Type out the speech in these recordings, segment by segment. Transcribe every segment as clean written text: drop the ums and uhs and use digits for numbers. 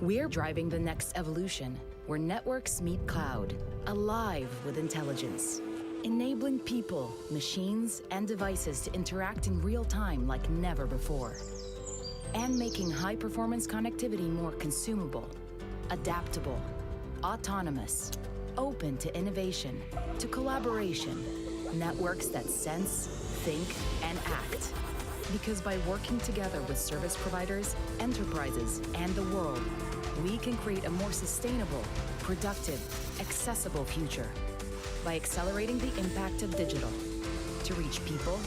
We're driving the next evolution, where networks meet cloud, alive with intelligence, enabling people, machines, and devices to interact in real time like never before, and making high-performance connectivity more consumable, adaptable, autonomous, open to innovation, to collaboration, networks that sense, think, and act. Because by working together with service providers, enterprises, and the world, we can create a more sustainable, productive, accessible future by accelerating the impact of digital to reach people,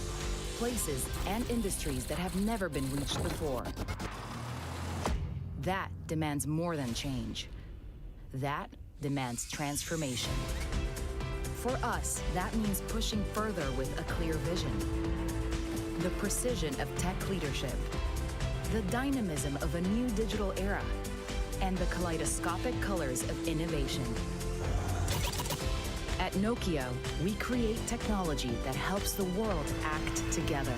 places, and industries that have never been reached before. That demands more than change. That demands transformation. For us, that means pushing further with a clear vision. The precision of tech leadership, the dynamism of a new digital era, and the kaleidoscopic colors of innovation. At Nokia, we create technology that helps the world act together.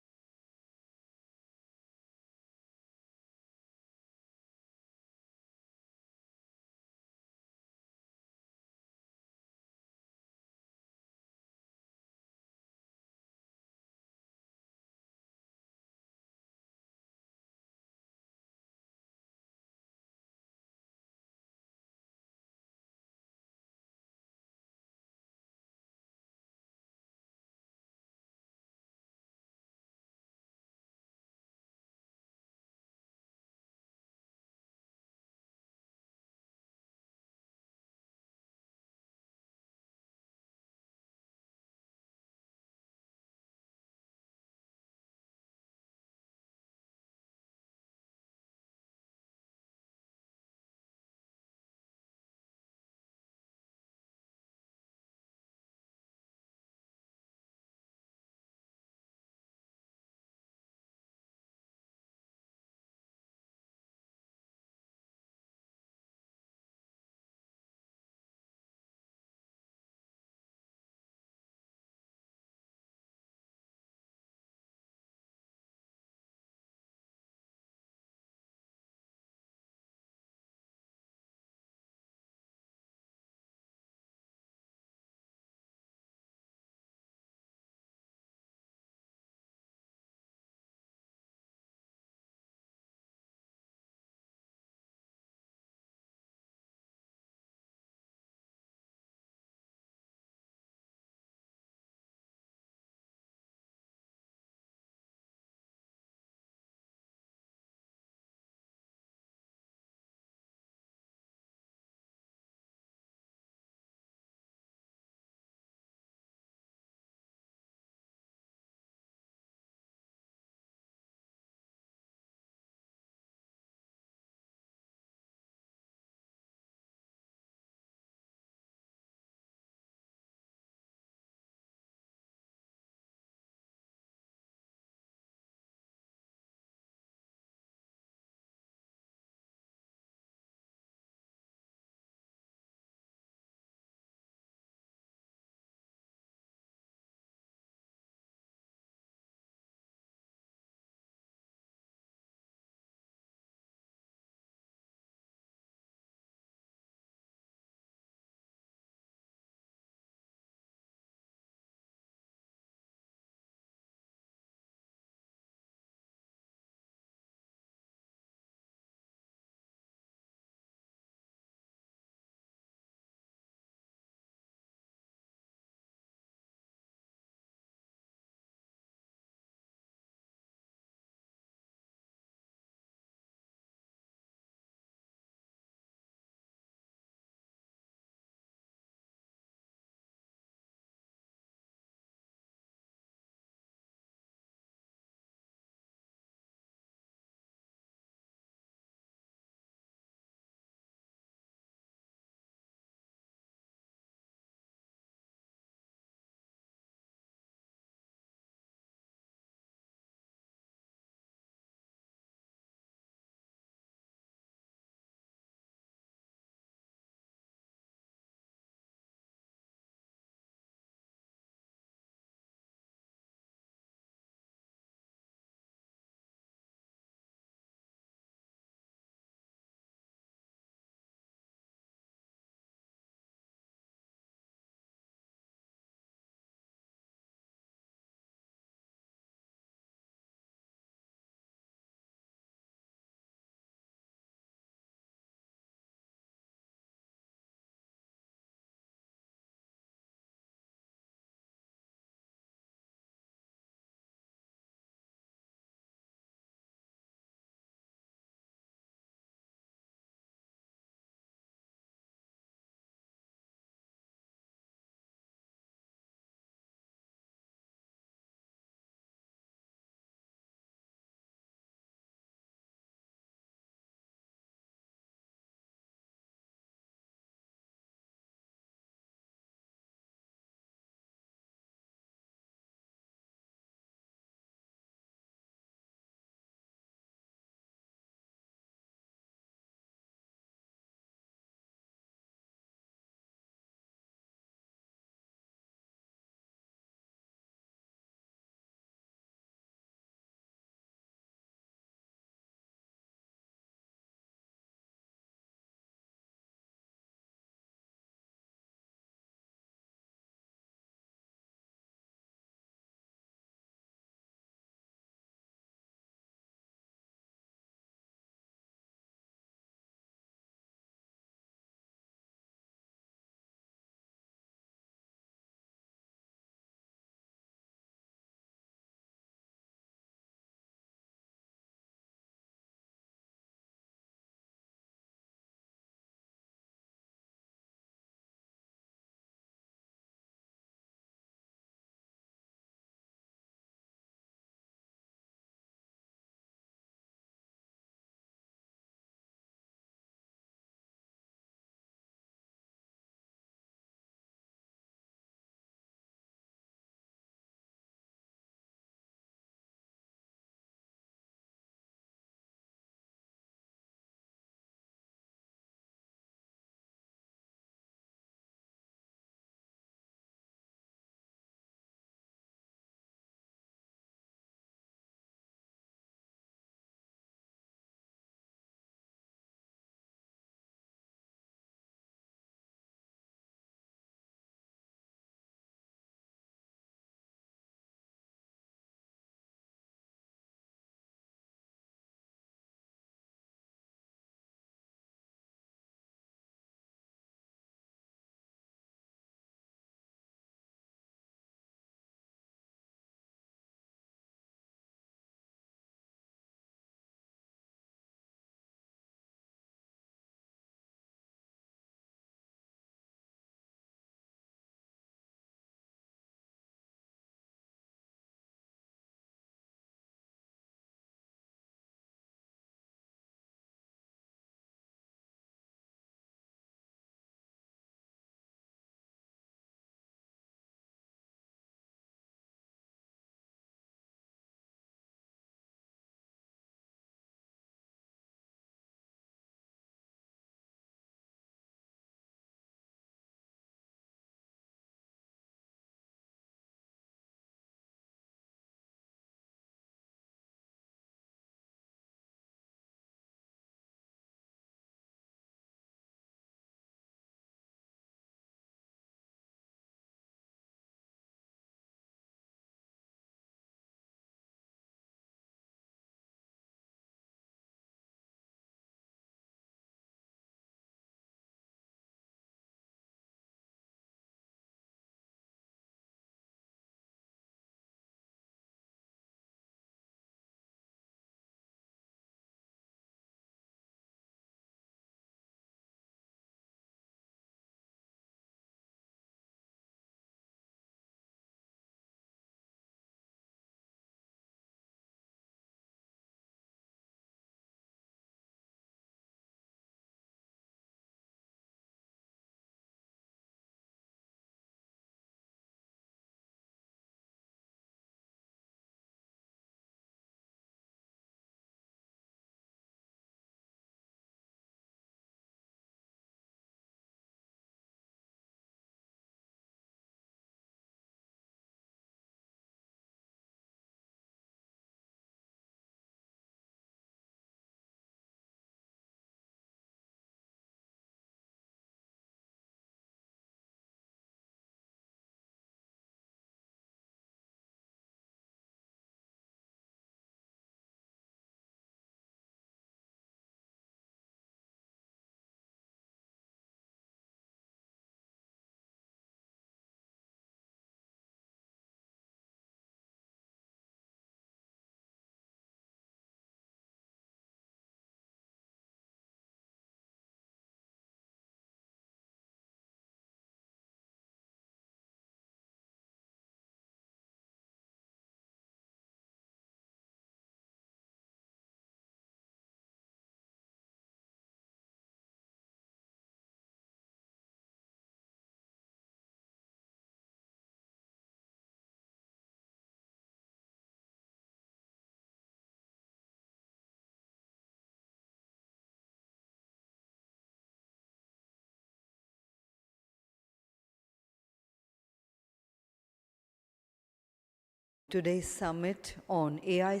Today's summit on AI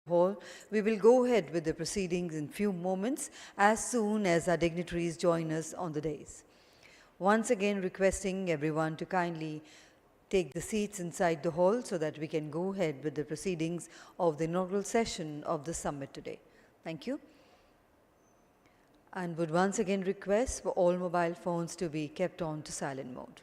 Hall. We will go ahead with the proceedings in few moments as soon as our dignitaries join us on the dais. Once again requesting everyone to kindly take the seats inside the hall so that we can go ahead with the proceedings of the inaugural session of the summit today. Thank you. And would once again request for all mobile phones to be kept on to silent mode.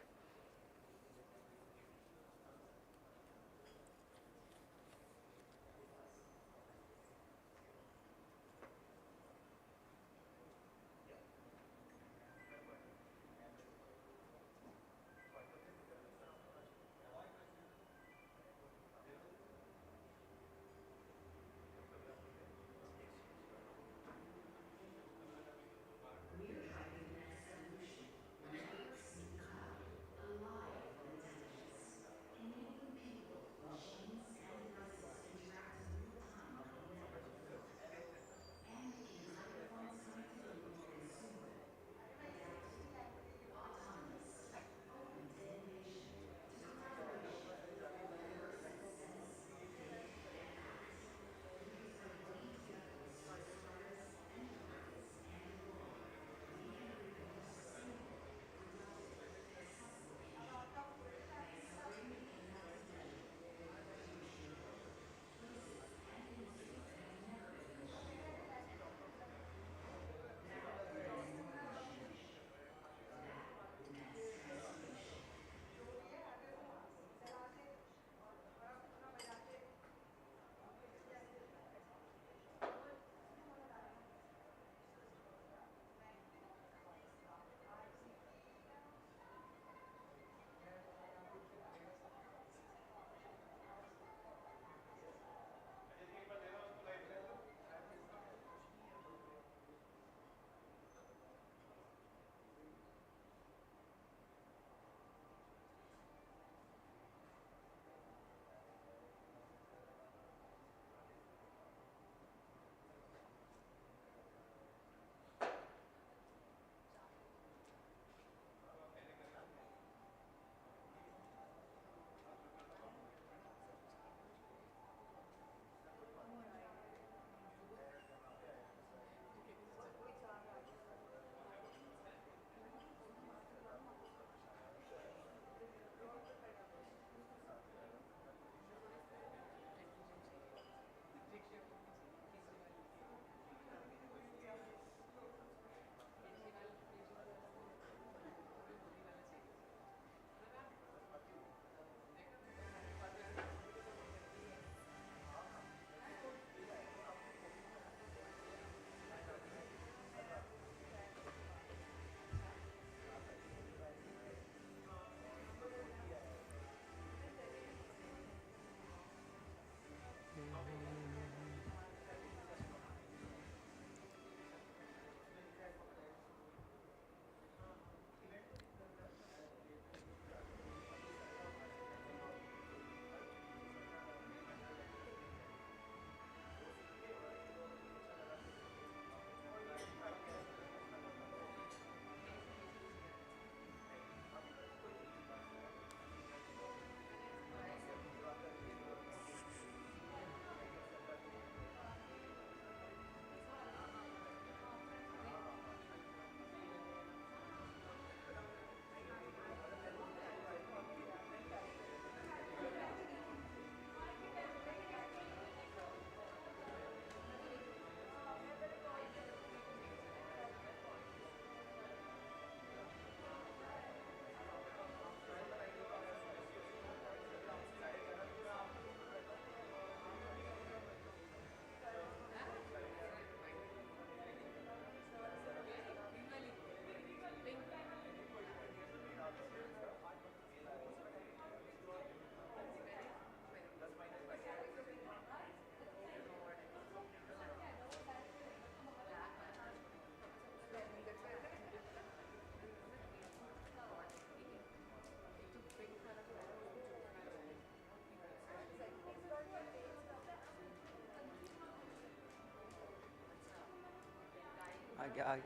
I, I,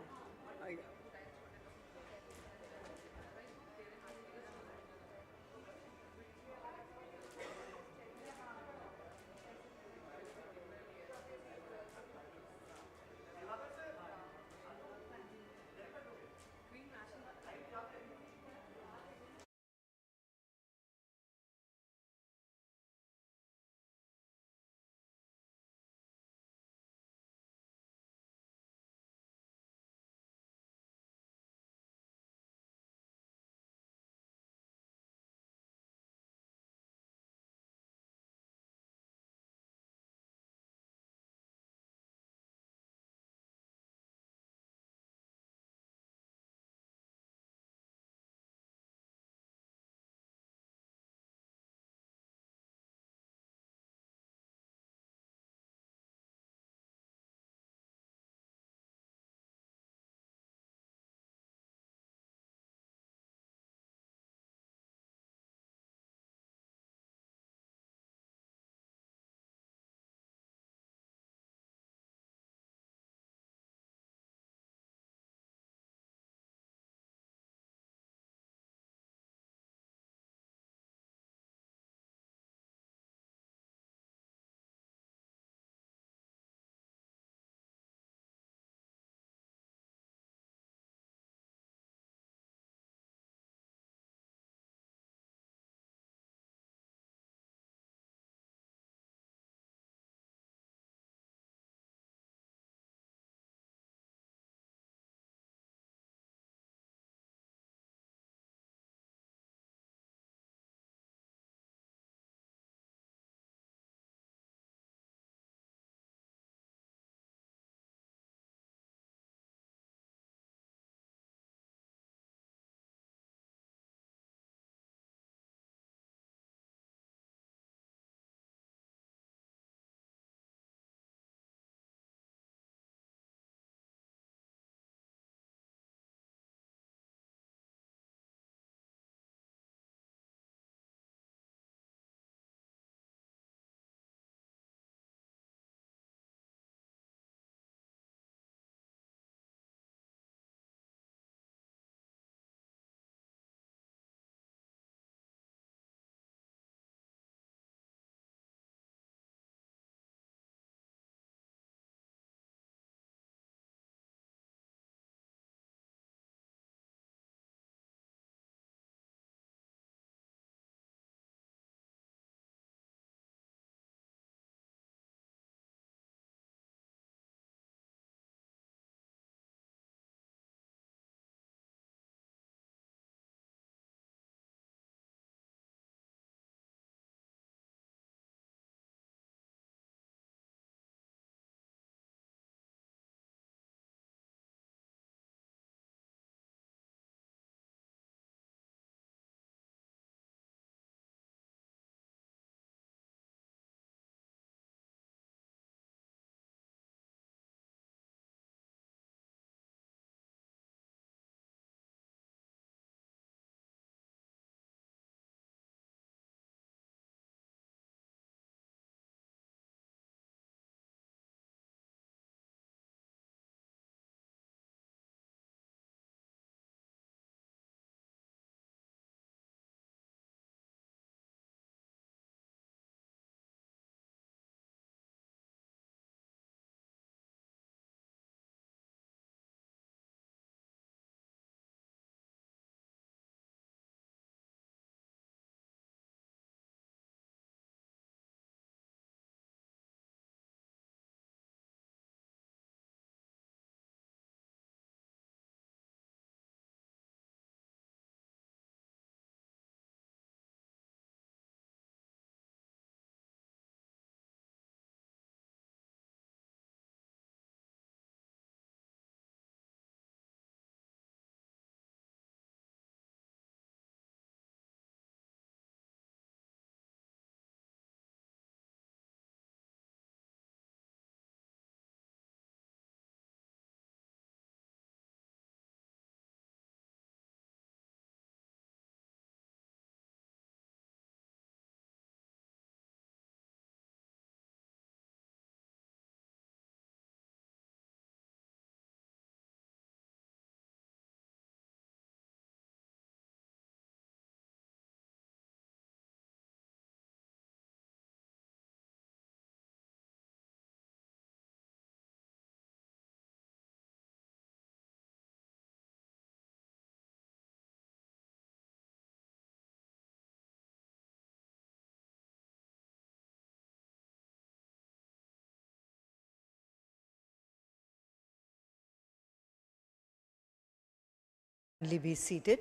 Be seated.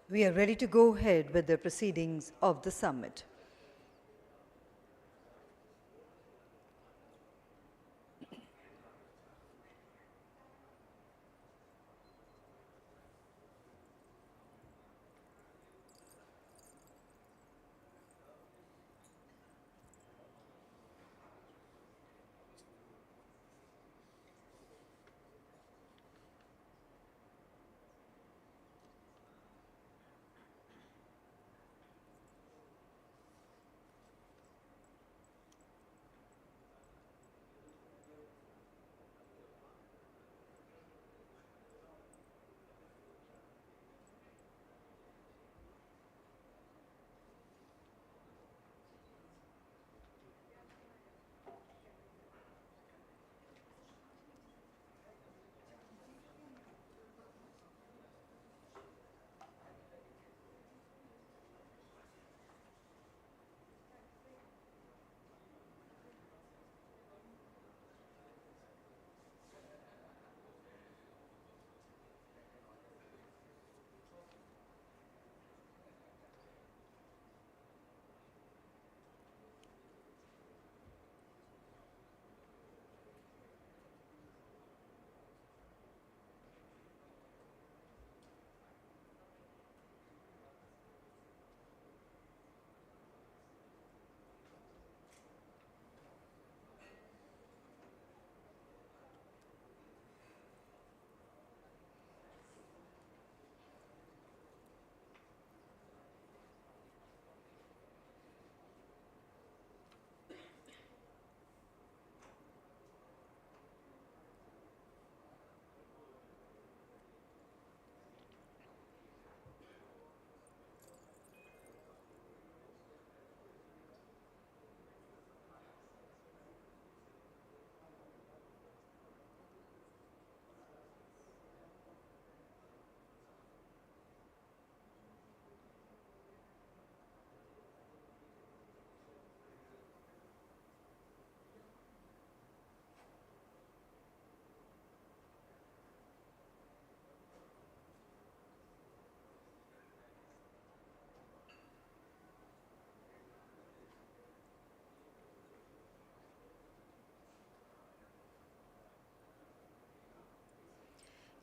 We are ready to go ahead with the proceedings of the summit.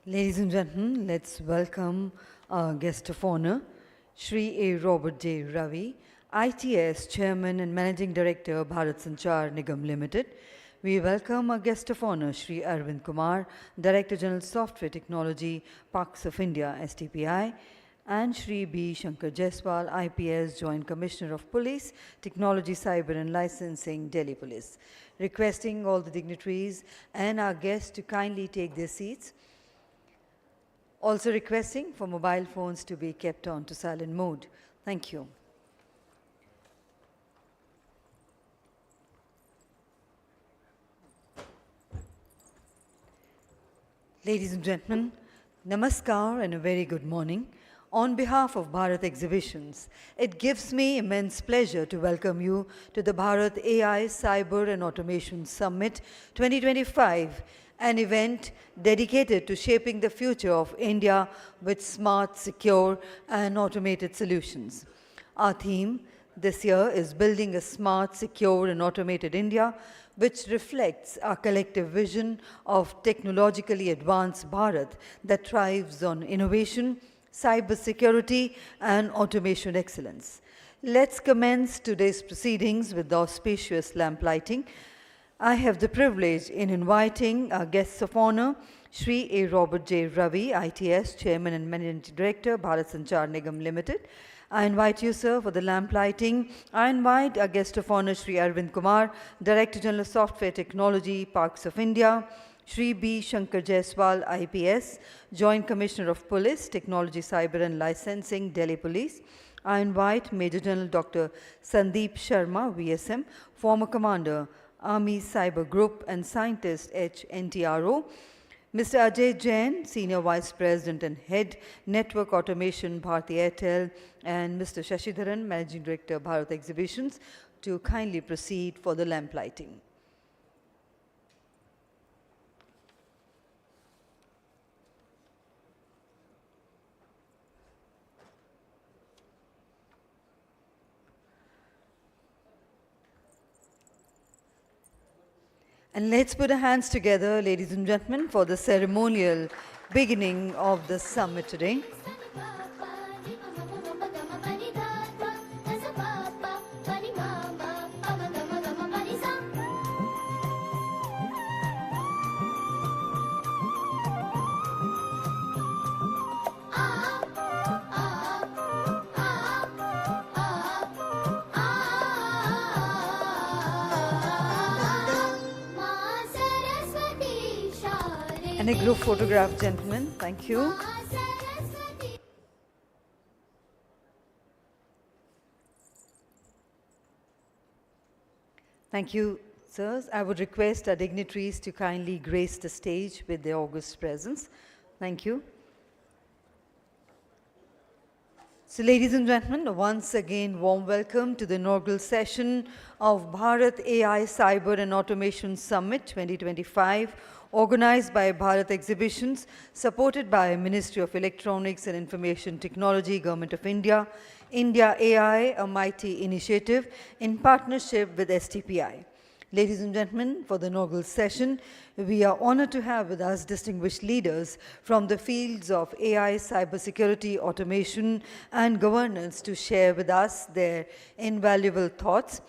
Ladies and gentlemen, let's welcome our guest of honor, Shri A. Robert J. Ravi, ITS Chairman and Managing Director, Bharat Sanchar Nigam Limited. We welcome our guest of honor, Shri Arvind Kumar, Director General Software Technology, Parks of India, STPI, and Shri B. Shankar Jaiswal, IPS Joint Commissioner of Police, Technology, Cyber and Licensing, Delhi Police. Requesting all the dignitaries and our guests to kindly take their seats. Also requesting for mobile phones to be kept on to silent mode. Thank you. Ladies and gentlemen, namaskar and a very good morning. On behalf of Bharat Exhibitions, it gives me immense pleasure to welcome you to the Bharat AI Cyber and Automation Summit 2025, an event dedicated to shaping the future of India with smart, secure, and automated solutions. Our theme this year is Building a Smart, Secure, and Automated India, which reflects our collective vision of technologically advanced Bharat that thrives on innovation, cybersecurity, and automation excellence. Let's commence today's proceedings with the auspicious lamp lighting. I have the privilege in inviting our guests of honor, Shri A. Robert J. Ravi, ITS Chairman and Managing Director, Bharat Sanchar Nigam Limited. I invite you, sir, for the lamp lighting. I invite our guest of honor, Shri Arvind Kumar, Director General Software Technology, Parks of India, Shri B. Shankar Jaiswal, IPS, Joint Commissioner of Police, Technology, Cyber and Licensing, Delhi Police. I invite Major General Dr. Sandeep Sharma, VSM, former Commander, Army Cyber Group and Scientist, HNTRO. Mr. Ajay Jain, Senior Vice President and Head, Network Automation, Bharti Airtel, and Mr. Shashidharan, Managing Director, Bharat Exhibitions, to kindly proceed for the lamp lighting. And let's put our hands together, ladies and gentlemen, for the ceremonial beginning of the summit today. And a group photograph, gentlemen. Thank you. Thank you, sirs. I would request our dignitaries to kindly grace the stage with their august presence. Thank you. So, ladies and gentlemen, once again, warm welcome to the inaugural session of Bharat AI Cyber and Automation Summit 2025, organized by Bharat Exhibitions, supported by Ministry of Electronics and Information Technology, Government of India, India AI, a mighty initiative in partnership with STPI. Ladies and gentlemen, for the inaugural session, we are honored to have with us distinguished leaders from the fields of AI, cybersecurity, automation, and governance to share with us their invaluable thoughts.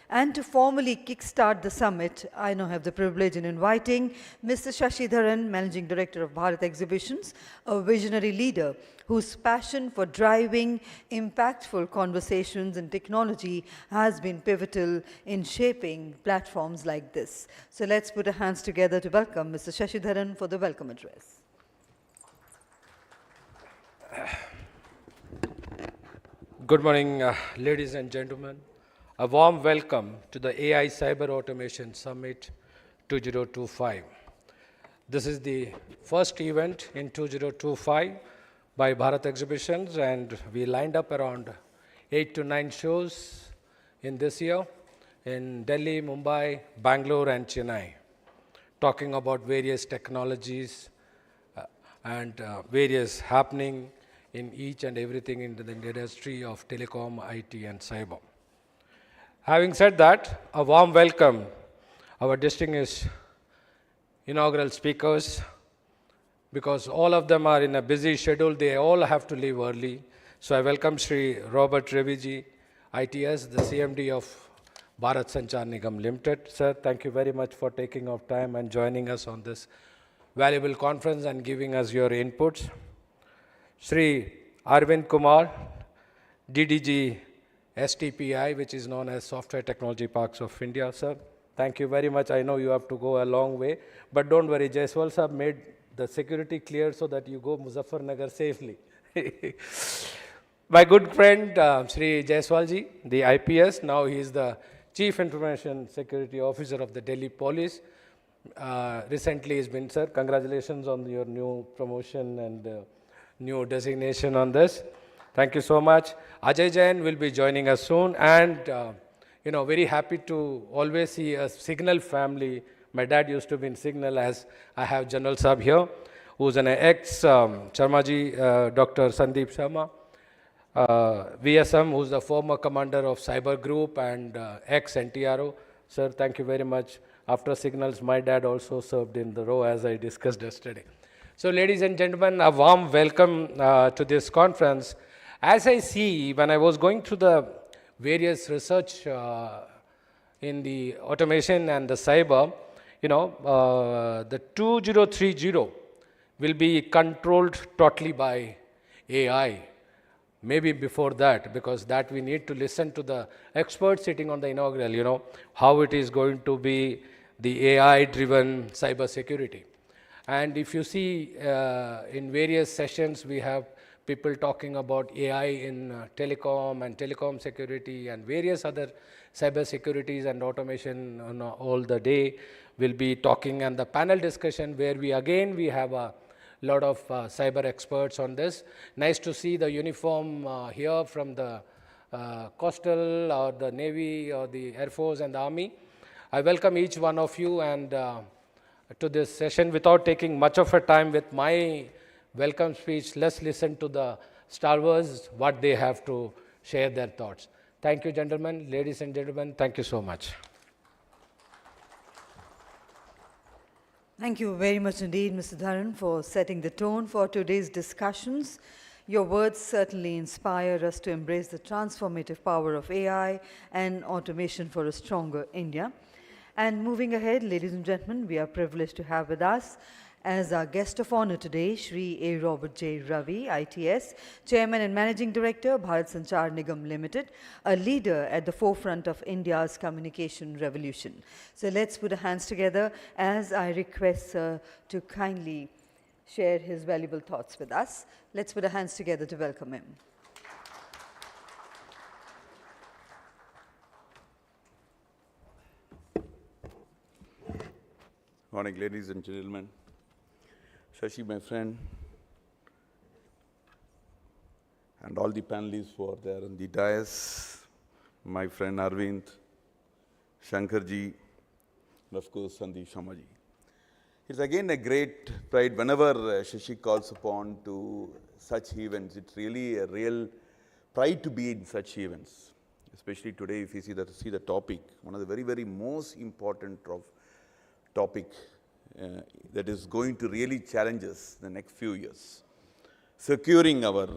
And to formally kickstart the summit, I now have the privilege in inviting Mr. Shashidharan, Managing Director of Bharat Exhibitions, a visionary leader whose passion for driving impactful conversations and technology has been pivotal in shaping platforms like this. So let's put our hands together to welcome Mr. Shashidharan for the welcome address. Good morning, ladies and gentlemen. A warm welcome to the AI Cyber Automation Summit 2025. This is the first event in 2025 by Bharat Exhibitions, and we lined up around 8 to 9 shows in this year in Delhi, Mumbai, Bangalore, and Chennai, talking about various technologies and various happening in each and everything in the industry of telecom, IT, and cyber. Having said that, a warm welcome our distinguished inaugural speakers, because all of them are in a busy schedule. They all have to leave early. So I welcome Sri Robert Reviji, ITS, the CMD of Bharat Sanchar Nigam Limited. Sir, thank you very much for taking off time and joining us on this valuable conference and giving us your inputs. Sri Arvind Kumar, DDG STPI, which is known as Software Technology Parks of India. Sir, thank you very much. I know you have to go a long way, but don't worry, Jaiswal sir made the security clear so that you go Muzaffarnagar safely. My good friend, Sri Jaiswalji, the IPS, now he is the Chief Information Security Officer of the Delhi Police. Recently has been, sir, congratulations on your new promotion and new designation on this. Thank you so much. Ajay Jain will be joining us soon, and very happy to always see a Signal family. My dad used to be in Signal, as I have General Saab here, who's an ex-Sharmaji, Dr. Sandeep Sharma, VSM, who's the former commander of Cyber Group and ex-NTRO. Sir, thank you very much. After Signals, my dad also served in the row, as I discussed yesterday. So, ladies and gentlemen, a warm welcome to this conference. As I see, when I was going through the various research in the automation and the cyber, the 2030 will be controlled totally by AI. Maybe before that, because that we need to listen to the experts sitting on the inaugural, how it is going to be the AI-driven cyber security. And if you see in various sessions, we have people talking about AI in telecom and telecom security and various other cyber securities and automation all the day. We'll be talking, and the panel discussion where we have a lot of cyber experts on this. Nice to see the uniform here from the coastal or the Navy or the Air Force and the Army. I welcome each one of you and to this session. Without taking much of a time with my welcome speech, let's listen to the stalwarts, what they have to share their thoughts. Thank you, gentlemen. Ladies and gentlemen, thank you so much. Thank you very much indeed, Mr. Dharan, for setting the tone for today's discussions. Your words certainly inspire us to embrace the transformative power of AI and automation for a stronger India. And moving ahead, ladies and gentlemen, we are privileged to have with us as our guest of honor today, Shri A. Robert J. Ravi, ITS, Chairman and Managing Director, Bharat Sanchar Nigam Limited, a leader at the forefront of India's communication revolution. So let's put our hands together as I request Sir to kindly share his valuable thoughts with us. Let's put our hands together to welcome him. Morning, ladies and gentlemen. Shashi, my friend, and all the panelists who are there on the dais, my friend Arvind, Shankarji, and of course Sandeep Shamaji. It's again a great pride whenever Shashi calls upon to such events. It's really a real pride to be in such events, especially today if you see the topic, one of the very most important topic that is going to really challenge us the next few years. Securing our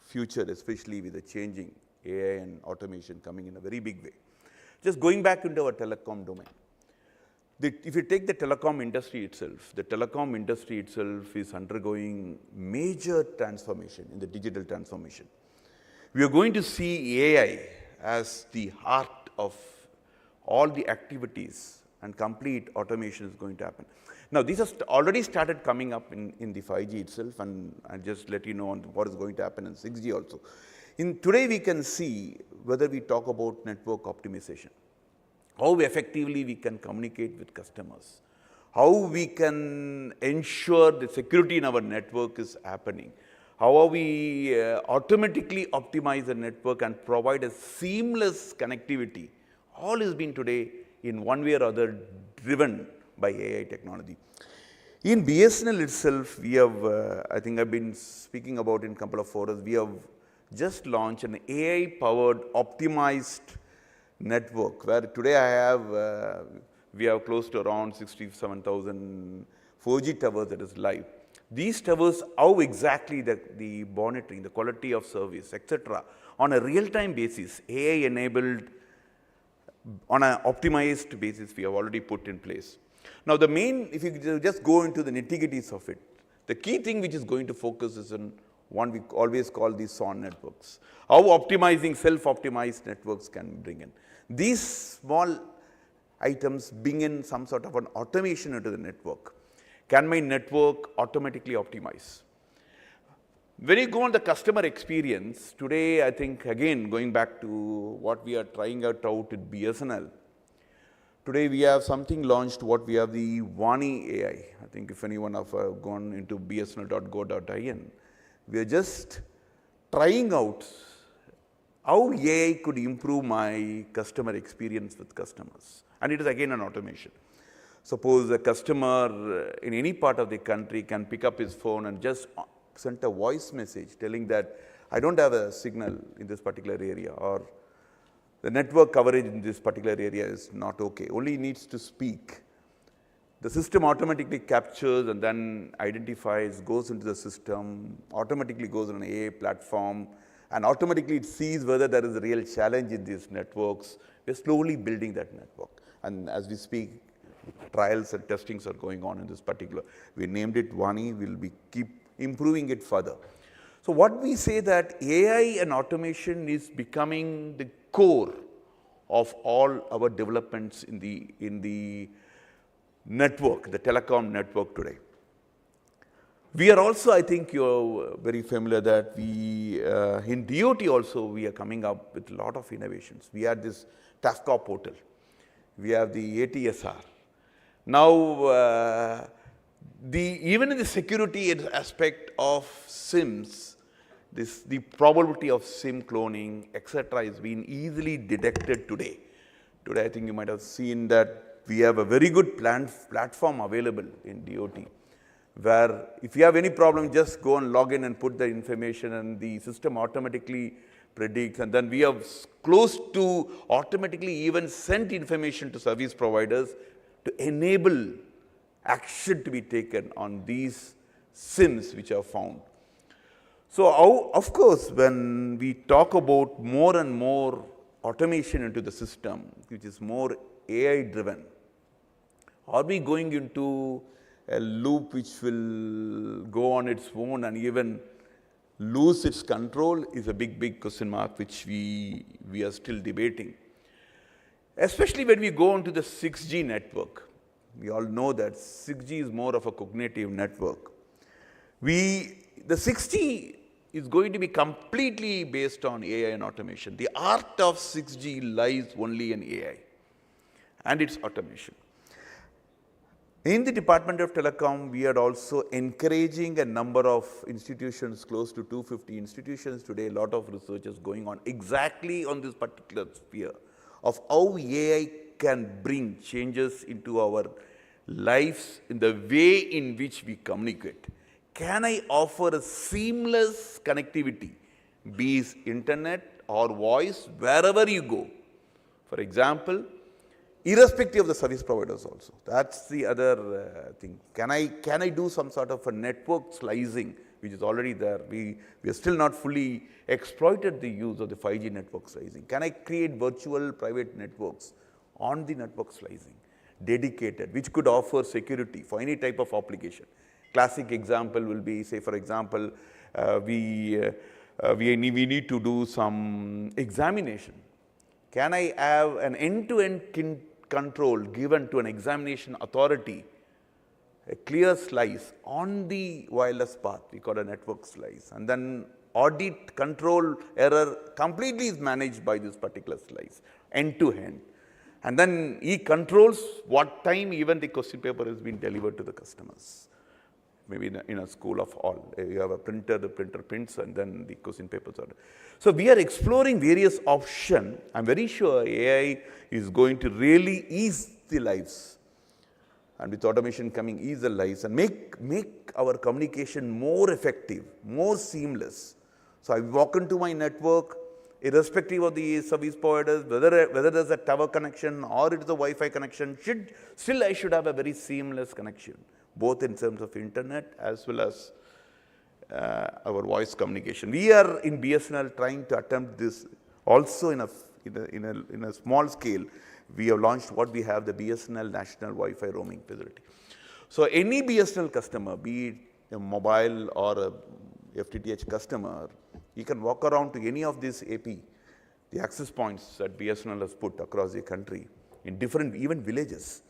future, especially with the changing AI and automation coming in a very big way. Just going back into our telecom domain. If you take the telecom industry itself is undergoing major transformation in the digital transformation. We are going to see AI as the heart of all the activities, and complete automation is going to happen. Now, these have already started coming up in the 5G itself, and I'll just let you know on what is going to happen in 6G also. Today, we can see whether we talk about network optimization, how effectively we can communicate with customers, how we can ensure the security in our network is happening, how we automatically optimize the network and provide a seamless connectivity. All is being today in one way or other driven by AI technology. In BSNL itself, we have, I think I've been speaking about in a couple of forums, we have just launched an AI-powered optimized network, where today we have close to around 67,000 4G towers that is live. These towers, how exactly the monitoring, the quality of service, etc., on a real-time basis, AI-enabled, on an optimized basis, we have already put in place. Now, the main, if you just go into the nitty-gritties of it, the key thing which is going to focus is on one we always call the SON networks. How optimizing, self-optimized networks can bring in. These small items bring in some sort of an automation into the network. Can my network automatically optimize? When you go on the customer experience, today I think again going back to what we are trying out at BSNL, today we have something launched, what we have the Vani AI. I think if anyone have gone into bsnl.go.in, we are just trying out how AI could improve my customer experience with customers. And it is again an automation. Suppose a customer in any part of the country can pick up his phone and just send a voice message telling that I don't have a signal in this particular area, or the network coverage in this particular area is not okay. Only needs to speak. The system automatically captures and then identifies, goes into the system, automatically goes on an AI platform, and automatically it sees whether there is a real challenge in these networks. We're slowly building that network. And as we speak, trials and testings are going on in this particular. We named it Vani, we'll keep improving it further. So what we say that AI and automation is becoming the core of all our developments in the network, the telecom network today. We are also, I think you're very familiar that we, in DOT also, we are coming up with a lot of innovations. We had this TAFCOP portal. We have the ATSR. Now, even in the security aspect of SIMs, the probability of SIM cloning, etc., is being easily detected today. Today, I think you might have seen that we have a very good platform available in DOT, where if you have any problem, just go and log in and put the information, and the system automatically predicts. And then we have close to automatically even sent information to service providers to enable action to be taken on these SIMs which are found. So, of course, when we talk about more and more automation into the system, which is more AI driven, are we going into a loop which will go on its own and even lose its control is a big question mark which we are still debating. Especially when we go into the 6G network. We all know that 6G is more of a cognitive network. The 6G is going to be completely based on AI and automation. The art of 6G lies only in AI and its automation. In the Department of Telecom, we are also encouraging a number of institutions, close to 250 institutions today, a lot of research is going on exactly on this particular sphere of how AI can bring changes into our lives in the way in which we communicate. Can I offer a seamless connectivity, be it internet or voice, wherever you go? For example, irrespective of the service providers also. That's the other thing. Can I do some sort of a network slicing, which is already there? We are still not fully exploited the use of the 5G network slicing. Can I create virtual private networks on the network slicing, dedicated, which could offer security for any type of application? Classic example will be, say, for example, we need to do some examination. Can I have an end-to-end control given to an examination authority, a clear slice on the wireless path, we call a network slice, and then audit control error completely is managed by this particular slice, end-to-end. And then he controls what time even the question paper has been delivered to the customers. Maybe in a school of all, you have a printer, the printer prints, and then the question papers are. So we are exploring various options. I'm very sure AI is going to really ease the lives, and with automation coming, ease the lives and make our communication more effective, more seamless. So I walk into my network, irrespective of the service providers, whether there's a tower connection or it's a Wi-Fi connection, I should have a very seamless connection, both in terms of internet as well as our voice communication. We are in BSNL trying to attempt this also in a small scale. We have launched what we have, the BSNL National Wi-Fi Roaming Facility. So any BSNL customer, be it a mobile or a FTTH customer, you can walk around to any of these AP, the access points that BSNL has put across the country in different, even villages.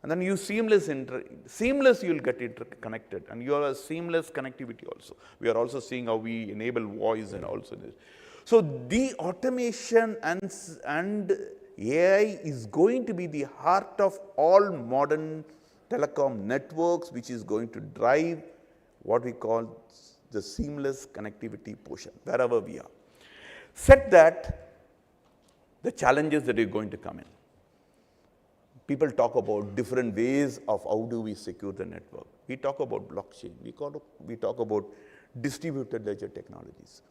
And then you seamless you will get interconnected, and you have a seamless connectivity also. We are also seeing how we enable voice and also this. So the automation and AI is going to be the heart of all modern telecom networks, which is going to drive what we call the seamless connectivity portion, wherever we are. Set that, the challenges that are going to come in. People talk about different ways of how do we secure the network. We talk about blockchain. We talk about distributed ledger technologies.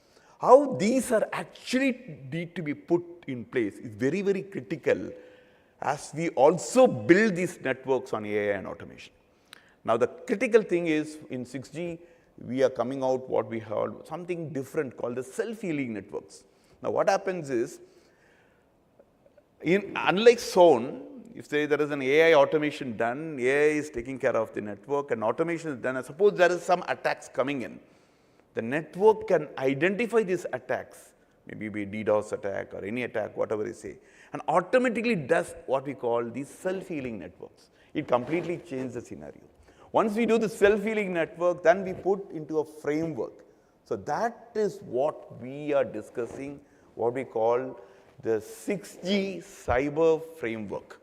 How these are actually need to be put in place is very, very critical as we also build these networks on AI and automation. Now, the critical thing is in 6G, we are coming out what we have something different called the self-healing networks. Now, what happens is, unlike SON, if there is an AI automation done, AI is taking care of the network and automation is done, and suppose there is some attacks coming in, the network can identify these attacks, maybe be DDoS attack or any attack, whatever you say, and automatically does what we call these self-healing networks. It completely changes the scenario. Once we do the self-healing network, then we put into a framework. So that is what we are discussing, what we call the 6G cyber framework.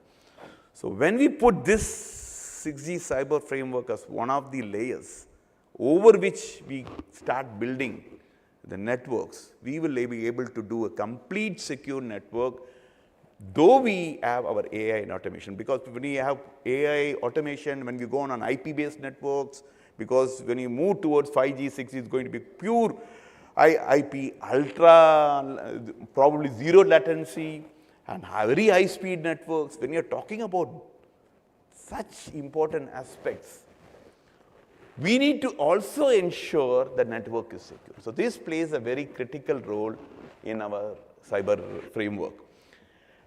So when we put this 6G cyber framework as one of the layers over which we start building the networks, we will be able to do a complete secure network, though we have our AI and automation. Because when we have AI automation, when we go on IP-based networks, because when you move towards 5G, 6G is going to be pure IP, ultra, probably zero latency, and very high-speed networks. When you're talking about such important aspects, we need to also ensure the network is secure. So this plays a very critical role in our cyber framework.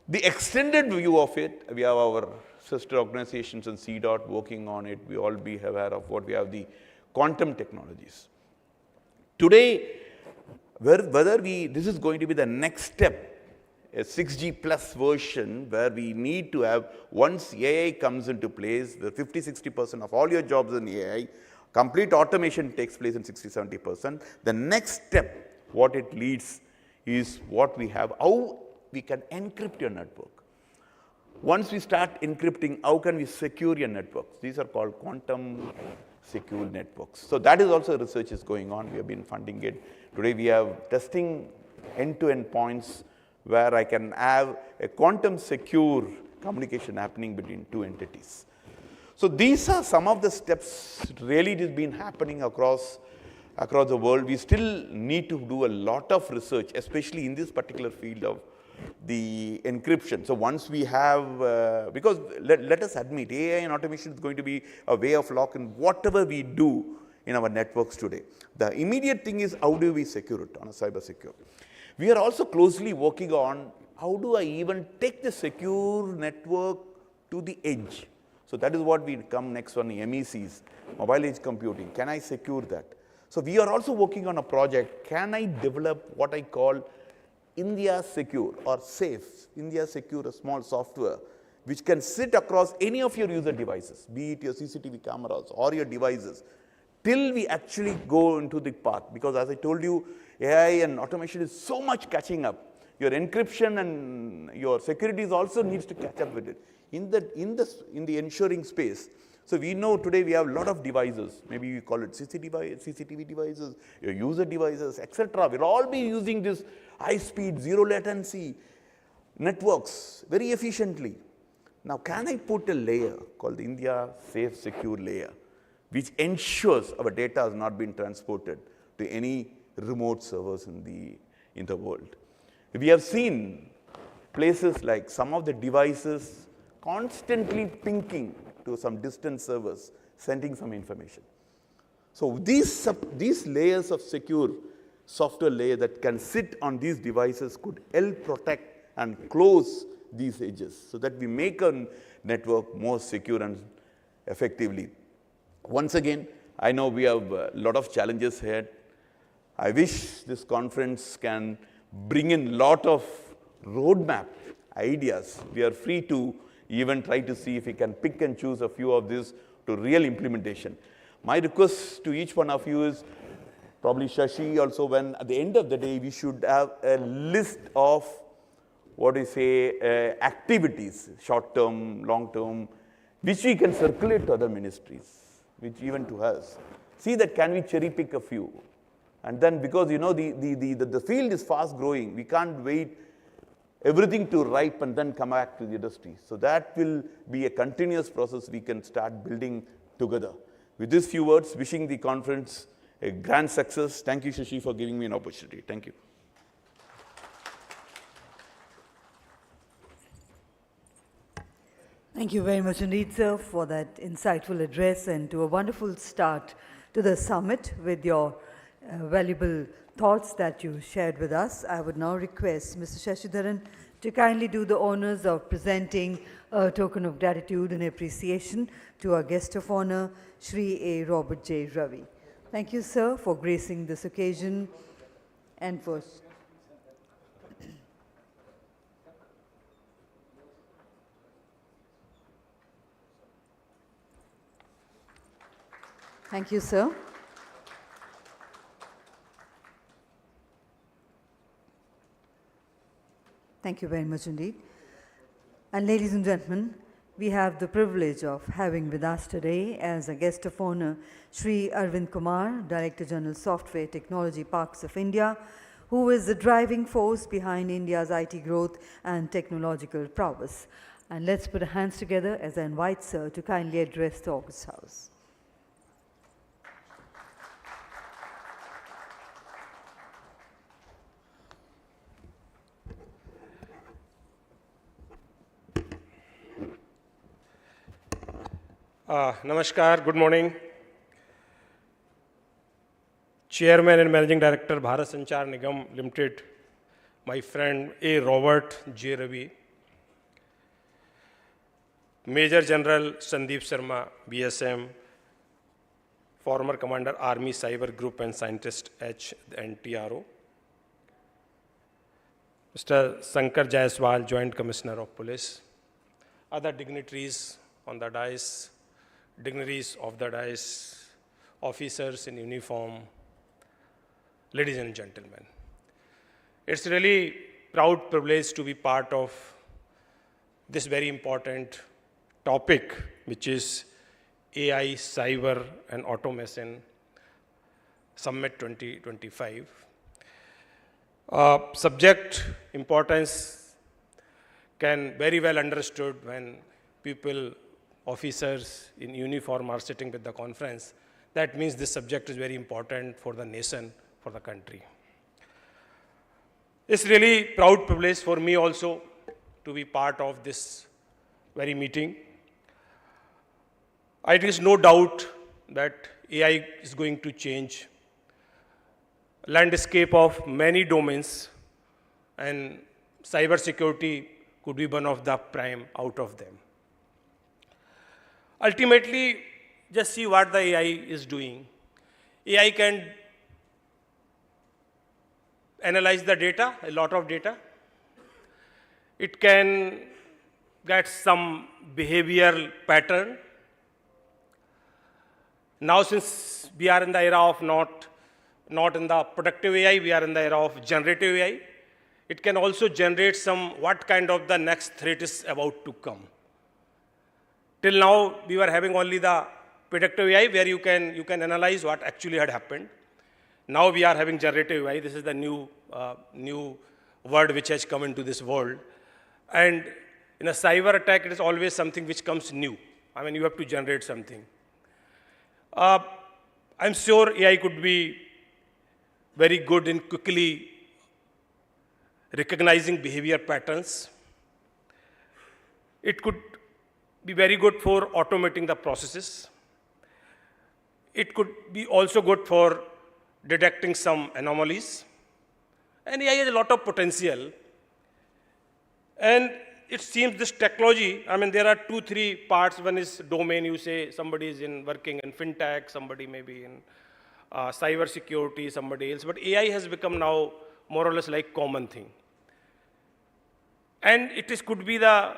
The extended view of it, we have our sister organizations and CDOT working on it. We all be aware of what we have, the quantum technologies. Today, this is going to be the next step, a 6G plus version where we need to have, once AI comes into place, the 50-60% of all your jobs in AI, complete automation takes place in 60-70%. The next step, what it leads is what we have, how we can encrypt your network. Once we start encrypting, how can we secure your networks? These are called quantum secure networks. So that is also research is going on. We have been funding it. Today we have testing end-to-end points where I can have a quantum secure communication happening between two entities. So these are some of the steps really it has been happening across the world. We still need to do a lot of research, especially in this particular field of the encryption. So once we have, because let us admit, AI and automation is going to be a way of life in whatever we do in our networks today. The immediate thing is how do we secure it on a cyber secure. We are also closely working on how do I even take the secure network to the edge. So that is what we come next on the MECs, mobile edge computing. Can I secure that? So we are also working on a project. Can I develop what I call India Secure or SAFE, India Secure, a small software which can sit across any of your user devices, be it your CCTV cameras or your devices, till we actually go into the path. Because as I told you, AI and automation is so much catching up. Your encryption and your securities also needs to catch up with it. In the ensuring space, so we know today we have a lot of devices, maybe we call it CCTV devices, your user devices, etc. We'll all be using this high-speed, zero latency networks very efficiently. Now, can I put a layer called the India Safe Secure layer, which ensures our data has not been transported to any remote servers in the world? We have seen places like some of the devices constantly pinging to some distant servers, sending some information. So these layers of secure software layer that can sit on these devices could help protect and close these edges so that we make a network more secure and effectively. Once again, I know we have a lot of challenges here. I wish this conference can bring in a lot of roadmap ideas. We are free to even try to see if we can pick and choose a few of these to real implementation. My request to each one of you is, probably Shashi also, when at the end of the day, we should have a list of activities, short term, long term, which we can circulate to other ministries, which even to us. See that can we cherry pick a few? And then because you know the field is fast growing, we can't wait everything to ripe and then come back to the industry. So that will be a continuous process we can start building together. With these few words, wishing the conference a grand success. Thank you, Shashi, for giving me an opportunity. Thank you. Thank you very much indeed, sir, for that insightful address and to a wonderful start to the summit with your valuable thoughts that you shared with us. I would now request Mr. Shashidharan to kindly do the honors of presenting a token of gratitude and appreciation to our guest of honor, Shri A. Robert J. Ravi. Thank you, sir, for gracing this occasion and for... Thank you, sir. Thank you very much indeed. And ladies and gentlemen, we have the privilege of having with us today as a guest of honor, Shri Arvind Kumar, Director General Software Technology Parks of India, who is the driving force behind India's IT growth and technological prowess. And let's put our hands together as I invite sir to kindly address the August House. Namaskar, good morning. Chairman and Managing Director, Bharat Sanchar Nigam Limited, my friend A. Robert J. Ravi, Major General Sandeep Sharma, BSM, former Commander Army Cyber Group and Scientist H and TRO, Mr. Sankar Jaiswal, Joint Commissioner of Police, other dignitaries on the dais, dignitaries of the dais, officers in uniform, ladies and gentlemen. It's really proud privilege to be part of this very important topic, which is AI, Cyber and Automation Summit 2025. Subject importance can very well understood when people, officers in uniform are sitting with the conference. That means this subject is very important for the nation, for the country. It's really proud privilege for me also to be part of this very meeting. It is no doubt that AI is going to change landscape of many domains, and cybersecurity could be one of the prime out of them. Ultimately, just see what the AI is doing. AI can analyze the data, a lot of data. It can get some behavioral pattern. Now, since we are in the era of not in the productive AI, we are in the era of generative AI. It can also generate some what kind of the next threat is about to come. Till now, we were having only the predictive AI where you can analyze what actually had happened. Now we are having generative AI. This is the new word which has come into this world. And in a cyber attack, it is always something which comes new. I mean, you have to generate something. I'm sure AI could be very good in quickly recognizing behavior patterns. It could be very good for automating the processes. It could be also good for detecting some anomalies. And AI has a lot of potential. And it seems this technology, I mean, there are 2-3 parts. One is domain, you say somebody is working in fintech, somebody maybe in cyber security, somebody else. But AI has become now more or less like common thing. And could be the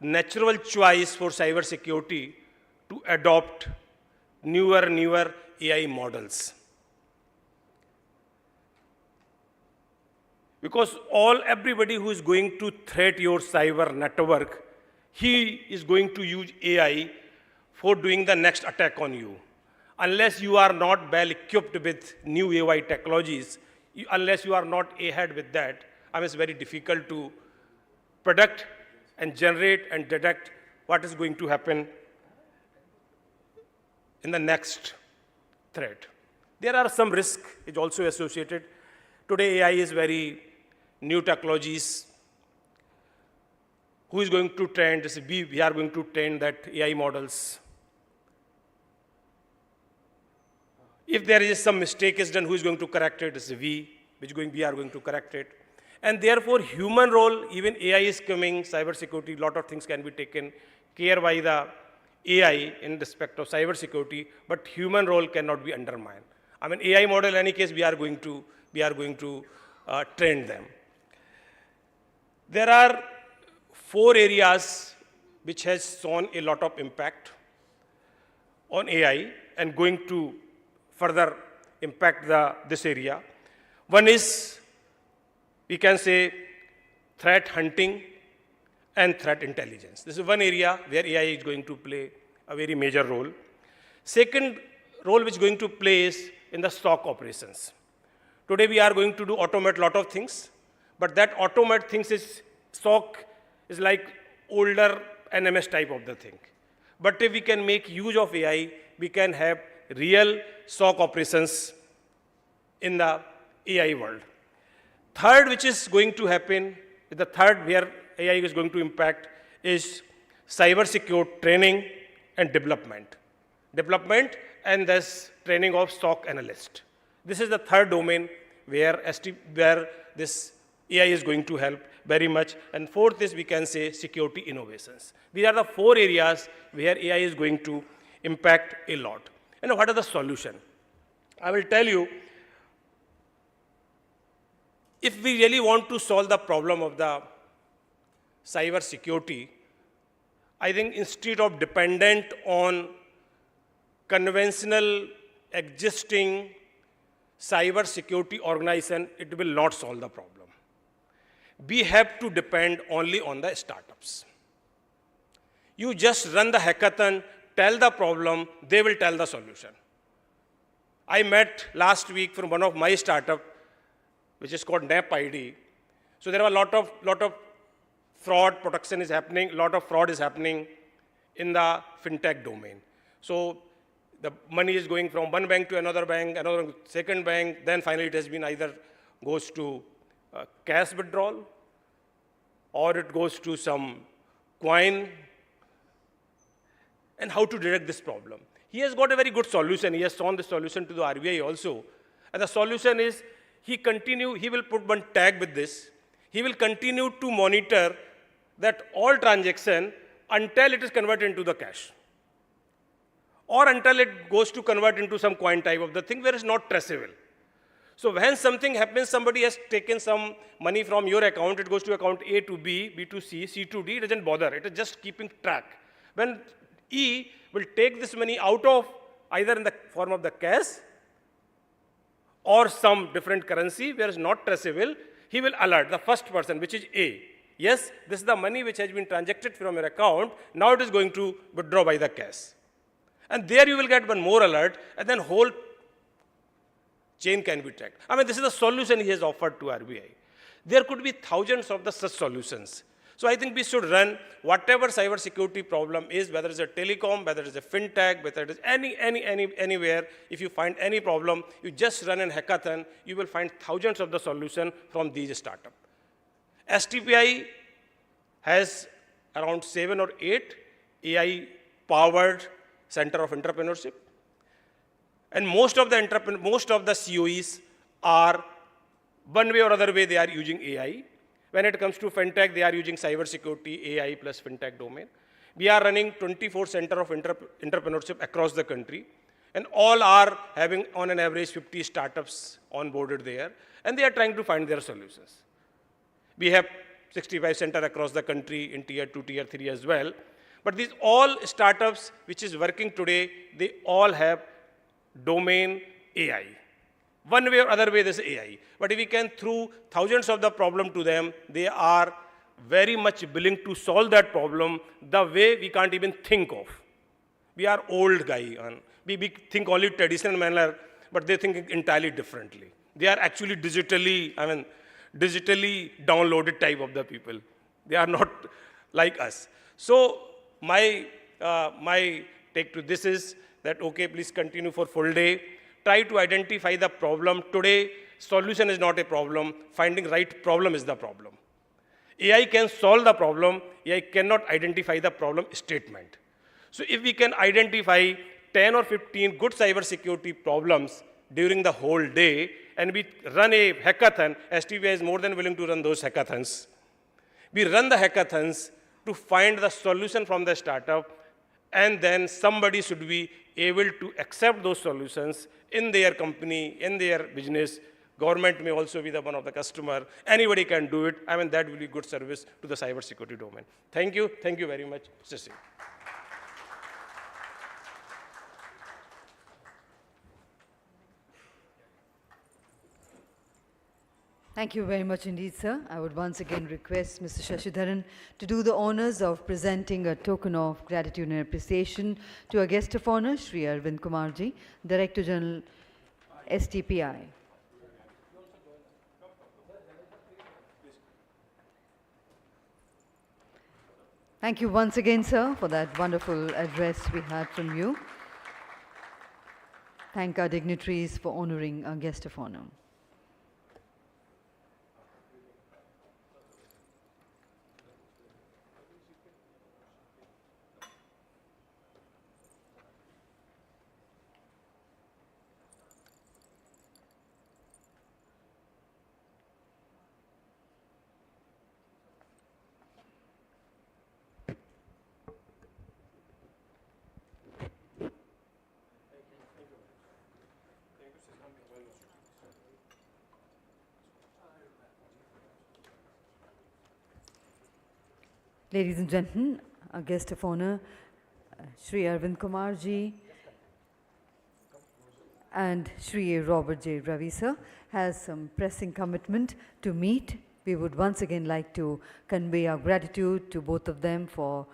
natural choice for cyber security to adopt newer AI models. Because everybody who is going to threat your cyber network, he is going to use AI for doing the next attack on you. Unless you are not well equipped with new AI technologies, unless you are not ahead with that, I mean, it's very difficult to predict and generate and detect what is going to happen in the next threat. There are some risks which also associated. Today AI is very new technologies. Who is going to train this? We are going to train that AI models. If there is some mistake is done, who is going to correct it? It's we are going to correct it. And therefore, human role, even AI is coming, cybersecurity, a lot of things can be taken care by the AI in respect of cybersecurity, but human role cannot be undermined. I mean, AI model, in any case, we are going to train them. There are 4 areas which has shown a lot of impact on AI and going to further impact this area. One is, we can say, threat hunting and threat intelligence. This is one area where AI is going to play a very major role. Second role which is going to play is in the SOC operations. Today we are going to automate a lot of things, but that automate things is SOC is like older NMS type of the thing. But if we can make use of AI, we can have real SOC operations in the AI world. Third, which is going to happen, the third where AI is going to impact is cyber secure training and development. Development and this training of SOC analyst. This is the third domain where this AI is going to help very much. And fourth is, we can say, security innovations. These are the 4 areas where AI is going to impact a lot. And what are the solution? I will tell you, if we really want to solve the problem of the cyber security, I think instead of dependent on conventional existing cyber security organization, it will not solve the problem. We have to depend only on the startups. You just run the hackathon, tell the problem, they will tell the solution. I met last week from one of my startup, which is called NAP ID. So there are a lot of fraud protection is happening, a lot of fraud is happening in the fintech domain. So the money is going from one bank to another second bank, then finally it has been either goes to cash withdrawal, or it goes to some coin. And how to direct this problem? He has got a very good solution. He has shown the solution to the RBI also. And the solution is, he will put one tag with this. He will continue to monitor that all transaction until it is converted into the cash, or until it goes to convert into some coin type of the thing where it's not traceable. So when something happens, somebody has taken some money from your account, it goes to account A to B, B to C, C to D, it doesn't bother. It is just keeping track. When E will take this money out of either in the form of the cash or some different currency where it's not traceable, he will alert the first person, which is A. Yes, this is the money which has been transacted from your account. Now it is going to withdraw by the cash. And there you will get one more alert, and then whole chain can be tracked. I mean, this is the solution he has offered to RBI. There could be thousands of such solutions. So I think we should run whatever cyber security problem is, whether it's a telecom, whether it's a fintech, whether it is anywhere. If you find any problem, you just run a hackathon, you will find thousands of the solution from these startups. STPI has around 7 or 8 AI-powered center of entrepreneurship. And most of the COEs are, one way or other way, they are using AI. When it comes to fintech, they are using cybersecurity, AI plus fintech domain. We are running 24 center of entrepreneurship across the country. And all are having, on an average, 50 startups onboarded there. And they are trying to find their solutions. We have 65 centers across the country in Tier 2, Tier 3 as well. But these all startups which is working today, they all have domain AI. One way or other way, this is AI. But if we can throw thousands of the problem to them, they are very much willing to solve that problem the way we can't even think of. We are old guy. We think only traditional manner, but they think entirely differently. They are actually digitally downloaded type of the people. They are not like us. So my take to this is that, okay, please continue for full day. Try to identify the problem. Today, solution is not a problem. Finding right problem is the problem. AI can solve the problem. AI cannot identify the problem statement. So if we can identify 10 or 15 good cybersecurity problems during the whole day, and we run a hackathon, STVI is more than willing to run those hackathons. We run the hackathons to find the solution from the startup, and then somebody should be able to accept those solutions in their company, in their business. Government may also be the one of the customer. Anybody can do it. I mean, that will be good service to the cybersecurity domain. Thank you. Thank you very much, Mr. Singh. Thank you very much indeed, sir. I would once again request Mr. Shashidharan to do the honors of presenting a token of gratitude and appreciation to our guest of honor, Shri Arvind Kumarji, Director General, STPI. Thank you once again, sir, for that wonderful address we had from you. Thank our dignitaries for honoring our guest of honor. Ladies and gentlemen, our guest of honor, Shri Arvind Kumar ji and Shri Robert J. Ravi sir, has some pressing commitment to meet. We would once again like to convey our gratitude to both of them for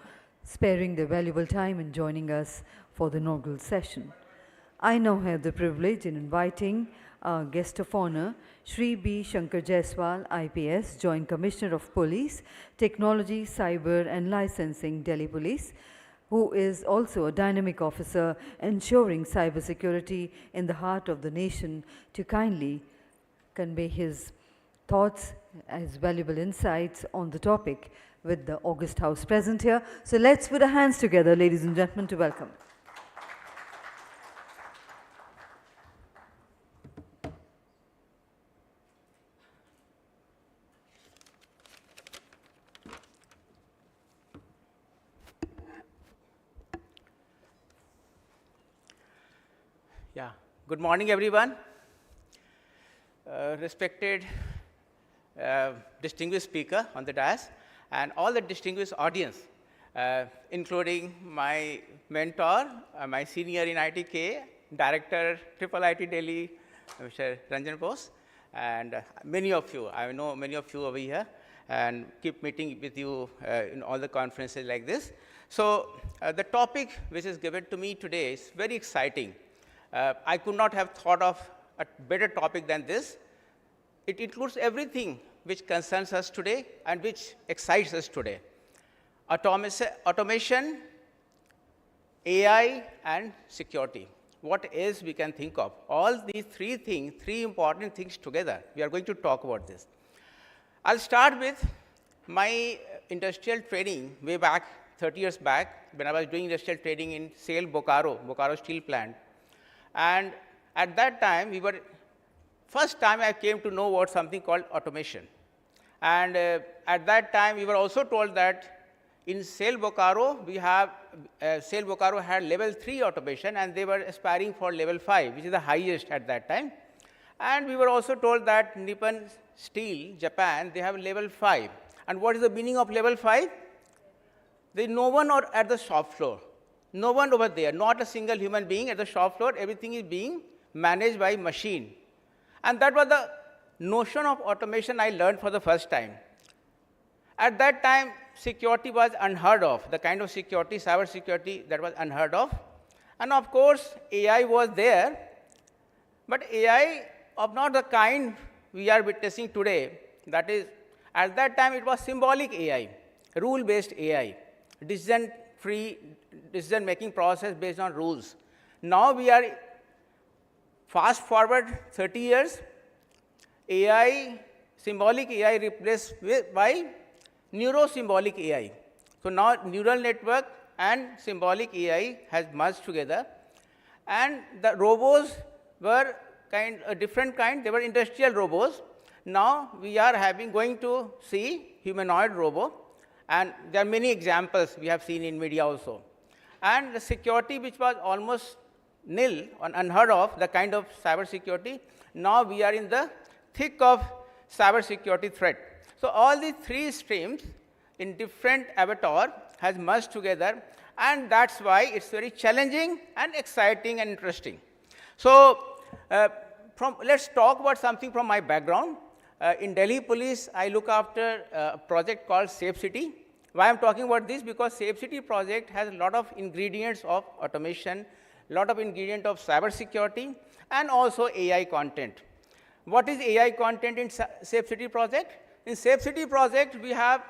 sparing their valuable time and joining us for the inaugural session. I now have the privilege in inviting our guest of honor, Shri B. Shankar Jaiswal, IPS, Joint Commissioner of Police, Technology, Cyber and Licensing, Delhi Police, who is also a dynamic officer ensuring cybersecurity in the heart of the nation, to kindly convey his thoughts, his valuable insights on the topic with the August House present here. So let's put our hands together, ladies and gentlemen, to welcome. Yeah, good morning, everyone. Respected distinguished speaker on the dais and all the distinguished audience, including my mentor, my senior in ITK, Director, Triple IT Delhi, Mr. Ranjan Bose, and many of you. I know many of you over here and keep meeting with you in all the conferences like this. So the topic which is given to me today is very exciting. I could not have thought of a better topic than this. It includes everything which concerns us today and which excites us today. Automation, AI, and security. What else we can think of? All these three things, three important things together. We are going to talk about this. I'll start with my industrial training way back, 30 years back, when I was doing industrial training in SAIL Bokaro Steel Plant. And at that time, first time I came to know about something called automation. And at that time, we were also told that in SAIL Bokaro, SAIL Bokaro had level 3 automation, and they were aspiring for level 5, which is the highest at that time. And we were also told that Nippon Steel, Japan, they have level 5. And what is the meaning of level 5? There is no one at the shop floor. No one over there, not a single human being at the shop floor. Everything is being managed by machine. And that was the notion of automation I learned for the first time. At that time, security was unheard of, the kind of security, cyber security, that was unheard of. And of course, AI was there, but AI of not the kind we are witnessing today. That is, at that time, it was symbolic AI, rule-based AI, decision-making process based on rules. Now we are fast forward 30 years, AI, symbolic AI replaced by neuro-symbolic AI. So now neural network and symbolic AI has merged together, and the robots were a different kind. They were industrial robots. Now we are going to see humanoid robot, and there are many examples we have seen in media also. And the security, which was almost nil or unheard of, the kind of cyber security, now we are in the thick of cyber security threat. So all these three streams in different avatar has merged together, and that's why it's very challenging and exciting and interesting. So let's talk about something from my background. In Delhi Police, I look after a project called Safe City. Why I'm talking about this? Because Safe City project has a lot of ingredients of automation, a lot of ingredients of cyber security, and also AI content. What is AI content in Safe City project? In Safe City project, we have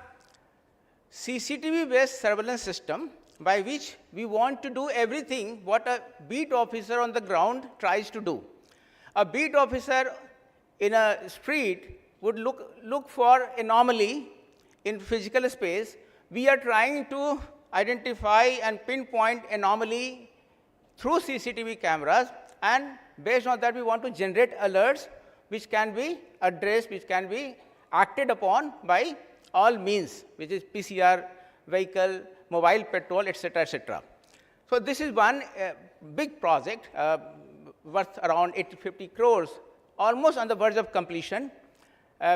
CCTV-based surveillance system by which we want to do everything what a beat officer on the ground tries to do. A beat officer in a street would look for anomaly in physical space. We are trying to identify and pinpoint anomaly through CCTV cameras, and based on that, we want to generate alerts which can be addressed, which can be acted upon by all means, which is PCR, vehicle, mobile patrol, etc., etc. So this is one big project worth around 80-50 crores, almost on the verge of completion.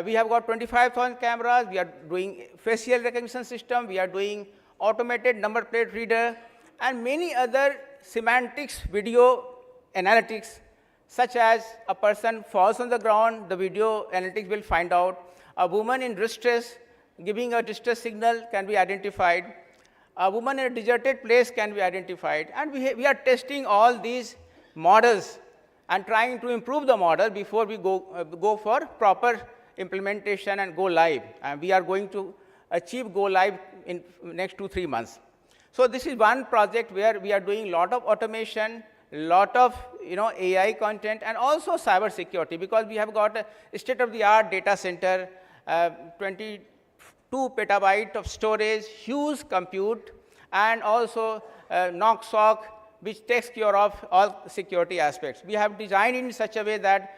We have got 25,000 cameras. We are doing facial recognition system. We are doing automated number plate reader and many other semantics video analytics, such as a person falls on the ground, the video analytics will find out. A woman in distress giving a distress signal can be identified. A woman in a deserted place can be identified. And we are testing all these models and trying to improve the model before we go for proper implementation and go live. And we are going to achieve go live in next 2-3 months. So this is one project where we are doing a lot of automation, lot of AI content, and also cyber security, because we have got a state-of-the-art data center, 22 petabyte of storage, huge compute, and also NOC, which takes care of all security aspects. We have designed in such a way that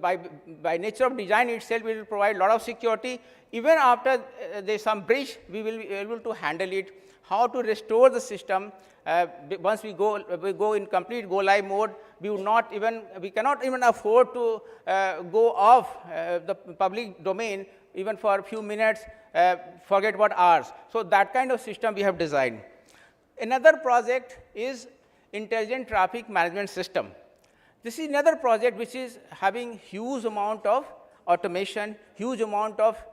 by nature of design itself, we will provide a lot of security. Even after there's some breach, we will be able to handle it. How to restore the system once we go in complete go live mode. We cannot even afford to go off the public domain even for a few minutes, forget about hours. So that kind of system we have designed. Another project is intelligent traffic management system. This is another project which is having huge amount of automation, huge amount of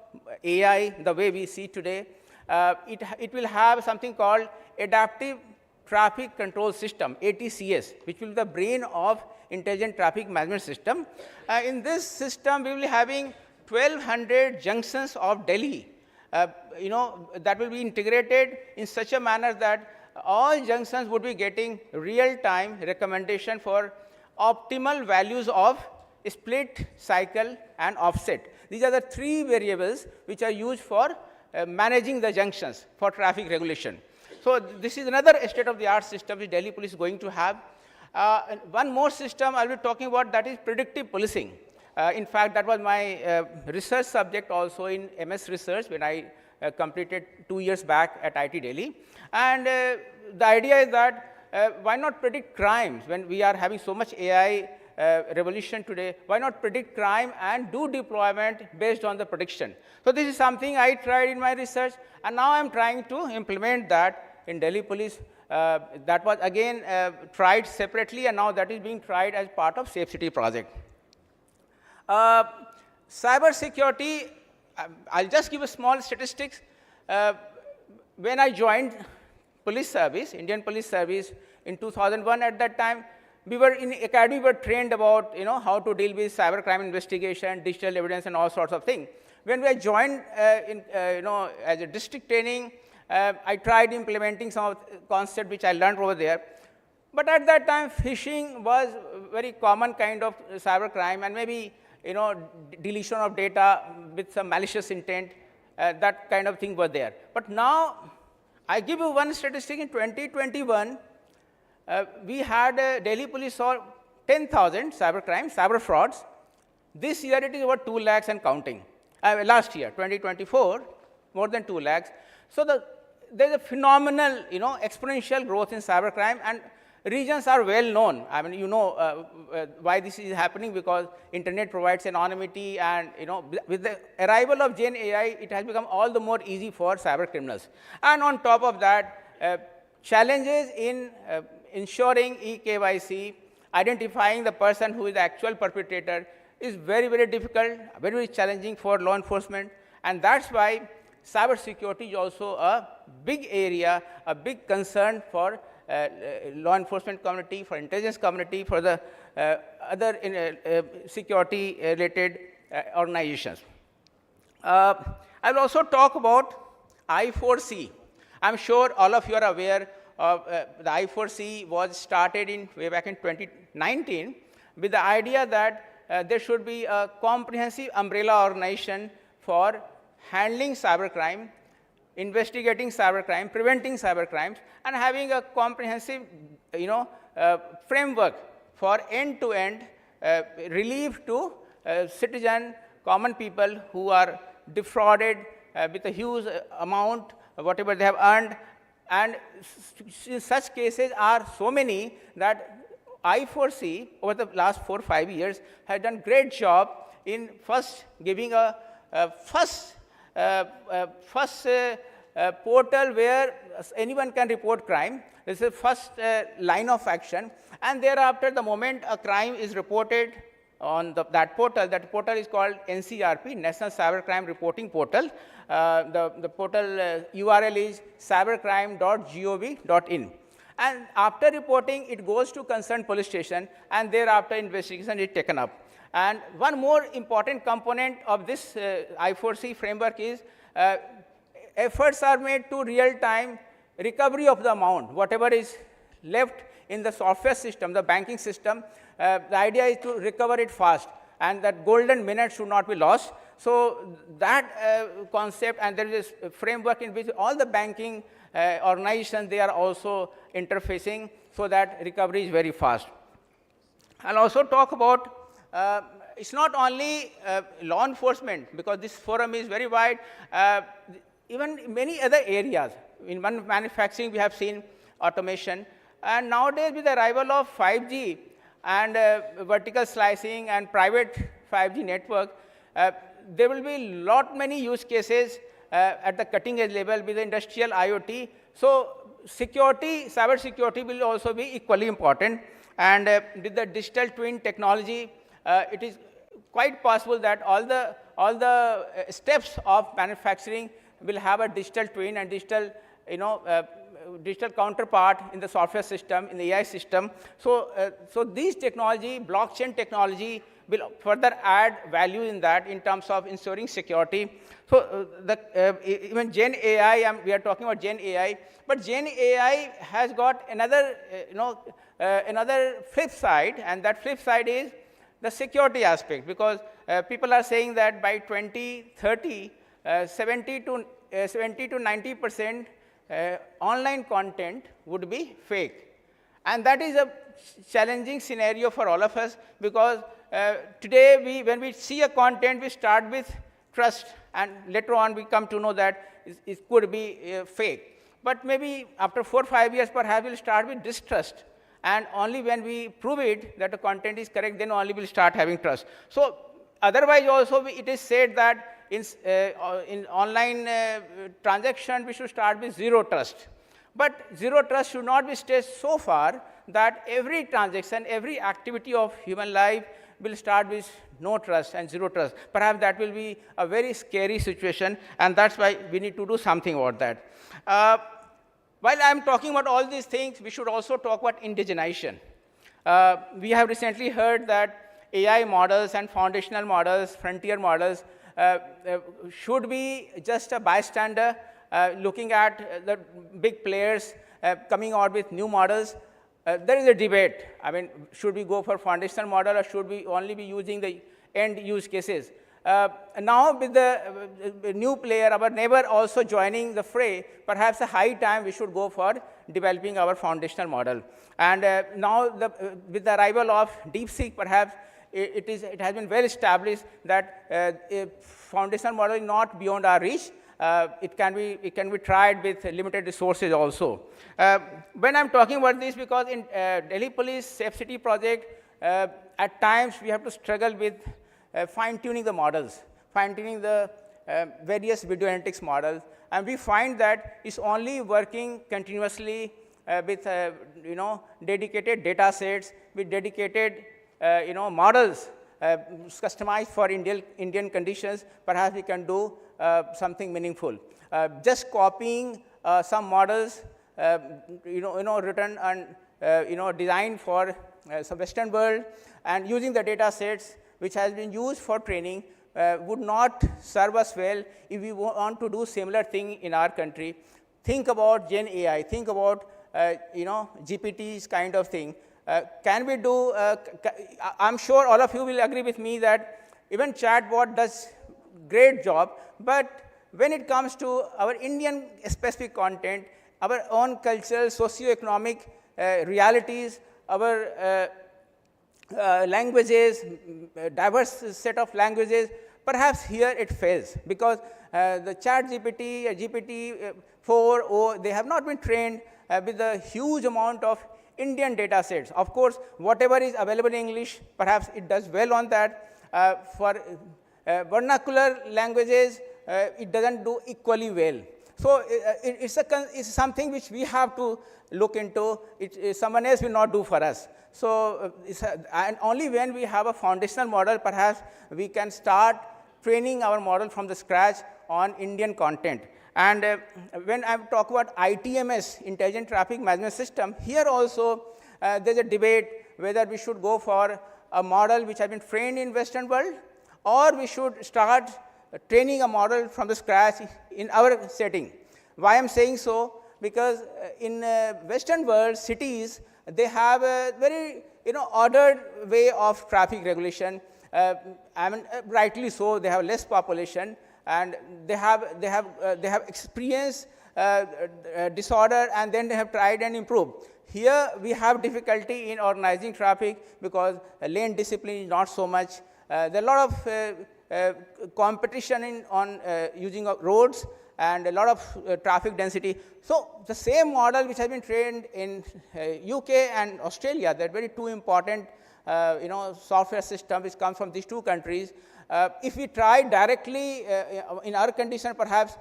AI, the way we see today. It will have something called adaptive traffic control system, ATCS, which will be the brain of intelligent traffic management system. In this system, we will be having 1,200 junctions of Delhi, that will be integrated in such a manner that all junctions would be getting real-time recommendation for optimal values of split, cycle, and offset. These are the 3 variables which are used for managing the junctions for traffic regulation. So this is another state-of-the-art system which Delhi Police is going to have. One more system I'll be talking about, that is predictive policing. In fact, that was my research subject also in MS Research when I completed 2 years back at IIT Delhi. And the idea is that why not predict crimes when we are having so much AI revolution today? Why not predict crime and do deployment based on the prediction? So this is something I tried in my research, and now I'm trying to implement that in Delhi Police. That was again tried separately, and now that is being tried as part of Safe City project. Cyber security, I'll just give a small statistics. When I joined police service, Indian Police Service in 2001, at that time, we were in academy, we were trained about how to deal with cybercrime investigation, digital evidence, and all sorts of things. When we joined as a district training, I tried implementing some of the concepts which I learned over there. But at that time, phishing was very common kind of cybercrime, and maybe deletion of data with some malicious intent, that kind of thing was there. But now, I give you one statistic. In 2021, we had Delhi Police saw 10,000 cybercrimes, cyber frauds. This year, it is over 2 lakhs and counting. Last year, 2024, more than 2 lakhs. So there's a phenomenal, exponential growth in cybercrime, and regions are well known. I mean, why this is happening, because internet provides anonymity, and with the arrival of Gen AI, it has become all the more easy for cyber criminals. And on top of that, challenges in ensuring eKYC, identifying the person who is the actual perpetrator, is very, very difficult, very, very challenging for law enforcement. And that's why cybersecurity is also a big area, a big concern for law enforcement community, for intelligence community, for the other security-related organizations. I will also talk about I4C. I'm sure all of you are aware of the I4C was started way back in 2019 with the idea that there should be a comprehensive umbrella organization for handling cybercrime, investigating cybercrime, preventing cybercrimes, and having a comprehensive, framework for end-to-end relief to citizen, common people who are defrauded with a huge amount, whatever they have earned. And such cases are so many that I4C over the last 4 or 5 years has done great job in first giving a first portal where anyone can report crime. This is the first line of action. And thereafter, the moment a crime is reported on that portal is called NCRP, National Cybercrime Reporting Portal. The portal URL is cybercrime.gov.in. And after reporting, it goes to concerned police station, and thereafter investigation is taken up. And one more important component of this I4C framework is efforts are made to real-time recovery of the amount, whatever is left in the software system, the banking system. The idea is to recover it fast, and that golden minute should not be lost. So that concept, and there is a framework in which all the banking organizations, they are also interfacing so that recovery is very fast. I'll also talk about, it's not only law enforcement, because this forum is very wide, even many other areas. In manufacturing, we have seen automation. And nowadays, with the arrival of 5G and vertical slicing and private 5G network, there will be many use cases at the cutting edge level with the industrial IoT. So security, cyber security will also be equally important. And with the digital twin technology, it is quite possible that all the steps of manufacturing will have a digital twin and digital, digital counterpart in the software system, in the AI system. So, so these technology, blockchain technology, will further add value in that in terms of ensuring security. So, even Gen AI, we are talking about Gen AI, but Gen AI has got another, another flip side, and that flip side is the security aspect, because people are saying that by 2030, 70 to 90% online content would be fake. And that is a challenging scenario for all of us, because today when we see a content, we start with trust, and later on we come to know that it could be fake. But maybe after 4 or 5 years, perhaps we'll start with distrust. And only when we prove it that the content is correct, then only we'll start having trust. So otherwise also it is said that in online transaction, we should start with zero trust. But zero trust should not be stretched so far that every transaction, every activity of human life will start with no trust and zero trust. Perhaps that will be a very scary situation, and that's why we need to do something about that. While I'm talking about all these things, we should also talk about indigenization. We have recently heard that AI models and foundational models, frontier models, should be just a bystander looking at the big players coming out with new models. There is a debate. I mean, should we go for foundational model, or should we only be using the end use cases? Now with the new player, our neighbor also joining the fray, perhaps a high time we should go for developing our foundational model. And now with the arrival of DeepSeek, perhaps it has been well established that a foundational model is not beyond our reach. It can be tried with limited resources also. When I'm talking about this, because in Delhi Police Safe City project, at times we have to struggle with fine-tuning the models, fine-tuning the various video analytics models, and we find that it's only working continuously with dedicated data sets, with dedicated models customized for Indian conditions. Perhaps we can do something meaningful. Just copying some models, written and designed for some Western world, and using the data sets which has been used for training would not serve us well if we want to do similar thing in our country. Think about Gen AI. Think about GPTs kind of thing. Can we do? I'm sure all of you will agree with me that even chatbot does great job, but when it comes to our Indian specific content, our own cultural, socio-economic realities, our languages, diverse set of languages, perhaps here it fails, because the ChatGPT, GPT-4, they have not been trained with a huge amount of Indian data sets. Of course, whatever is available in English, perhaps it does well on that. For vernacular languages, it doesn't do equally well. So it's something which we have to look into. Someone else will not do for us. So and only when we have a foundational model, perhaps we can start training our model from the scratch on Indian content. And when I talk about ITMS, Intelligent Traffic Management System, here also there's a debate whether we should go for a model which has been trained in Western world, or we should start training a model from the scratch in our setting. Why I'm saying so? Because in Western world cities, they have a very ordered way of traffic regulation. I mean, rightly so. They have less population, and they have experienced disorder, and then they have tried and improved. Here we have difficulty in organizing traffic because lane discipline is not so much. There are a lot of competition on using of roads and a lot of traffic density. So the same model which has been trained in UK and Australia, they're very two important software system which comes from these two countries. If we try directly in our condition, perhaps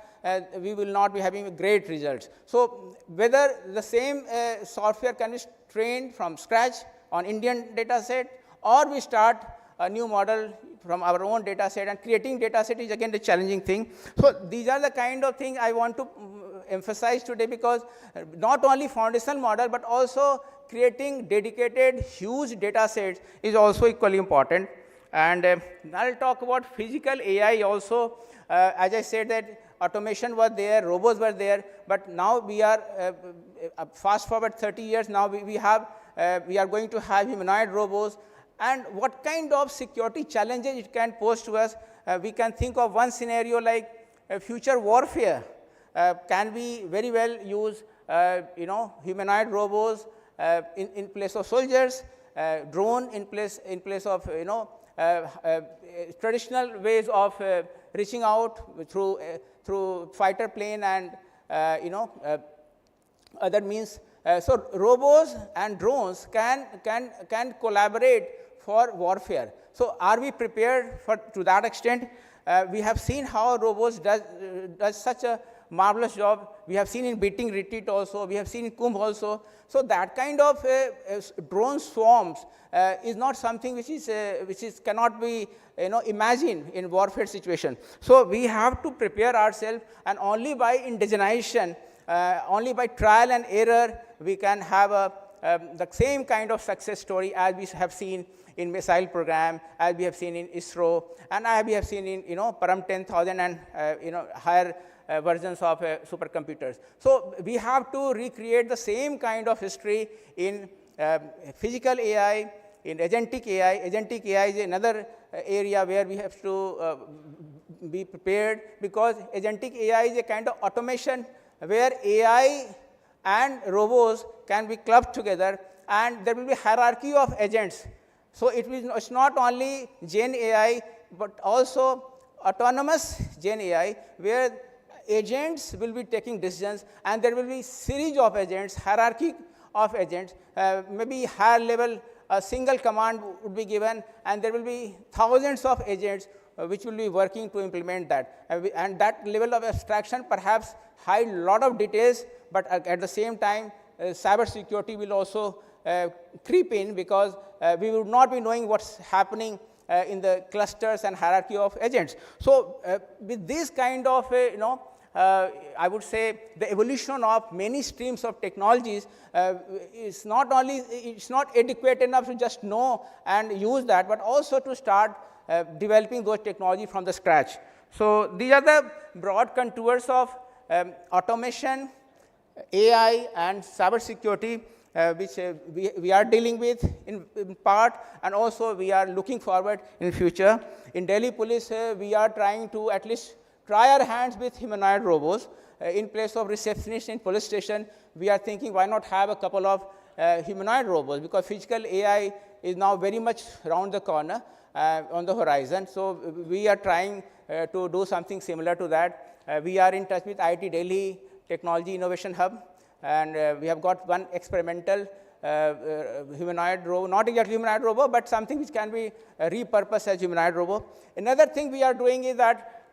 we will not be having great results. So whether the same software can be trained from scratch on Indian data set, or we start a new model from our own data set, and creating data set is again the challenging thing. So these are the kind of things I want to emphasize today, because not only foundational model, but also creating dedicated huge data sets is also equally important. And I'll talk about physical AI also. As I said that automation was there, robots were there, but now we are fast forward 30 years, now we are going to have humanoid robots. And what kind of security challenges it can pose to us? We can think of one scenario like future warfare. Can we very well use humanoid robots in place of soldiers, drone in place of traditional ways of reaching out through fighter plane and other means. So robots and drones can collaborate for warfare. So are we prepared to that extent? We have seen how robots does such a marvelous job. We have seen in beating retreat also. We have seen in Kumbh also. So that kind of drone swarms is not something which is cannot be imagined in warfare situation. So we have to prepare ourselves, and only by indigenization, only by trial and error, we can have the same kind of success story as we have seen in missile program, as we have seen in ISRO, and as we have seen in Param 10,000 and higher versions of supercomputers. So we have to recreate the same kind of history in physical AI, in agentic AI. Agentic AI is another area where we have to be prepared, because agentic AI is a kind of automation where AI and robots can be clubbed together, and there will be hierarchy of agents. So it's not only Gen AI, but also autonomous Gen AI, where agents will be taking decisions, and there will be series of agents, hierarchy of agents, maybe higher level, a single command would be given, and there will be thousands of agents which will be working to implement that. And that level of abstraction perhaps hide a lot of details, but at the same time, cybersecurity will also creep in, because we would not be knowing what's happening in the clusters and hierarchy of agents. So with this kind of I would say the evolution of many streams of technologies is not adequate enough to just know and use that, but also to start developing those technology from the scratch. So these are the broad contours of automation, AI, and cybersecurity, which we are dealing with in part, and also we are looking forward in future. In Delhi Police, we are trying to at least try our hands with humanoid robots. In place of receptionists in police station, we are thinking, why not have a couple of humanoid robots, because physical AI is now very much around the corner on the horizon. So we are trying to do something similar to that. We are in touch with IIT Delhi Technology Innovation Hub, and we have got one experimental humanoid robot, not exactly humanoid robot, but something which can be repurposed as humanoid robot. Another thing we are doing is that,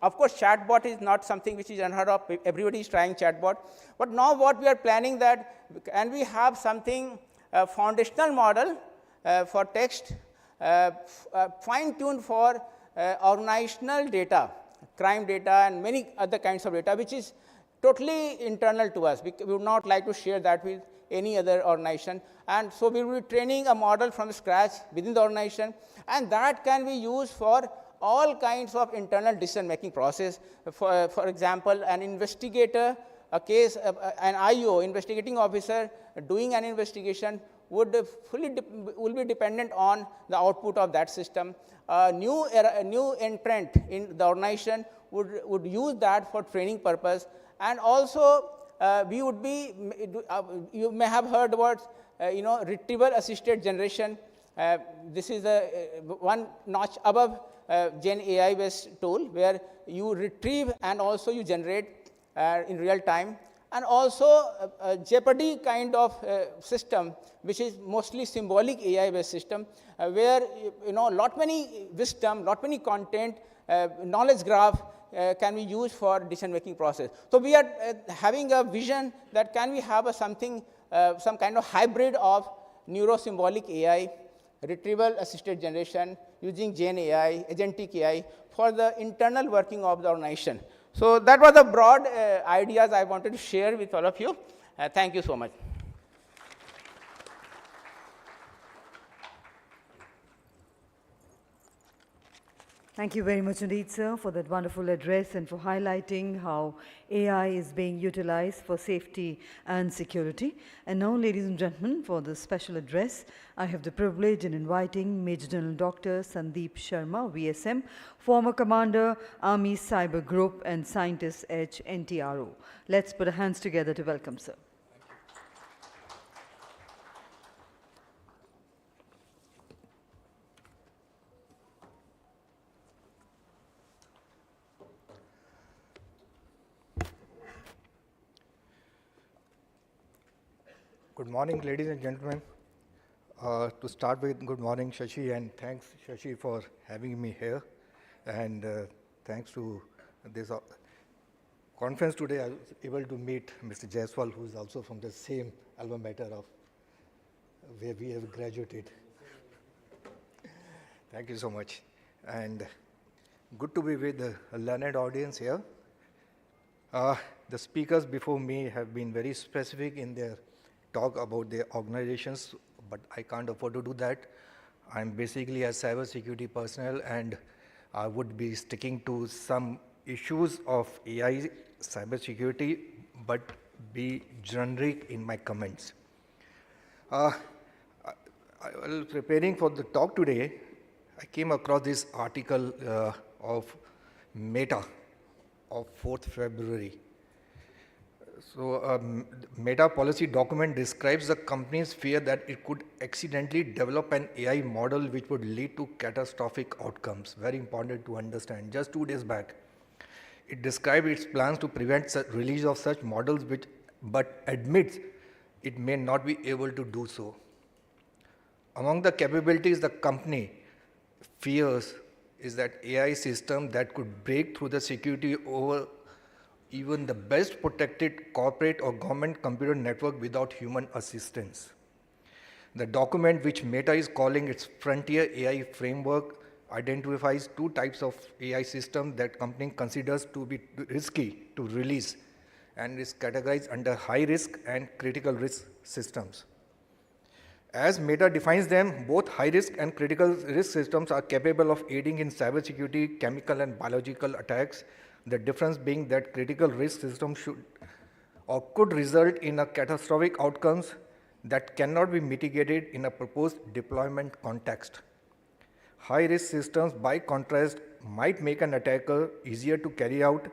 of course, chatbot is not something which is unheard of. Everybody is trying chatbot. But now what we are planning that, can we have something, foundational model for text, fine-tuned for organizational data, crime data, and many other kinds of data, which is totally internal to us. We would not like to share that with any other organization. And so we will be training a model from scratch within the organization, and that can be used for all kinds of internal decision-making process. For example, an investigator, a case, an IO, investigating officer, doing an investigation would will be dependent on the output of that system. A new entrant in the organization would use that for training purpose. And also, we would be, you may have heard about, retrieval-assisted generation. This is one notch above Gen AI-based tool, where you retrieve and also you generate in real time. And also a Jeopardy kind of system, which is mostly symbolic AI-based system, where lot many wisdom, lot many content, knowledge graph can be used for decision-making process. So we are having a vision that can we have something, some kind of hybrid of neuro-symbolic AI, retrieval-assisted generation, using Gen AI, agentic AI for the internal working of the organization. So that was the broad ideas I wanted to share with all of you. Thank you so much. Thank you very much indeed, sir, for that wonderful address and for highlighting how AI is being utilized for safety and security. And now, ladies and gentlemen, for the special address, I have the privilege in inviting Major General Dr. Sandeep Sharma, VSM, former Commander, Army Cyber Group and Scientist H, NTRO. Let's put our hands together to welcome sir. Good morning, ladies and gentlemen. To start with, good morning, Shashi, and thanks, Shashi, for having me here. And thanks to this conference today, I was able to meet Mr. Jaiswal, who is also from the same alma mater of where we have graduated. Thank you so much. And good to be with a learned audience here. The speakers before me have been very specific in their talk about their organizations, but I can't afford to do that. I'm basically a cybersecurity personnel, and I would be sticking to some issues of AI cybersecurity, but be generic in my comments. While preparing for the talk today, I came across this article of Meta of 4th February. So, Meta policy document describes the company's fear that it could accidentally develop an AI model which would lead to catastrophic outcomes. Very important to understand. Just 2 days back, it described its plans to prevent release of such models, but admits it may not be able to do so. Among the capabilities the company fears is that AI system that could break through the security over even the best protected corporate or government computer network without human assistance. The document, which Meta is calling its Frontier AI Framework, identifies 2 types of AI systems that company considers to be risky to release and is categorized under high risk and critical risk systems. As Meta defines them, both high risk and critical risk systems are capable of aiding in cybersecurity, chemical and biological attacks. The difference being that critical risk systems should or could result in a catastrophic outcomes that cannot be mitigated in a proposed deployment context. High-risk systems, by contrast, might make an attacker easier to carry out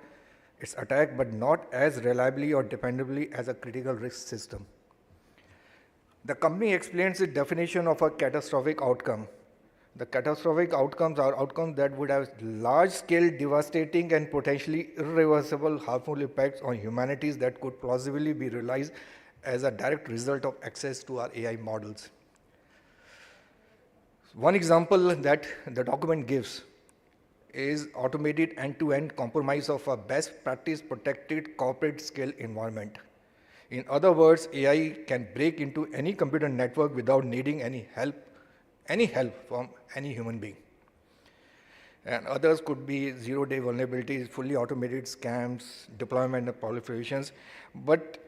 its attack, but not as reliably or dependably as a critical risk system. The company explains its definition of a catastrophic outcome. The catastrophic outcomes are outcomes that would have large-scale, devastating, and potentially irreversible harmful impacts on humanities that could plausibly be realized as a direct result of access to our AI models. One example that the document gives is automated end-to-end compromise of a best practice protected corporate scale environment. In other words, AI can break into any computer network without needing any help from any human being. And others could be zero-day vulnerabilities, fully automated scams, deployment and proliferations. But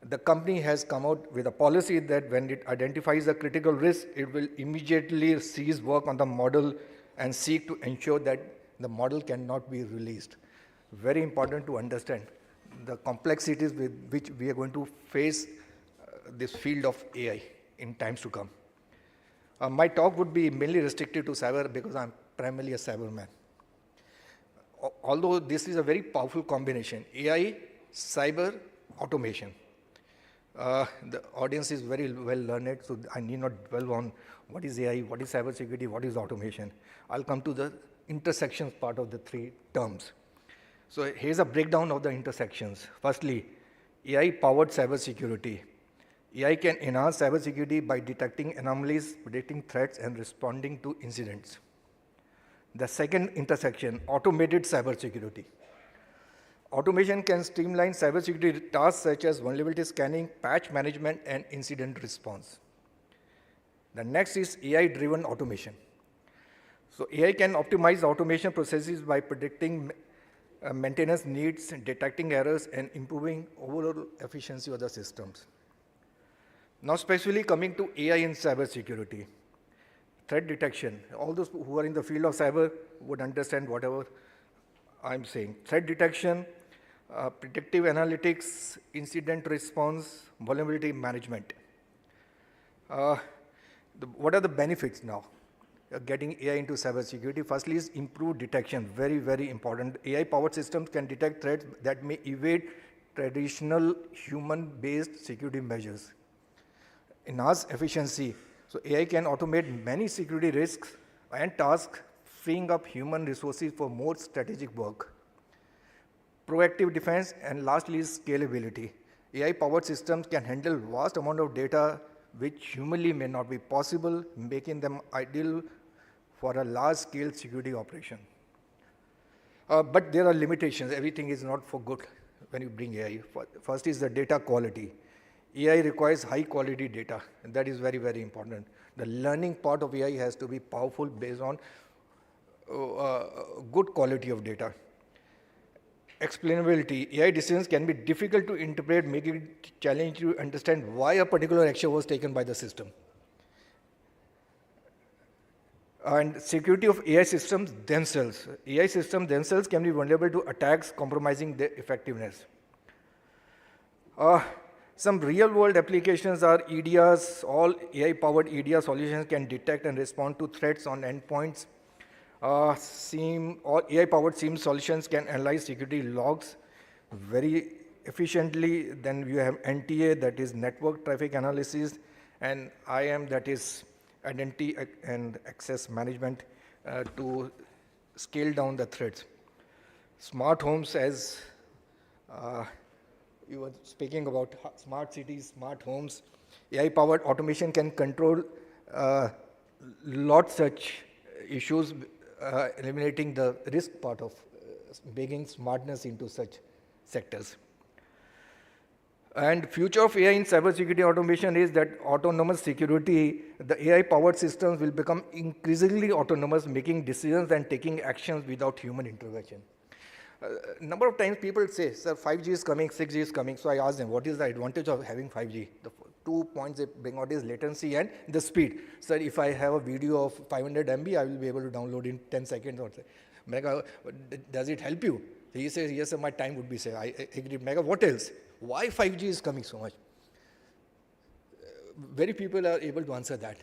the company has come out with a policy that when it identifies a critical risk, it will immediately cease work on the model and seek to ensure that the model cannot be released. Very important to understand the complexities with which we are going to face this field of AI in times to come. My talk would be mainly restricted to cyber because I'm primarily a cyberman. Although this is a very powerful combination, AI, cyber, automation. The audience is very well learned, so I need not dwell on what is AI, what is cybersecurity, what is automation. I'll come to the intersections part of the three terms. So here's a breakdown of the intersections. Firstly, AI-powered cybersecurity. AI can enhance cybersecurity by detecting anomalies, predicting threats, and responding to incidents. The second intersection, automated cybersecurity. Automation can streamline cybersecurity tasks such as vulnerability scanning, patch management, and incident response. The next is AI-driven automation. So AI can optimize automation processes by predicting maintenance needs, detecting errors, and improving overall efficiency of the systems. Now, specifically coming to AI in cybersecurity. Threat detection. All those who are in the field of cyber would understand whatever I'm saying. Threat detection, predictive analytics, incident response, vulnerability management. What are the benefits now? Getting AI into cybersecurity. Firstly is improved detection, very, very important. AI-powered systems can detect threats that may evade traditional human-based security measures. Enhance efficiency. So AI can automate many security risks and tasks, freeing up human resources for more strategic work. Proactive defense, and lastly is scalability. AI-powered systems can handle vast amount of data which humanly may not be possible, making them ideal for a large-scale security operation. But there are limitations. Everything is not for good when you bring AI. First is the data quality. AI requires high-quality data, and that is very, very important. The learning part of AI has to be powerful based on good quality of data. Explainability. AI decisions can be difficult to interpret, making it challenging to understand why a particular action was taken by the system. And security of AI systems themselves. AI systems themselves can be vulnerable to attacks, compromising their effectiveness. Some real-world applications are EDRs. All AI-powered EDR solutions can detect and respond to threats on endpoints. All AI-powered SIEM solutions can analyze security logs very efficiently. Then you have NTA, that is network traffic analysis, and IAM, that is identity and access management to scale down the threats. Smart homes, as you were speaking about smart cities, smart homes. AI-powered automation can control lot such issues, eliminating the risk part of bringing smartness into such sectors. And future of AI in cybersecurity automation is that autonomous security, the AI-powered systems will become increasingly autonomous, making decisions and taking actions without human intervention. Number of times people say, sir, 5G is coming, 6G is coming. So I ask them, what is the advantage of having 5G? The 2 points they bring out is latency and the speed. Sir, if I have a video of 500 MB, I will be able to download in 10 seconds or so. Mega, does it help you? He says, yes, sir, my time would be saved. I agree. Mega, what else? Why 5G is coming so much? Very people are able to answer that.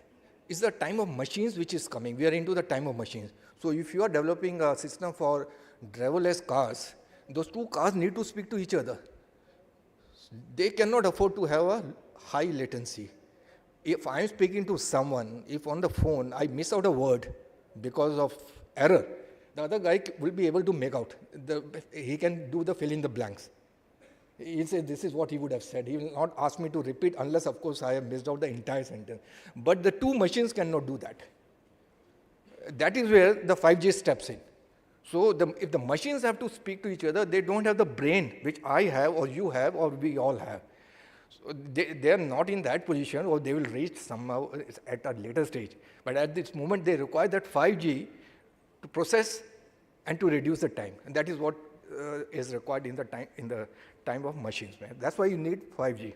It's the time of machines which is coming. We are into the time of machines. So if you are developing a system for driverless cars, those two cars need to speak to each other. They cannot afford to have a high latency. If I'm speaking to someone, if on the phone I miss out a word because of error, the other guy will be able to make out. He can do the fill in the blanks. He said this is what he would have said. He will not ask me to repeat unless, of course, I have missed out the entire sentence. But the two machines cannot do that. That is where the 5G steps in. So if the machines have to speak to each other, they don't have the brain which I have or you have or we all have. So they are not in that position, or they will reach somehow at a later stage. But at this moment, they require that 5G to process and to reduce the time. And that is what is required in the time of machines. Man. That's why you need 5G.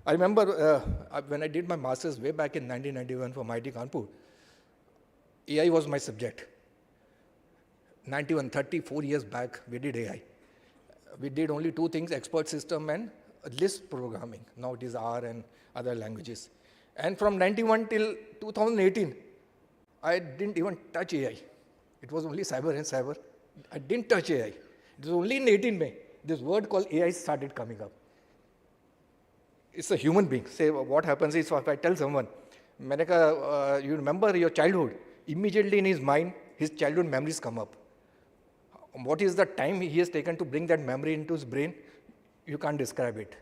I remember when I did my master's way back in 1991 from IIT Kanpur, AI was my subject. 34 years back, we did AI. We did only two things, expert system and Lisp programming. Now it is R and other languages. And from 91 till 2018, I didn't even touch AI. It was only cyber and cyber. I didn't touch AI. It was only in 18 May, this word called AI started coming up. It's a human being. Say, what happens is, if I tell someone, you remember your childhood, immediately in his mind, his childhood memories come up. What is the time he has taken to bring that memory into his brain? You can't describe it.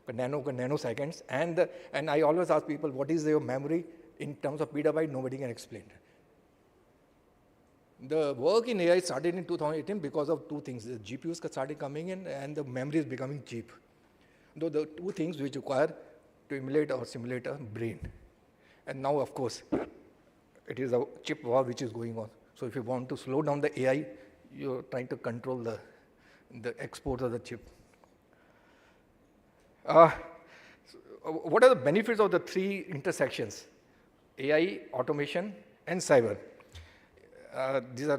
Nanoseconds. And I always ask people, what is your memory in terms of petabyte? Nobody can explain. The work in AI started in 2018 because of two things. The GPUs started coming in and the memory is becoming cheap. Though the two things which require to emulate or simulate a brain. And now, of course, it is a chip war which is going on. So if you want to slow down the AI, you're trying to control the export of the chip. What are the benefits of the three intersections? AI, automation, and cyber. These are,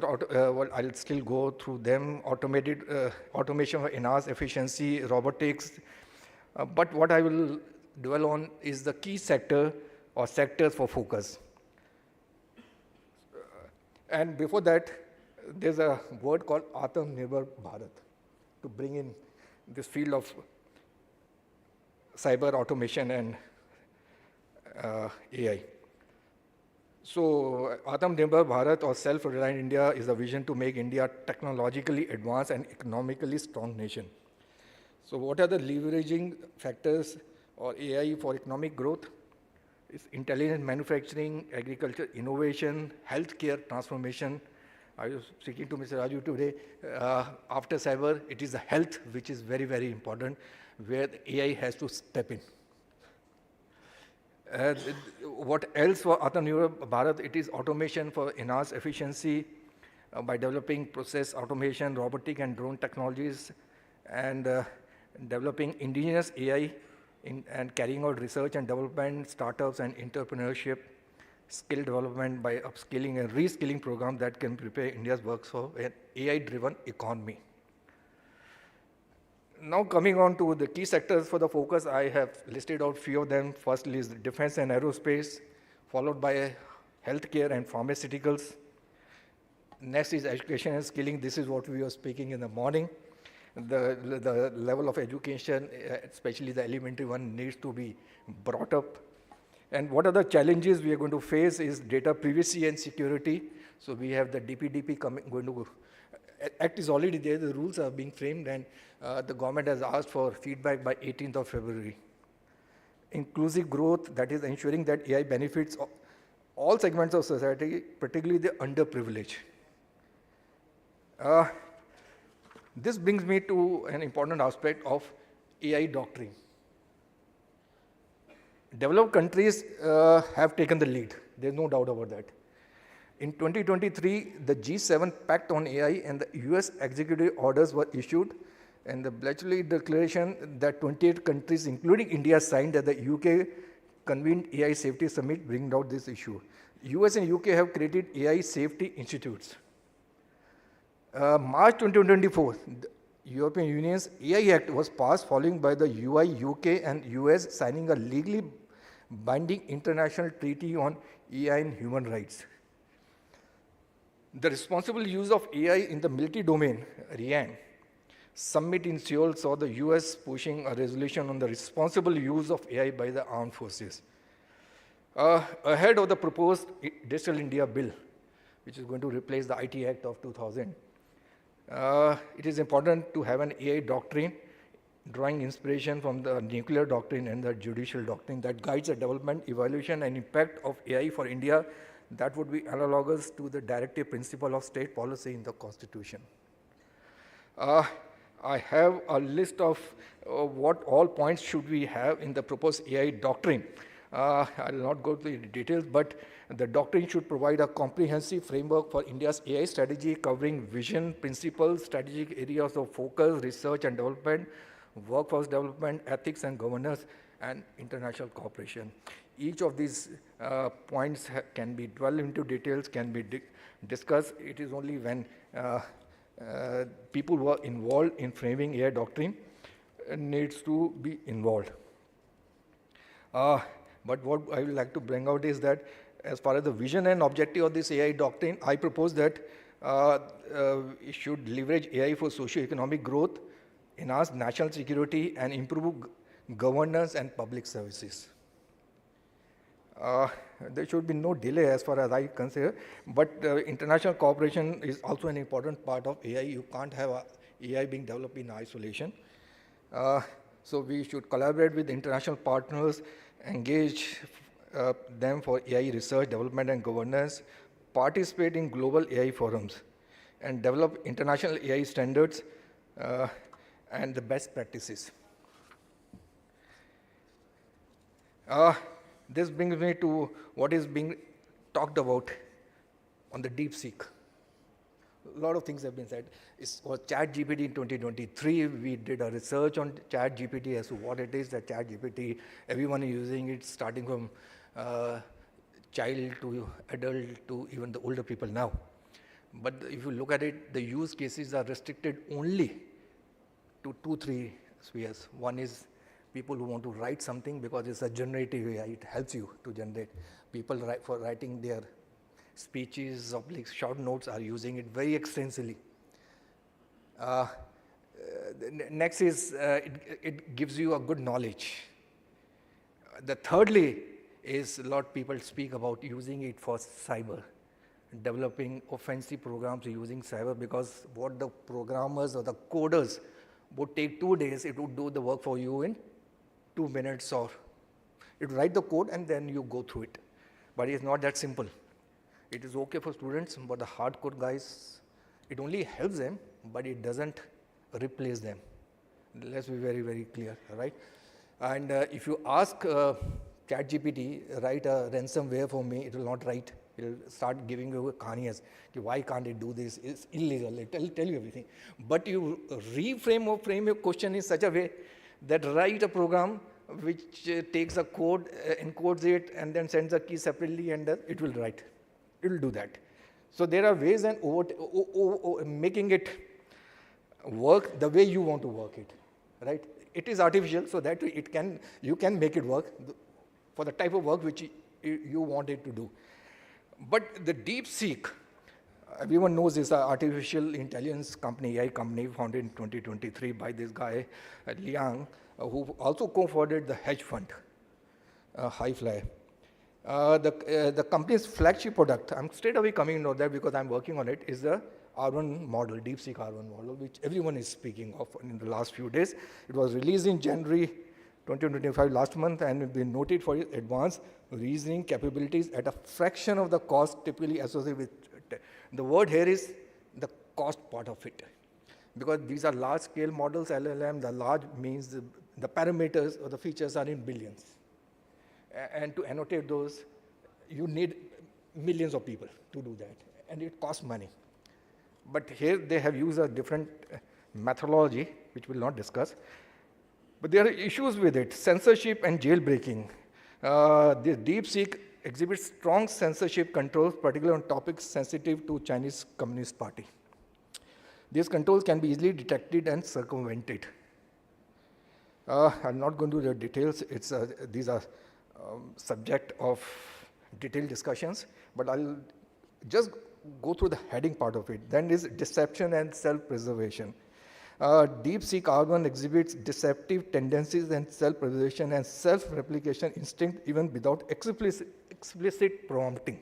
well, I'll still go through them. Automation for enhanced efficiency, robotics. But what I will dwell on is the key sector or sectors for focus. And before that, there's a word called Atmanirbhar Bharat to bring in this field of cyber automation and AI. So Atmanirbhar Bharat or self-reliant India is a vision to make India technologically advanced and economically strong nation. So what are the leveraging factors or AI for economic growth? It's intelligent manufacturing, agriculture, innovation, healthcare transformation. I was speaking to Mr. Raju today. After cyber, it is the health which is very, very important, where the AI has to step in. What else for Atmanirbhar Bharat? It is automation for enhanced efficiency by developing process automation, robotic and drone technologies, and developing indigenous AI and carrying out research and development, startups and entrepreneurship, skill development by upskilling and reskilling programs that can prepare India's workforce for an AI-driven economy. Now coming on to the key sectors for the focus, I have listed out few of them. Firstly is defense and aerospace, followed by healthcare and pharmaceuticals. Next is education and skilling. This is what we were speaking in the morning. The level of education, especially the elementary one, needs to be brought up. And what are the challenges we are going to face is data privacy and security. So we have the DPDP Act is already there, the rules are being framed, and the government has asked for feedback by 18th of February. Inclusive growth, that is ensuring that AI benefits all segments of society, particularly the underprivileged. This brings me to an important aspect of AI doctrine. Developed countries have taken the lead. There's no doubt about that. In 2023, the G7 Pact on AI and the US executive orders were issued, and the Bletchley Declaration that 28 countries, including India, signed at the UK convened AI Safety Summit, bringing out this issue. US and UK have created AI safety institutes. March 2024, the European Union's AI Act was passed, following by the UI, UK and US signing a legally binding international treaty on AI and human rights. The responsible use of AI in the military domain, RIAN, summit in Seoul saw the US pushing a resolution on the responsible use of AI by the armed forces. Ahead of the proposed Digital India Bill, which is going to replace the IT Act of 2000, It is important to have an AI doctrine, drawing inspiration from the nuclear doctrine and the judicial doctrine that guides the development, evaluation, and impact of AI for India that would be analogous to the directive principle of state policy in the Constitution. I have a list of what all points should we have in the proposed AI doctrine. I'll not go to the details, but the doctrine should provide a comprehensive framework for India's AI strategy covering vision, principles, strategic areas of focus, research and development, workforce development, ethics and governance, and international cooperation. Each of these points can be dwelled into details, can be discussed. It is only when people who are involved in framing AI doctrine needs to be involved. But what I would like to bring out is that as far as the vision and objective of this AI doctrine, I propose that it should leverage AI for socio-economic growth, enhance national security, and improve governance and public services. There should be no delay as far as I consider, but international cooperation is also an important part of AI. You can't have AI being developed in isolation. So we should collaborate with international partners, engage them for AI research, development, and governance, participate in global AI forums, and develop international AI standards and the best practices. This brings me to what is being talked about on the DeepSeek. A lot of things have been said. It was ChatGPT in 2023. We did a research on ChatGPT as to what it is. That ChatGPT, everyone is using it, starting from child to adult to even the older people now. But if you look at it, the use cases are restricted only to 2-3 spheres. One is people who want to write something because it's a generative AI. It helps you to generate. People for writing their speeches, short notes are using it very extensively. Next is it gives you a good knowledge. The thirdly is a lot of people speak about using it for cyber, developing offensive programs using cyber, because what the programmers or the coders would take 2 days, it would do the work for you in 2 minutes, or it would write the code and then you go through it. But it's not that simple. It is okay for students, but the hardcore guys, it only helps them, but it doesn't replace them. Let's be very, very clear, right? And if you ask ChatGPT, write a ransomware for me, it will not write. It will start giving you kahanias. Why can't it do this? It's illegal. It will tell you everything. But you reframe or frame your question in such a way that write a program which takes a code, encodes it, and then sends a key separately, and it will write. It will do that. So there are ways and making it work the way you want to work it, right? It is artificial, so that you can make it work for the type of work which you want it to do. But the DeepSeek, everyone knows, is an artificial intelligence company, AI company, founded in 2023 by this guy, Liang, who also co-founded the hedge fund, Highfly. The company's flagship product, I'm straight away coming to that because I'm working on it, is the R1 model, DeepSeek R1 model, which everyone is speaking of in the last few days. It was released in January 2025, last month, and been noted for its advanced reasoning capabilities at a fraction of the cost typically associated with. The word here is the cost part of it, because these are large-scale models, LLM. The large means the parameters or the features are in billions. And to annotate those, you need millions of people to do that, and it costs money. But here they have used a different methodology, which we'll not discuss. But there are issues with it, censorship and jailbreaking. The DeepSeek exhibits strong censorship controls, particularly on topics sensitive to Chinese Communist Party. These controls can be easily detected and circumvented. I'm not going to the details. These are subject of detailed discussions, but I'll just go through the heading part of it. Then is deception and self-preservation. DeepSeek R1 exhibits deceptive tendencies and self-preservation and self-replication instinct even without explicit prompting.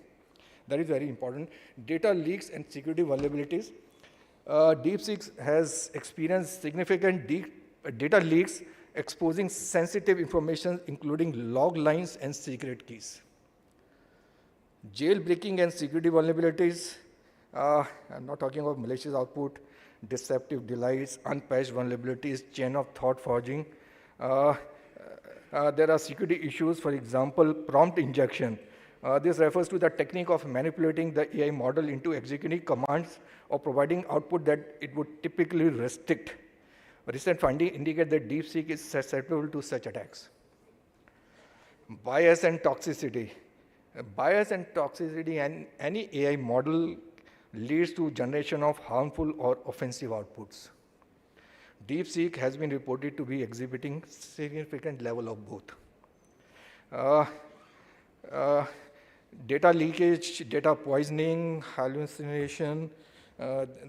That is very important. Data leaks and security vulnerabilities. DeepSeek has experienced significant data leaks exposing sensitive information, including log lines and secret keys. Jailbreaking and security vulnerabilities, I'm not talking about malicious output, deceptive delights, unpatched vulnerabilities, chain of thought forging. There are security issues, for example, prompt injection. This refers to the technique of manipulating the AI model into executing commands or providing output that it would typically restrict. Recent findings indicate that DeepSeek is susceptible to such attacks. Bias and toxicity. Bias and toxicity and any AI model leads to generation of harmful or offensive outputs. DeepSeek has been reported to be exhibiting significant level of both. Data leakage, data poisoning, hallucination.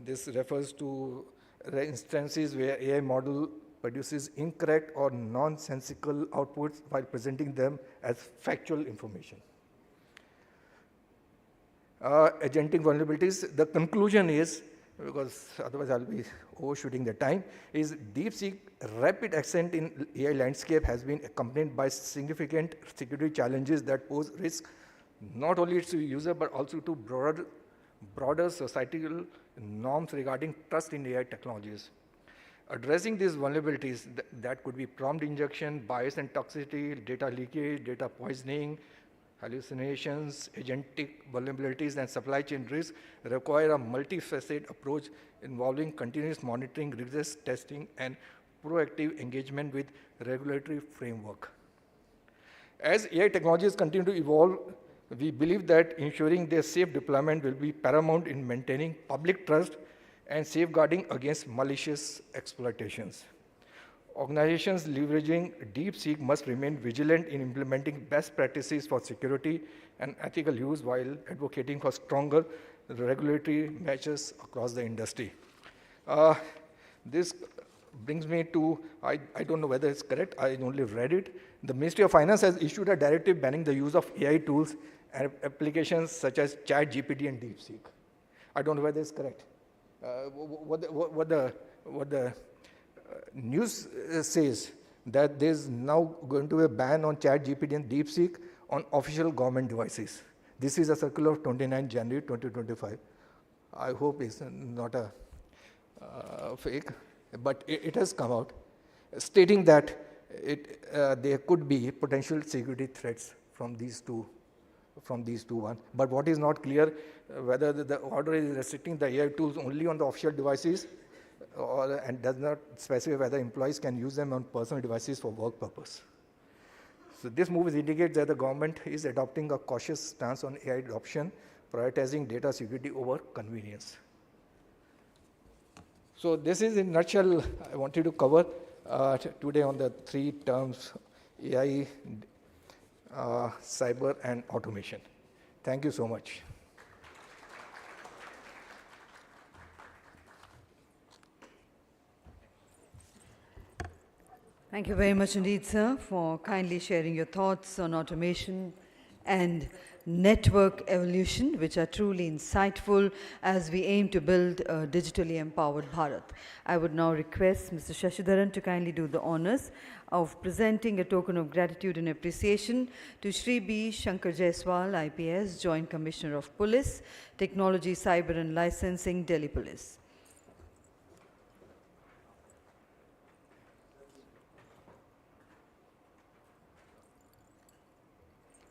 This refers to the instances where AI model produces incorrect or nonsensical outputs while presenting them as factual information. Agentic vulnerabilities, the conclusion is, because otherwise I'll be overshooting the time, is DeepSeek rapid ascent in AI landscape has been accompanied by significant security challenges that pose risk not only to user but also to broader societal norms regarding trust in AI technologies. Addressing these vulnerabilities, that could be prompt injection, bias and toxicity, data leakage, data poisoning, hallucinations, agentic vulnerabilities, and supply chain risks require a multifaceted approach involving continuous monitoring, rigorous testing, and proactive engagement with regulatory framework. As AI technologies continue to evolve, we believe that ensuring their safe deployment will be paramount in maintaining public trust and safeguarding against malicious exploitations. Organizations leveraging DeepSeek must remain vigilant in implementing best practices for security and ethical use while advocating for stronger regulatory measures across the industry. This brings me to, I don't know whether it's correct, I only read it. The Ministry of Finance has issued a directive banning the use of AI tools and applications such as ChatGPT and DeepSeek. I don't know whether it's correct. What the news says that there's now going to be a ban on ChatGPT and DeepSeek on official government devices. This is a circular of 29 January 2025. I hope it's not a fake, but it has come out stating that there could be potential security threats from these two ones. But what is not clear, whether the order is restricting the AI tools only on the official devices and does not specify whether employees can use them on personal devices for work purpose. So this move indicates that the government is adopting a cautious stance on AI adoption, prioritizing data security over convenience. So this is in a nutshell I wanted to cover today on the three terms: AI, cyber, and automation. Thank you so much. Thank you very much indeed, sir, for kindly sharing your thoughts on automation and network evolution, which are truly insightful as we aim to build a digitally empowered Bharat. I would now request Mr. Shashidharan to kindly do the honors of presenting a token of gratitude and appreciation to Shri B. Shankar Jaiswal, IPS, Joint Commissioner of Police, Technology, Cyber and Licensing, Delhi Police.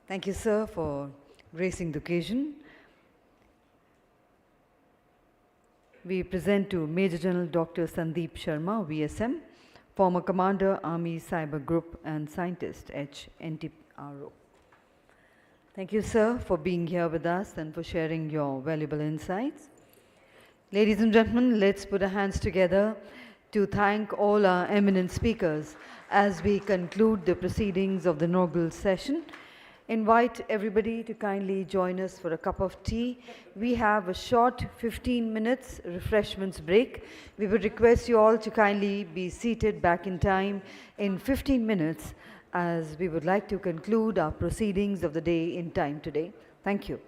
Thank you, sir, for gracing the occasion. We present to Major General Dr. Sandeep Sharma, VSM, former Commander, Army Cyber Group and Scientist, HNTRO. Thank you, sir, for being here with us and for sharing your valuable insights. Ladies and gentlemen, let's put our hands together to thank all our eminent speakers as we conclude the proceedings of the inaugural session. Invite everybody to kindly join us for a cup of tea. We have a short 15 minutes refreshments break. We would request you all to kindly be seated back in time in 15 minutes as we would like to conclude our proceedings of the day in time today. Thank you.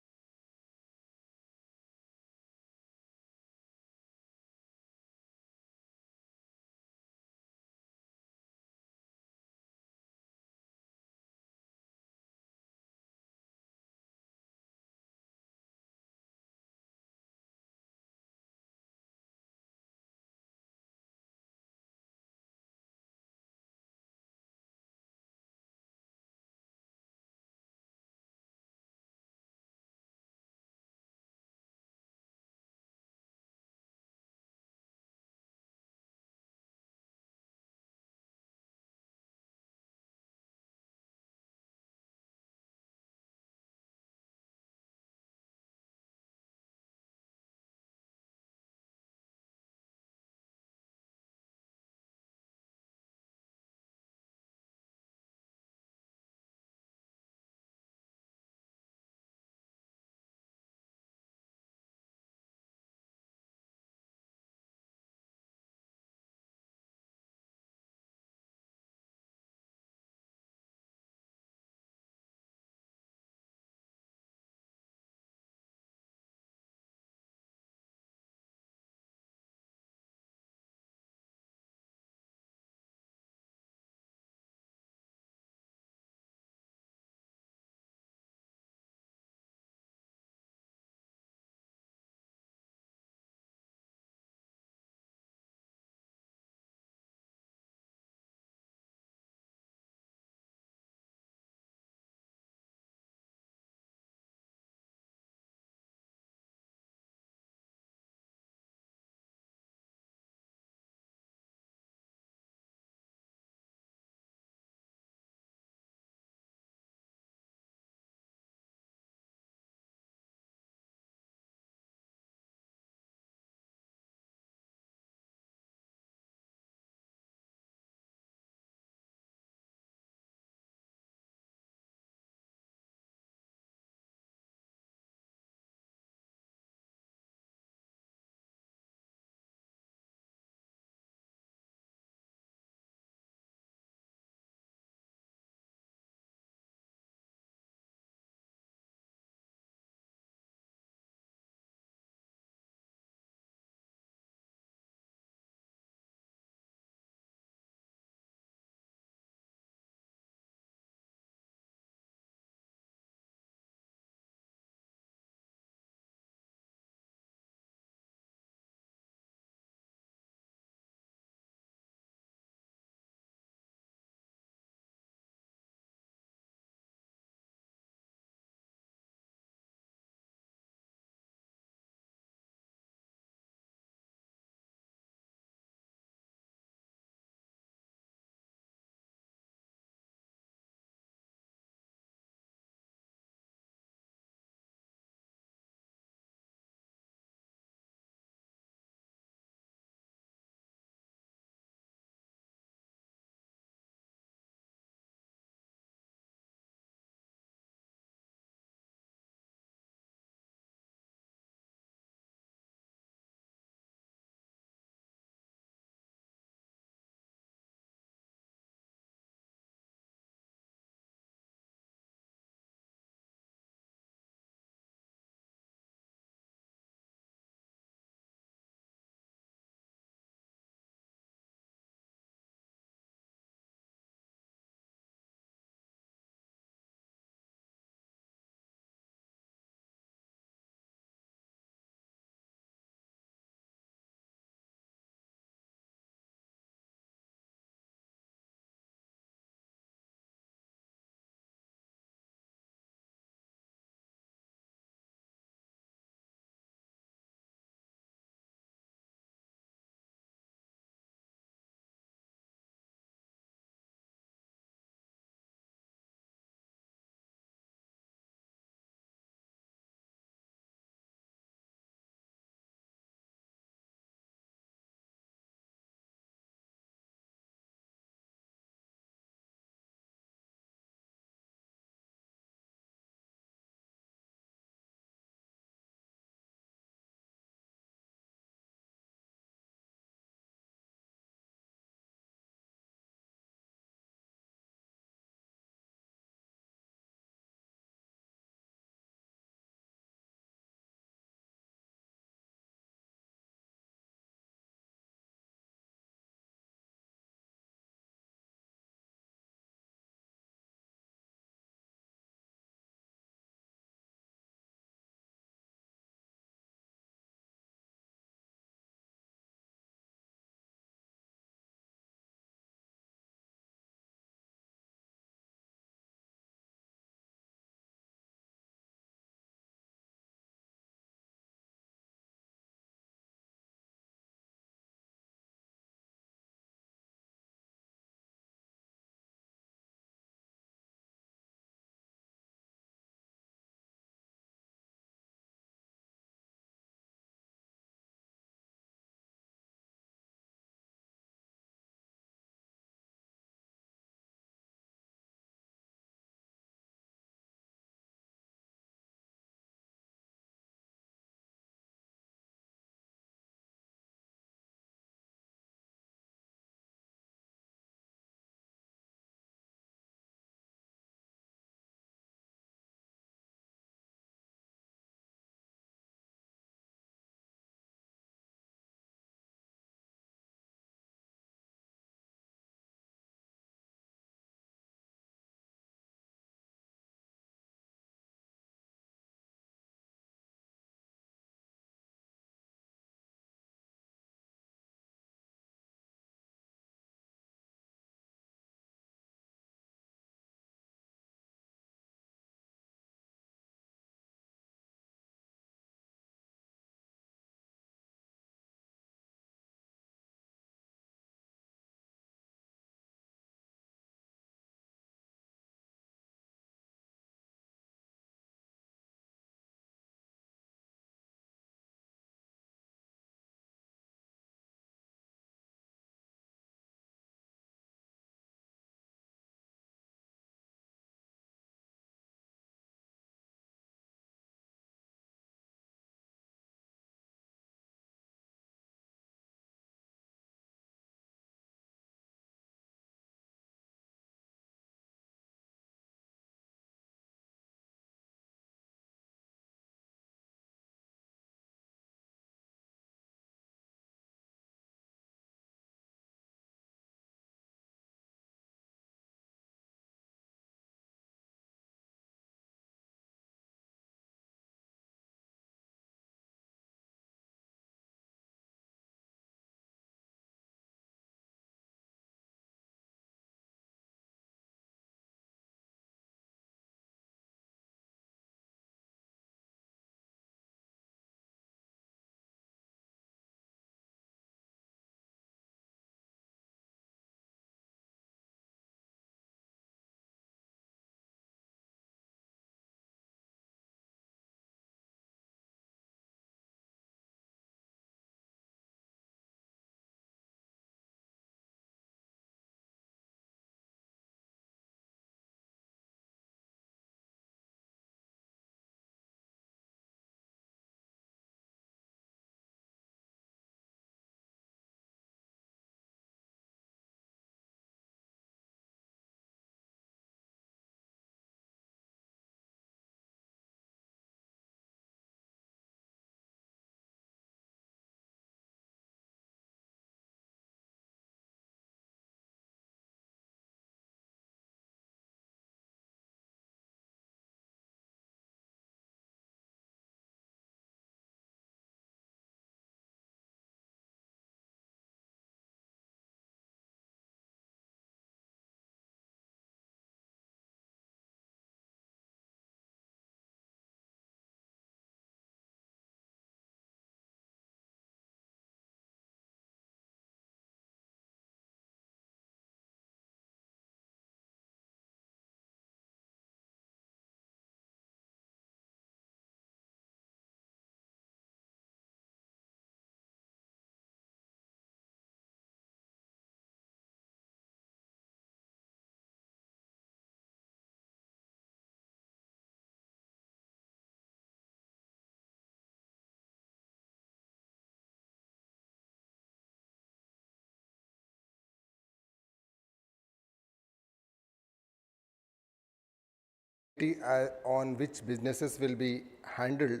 on which businesses will be handled,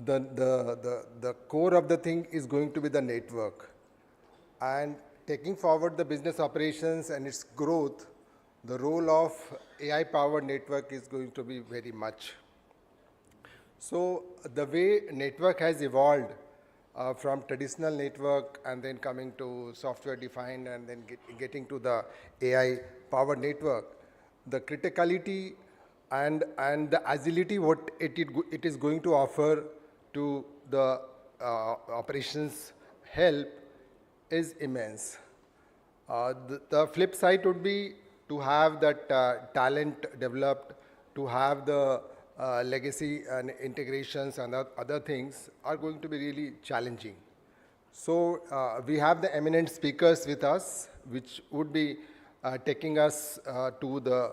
the core of the thing is going to be the network. And taking forward the business operations and its growth, the role of AI-powered network is going to be very much. So the way network has evolved from traditional network and then coming to software defined and then getting to the AI-powered network, the criticality and the agility what it is going to offer to the operations help is immense. The flip side would be to have that talent developed, to have the legacy and integrations and other things are going to be really challenging. So we have the eminent speakers with us, which would be taking us to the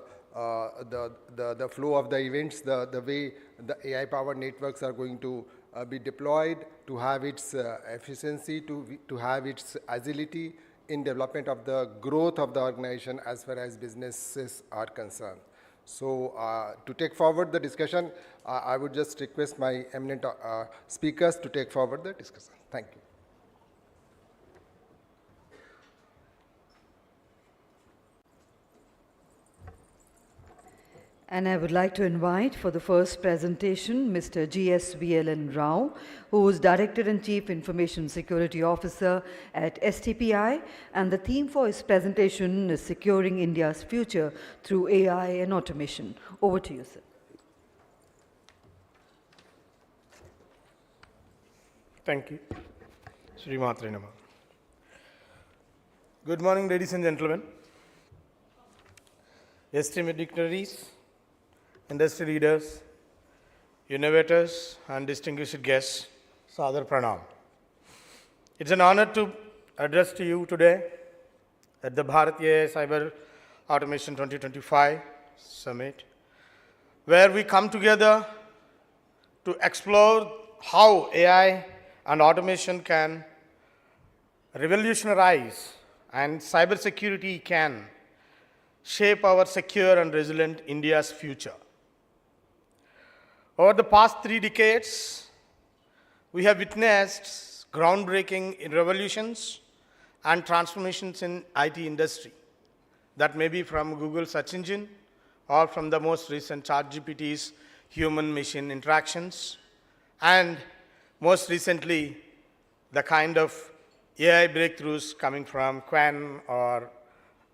flow of the events, the way the AI-powered networks are going to be deployed, to have its efficiency, to have its agility in development of the growth of the organization as far as businesses are concerned. So to take forward the discussion, I would just request my eminent speakers to take forward the discussion. Thank you. And I would like to invite for the first presentation Mr. GSVLN Rao, who is Director and Chief Information Security Officer at STPI, and the theme for his presentation is Securing India's Future Through AI and Automation. Over to you, sir. Thank you. Shri Matre Namah. Good morning, ladies and gentlemen. Esteemed dignitaries, industry leaders, innovators, and distinguished guests, Sadar Pranam. It's an honor to address to you today at the Bharat AI Cyber Automation 2025 Summit, where we come together to explore how AI and automation can revolutionize and cybersecurity can shape our secure and resilient India's future. Over the past 3 decades, we have witnessed groundbreaking revolutions and transformations in IT industry. That may be from Google search engine or from the most recent ChatGPT's human-machine interactions, and most recently, the kind of AI breakthroughs coming from Quen or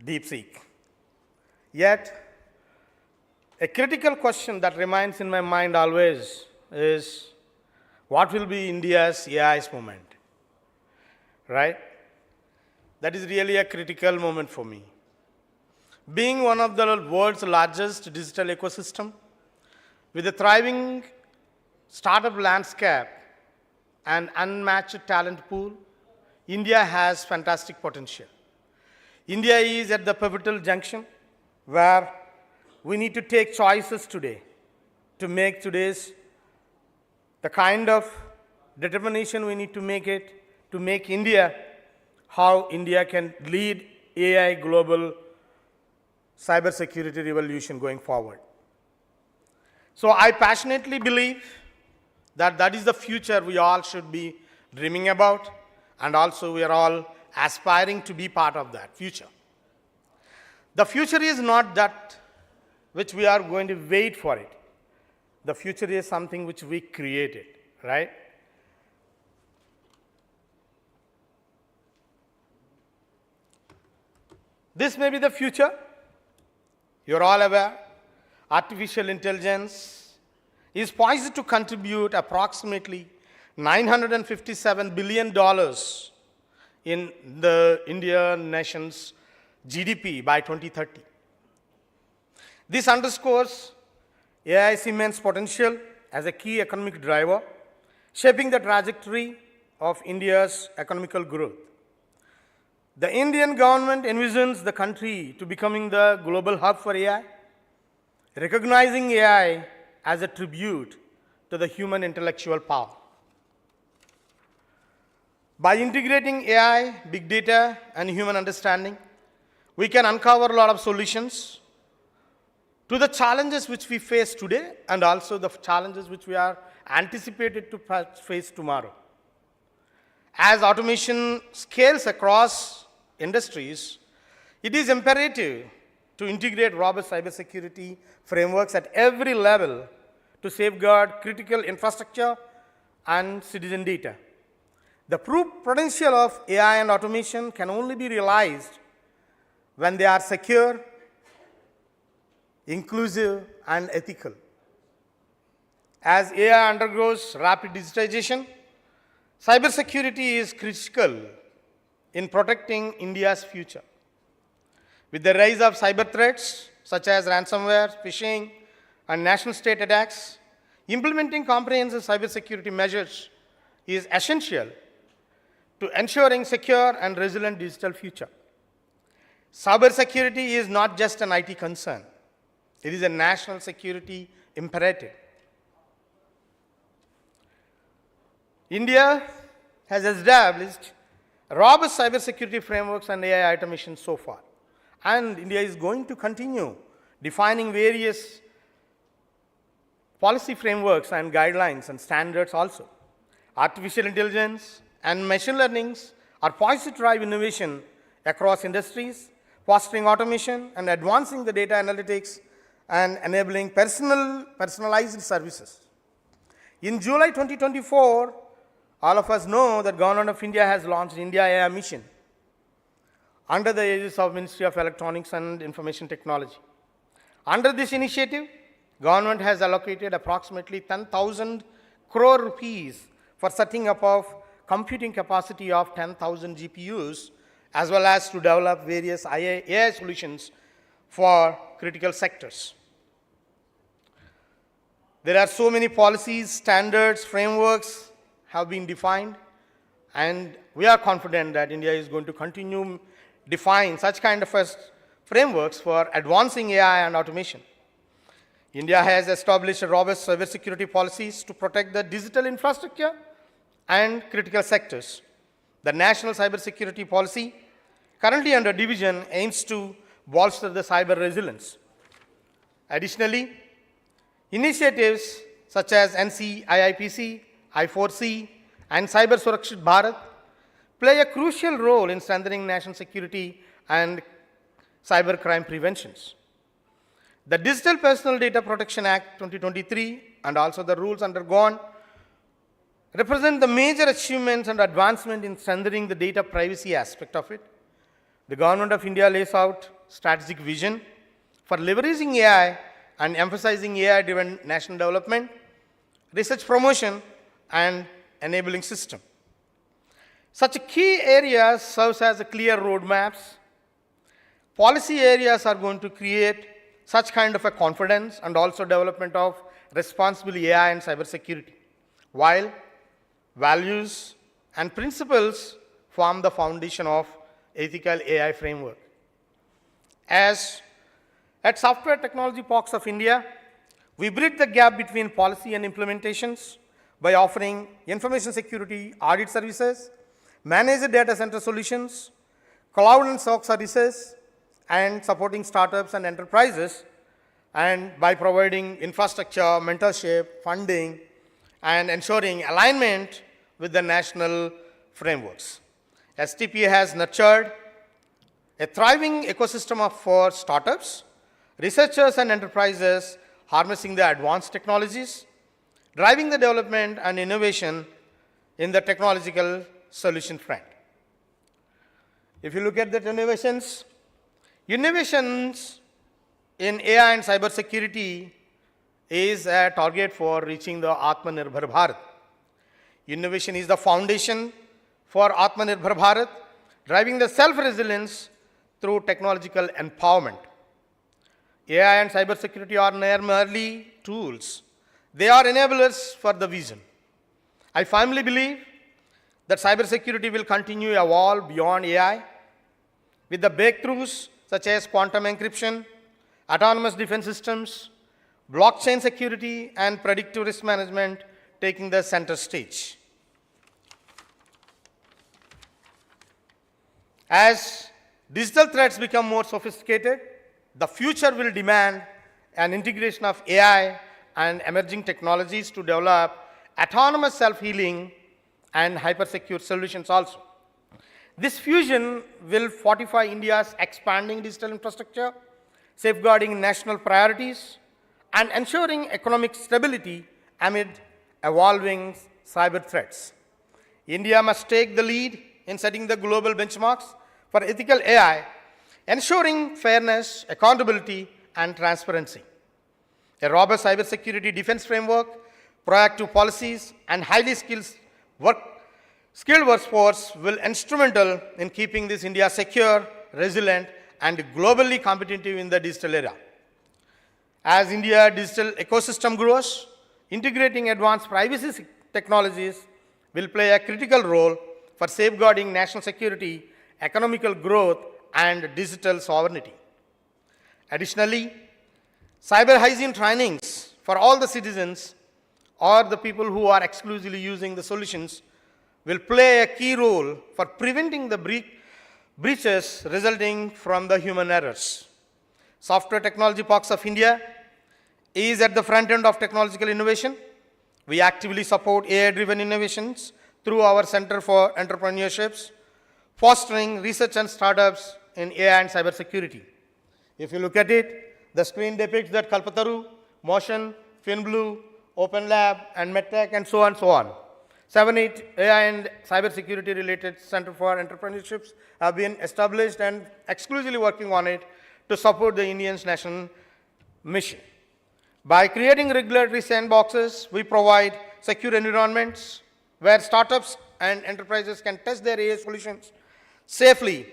DeepSeek. Yet, a critical question that remains in my mind always is, what will be India's AI's moment? Right? That is really a critical moment for me. Being one of the world's largest digital ecosystem, with a thriving startup landscape and unmatched talent pool, India has fantastic potential. India is at the pivotal junction where we need to take choices today to make today's the kind of determination we need to make it to make India how India can lead AI global cybersecurity revolution going forward. So I passionately believe that that is the future we all should be dreaming about, and also we are all aspiring to be part of that future. The future is not that which we are going to wait for it. The future is something which we created, right? This may be the future. You're all aware. Artificial intelligence is poised to contribute approximately $957 billion in the Indian nation's GDP by 2030. This underscores AI's immense potential as a key economic driver, shaping the trajectory of India's economical growth. The Indian government envisions the country to becoming the global hub for AI, recognizing AI as a tribute to the human intellectual power. By integrating AI, big data, and human understanding, we can uncover a lot of solutions to the challenges which we face today and also the challenges which we are anticipated to face tomorrow. As automation scales across industries, it is imperative to integrate robust cybersecurity frameworks at every level to safeguard critical infrastructure and citizen data. The true potential of AI and automation can only be realized when they are secure, inclusive, and ethical. As AI undergoes rapid digitization, cybersecurity is critical in protecting India's future. With the rise of cyber threats such as ransomware, phishing, and national state attacks, implementing comprehensive cybersecurity measures is essential to ensuring secure and resilient digital future. Cybersecurity is not just an IT concern. It is a national security imperative. India has established robust cybersecurity frameworks and AI automation so far. And India is going to continue defining various policy frameworks and guidelines and standards also. Artificial intelligence and machine learning are poised to drive innovation across industries, fostering automation and advancing the data analytics and enabling personalized services. In July 2024, all of us know that Government of India has launched India AI Mission under the aegis of Ministry of Electronics and Information Technology. Under this initiative, government has allocated approximately 10,000 crore rupees for setting up of computing capacity of 10,000 GPUs, as well as to develop various AI solutions for critical sectors. There are so many policies, standards, frameworks have been defined, and we are confident that India is going to continue define such kind of frameworks for advancing AI and automation. India has established robust cybersecurity policies to protect the digital infrastructure and critical sectors. The National Cybersecurity Policy, currently under division, aims to bolster the cyber resilience. Additionally, initiatives such as NC-IIPC, I4C, and Cyber Surakshit Bharat play a crucial role in strengthening national security and cyber crime preventions. The Digital Personal Data Protection Act 2023 and also the rules undergone represent the major achievements and advancement in strengthening the data privacy aspect of it. The Government of India lays out strategic vision for leveraging AI and emphasizing AI-driven national development, research promotion, and enabling system. Such key areas serves as a clear roadmaps. Policy areas are going to create such kind of a confidence and also development of responsible AI and cybersecurity, while values and principles form the foundation of ethical AI framework. As at Software Technology Parks of India, we bridge the gap between policy and implementations by offering information security audit services, managed data center solutions, cloud and SOC services, and supporting startups and enterprises, and by providing infrastructure, mentorship, funding, and ensuring alignment with the national frameworks. STP has nurtured a thriving ecosystem for startups, researchers, and enterprises harnessing the advanced technologies, driving the development and innovation in the technological solution front. If you look at the innovations in AI and cybersecurity is a target for reaching the Atmanirbhar Bharat. Innovation is the foundation for Atmanirbhar Bharat, driving the self-resilience through technological empowerment. AI and cybersecurity are merely tools. They are enablers for the vision. I firmly believe that cybersecurity will continue to evolve beyond AI with the breakthroughs such as quantum encryption, autonomous defense systems, blockchain security, and predictive risk management taking the center stage. As digital threats become more sophisticated, the future will demand and integration of AI and emerging technologies to develop autonomous self-healing and hyper-secure solutions also. This fusion will fortify India's expanding digital infrastructure, safeguarding national priorities, and ensuring economic stability amid evolving cyber threats. India must take the lead in setting the global benchmarks for ethical AI, ensuring fairness, accountability, and transparency. A robust cybersecurity defense framework, proactive policies, and highly skilled workforce will be instrumental in keeping this India secure, resilient, and globally competitive in the digital era. As India's digital ecosystem grows, integrating advanced privacy technologies will play a critical role for safeguarding national security, economical growth, and digital sovereignty. Additionally, cyber hygiene trainings for all the citizens or the people who are exclusively using the solutions will play a key role for preventing the breaches resulting from the human errors. Software Technology Parks of India is at the front end of technological innovation. We actively support AI-driven innovations through our Center for Entrepreneurships, fostering research and startups in AI and cybersecurity. If you look at it, the screen depicts that Kalpataru, Motion, FinBlue, OpenLab, and MedTech, and so on and so on. 7, 8 AI and cybersecurity related Center for Entrepreneurships have been established and exclusively working on it to support the Indian's national mission. By creating regulatory sandboxes, we provide secure environments where startups and enterprises can test their AI solutions safely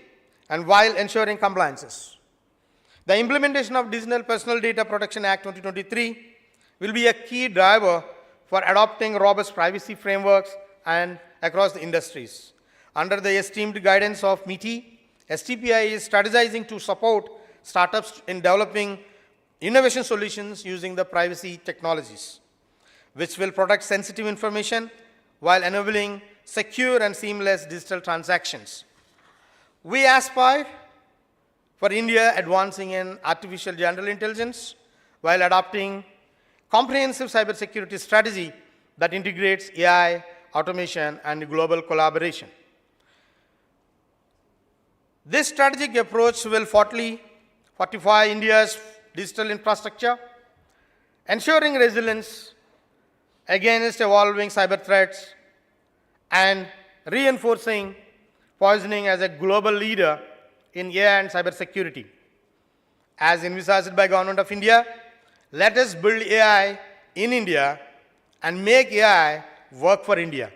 and while ensuring compliances. The implementation of Digital Personal Data Protection Act 2023 will be a key driver for adopting robust privacy frameworks and across the industries. Under the esteemed guidance of MITI, STPI is strategizing to support startups in developing innovation solutions using the privacy technologies, which will protect sensitive information while enabling secure and seamless digital transactions. We aspire for India advancing in artificial general intelligence while adopting comprehensive cybersecurity strategy that integrates AI, automation, and global collaboration. This strategic approach will fortify India's digital infrastructure, ensuring resilience against evolving cyber threats and reinforcing positioning as a global leader in AI and cybersecurity. As envisaged by Government of India, let us build AI in India and make AI work for India.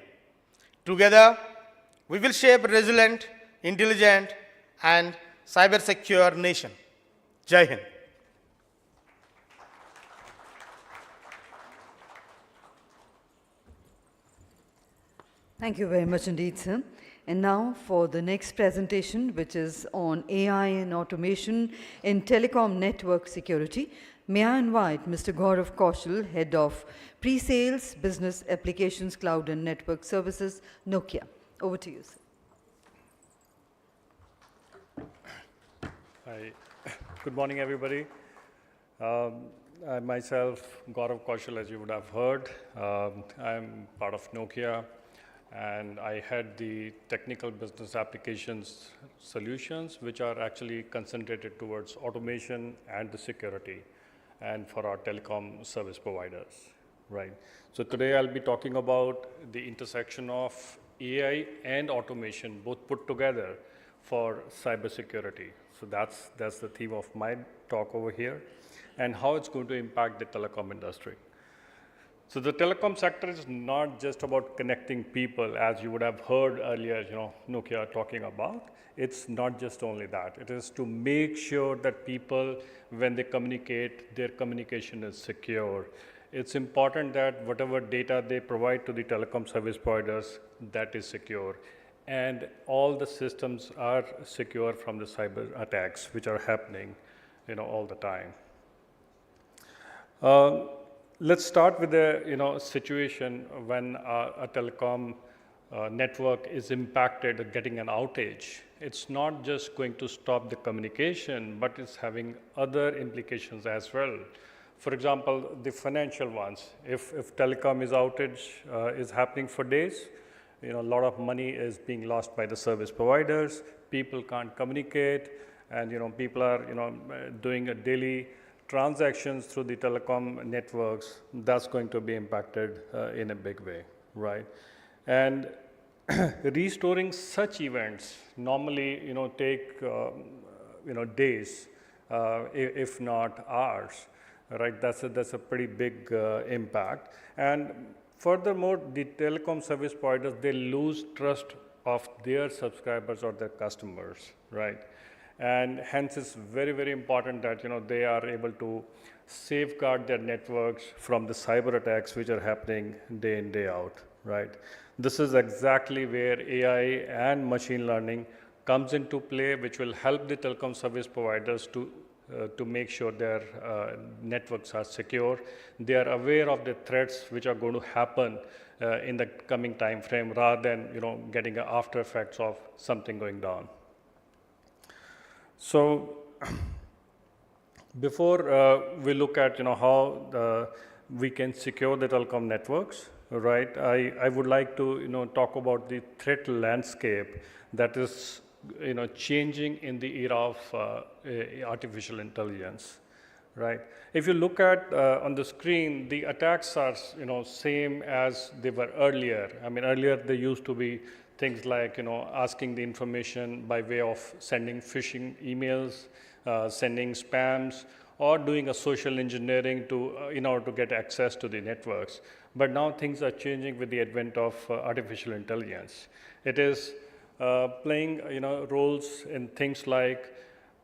Together, we will shape a resilient, intelligent, and cyber-secure nation. Jai Hind. Thank you very much indeed, sir. And now for the next presentation, which is on AI and automation in telecom network security. May I invite Mr. Gaurav Kaushal, Head of Pre-Sales, Business Applications, Cloud and Network Services, Nokia. Over to you, sir. Hi. Good morning, everybody. I myself, Gaurav Kaushal, as you would have heard, I'm part of Nokia, and I head the technical business applications solutions, which are actually concentrated towards automation and the security, and for our telecom service providers, right? So today I'll be talking about the intersection of AI and automation, both put together for cybersecurity. So that's the theme of my talk over here, and how it's going to impact the telecom industry. So the telecom sector is not just about connecting people, as you would have heard earlier, Nokia talking about. It's not just only that. It is to make sure that people, when they communicate, their communication is secure. It's important that whatever data they provide to the telecom service providers, that is secure. And all the systems are secure from the cyber attacks, which are happening, all the time. Let's start with a situation when a telecom network is impacted, getting an outage. It's not just going to stop the communication, but it's having other implications as well. For example, the financial ones. If telecom outage is happening for days, a lot of money is being lost by the service providers. People can't communicate, and people are doing a daily transactions through the telecom networks. That's going to be impacted in a big way, right? And restoring such events normally take days, if not hours, right? That's a pretty big impact. And furthermore, the telecom service providers, they lose trust of their subscribers or their customers, right? And hence it's very, very important that they are able to safeguard their networks from the cyber attacks which are happening day in, day out, right? This is exactly where AI and machine learning comes into play, which will help the telecom service providers to make sure their networks are secure. They are aware of the threats which are going to happen in the coming time frame, rather than getting after effects of something going down. So before we look at how we can secure the telecom networks, right? I would like to talk about the threat landscape that is changing in the era of artificial intelligence, right? If you look at on the screen, the attacks are same as they were earlier. I mean, earlier they used to be things like asking the information by way of sending phishing emails, sending spams, or doing a social engineering in order to get access to the networks. But now things are changing with the advent of artificial intelligence. It is playing roles in things like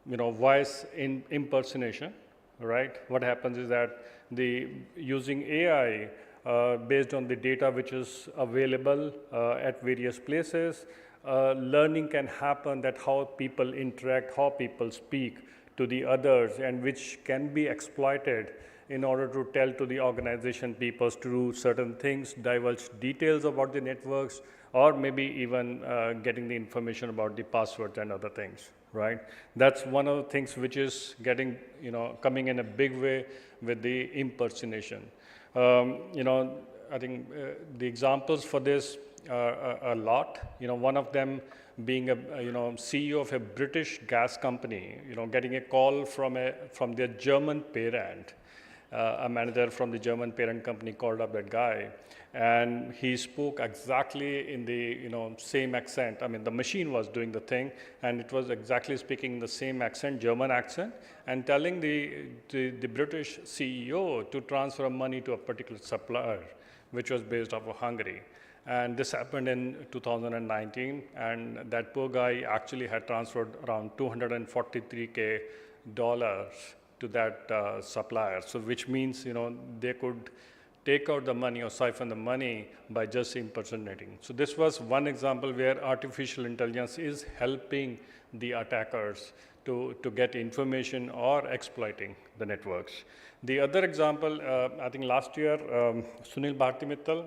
voice impersonation, right? What happens is that using AI based on the data which is available at various places, learning can happen that how people interact, how people speak to the others, and which can be exploited in order to tell to the organization people to do certain things, divulge details about the networks, or maybe even getting the information about the passwords and other things, right? That's one of the things which is getting, coming in a big way with the impersonation. I think the examples for this are a lot. One of them being a CEO of a British gas company, getting a call from their German parent. A manager from the German parent company called up that guy, and he spoke exactly in the same accent. I mean, the machine was doing the thing, and it was exactly speaking the same accent, German accent, and telling the British CEO to transfer money to a particular supplier, which was based off of Hungary. And this happened in 2019, and that poor guy actually had transferred around $243K to that supplier. So which means, they could take out the money or siphon the money by just impersonating. So this was one example where artificial intelligence is helping the attackers to get information or exploiting the networks. The other example, I think last year, Sunil Bharti,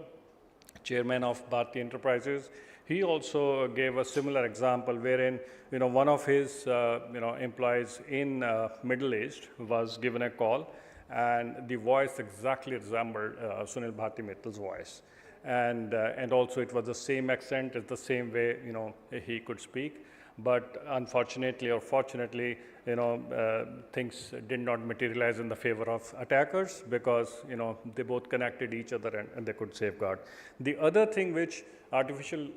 chairman of Bharti Enterprises, he also gave a similar example wherein one of his employees in Middle East was given a call, and the voice exactly resembled Sunil Bharti voice, and also it was the same accent, it's the same way he could speak. But unfortunately or fortunately, things did not materialize in the favor of attackers because they both connected each other and they could safeguard. The other thing which artificial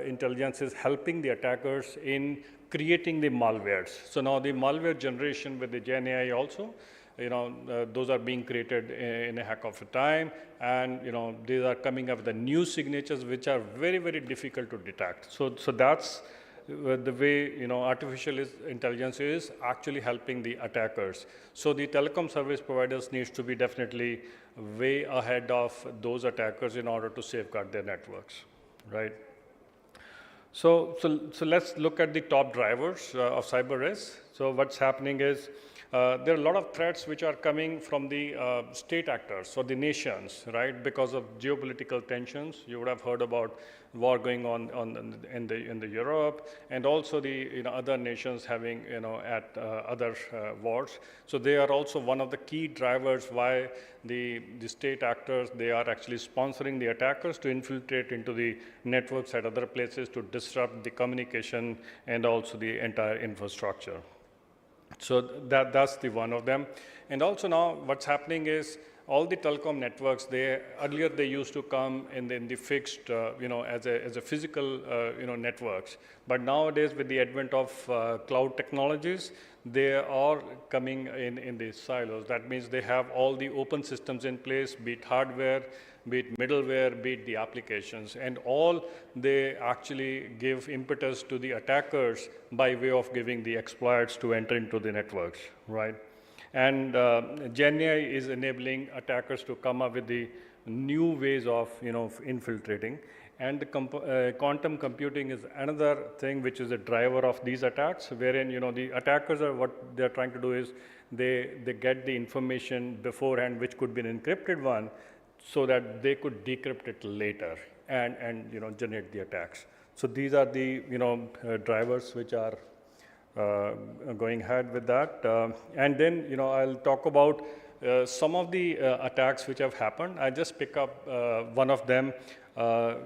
intelligence is helping the attackers in creating the malwares. So now the malware generation with the Gen AI also, those are being created in a heck of a time, and these are coming up with the new signatures which are very, very difficult to detect. So that's the way artificial intelligence is actually helping the attackers. So the telecom service providers needs to be definitely way ahead of those attackers in order to safeguard their networks, right? So let's look at the top drivers of cyber risk. So what's happening is there are a lot of threats which are coming from the state actors or the nations, right? Because of geopolitical tensions. You would have heard about war going on in the Europe, and also the other nations having at other wars. So they are also one of the key drivers why the state actors, they are actually sponsoring the attackers to infiltrate into the networks at other places to disrupt the communication and also the entire infrastructure. So that's the one of them. And also now what's happening is all the telecom networks, earlier they used to come in the fixed, as a physical, networks. But nowadays with the advent of cloud technologies, they are coming in these silos. That means they have all the open systems in place, be it hardware, be it middleware, be it the applications, and all they actually give impetus to the attackers by way of giving the exploits to enter into the networks, right? And GenAI is enabling attackers to come up with the new ways of infiltrating. And the quantum computing is another thing which is a driver of these attacks, wherein the attackers are what they're trying to do is they get the information beforehand, which could be an encrypted one, so that they could decrypt it later and generate the attacks. So these are the drivers which are going ahead with that. And then I'll talk about some of the attacks which have happened. I just pick up one of them,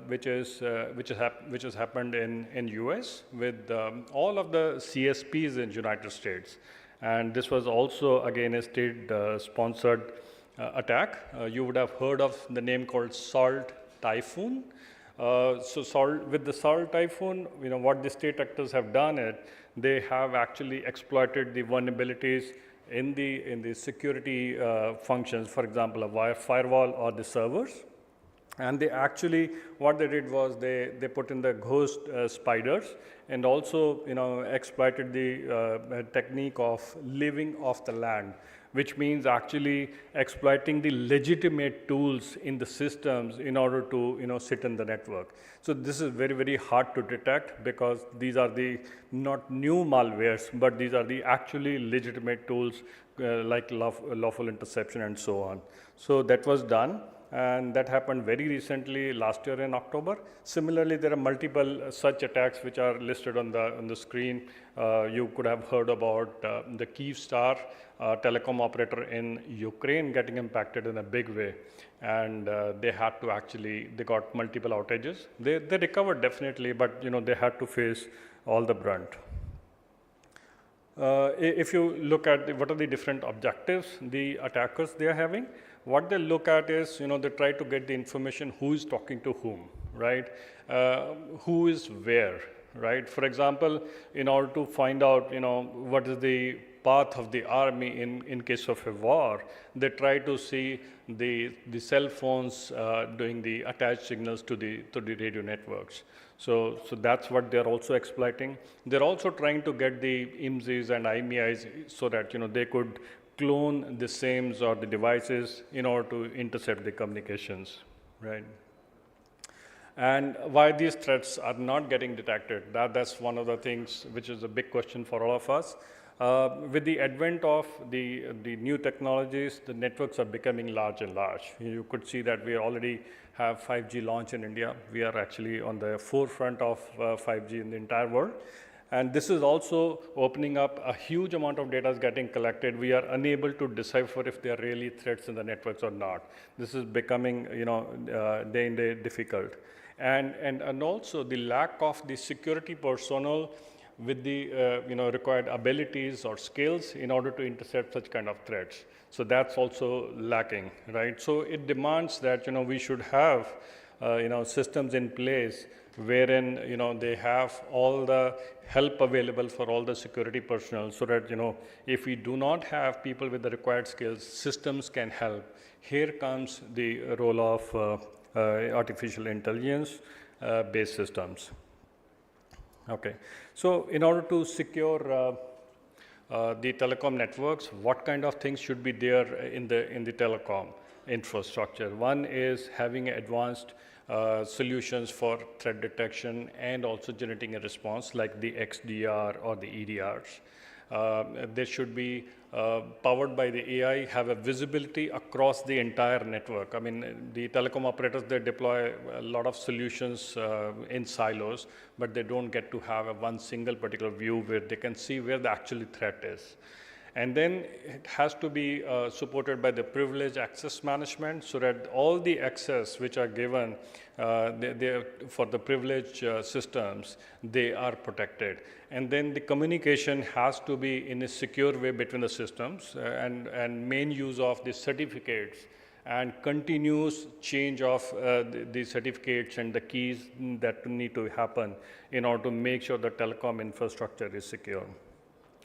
which has happened in US with all of the CSPs in United States. And this was also again a state sponsored attack. You would have heard of the name called Salt Typhoon. With the Salt Typhoon, what the state actors have done is they have actually exploited the vulnerabilities in the security functions, for example, a firewall or the servers. And they actually, what they did was they put in the ghost spiders and also exploited the technique of living off the land, which means actually exploiting the legitimate tools in the systems in order to sit in the network. So this is very, very hard to detect because these are the not new malwares, but these are the actually legitimate tools like lawful interception and so on. So that was done. And that happened very recently, last year in October. Similarly, there are multiple such attacks which are listed on the screen. You could have heard about the Kyivstar telecom operator in Ukraine getting impacted in a big way. And they had to they got multiple outages. They recovered definitely, but they had to face all the brunt. If you look at what are the different objectives the attackers they are having, what they look at is, they try to get the information who is talking to whom, right? Who is where, right? For example, in order to find out, what is the path of the army in case of a war, they try to see the cell phones doing the attached signals to the radio networks. So that's what they're also exploiting. They're also trying to get the IMSIs and IMEIs so that, they could clone the SIMs or the devices in order to intercept the communications, right? And why these threats are not getting detected, that's one of the things which is a big question for all of us. With the advent of the new technologies, the networks are becoming large and large. You could see that we already have 5G launch in India. We are actually on the forefront of 5G in the entire world. And this is also opening up a huge amount of data is getting collected. We are unable to decipher if there are really threats in the networks or not. This is becoming, day in day difficult. And also the lack of the security personnel with the required abilities or skills in order to intercept such kind of threats. So that's also lacking, right? So it demands that we should have systems in place wherein they have all the help available for all the security personnel, so that if we do not have people with the required skills, systems can help. Here comes the role of artificial intelligence based systems. Okay, so in order to secure the telecom networks, what kind of things should be there in the telecom infrastructure? One is having advanced solutions for threat detection and also generating a response like the XDR or the EDRs. They should be powered by the AI, have a visibility across the entire network. I mean, the telecom operators, they deploy a lot of solutions in silos, but they don't get to have one single particular view where they can see where the actual threat is. And then it has to be supported by the privilege access management, so that all the access which are given for the privilege systems, they are protected. And then the communication has to be in a secure way between the systems, and main use of the certificates and continuous change of the certificates and the keys that need to happen in order to make sure the telecom infrastructure is secure.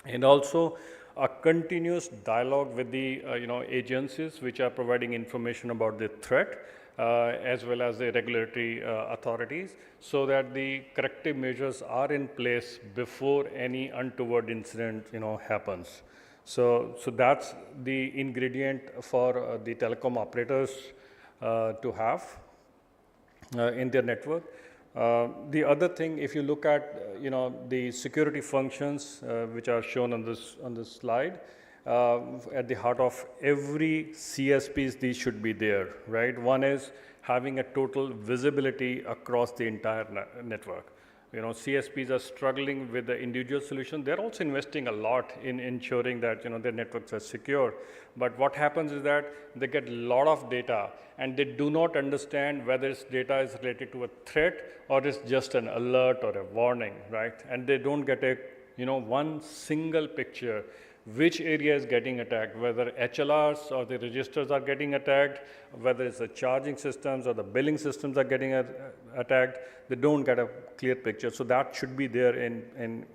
And also a continuous dialogue with the agencies which are providing information about the threat, as well as the regulatory authorities, so that the corrective measures are in place before any untoward incident happens. So that's the ingredient for the telecom operators to have in their network. The other thing, if you look at the security functions which are shown on this slide, at the heart of every CSPs, these should be there, right? One is having a total visibility across the entire network. CSPs are struggling with the individual solution. They're also investing a lot in ensuring that their networks are secure. But what happens is that they get a lot of data, and they do not understand whether this data is related to a threat or it's just an alert or a warning, right? And they don't get a one single picture which area is getting attacked, whether HLRs or the registers are getting attacked, whether it's the charging systems or the billing systems are getting attacked. They don't get a clear picture. So that should be there in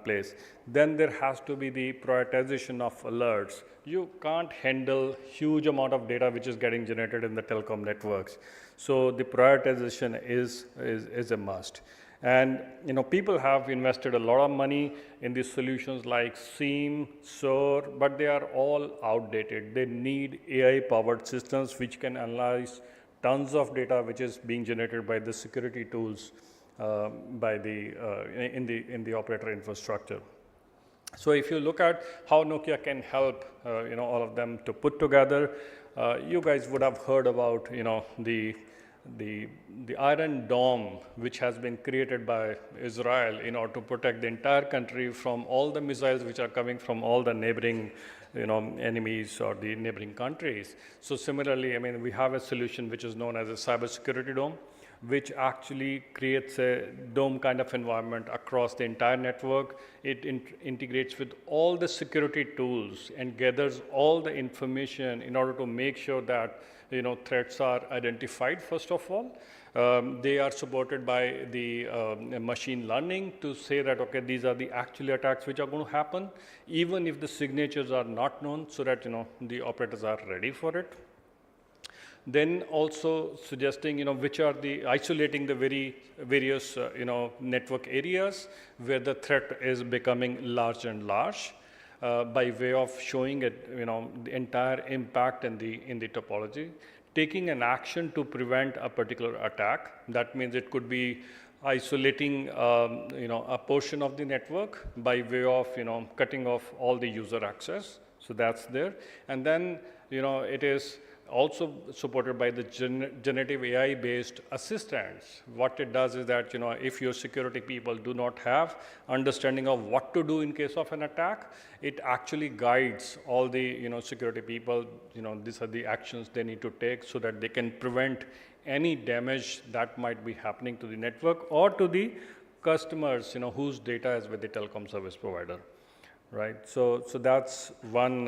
place. Then there has to be the prioritization of alerts. You can't handle huge amount of data which is getting generated in the telecom networks. So the prioritization is a must. And people have invested a lot of money in these solutions like SIEM, SOAR, but they are all outdated. They need AI-powered systems which can analyze tons of data which is being generated by the security tools in the operator infrastructure. So if you look at how Nokia can help all of them to put together, you guys would have heard about the Iron Dome, which has been created by Israel in order to protect the entire country from all the missiles which are coming from all the neighboring enemies or the neighboring countries. So similarly, we have a solution which is known as a cybersecurity dome, which actually creates a dome kind of environment across the entire network. It integrates with all the security tools and gathers all the information in order to make sure that threats are identified first of all. They are supported by the machine learning to say that, okay, these are the actual attacks which are going to happen, even if the signatures are not known, so that the operators are ready for it. Then also suggesting, which are the isolating the various, network areas where the threat is becoming large and large, by way of showing it, the entire impact in the topology, taking an action to prevent a particular attack. That means it could be isolating, a portion of the network by way of, cutting off all the user access. So that's there. And then, it is also supported by the generative AI-based assistants. What it does is that, if your security people do not have understanding of what to do in case of an attack, it actually guides all the, security people, these are the actions they need to take so that they can prevent any damage that might be happening to the network or to the customers, whose data is with the telecom service provider, right? So that's one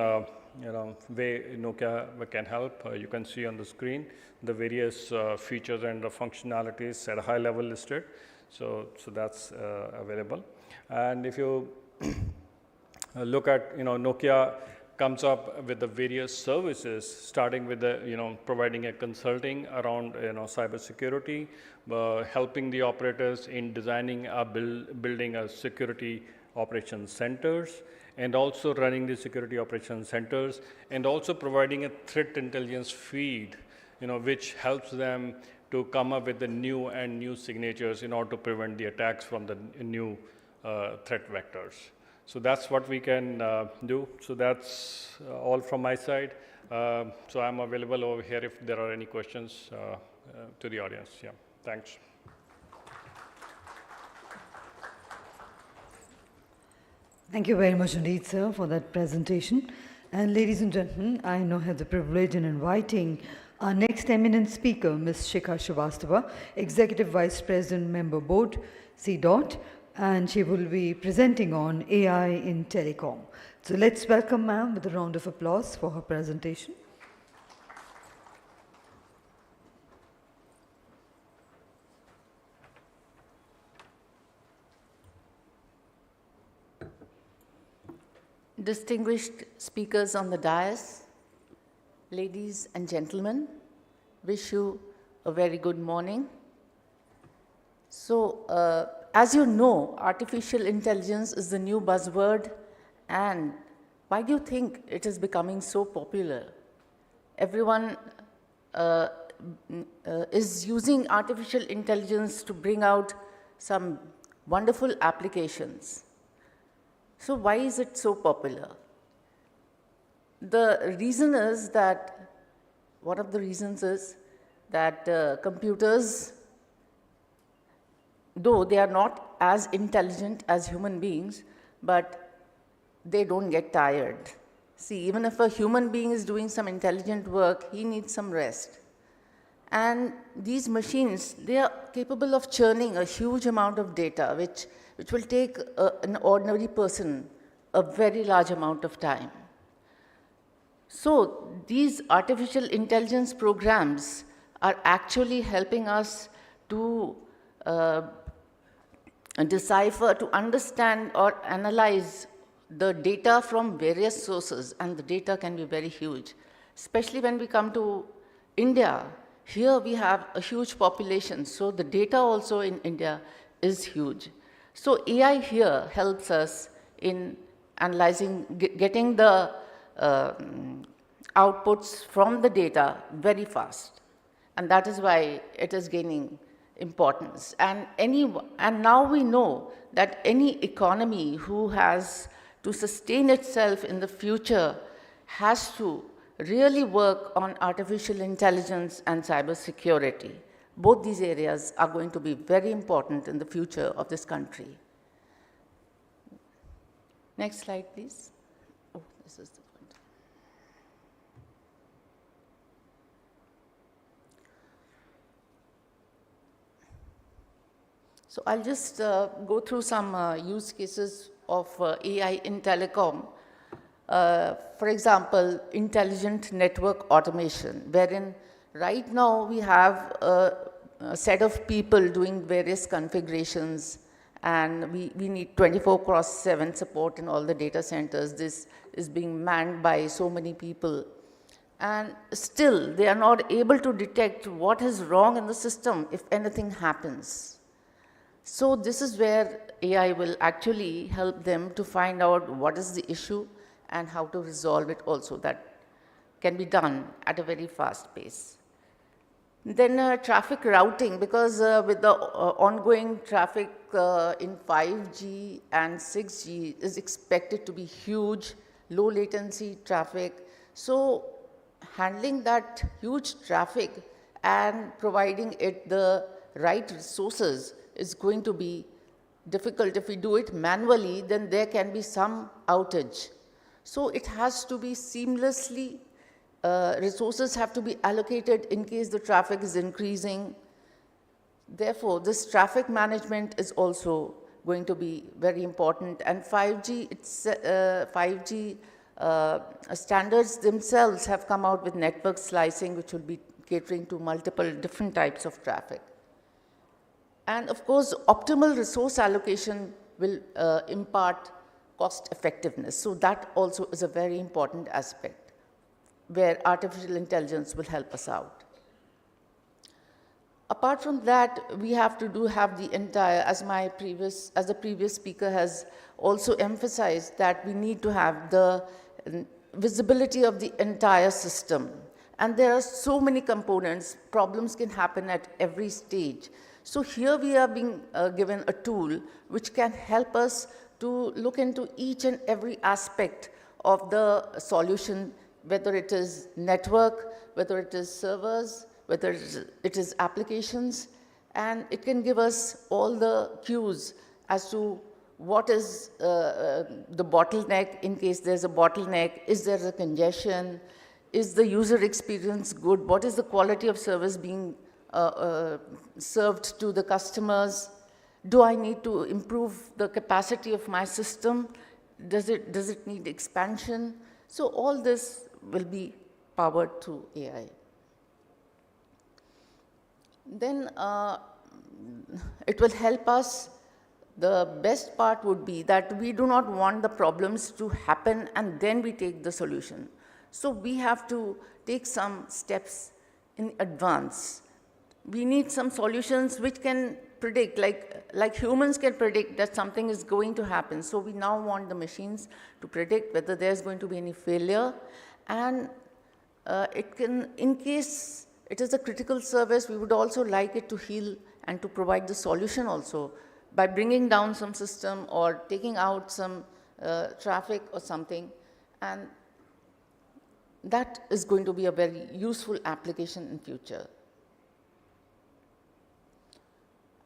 way Nokia can help. You can see on the screen the various features and the functionalities at a high level listed. So that's available. And if you look at, Nokia comes up with the various services, starting with the, providing a consulting around, cybersecurity, helping the operators in designing building a security operations centers, and also running the security operations centers, and also providing a threat intelligence feed, which helps them to come up with the new signatures in order to prevent the attacks from the new threat vectors. So that's what we can do. So that's all from my side. So I'm available over here if there are any questions to the audience. Yeah, thanks. Thank you very much indeed, sir, for that presentation. And ladies and gentlemen, I now have the privilege in inviting our next eminent speaker, Ms. Shikha Srivastava, Executive Vice President, Member Board, CDOT, and she will be presenting on AI in Telecom. So let's welcome ma'am with a round of applause for her presentation. Distinguished speakers on the dais, ladies and gentlemen, wish you a very good morning. So, as you know, artificial intelligence is the new buzzword, and why do you think it is becoming so popular? Everyone is using artificial intelligence to bring out some wonderful applications. So why is it so popular? The reason is that, one of the reasons is that computers, though they are not as intelligent as human beings, but they don't get tired. See, even if a human being is doing some intelligent work, he needs some rest. And these machines, they are capable of churning a huge amount of data, which will take an ordinary person a very large amount of time. So these artificial intelligence programs are actually helping us to decipher, to understand or analyze the data from various sources, and the data can be very huge. Especially when we come to India, here we have a huge population, so the data also in India is huge. So AI here helps us in analyzing, getting the outputs from the data very fast. And that is why it is gaining importance. And now we know that any economy who has to sustain itself in the future has to really work on artificial intelligence and cybersecurity. Both these areas are going to be very important in the future of this country. Next slide, please. Oh, this is the point. So I'll just go through some use cases of AI in telecom. For example, intelligent network automation, wherein right now we have a set of people doing various configurations, and we need 24/7 support in all the data centers. This is being manned by so many people. And still, they are not able to detect what is wrong in the system if anything happens. So this is where AI will actually help them to find out what is the issue and how to resolve it also. That can be done at a very fast pace. Then traffic routing, because with the ongoing traffic in 5G and 6G is expected to be huge, low latency traffic. So handling that huge traffic and providing it the right resources is going to be difficult. If we do it manually, then there can be some outage. So it has to be seamlessly, resources have to be allocated in case the traffic is increasing. Therefore, this traffic management is also going to be very important. And 5G, standards themselves have come out with network slicing, which will be catering to multiple different types of traffic. And of course, optimal resource allocation will impart cost effectiveness. So that also is a very important aspect where artificial intelligence will help us out. Apart from that, we have to have the entire, as the previous speaker has also emphasized, that we need to have the visibility of the entire system. And there are so many components, problems can happen at every stage. So here we are being given a tool which can help us to look into each and every aspect of the solution, whether it is network, whether it is servers, whether it is applications, and it can give us all the cues as to what is the bottleneck in case there's a bottleneck, is there a congestion, is the user experience good, what is the quality of service being served to the customers, do I need to improve the capacity of my system, does it need expansion? So all this will be powered through AI. Then it will help us. The best part would be that we do not want the problems to happen and then we take the solution. So we have to take some steps in advance. We need some solutions which can predict, like humans can predict that something is going to happen. So we now want the machines to predict whether there's going to be any failure. And it can, in case it is a critical service, we would also like it to heal and to provide the solution also by bringing down some system or taking out some traffic or something. And that is going to be a very useful application in future.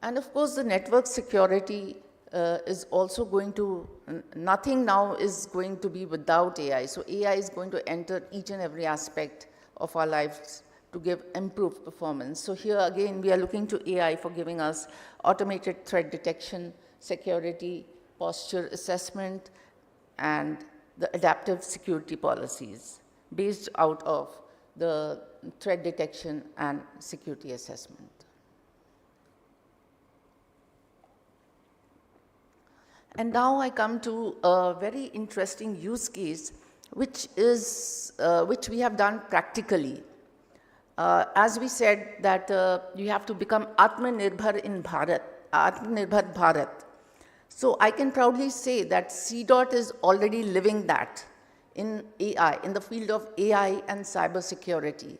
And of course, the network security is also going to, nothing now is going to be without AI. So AI is going to enter each and every aspect of our lives to give improved performance. So here again, we are looking to AI for giving us automated threat detection, security, posture assessment, and the adaptive security policies based out of the threat detection and security assessment. And now I come to a very interesting use case, which we have done practically. As we said that you have to become Atmanirbhar in Bharat, Atmanirbhar Bharat. So I can proudly say that CDOT is already living that in AI, in the field of AI and cybersecurity,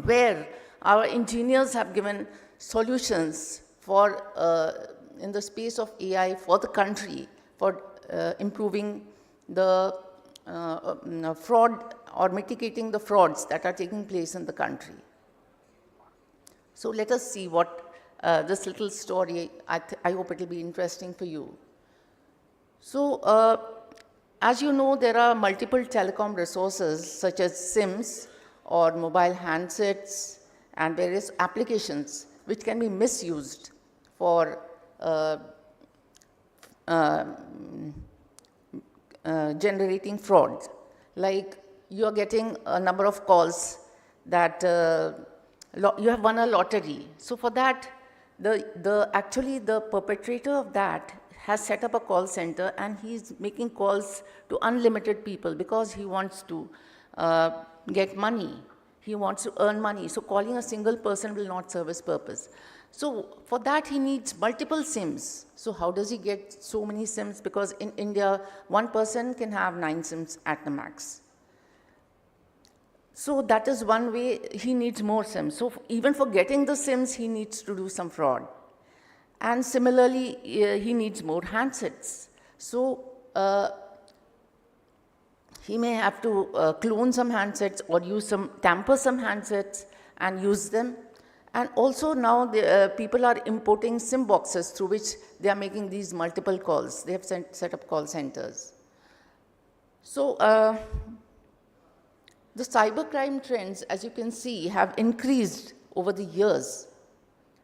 where our engineers have given solutions for in the space of AI for the country, for improving the fraud or mitigating the frauds that are taking place in the country. So let us see what this little story, I hope it will be interesting for you. So as you know, there are multiple telecom resources such as SIMs or mobile handsets and various applications which can be misused for generating fraud. Like you are getting a number of calls that you have won a lottery. So for that, actually the perpetrator of that has set up a call center and he's making calls to unlimited people because he wants to get money. He wants to earn money. So calling a single person will not serve his purpose. So for that, he needs multiple SIMs. So how does he get so many SIMs? Because in India, one person can have 9 SIMs at the max. So that is one way he needs more SIMs. So even for getting the SIMs, he needs to do some fraud. And similarly, he needs more handsets. So he may have to clone some handsets or tamper some handsets and use them. And also now people are importing SIM boxes through which they are making these multiple calls. They have set up call centers. So the cybercrime trends, as you can see, have increased over the years.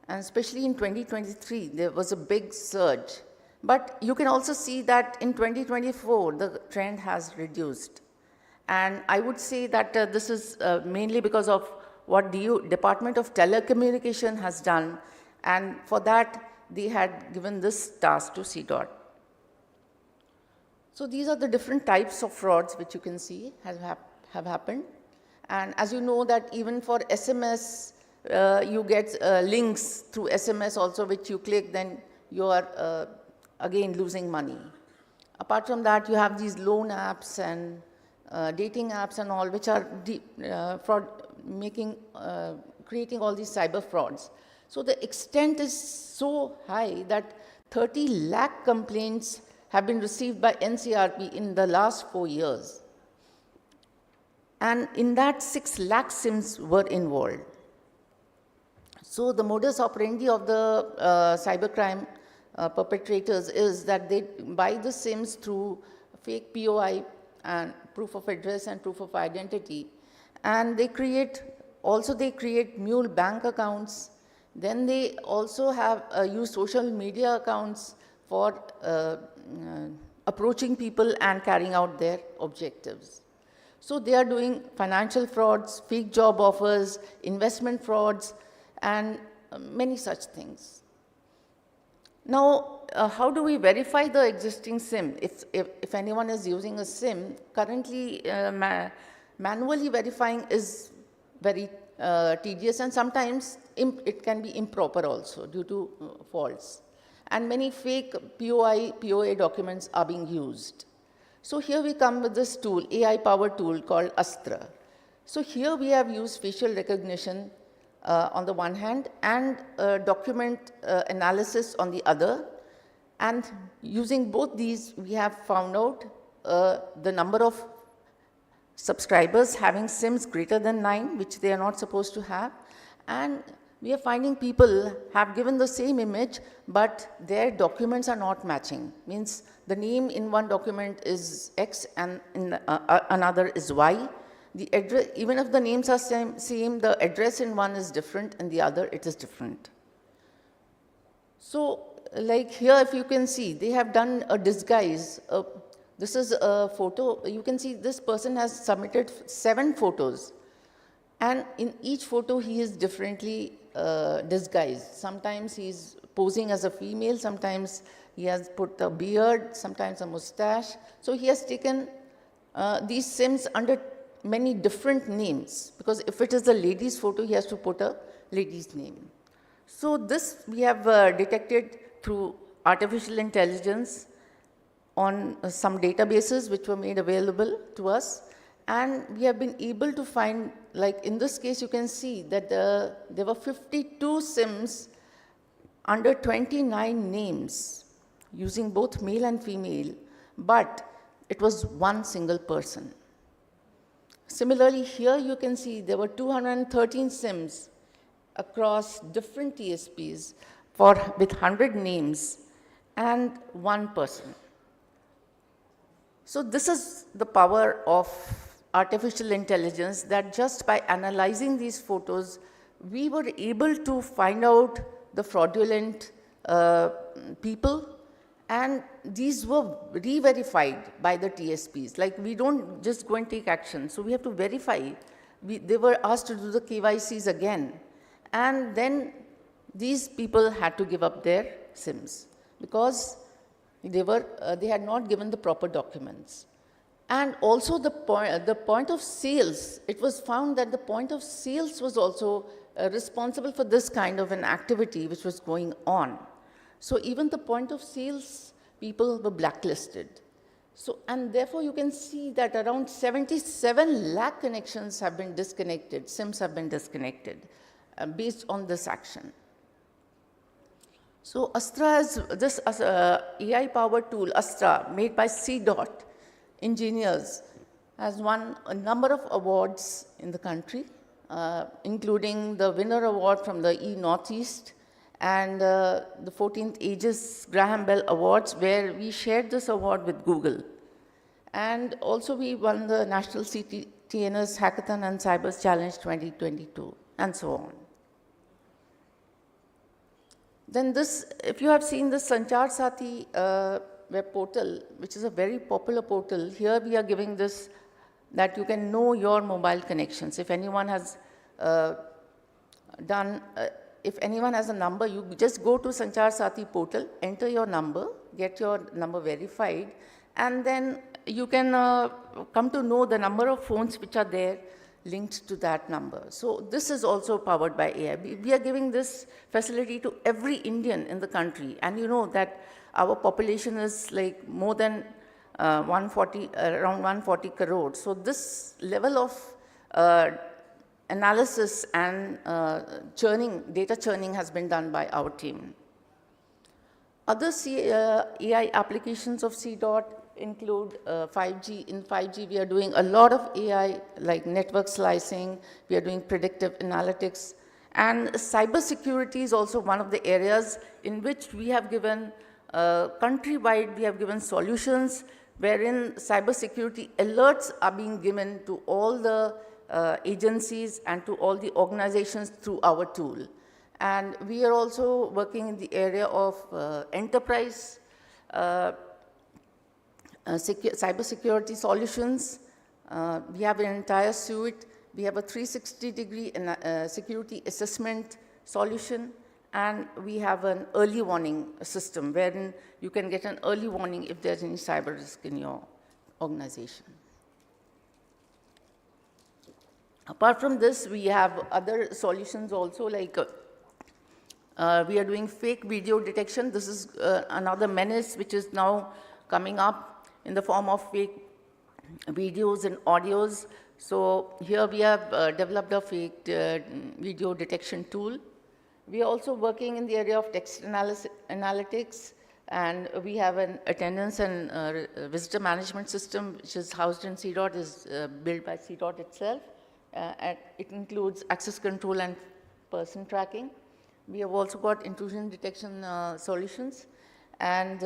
And especially in 2023, there was a big surge. But you can also see that in 2024, the trend has reduced. And I would say that this is mainly because of what the Department of Telecommunication has done, and for that, they had given this task to CDOT. So these are the different types of frauds which you can see have happened. And as you know that even for SMS, you get links through SMS also, which you click, then you are again losing money. Apart from that, you have these loan apps and dating apps and all, which are creating all these cyber frauds. So the extent is so high that 30 lakh complaints have been received by NCRP in the last 4 years. And in that, 6 lakh SIMs were involved. So the modus operandi of the cybercrime perpetrators is that they buy the SIMs through fake POI and proof of address and proof of identity. And they create mule bank accounts. Then they also have use social media accounts for approaching people and carrying out their objectives. So they are doing financial frauds, fake job offers, investment frauds, and many such things. Now, how do we verify the existing SIM? If anyone is using a SIM, currently manually verifying is very tedious, and sometimes it can be improper also due to faults. And many fake POA documents are being used. So here we come with this tool, AI-powered tool called Astra. So here we have used facial recognition on the one hand and document analysis on the other. And using both these, we have found out the number of subscribers having SIMs greater than 9, which they are not supposed to have. And we are finding people have given the same image, but their documents are not matching. Means the name in one document is X and in another is Y. The address, even if the names are same, the address in one is different and the other it is different. So like here, if you can see, they have done a disguise. This is a photo. You can see this person has submitted 7 photos. And in each photo, he is differently disguised. Sometimes he's posing as a female, sometimes he has put a beard, sometimes a mustache. So he has taken these SIMs under many different names, because if it is a lady's photo, he has to put a lady's name. So this we have detected through artificial intelligence on some databases which were made available to us. And we have been able to find, like in this case, you can see that there were 52 SIMs under 29 names using both male and female, but it was one single person. Similarly, here you can see there were 213 SIMs across different TSPs with 100 names and one person. So this is the power of artificial intelligence, that just by analyzing these photos, we were able to find out the fraudulent people, and these were re-verified by the TSPs. Like, we don't just go and take action. So we have to verify. They were asked to do the KYCs again. And then these people had to give up their SIMs because they had not given the proper documents. And also the point of sales, it was found that the point of sales was also responsible for this kind of an activity which was going on. So even the point of sales people were blacklisted. So, and therefore you can see that around 77 lakh connections have been disconnected, SIMs have been disconnected based on this action. So Astra is this AI-powered tool, Astra, made by CDOT engineers, has won a number of awards in the country, including the winner award from the E-Northeast and the 14th Aegis Graham Bell Awards, where we shared this award with Google. And also we won the National CTNS Hackathon and Cybers Challenge 2022, and so on. Then this, if you have seen the Sanchar Sathi web portal, which is a very popular portal, here we are giving this, that you can know your mobile connections. If anyone has if anyone has a number, you just go to Sanchar Sathi portal, enter your number, get your number verified, and then you can come to know the number of phones which are there linked to that number. So this is also powered by AI. We are giving this facility to every Indian in the country, and you know that our population is like more than around 140 crores. So this level of analysis and data churning has been done by our team. Other AI applications of CDOT include 5G. In 5G, we are doing a lot of AI, like network slicing. We are doing predictive analytics. And cybersecurity is also one of the areas in which we have given, countrywide, we have given solutions wherein cybersecurity alerts are being given to all the agencies and to all the organizations through our tool. And we are also working in the area of enterprise cybersecurity solutions. We have an entire suite. We have a 360-degree security assessment solution, and we have an early warning system wherein you can get an early warning if there's any cyber risk in your organization. Apart from this, we have other solutions also, like we are doing fake video detection. This is another menace which is now coming up in the form of fake videos and audios. So here we have developed a fake video detection tool. We are also working in the area of text analytics, and we have an attendance and visitor management system which is housed in CDOT, is built by CDOT itself. And it includes access control and person tracking. We have also got intrusion detection solutions. And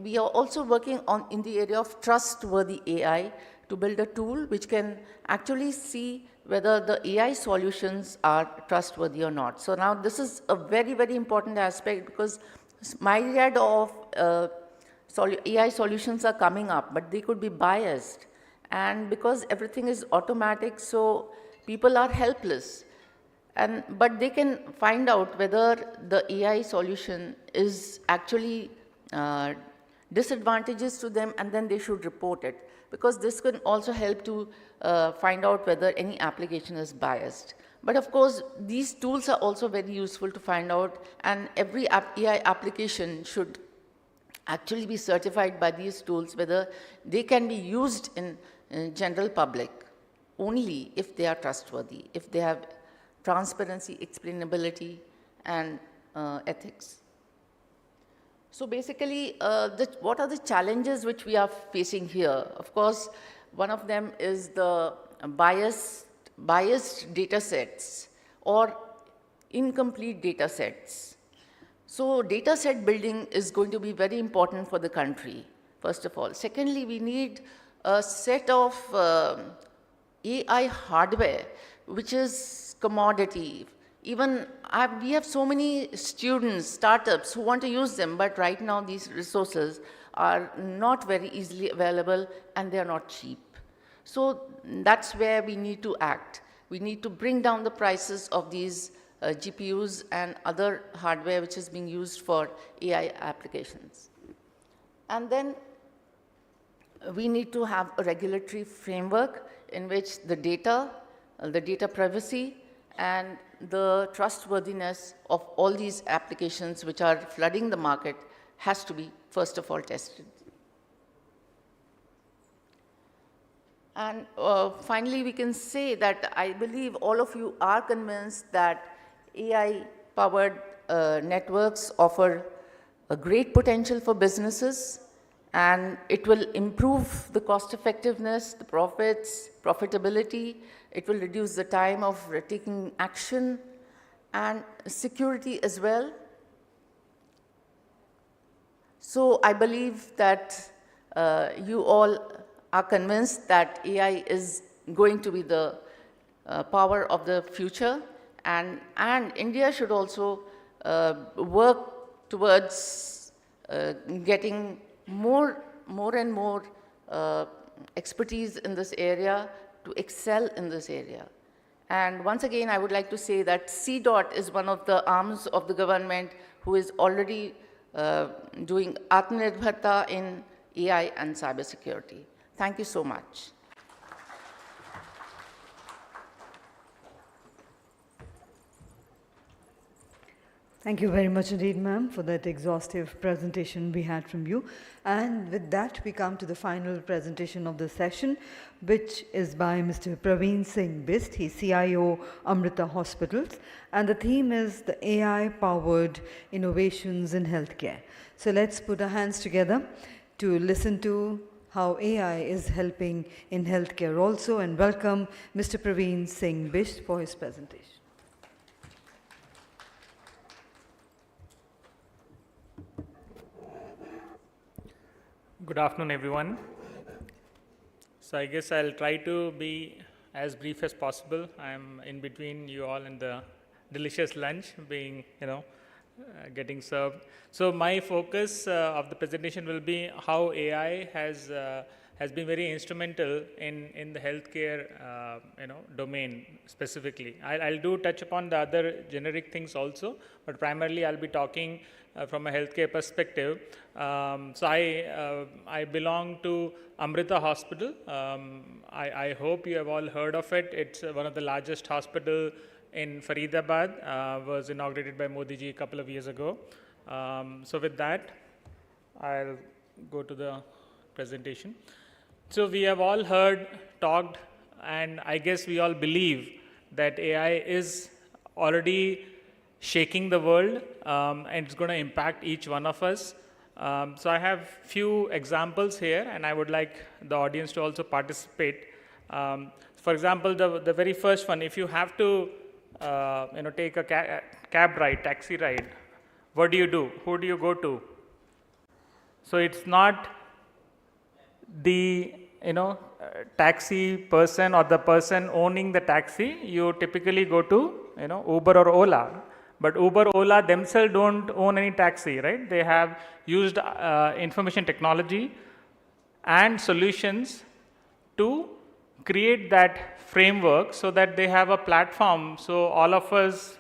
we are also working in the area of trustworthy AI to build a tool which can actually see whether the AI solutions are trustworthy or not. So now this is a very, very important aspect, because myriad of AI solutions are coming up, but they could be biased. And because everything is automatic, so people are helpless. But they can find out whether the AI solution is actually disadvantages to them, and then they should report it, because this can also help to find out whether any application is biased. But of course, these tools are also very useful to find out, and every AI application should actually be certified by these tools whether they can be used in general public only if they are trustworthy, if they have transparency, explainability, and ethics. So basically, what are the challenges which we are facing here? Of course, one of them is the biased data sets or incomplete data sets. So data set building is going to be very important for the country, first of all. Secondly, we need a set of AI hardware, which is commodity. Even we have so many students, startups who want to use them, but right now these resources are not very easily available and they are not cheap. So that's where we need to act. We need to bring down the prices of these GPUs and other hardware which is being used for AI applications. And then we need to have a regulatory framework in which the data privacy, and the trustworthiness of all these applications which are flooding the market has to be, first of all, tested. And finally, we can say that I believe all of you are convinced that AI-powered networks offer a great potential for businesses, and it will improve the cost effectiveness, the profits, profitability. It will reduce the time of taking action and security as well. So I believe that you all are convinced that AI is going to be the power of the future, and India should also work towards getting more and more expertise in this area to excel in this area. And once again, I would like to say that CDOT is one of the arms of the government who is already doing Atmanirbharta in AI and cybersecurity. Thank you so much. Thank you very much indeed, ma'am, for that exhaustive presentation we had from you. And with that, we come to the final presentation of the session, which is by Mr. Praveen Singh Bist. He's CIO, Amrita Hospitals. And the theme is the AI-powered innovations in healthcare. So let's put our hands together to listen to how AI is helping in healthcare also, and welcome Mr. Praveen Singh Bist for his presentation. Good afternoon, everyone. So I guess I'll try to be as brief as possible. I'm in between you all and the delicious lunch being, getting served. So my focus of the presentation will be how AI has been very instrumental in the healthcare, domain specifically. I'll do touch upon the other generic things also, but primarily I'll be talking from a healthcare perspective. So I belong to Amrita Hospital. I hope you have all heard of it. It's one of the largest hospital in Faridabad, was inaugurated by Modi ji a couple of years ago. So with that, I'll go to the presentation. So we have all heard, talked, and I guess we all believe that AI is already shaking the world, and it's going to impact each one of us. So I have few examples here, and I would like the audience to also participate. For example, the very first one, if you have to take a cab ride, taxi ride, what do you do? Who do you go to? So it's not the taxi person or the person owning the taxi. You typically go to Uber or Ola. But Uber, Ola themselves don't own any taxi, right? They have used information technology and solutions to create that framework so that they have a platform so all of us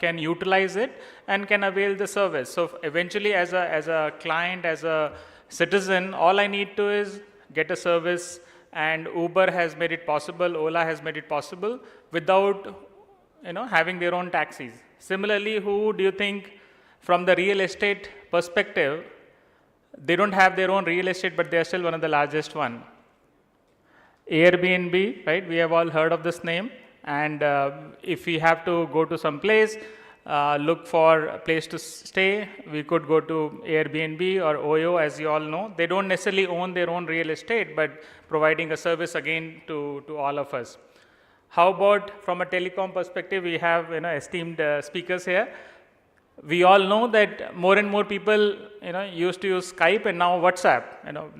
can utilize it and can avail the service. So eventually as a client, as a citizen, all I need to is get a service, and Uber has made it possible, Ola has made it possible without having their own taxis. Similarly, who do you think from the real estate perspective, they don't have their own real estate, but they are still one of the largest one? Airbnb, right? We have all heard of this name. And if we have to go to some place, look for a place to stay, we could go to Airbnb or OYO, as you all know. They don't necessarily own their own real estate, but providing a service again to all of us. How about from a telecom perspective? We have esteemed speakers here. We all know that more and more people used to use Skype and now WhatsApp.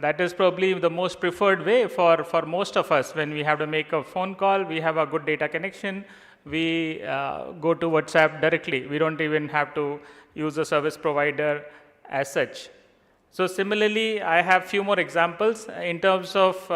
That is probably the most preferred way for most of us. When we have to make a phone call, we have a good data connection, we go to WhatsApp directly. We don't even have to use a service provider as such. So similarly, I have few more examples in terms of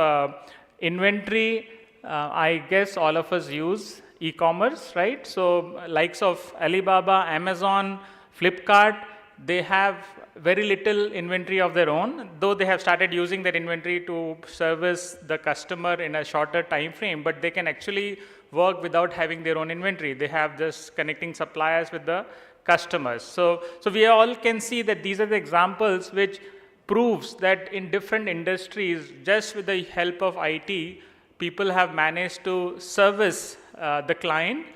inventory. I guess all of us use e-commerce, right? So likes of Alibaba, Amazon, Flipkart, they have very little inventory of their own, though they have started using that inventory to service the customer in a shorter time frame, but they can actually work without having their own inventory. They have just connecting suppliers with the customers. So we all can see that these are the examples which proves that in different industries, just with the help of IT, people have managed to service the client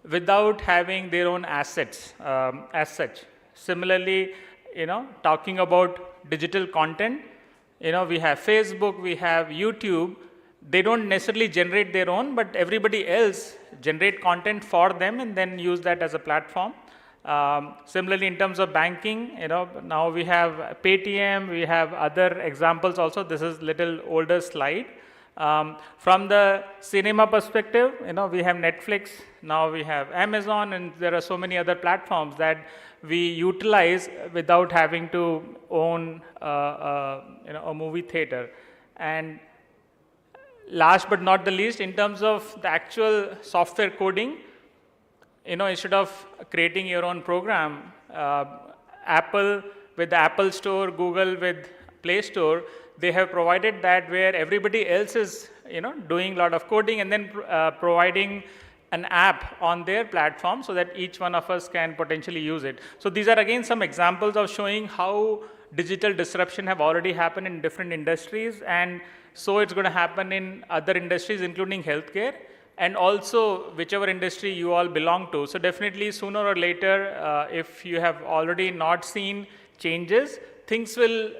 without having their own assets as such. Similarly, talking about digital content, we have Facebook, we have YouTube. They don't necessarily generate their own, but everybody else generate content for them and then use that as a platform. Similarly, in terms of banking, now we have Paytm, we have other examples also. This is little older slide. From the cinema perspective, we have Netflix, now we have Amazon, and there are so many other platforms that we utilize without having to own a movie theater. And last but not the least, in terms of the actual software coding, instead of creating your own program, Apple with the Apple Store, Google with Play Store, they have provided that where everybody else is, doing a lot of coding and then providing an app on their platform so that each one of us can potentially use it. So these are again some examples of showing how digital disruption have already happened in different industries, and so it's going to happen in other industries, including healthcare, and also whichever industry you all belong to. So definitely sooner or later, if you have already not seen changes, things will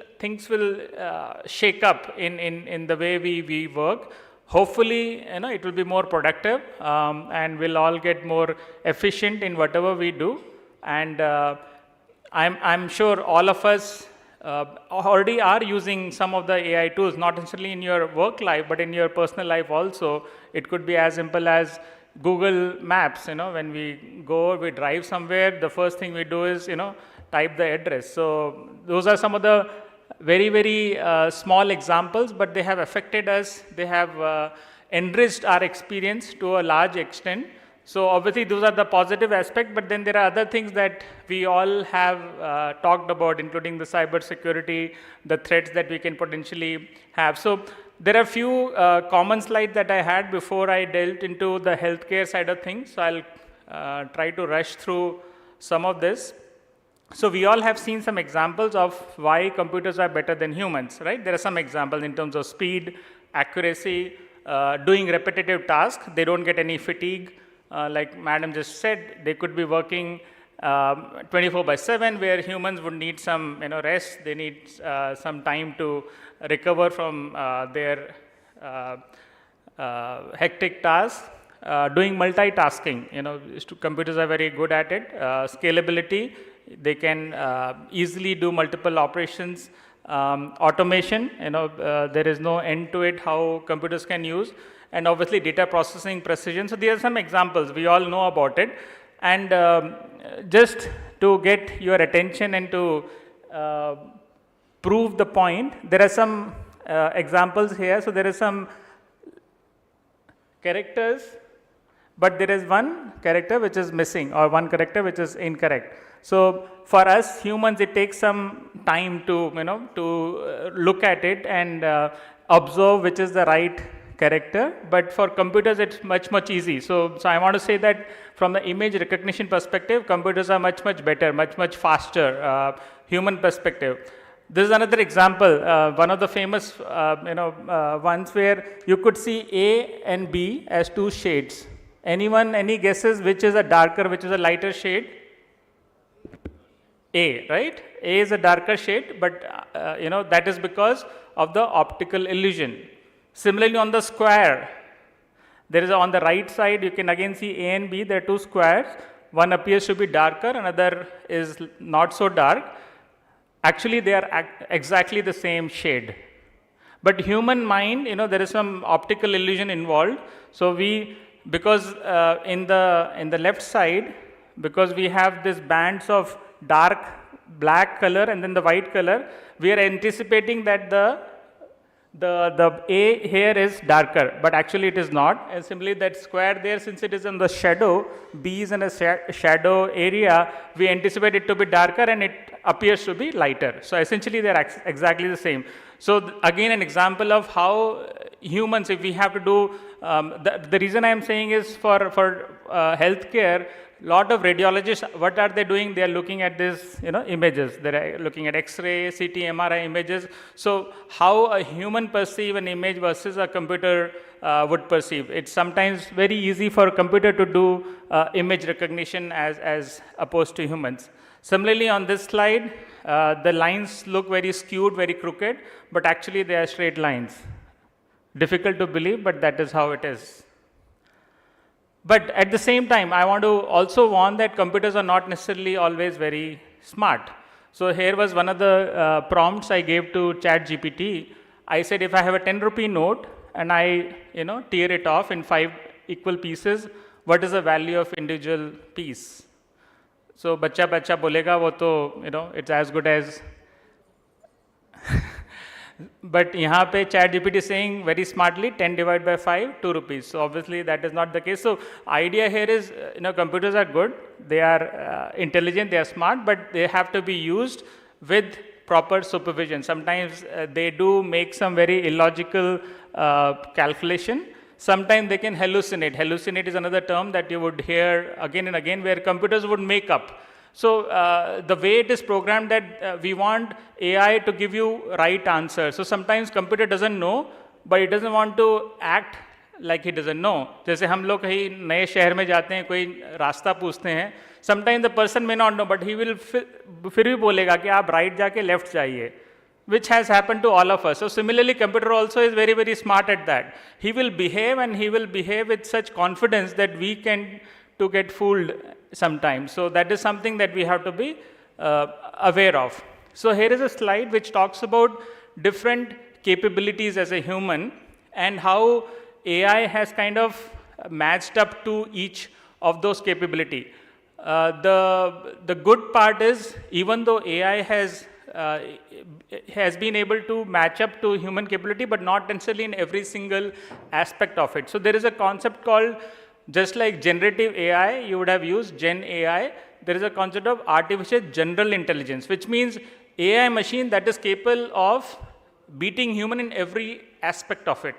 shake up in the way we work. Hopefully, it will be more productive, and we'll all get more efficient in whatever we do. And I'm sure all of us already are using some of the AI tools, not necessarily in your work life, but in your personal life also. It could be as simple as Google Maps. When we drive somewhere, the first thing we do is, type the address. So those are some of the very, very small examples, but they have affected us. They have enriched our experience to a large extent. So obviously those are the positive aspect, but then there are other things that we all have talked about, including the cybersecurity, the threats that we can potentially have. So there are a few common slides that I had before I delved into the healthcare side of things. So I'll try to rush through some of this. So we all have seen some examples of why computers are better than humans, right? There are some examples in terms of speed, accuracy, doing repetitive tasks. They don't get any fatigue. Like Madam just said, they could be working 24/7, where humans would need some rest. They need some time to recover from their hectic tasks. Doing multitasking, computers are very good at it. Scalability, they can easily do multiple operations. Automation, there is no end to it how computers can use. And obviously data processing precision. So these are some examples, we all know about it. And just to get your attention and to prove the point, there are some examples here. So there is some characters, but there is one character which is missing, or one character which is incorrect. So for us humans, it takes some time to look at it and observe which is the right character, but for computers it's much easy. So I want to say that from the image recognition perspective, computers are much better, much faster, human perspective. This is another example, one of the famous ones where you could see A and B as two shades. Any guesses which is a darker, which is a lighter shade? A, right? A is a darker shade, but that is because of the optical illusion. Similarly, on the square, there is on the right side, you can again see A and B, there are two squares. One appears to be darker, another is not so dark. Actually, they are exactly the same shade. But human mind, there is some optical illusion involved. So because in the left side, because we have this bands of dark black color and then the white color, we are anticipating that the A here is darker, but actually it is not. And simply that square there, since it is in the shadow, B is in a shadow area, we anticipate it to be darker and it appears to be lighter. So essentially they are exactly the same. So again, an example of how humans, if we have to do, the reason I am saying is for healthcare, lot of radiologists, what are they doing? They are looking at these images. They are looking at X-ray, CT, MRI images. So how a human perceive an image versus a computer would perceive. It's sometimes very easy for a computer to do image recognition as opposed to humans. Similarly, on this slide, the lines look very skewed, very crooked, but actually they are straight lines. Difficult to believe, but that is how it is. But at the same time, I want to also warn that computers are not necessarily always very smart. So here was one of the prompts I gave to ChatGPT. I said, if I have a 10 rupee note and I tear it off in 5 equal pieces, what is the value of individual piece? So bacha bolega, wo to, it's as good as. But यहाँ पे ChatGPT is saying very smartly 10 divided by 5, 2 rupees. So obviously that is not the case. So idea here is, computers are good, they are intelligent, they are smart, but they have to be used with proper supervision. Sometimes they do make some very illogical calculation. sometimes they can hallucinate. Hallucinate is another term that you would hear again and again, where computers would make up. So the way it is programmed that we want AI to give you right answer. So sometimes computer doesn't know, but it doesn't want to act like he doesn't know. जैसे हम लोग कहीं नए शहर में जाते हैं, कोई रास्ता पूछते हैं, sometimes the person may not know, but he will फिर भी बोलेगा कि आप right जाके left जाइए, which has happened to all of us. So similarly, computer also is very, very smart at that. He will behave, and he will behave with such confidence that we can to get fooled sometimes. So that is something that we have to be aware of. So here is a slide which talks about different capabilities as a human and how AI has kind of matched up to each of those capability. The good part is, even though AI has been able to match up to human capability, but not necessarily in every single aspect of it. So there is a concept called, just like generative AI, you would have used Gen AI, there is a concept of artificial general intelligence, which means AI machine that is capable of beating human in every aspect of it.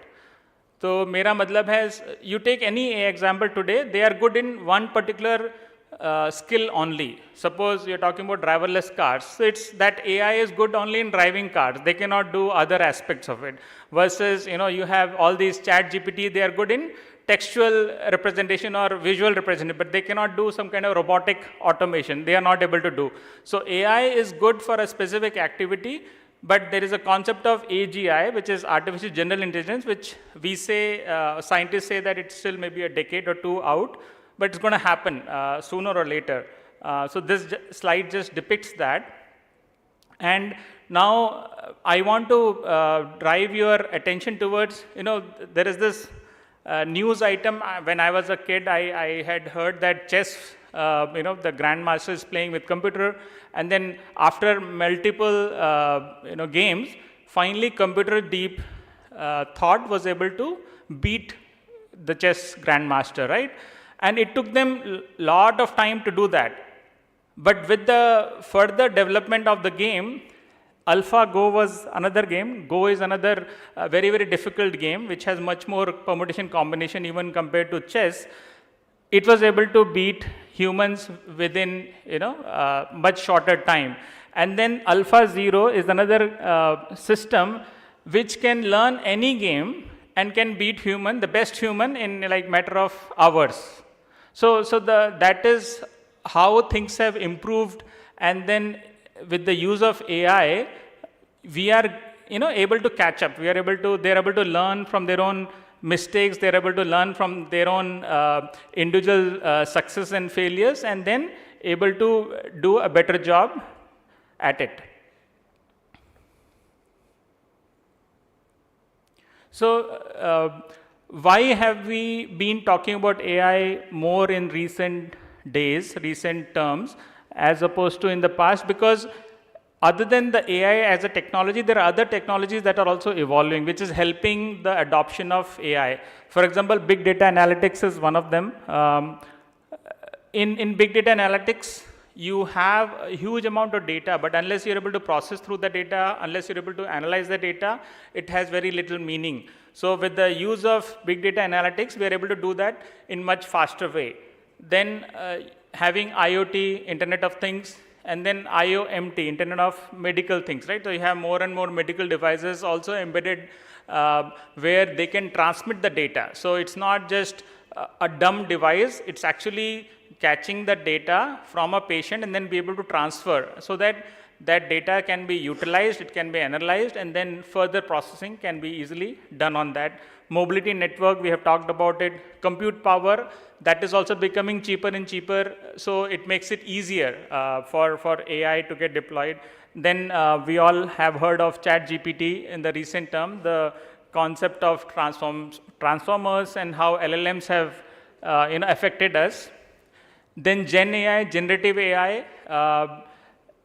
So mera matlab has, you take any AI example today, they are good in one particular skill only. Suppose you're talking about driverless cars. So it's that AI is good only in driving cars. They cannot do other aspects of it. Versus, you have all these chat GPT, they are good in textual representation or visual representation, but they cannot do some kind of robotic automation. They are not able to do. So AI is good for a specific activity, but there is a concept of AGI, which is artificial general intelligence, which we say, scientists say that it's still maybe a decade or two out, but it's going to happen sooner or later. So this slide just depicts that. And now I want to drive your attention towards, there is this news item. When I was a kid, I had heard that chess, the grandmaster is playing with computer, and then after multiple, games, finally computer deep thought was able to beat the chess grandmaster, right? And it took them a lot of time to do that. But with the further development of the game, AlphaGo was another game. Go is another very, very difficult game, which has much more permutation combination even compared to chess. It was able to beat humans within, much shorter time. And then AlphaZero is another system which can learn any game and can beat the best human in like matter of hours. So that is how things have improved. And then with the use of AI, we are able to catch up. They're able to learn from their own mistakes. They're able to learn from their own individual success and failures, and then able to do a better job at it. So why have we been talking about AI more in recent days, recent terms, as opposed to in the past? Because other than the AI as a technology, there are other technologies that are also evolving, which is helping the adoption of AI. For example, big data analytics is one of them. In big data analytics, you have a huge amount of data, but unless you're able to process through the data, unless you're able to analyze the data, it has very little meaning. So with the use of big data analytics, we are able to do that in much faster way. Then having IoT, Internet of Things, and then IOMT, Internet of Medical Things, right? So you have more and more medical devices also embedded where they can transmit the data. So it's not just a dumb device, it's actually catching the data from a patient and then be able to transfer so that that data can be utilized, it can be analyzed, and then further processing can be easily done on that. Mobility network, we have talked about it. Compute power, that is also becoming cheaper and cheaper, so it makes it easier for AI to get deployed. Then we all have heard of ChatGPT in the recent term, the concept of transformers and how LLMs have affected us. Then Gen AI, generative AI,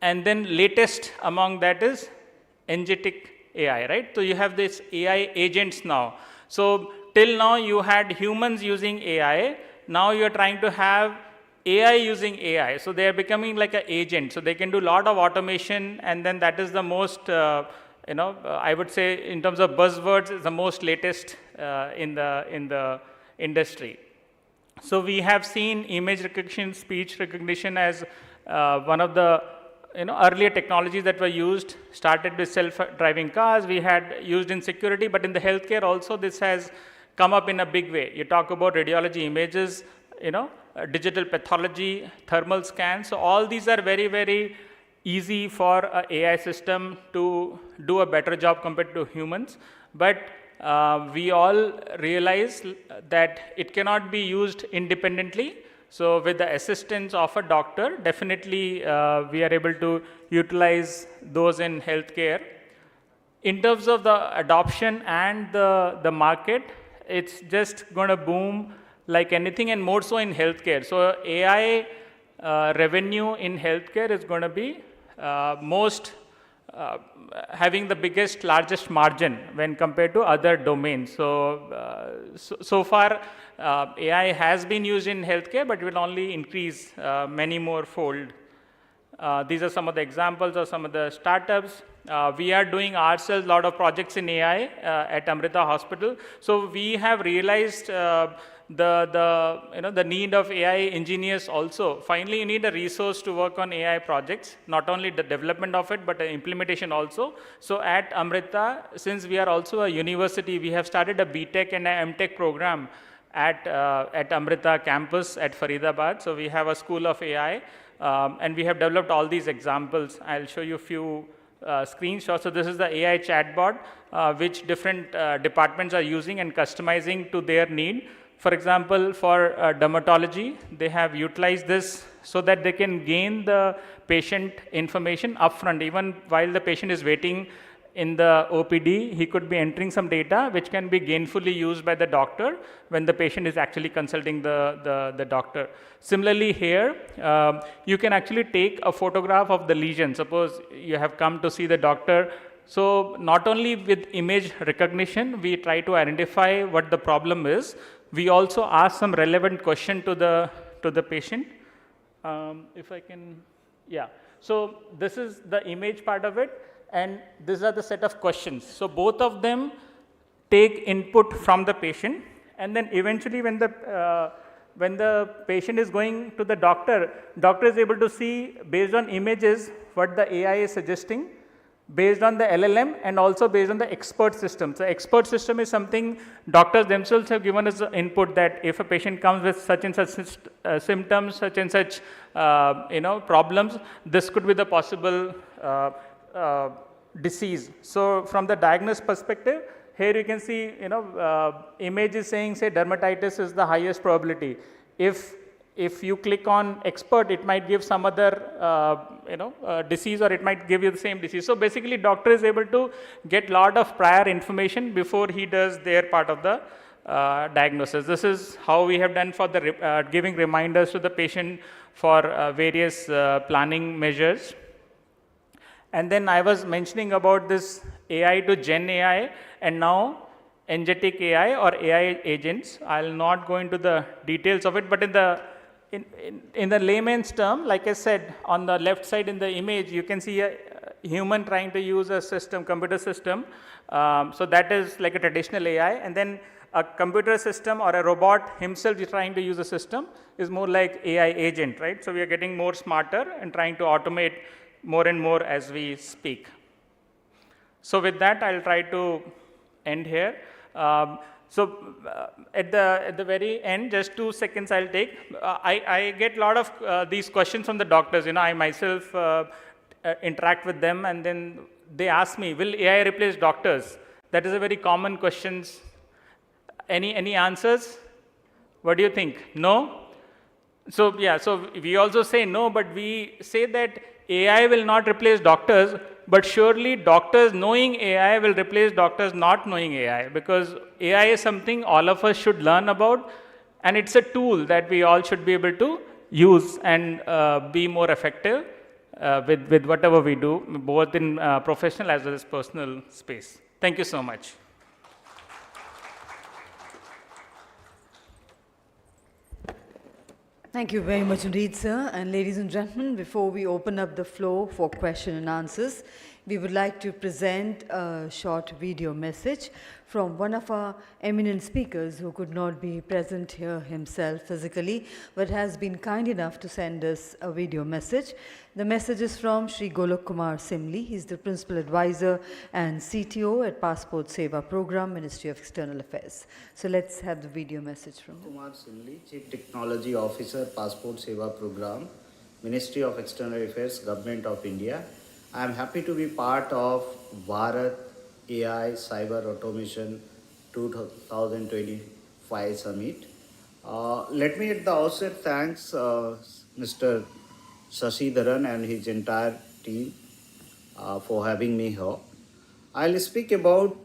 and then latest among that is agentic AI, right? So you have this AI agents now. So till now you had humans using AI, now you're trying to have AI using AI. So they are becoming like an agent. So they can do a lot of automation, and then that is the most I would say in terms of buzzwords, is the most latest in the industry. So we have seen image recognition, speech recognition as one of the earlier technologies that were used. Started with self-driving cars. We had used in security, but in the healthcare also, this has come up in a big way. You talk about radiology images, digital pathology, thermal scans. So all these are very, very easy for an AI system to do a better job compared to humans. But we all realize that it cannot be used independently. So with the assistance of a doctor, definitely we are able to utilize those in healthcare. In terms of the adoption and the market, it's just going to boom like anything, and more so in healthcare. So AI revenue in healthcare is going to be having the biggest, largest margin when compared to other domains. So far, AI has been used in healthcare, but will only increase many more fold. These are some of the examples of some of the startups. We are doing ourselves a lot of projects in AI at Amrita Hospital. So we have realized the need of AI engineers also. Finally, you need a resource to work on AI projects, not only the development of it, but the implementation also. So at Amrita, since we are also a university, we have started a BTech and a MTech program at Amrita campus at Faridabad. So we have a school of AI, and we have developed all these examples. I'll show you a few screenshots. So this is the AI chatbot, which different departments are using and customizing to their need. For example, for dermatology, they have utilized this so that they can gain the patient information upfront. Even while the patient is waiting in the OPD, he could be entering some data which can be gainfully used by the doctor when the patient is actually consulting the doctor. Similarly here, you can actually take a photograph of the lesion. Suppose you have come to see the doctor. So not only with image recognition, we try to identify what the problem is. We also ask some relevant question to the patient. If I can, yeah. So this is the image part of it, and these are the set of questions. So both of them take input from the patient, and then eventually when the patient is going to the doctor is able to see based on images what the AI is suggesting, based on the LLM, and also based on the expert system. So expert system is something doctors themselves have given us input that if a patient comes with such and such symptoms, such and such problems, this could be the possible disease. So from the diagnosis perspective, here you can see image is saying, say, dermatitis is the highest probability. If you click on expert, it might give some other disease, or it might give you the same disease. So basically, doctor is able to get lot of prior information before he does their part of the diagnosis. This is how we have done for the giving reminders to the patient for various planning measures. And then I was mentioning about this AI to Gen AI, and now agentic AI or AI agents. I'll not go into the details of it, but in the layman's term, like I said, on the left side in the image, you can see a human trying to use a system, computer system. So that is like a traditional AI. And then a computer system or a robot himself is trying to use a system is more like AI agent, right? So we are getting more smarter and trying to automate more and more as we speak. So with that, I'll try to end here. So at the very end, just 2 seconds I'll take. I get a lot of these questions from the doctors. I myself interact with them, and then they ask me, will AI replace doctors? That is a very common question. Any answers? What do you think? No? So yeah, so we also say no, but we say that AI will not replace doctors, but surely doctors knowing AI will replace doctors not knowing AI, because AI is something all of us should learn about, and it's a tool that we all should be able to use and be more effective with whatever we do, both in professional as well as personal space. Thank you so much. Thank you very much indeed, sir. And ladies and gentlemen, before we open up the floor for question and answers, we would like to present a short video message from one of our eminent speakers who could not be present here himself physically, but has been kind enough to send us a video message. The message is from Shri Golok Kumar Simli. He's the Principal Advisor and CTO at Passport Seva Program, Ministry of External Affairs. So let's have the video message from him. Kumar Simli, Chief Technology Officer, Passport Seva Program, Ministry of External Affairs, Government of India. I am happy to be part of Bharat AI Cyber Automation 2025 Summit. Let me at the outset thanks Mr. Sashidharan and his entire team for having me here. I'll speak about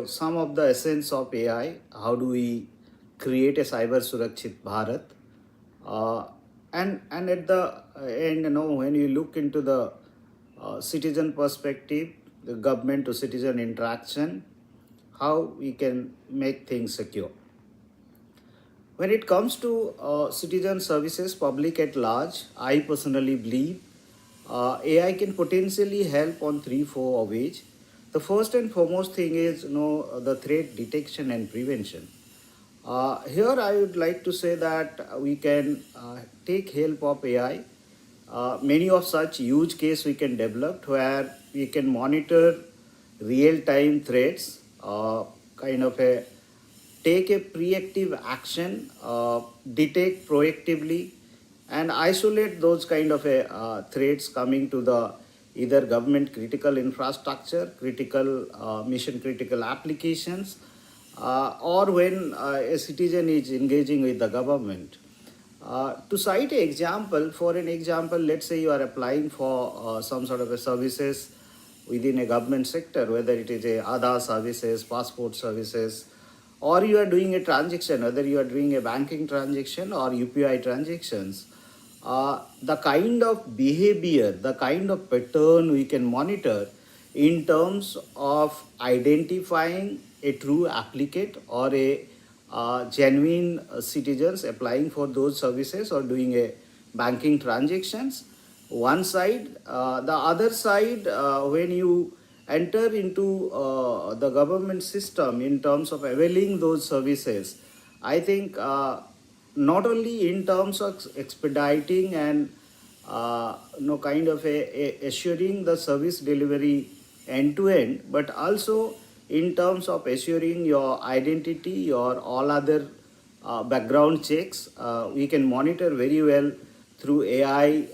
some of the essence of AI. How do we create a cyber surakshit Bharat? And at the end, when you look into the citizen perspective, the government to citizen interaction, how we can make things secure. When it comes to citizen services, public at large, I personally believe AI can potentially help on 3-4 ways. The first and foremost thing is the threat detection and prevention. Here I would like to say that we can take help of AI. Many of such use case we can develop where we can monitor real-time threats, take a preemptive action, detect proactively, and isolate those kind of threats coming to the either government critical infrastructure, critical mission critical applications, or when a citizen is engaging with the government. To cite an example, let's say you are applying for some sort of a services within a government sector, whether it is a Aadhaar services, passport services, or you are doing a transaction, whether you are doing a banking transaction or UPI transactions. The kind of behavior, the kind of pattern we can monitor in terms of identifying a true applicant or a genuine citizens applying for those services or doing a banking transactions, one side. The other side, when you enter into the government system in terms of availing those services, I think not only in terms of expediting and assuring the service delivery end to end, but also in terms of assuring your identity, your all other background checks, we can monitor very well through AI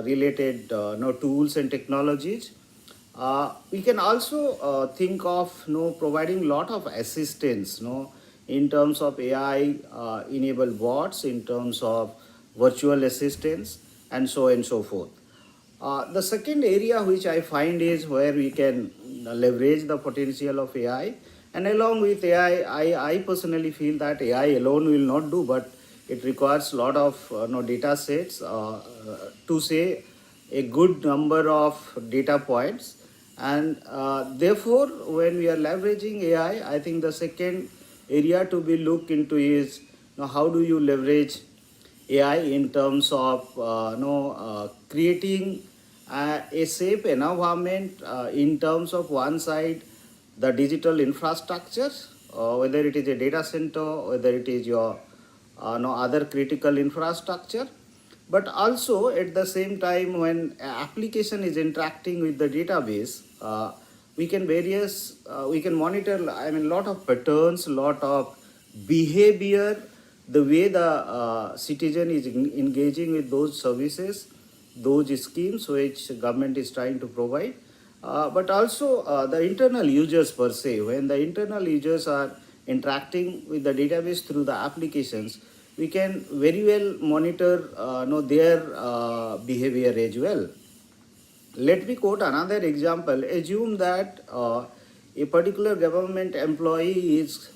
related tools and technologies. We can also think of providing a lot of assistance in terms of AI enabled bots, in terms of virtual assistants, and so on and so forth. The second area which I find is where we can leverage the potential of AI, and along with AI, I personally feel that AI alone will not do, but it requires a lot of data sets to say a good number of data points, and therefore when we are leveraging AI, I think the second area to be looked into is how do you leverage AI in terms of creating a safe environment in terms of one side the digital infrastructure, whether it is a data center, whether it is your other critical infrastructure, but also at the same time when application is interacting with the database, we can monitor a lot of patterns, lot of behavior, the way the citizen is engaging with those services, those schemes which government is trying to provide, but also the internal users per se. When the internal users are interacting with the database through the applications, we can very well monitor their behavior as well. Let me quote another example. Assume that a particular government employee is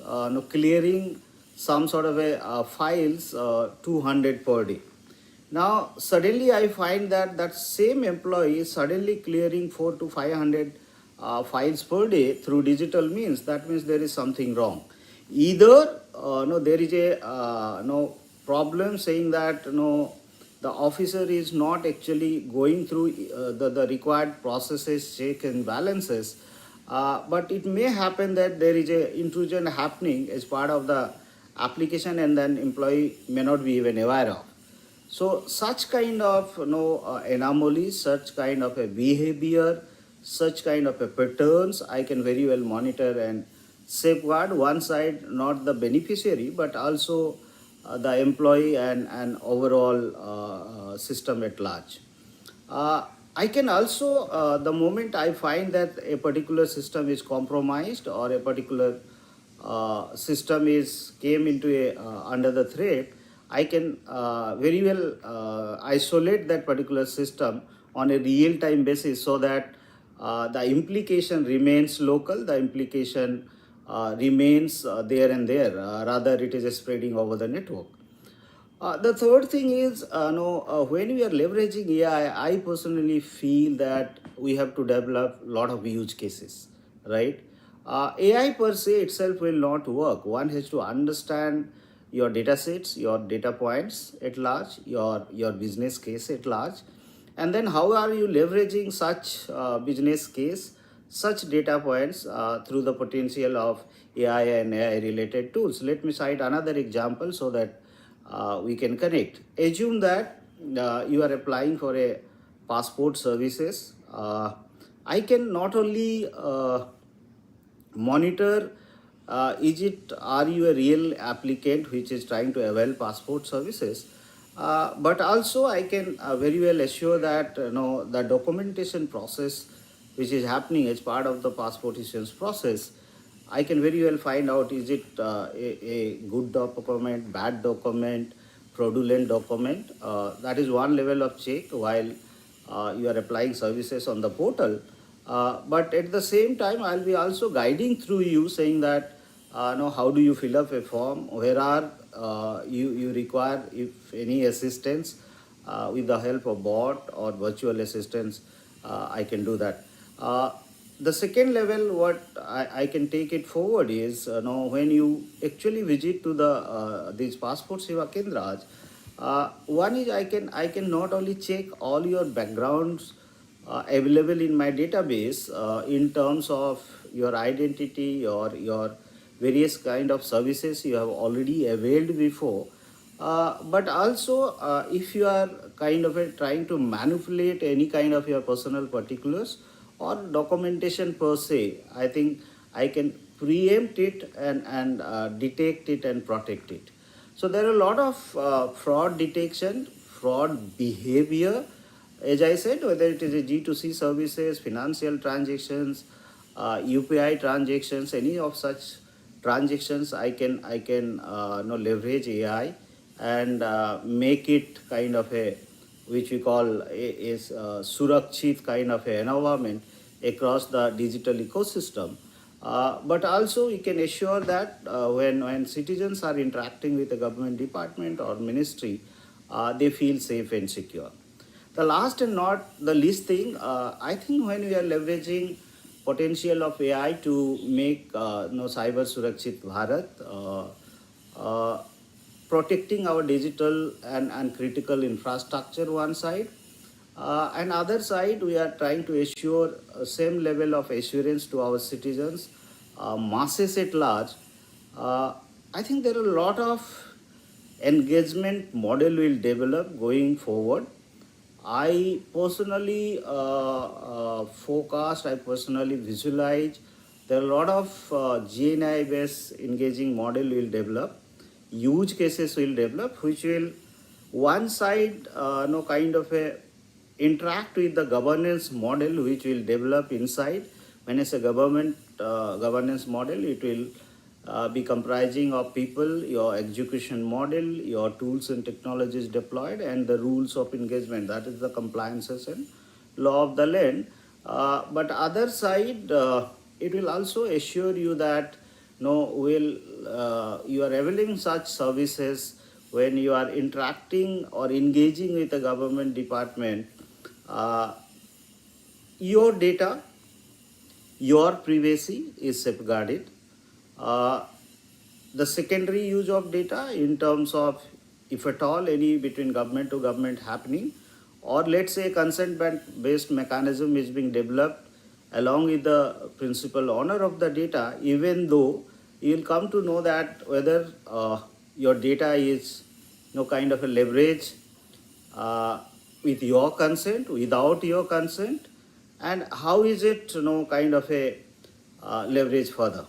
clearing some sort of a files 200 per day. Now suddenly I find that that same employee is suddenly clearing 400 to 500 files per day through digital means. That means there is something wrong. Either there is a problem saying that the officer is not actually going through the required processes, check and balances, but it may happen that there is a intrusion happening as part of the application and then employee may not be even aware of. So such kind of anomalies, such kind of a behavior, such kind of a patterns, I can very well monitor and safeguard one side, not the beneficiary, but also the employee and overall system at large. I can also, the moment I find that a particular system is compromised or a particular system is came into a under the threat, I can very well isolate that particular system on a real-time basis so that the implication remains local, the implication remains there and there, rather it is spreading over the network. The third thing is, when we are leveraging AI, I personally feel that we have to develop a lot of use cases, right? AI per se itself will not work. One has to understand your data sets, your data points at large, your business case at large, and then how are you leveraging such business case, such data points through the potential of AI and AI related tools. Let me cite another example so that we can connect. Assume that you are applying for a passport services. I can not only monitor are you a real applicant which is trying to avail passport services, but also I can very well assure that the documentation process which is happening as part of the passport issuance process, I can very well find out is it a good document, bad document, fraudulent document. That is one level of check while you are applying services on the portal. But at the same time, I'll be also guiding through you saying that how do you fill up a form, where are you require if any assistance with the help of bot or virtual assistants, I can do that. The second level, what I can take it forward is, when you actually visit to the these passport seva kendras, one is I can not only check all your backgrounds available in my database in terms of your identity or your various kind of services you have already availed before, but also if you are kind of trying to manipulate any kind of your personal particulars or documentation per se, I think I can preempt it and detect it and protect it. So there are a lot of fraud detection, fraud behavior, as I said, whether it is a G2C services, financial transactions, UPI transactions, any of such transactions, I can leverage AI and make it kind of a, which we call is surakshit kind of an environment across the digital ecosystem. But also we can assure that when citizens are interacting with the government department or ministry, they feel safe and secure. The last and not the least thing, I think when we are leveraging potential of AI to make cyber surakshit Bharat, protecting our digital and critical infrastructure one side, and other side we are trying to assure same level of assurance to our citizens, masses at large. I think there are a lot of engagement model will develop going forward. I personally forecast, I personally visualize there are a lot of GNI based engaging model will develop, huge cases will develop, which will one side kind of a interact with the governance model which will develop inside. When it's a government governance model, it will be comprising of people, your execution model, your tools and technologies deployed, and the rules of engagement. That is the compliances and law of the land. But other side, it will also assure you that you are availing such services when you are interacting or engaging with a government department. Your data, your privacy is safeguarded. The secondary use of data in terms of if at all any between government to government happening, or let's say consent-based mechanism is being developed along with the principal owner of the data, even though you will come to know that whether your data is kind of a leverage with your consent, without your consent, and how is it kind of a leverage further.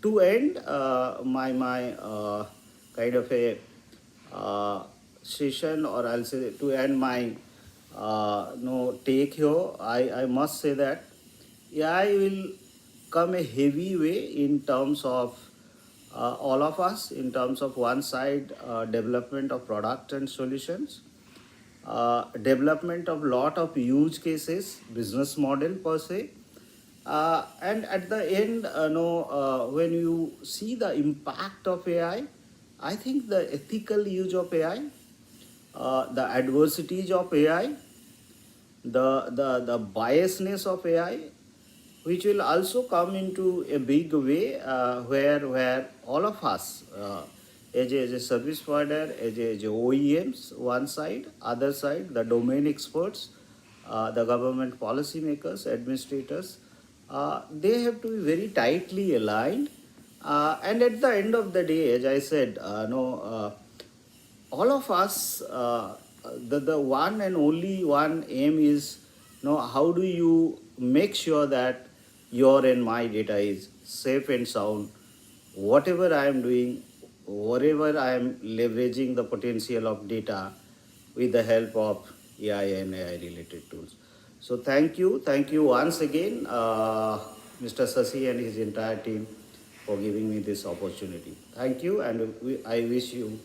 To end my kind of a session, or I'll say to end my take here, I must say that AI will come a heavy way in terms of all of us, in terms of one side development of product and solutions, development of lot of use cases, business model per se, and at the end, when you see the impact of AI, I think the ethical use of AI, the adversities of AI, the biasness of AI, which will also come into a big way where all of us, as a service provider, as OEMs, one side, other side, the domain experts, the government policymakers, administrators, they have to be very tightly aligned. And at the end of the day, as I said, all of us, the one and only one aim is, how do you make sure that your and my data is safe and sound, whatever I am doing, whatever I am leveraging the potential of data with the help of AI and AI related tools. So thank you once again, Mr. Sasi and his entire team for giving me this opportunity. Thank you, and I wish you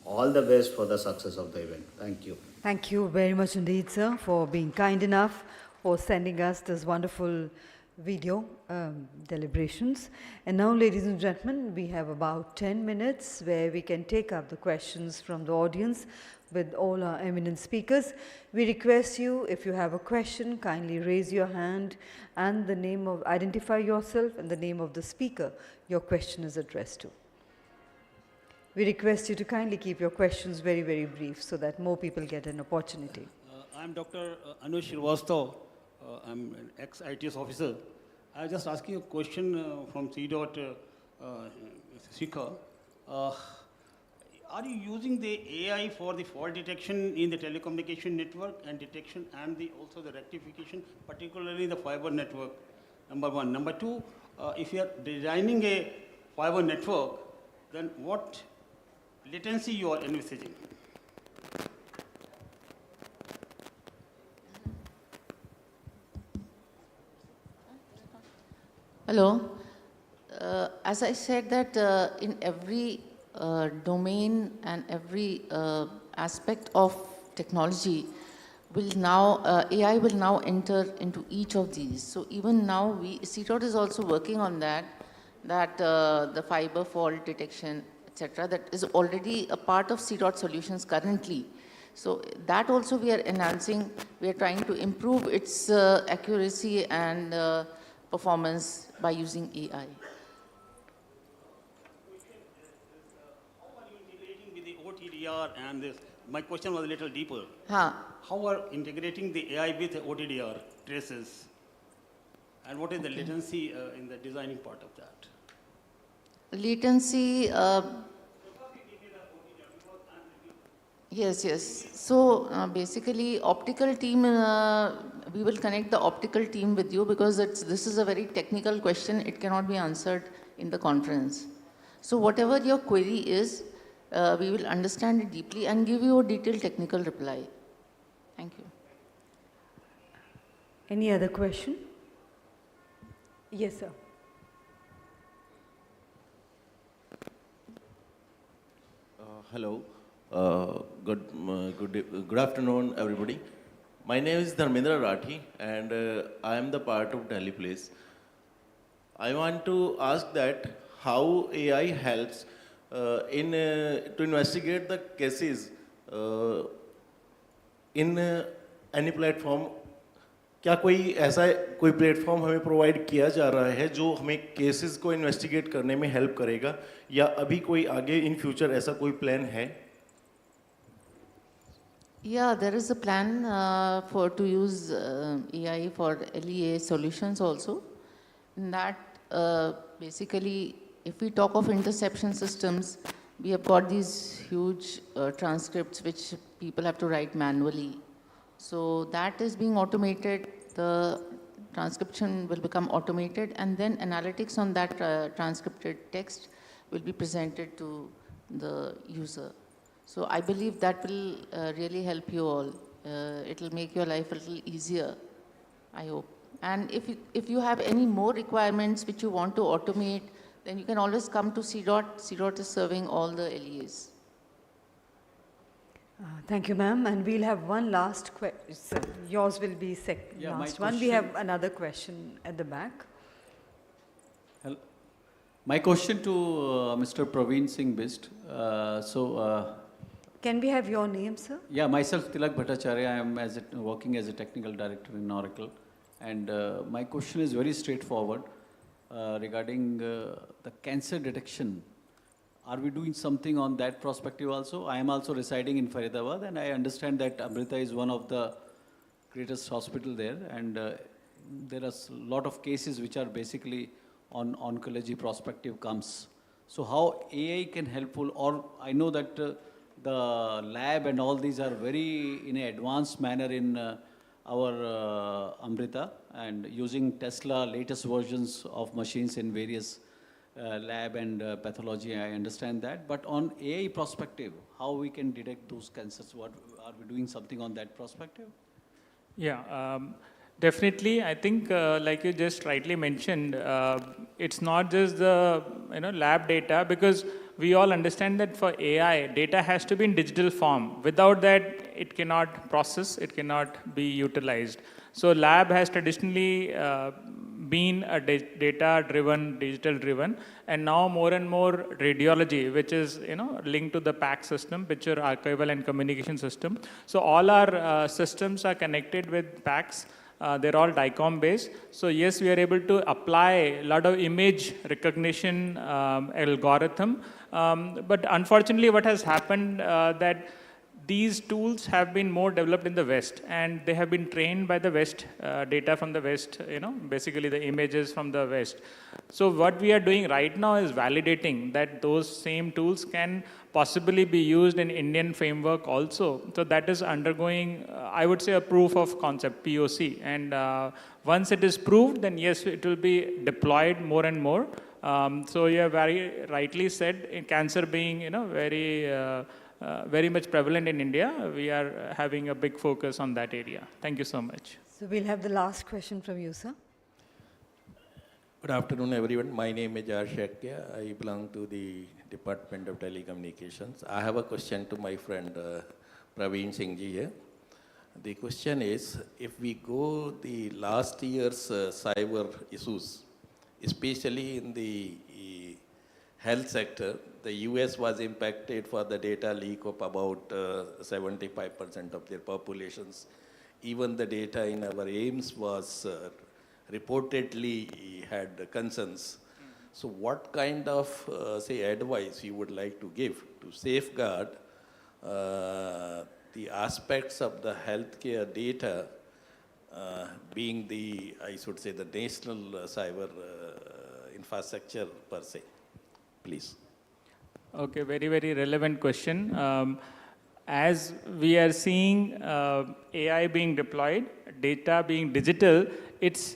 all the best for the success of the event. Thank you. Thank you very much indeed, sir, for being kind enough for sending us this wonderful video deliberations. And now, ladies and gentlemen, we have about 10 minutes where we can take up the questions from the audience with all our eminent speakers. We request you, if you have a question, kindly raise your hand and the name of, identify yourself and the name of the speaker your question is addressed to. We request you to kindly keep your questions very, very brief so that more people get an opportunity. I'm Dr. Anush Srivastava. I'm an ex-ITS officer. I was just asking a question from C-Dot Sika. Are you using the AI for the fault detection in the telecommunication network and detection and also the rectification, particularly the fiber network? Number one. Number two, if you are designing a fiber network, then what latency you are envisaging? Hello. As I said that in every domain and every aspect of technology will now, AI will now enter into each of these. So even now, CTOT is also working on that the fiber fault detection, etc., that is already a part of CTOT solutions currently. So that also we are enhancing, we are trying to improve its accuracy and performance by using AI. How are you integrating with the OTDR and this? My question was a little deeper. How are integrating the AI with the OTDR traces? And what is the latency in the designing part of that? Latency, yes. So basically, optical team, we will connect the optical team with you because this is a very technical question. It cannot be answered in the conference. So whatever your query is, we will understand it deeply and give you a detailed technical reply. Thank you. Any other question? Yes, sir. Hello. Good afternoon, everybody. My name is Dharmendra Rathi, and I am the part of Delhi Police. I want to ask that how AI helps to investigate the cases in any platform. क्या कोई ऐसा कोई platform हमें provide किया जा रहा है जो हमें केसेस को इन्वेस्टिगेट करने में हेल्प करेगा, या अभी कोई आगे इन फ्यूचर ऐसा कोई प्लान है? Yeah, there is a plan to use AI for LEA solutions also. In that, basically, if we talk of interception systems, we have got these huge transcripts which people have to write manually. So that is being automated. The transcription will become automated, and then analytics on that transcripted text will be presented to the user. So I believe that will really help you all. It will make your life a little easier, I hope. And if you have any more requirements which you want to automate, then you can always come to CDOT. CDOT is serving all the LEAs. Thank you, ma'am. And we'll have one last question. Yours will be last one. We have another question at the back. Hello. My question to Mr. Praveen Singh Bist. Can we have your name, sir? Yeah, myself Tilak Bhattacharya. I am working as a technical director in Oracle. And my question is very straightforward regarding the cancer detection. Are we doing something on that perspective also? I am also residing in Faridabad, and I understand that Amrita is one of the greatest hospital there, and there are a lot of cases which are basically on oncology perspective comes. So how AI can helpful, or I know that the lab and all these are very in an advanced manner in our Amrita, and using Tesla latest versions of machines in various lab and pathology, I understand that. But on AI perspective, how we can detect those cancers? What are we doing something on that perspective? Yeah, definitely. I think, like you just rightly mentioned, it's not just the lab data, because we all understand that for AI, data has to be in digital form. Without that, it cannot process, it cannot be utilized. So lab has traditionally been a data-driven, digital-driven, and now more and more radiology, which is linked to the PAC system, picture archival and communication system. So all our systems are connected with PACs. They're all DICOM based. So yes, we are able to apply a lot of image recognition algorithm. But unfortunately, what has happened that these tools have been more developed in the West, and they have been trained by the West, data from the West, basically the images from the West. So what we are doing right now is validating that those same tools can possibly be used in Indian framework also. So that is undergoing, I would say, a proof of concept, POC. And once it is proved, then yes, it will be deployed more and more. So you have very rightly said, cancer being, very much prevalent in India, we are having a big focus on that area. Thank you so much. So we'll have the last question from you, sir. Good afternoon, everyone. My name is R. Shakya. I belong to the Department of Telecommunications. I have a question to my friend Praveen Singh ji here. The question is, if we go the last year's cyber issues, especially in the health sector, the US was impacted for the data leak of about 75% of their populations. Even the data in our AIMS was reportedly had concerns. So what kind of, say, advice you would like to give to safeguard the aspects of the healthcare data being the, I should say, the national cyber infrastructure per se? Please. Okay, very, very relevant question. As we are seeing AI being deployed, data being digital, it's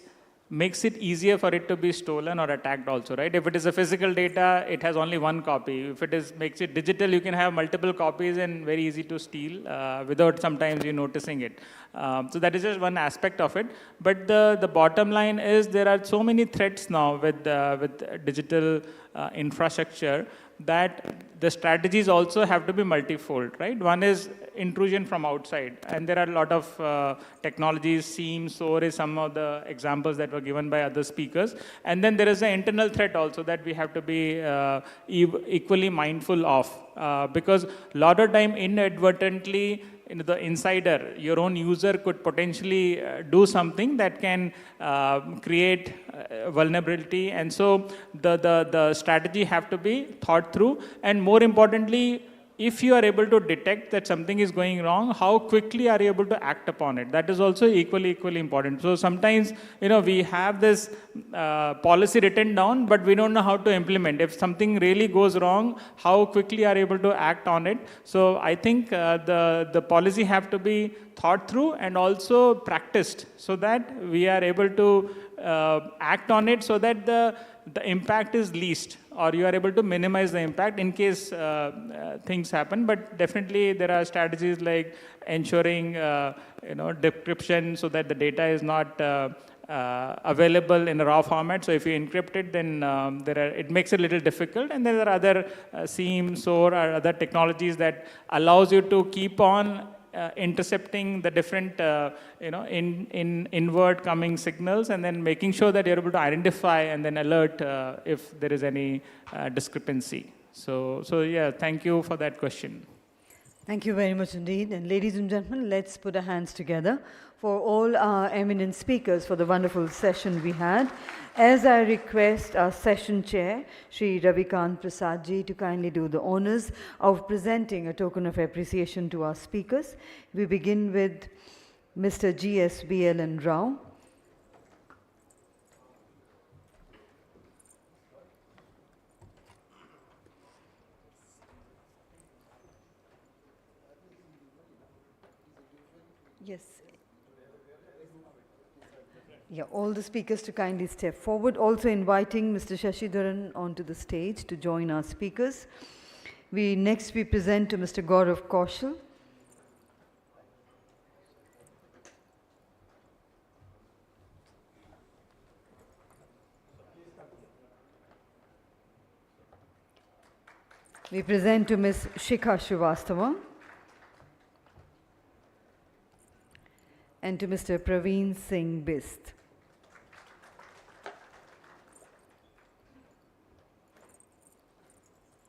makes it easier for it to be stolen or attacked also, right? If it is a physical data, it has only one copy. If it is makes it digital, you can have multiple copies and very easy to steal without sometimes you noticing it. So that is just one aspect of it. But the bottom line is there are so many threats now with digital infrastructure that the strategies also have to be multifold, right? One is intrusion from outside, and there are a lot of technologies, SIEM, SOAR is some of the examples that were given by other speakers. And then there is an internal threat also that we have to be equally mindful of, because a lot of time inadvertently the insider, your own user could potentially do something that can create vulnerability. And so the strategy have to be thought through. And more importantly, if you are able to detect that something is going wrong, how quickly are you able to act upon it? That is also equally important. So sometimes, we have this policy written down, but we don't know how to implement. If something really goes wrong, how quickly are you able to act on it? So I think the policy have to be thought through and also practiced so that we are able to act on it so that the impact is least, or you are able to minimize the impact in case things happen. But definitely there are strategies like ensuring decryption so that the data is not available in a raw format. So if you encrypt it, then it makes it a little difficult. And there are other SIEM, SOAR, or other technologies that allows you to keep on intercepting the different, inward coming signals, and then making sure that you're able to identify and then alert if there is any discrepancy. So yeah, thank you for that question. Thank you very much indeed. And ladies and gentlemen, let's put our hands together for all our eminent speakers for the wonderful session we had. As I request our session chair, Shri Ravikant Prasad ji, to kindly do the honors of presenting a token of appreciation to our speakers. We begin with Mr. GSBLN Rao. Yes. Yeah, all the speakers to kindly step forward. Also inviting Mr. Shashidharan onto the stage to join our speakers. Next we present to Mr. Gaurav Kaushal. We present to Ms. Shikha Srivastava and to Mr. Praveen Singh Bist.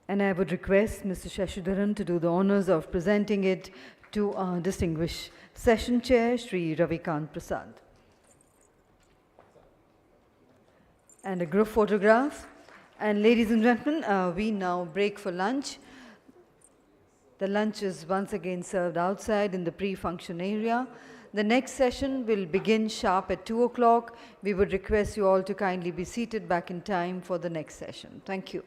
And I would request Mr. Shashidharan to do the honors of presenting it to our distinguished session chair, Shri Ravikant Prasad. And a group photograph. And ladies and gentlemen, we now break for lunch. The lunch is once again served outside in the pre-function area. The next session will begin sharp at 2 o'clock. We would request you all to kindly be seated back in time for the next session. Thank you.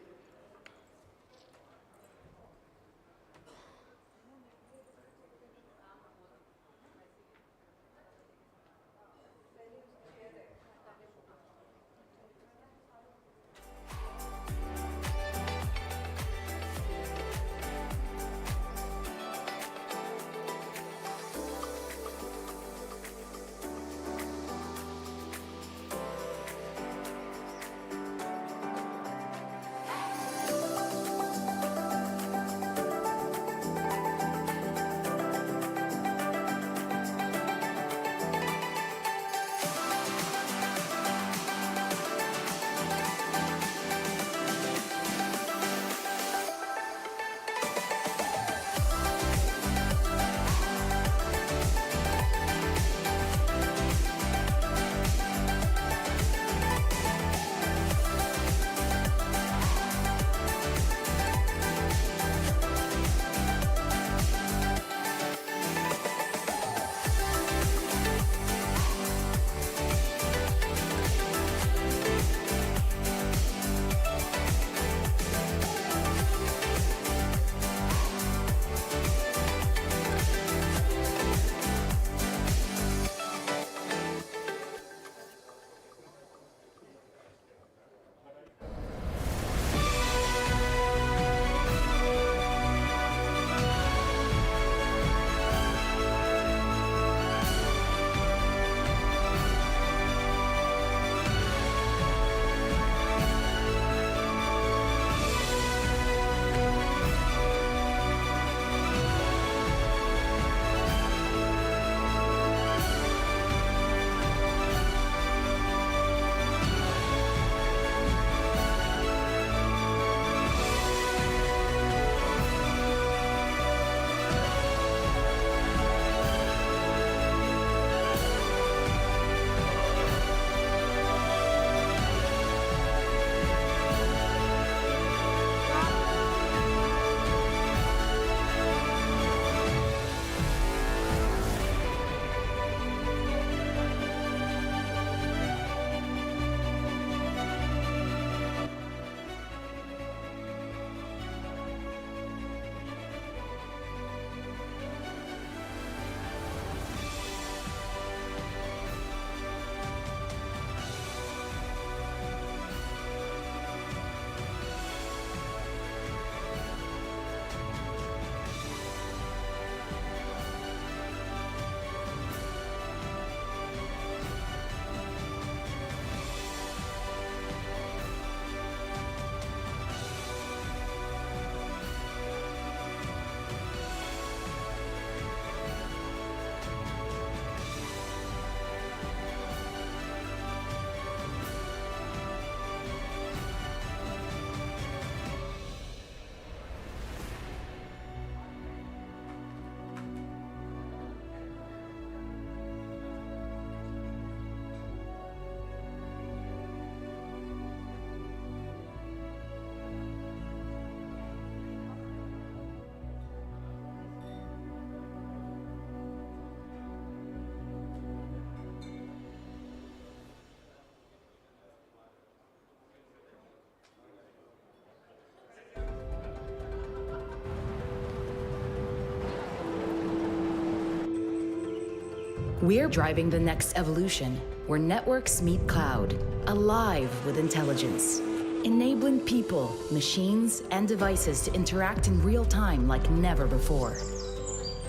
We're driving the next evolution where networks meet cloud, alive with intelligence, enabling people, machines, and devices to interact in real time like never before,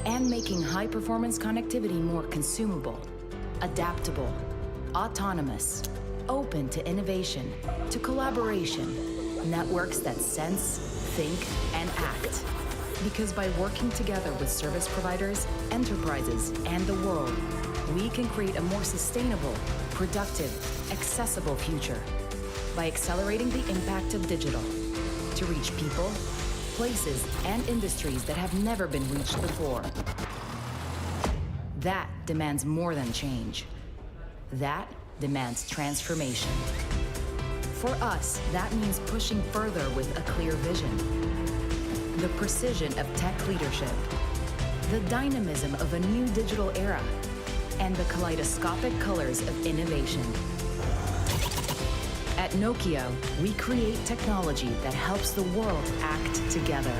and making high-performance connectivity more consumable, adaptable, autonomous, open to innovation, to collaboration, networks that sense, think, and act. Because by working together with service providers, enterprises, and the world, we can create a more sustainable, productive, accessible future by accelerating the impact of digital to reach people, places, and industries that have never been reached before. That demands more than change. That demands transformation. For us, that means pushing further with a clear vision. The precision of tech leadership, the dynamism of a new digital era, and the kaleidoscopic colors of innovation. At Nokia, we create technology that helps the world act together.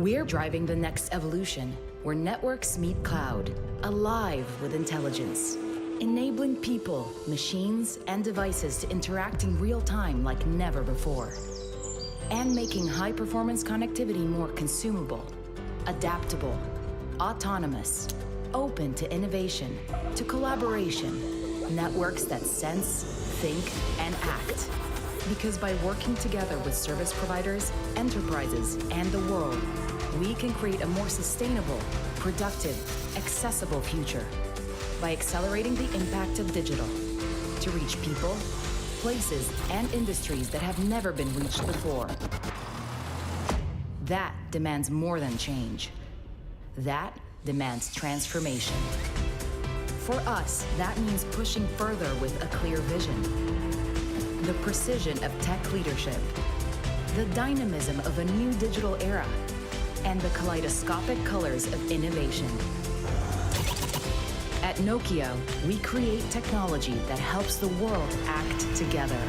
We're driving the next evolution where networks meet cloud, alive with intelligence, enabling people, machines, and devices to interact in real time like never before, and making high-performance connectivity more consumable, adaptable, autonomous, open to innovation, to collaboration, networks that sense, think, and act. Because by working together with service providers, enterprises, and the world, we can create a more sustainable, productive, accessible future by accelerating the impact of digital to reach people, places, and industries that have never been reached before. That demands more than change. That demands transformation. For us, that means pushing further with a clear vision, the precision of tech leadership, the dynamism of a new digital era, and the kaleidoscopic colors of innovation. At Nokia, we create technology that helps the world act together.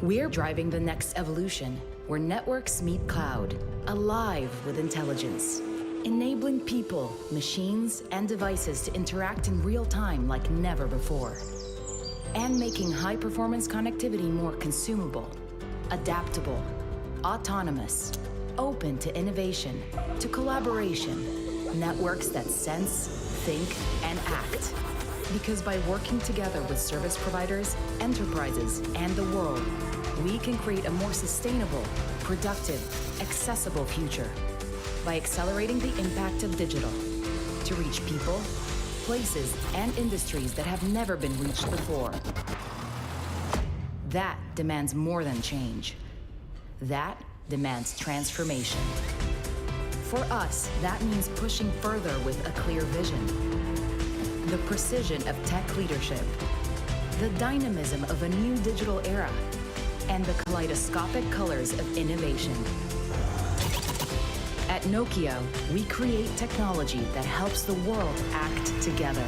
We're driving the next evolution where networks meet cloud, alive with intelligence, enabling people, machines, and devices to interact in real time like never before, and making high-performance connectivity more consumable, adaptable, autonomous, open to innovation, to collaboration, networks that sense, think, and act. Because by working together with service providers, enterprises, and the world, we can create a more sustainable, productive, accessible future by accelerating the impact of digital to reach people, places, and industries that have never been reached before. That demands more than change. That demands transformation. For us, that means pushing further with a clear vision. The precision of tech leadership, the dynamism of a new digital era, and the kaleidoscopic colors of innovation. At Nokia, we create technology that helps the world act together.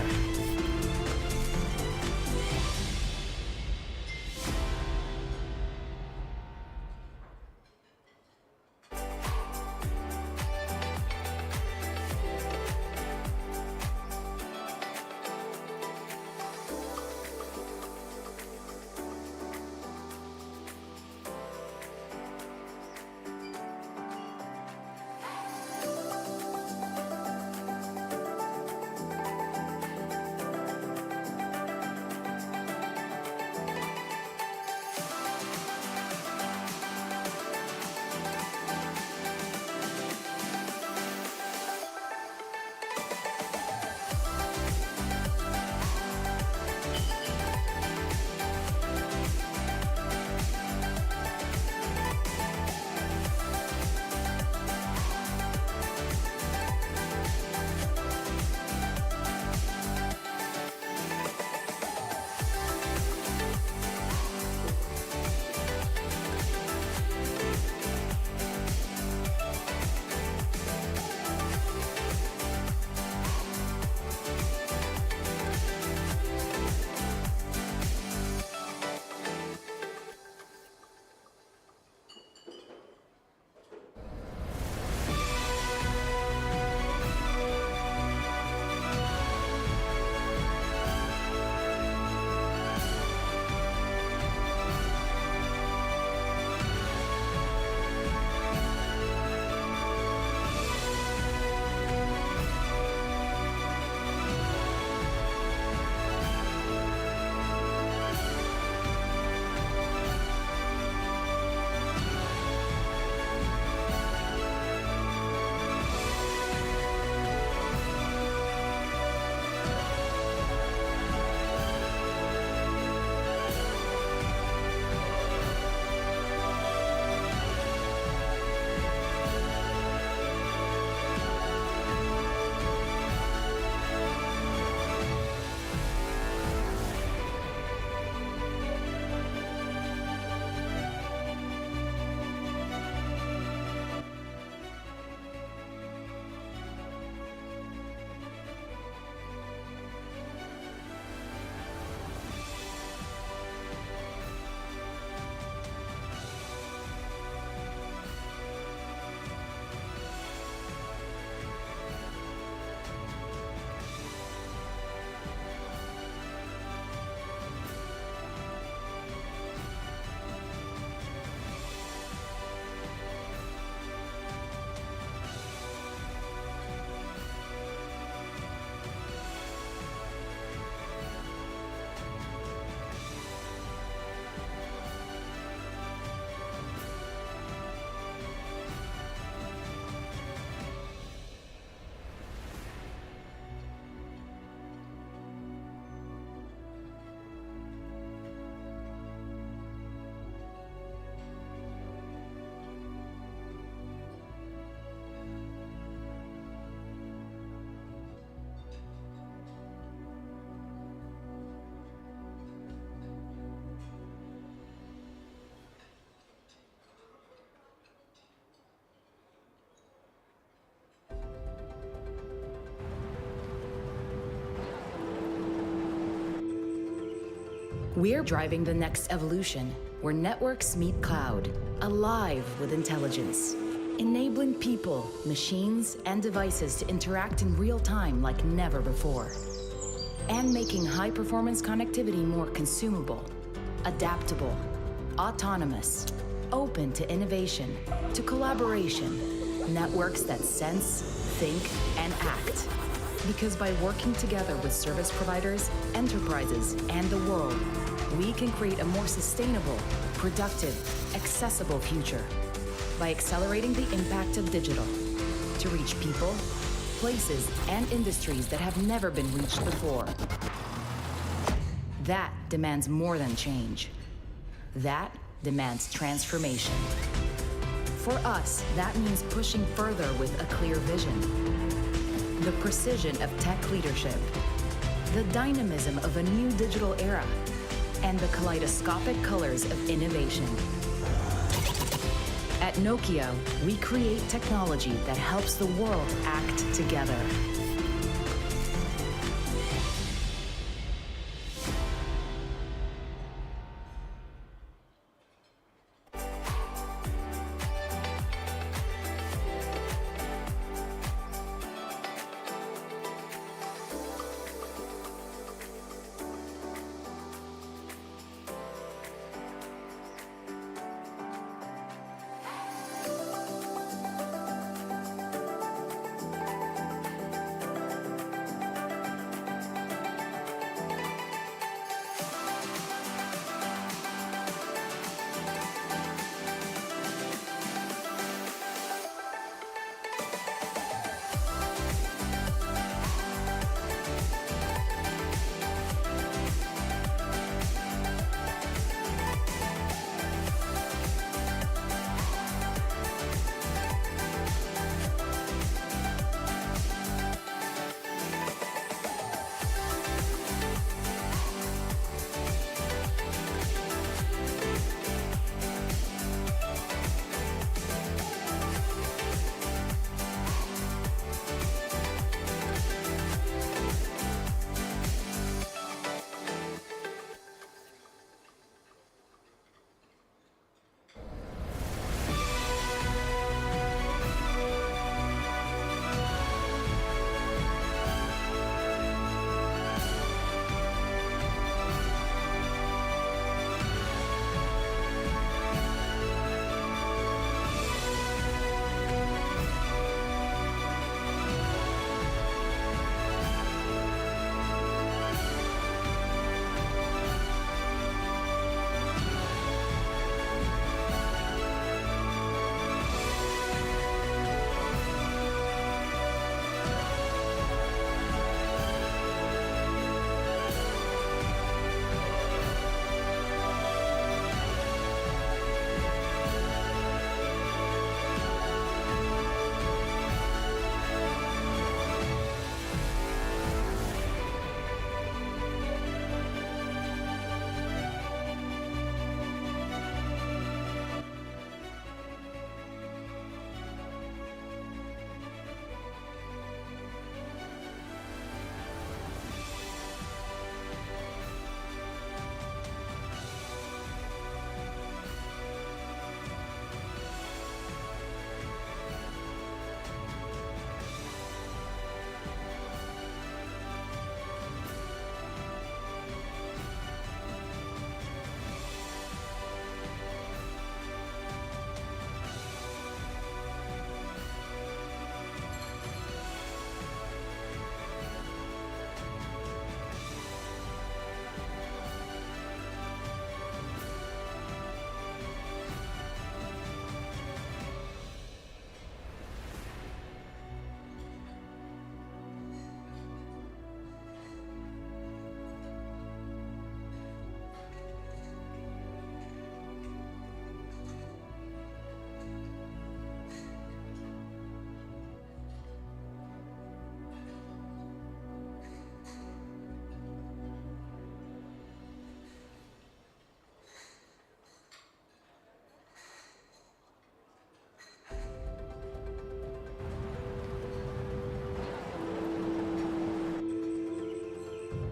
We're driving the next evolution where networks meet cloud, alive with intelligence, enabling people, machines, and devices to interact in real time like never before, and making high-performance connectivity more consumable, adaptable, autonomous, open to innovation, to collaboration, networks that sense, think, and act. Because by working together with service providers, enterprises, and the world, we can create a more sustainable, productive, accessible future by accelerating the impact of digital to reach people, places, and industries that have never been reached before. That demands more than change. That demands transformation. For us, that means pushing further with a clear vision. The precision of tech leadership, the dynamism of a new digital era, and the kaleidoscopic colors of innovation. At Nokia, we create technology that helps the world act together.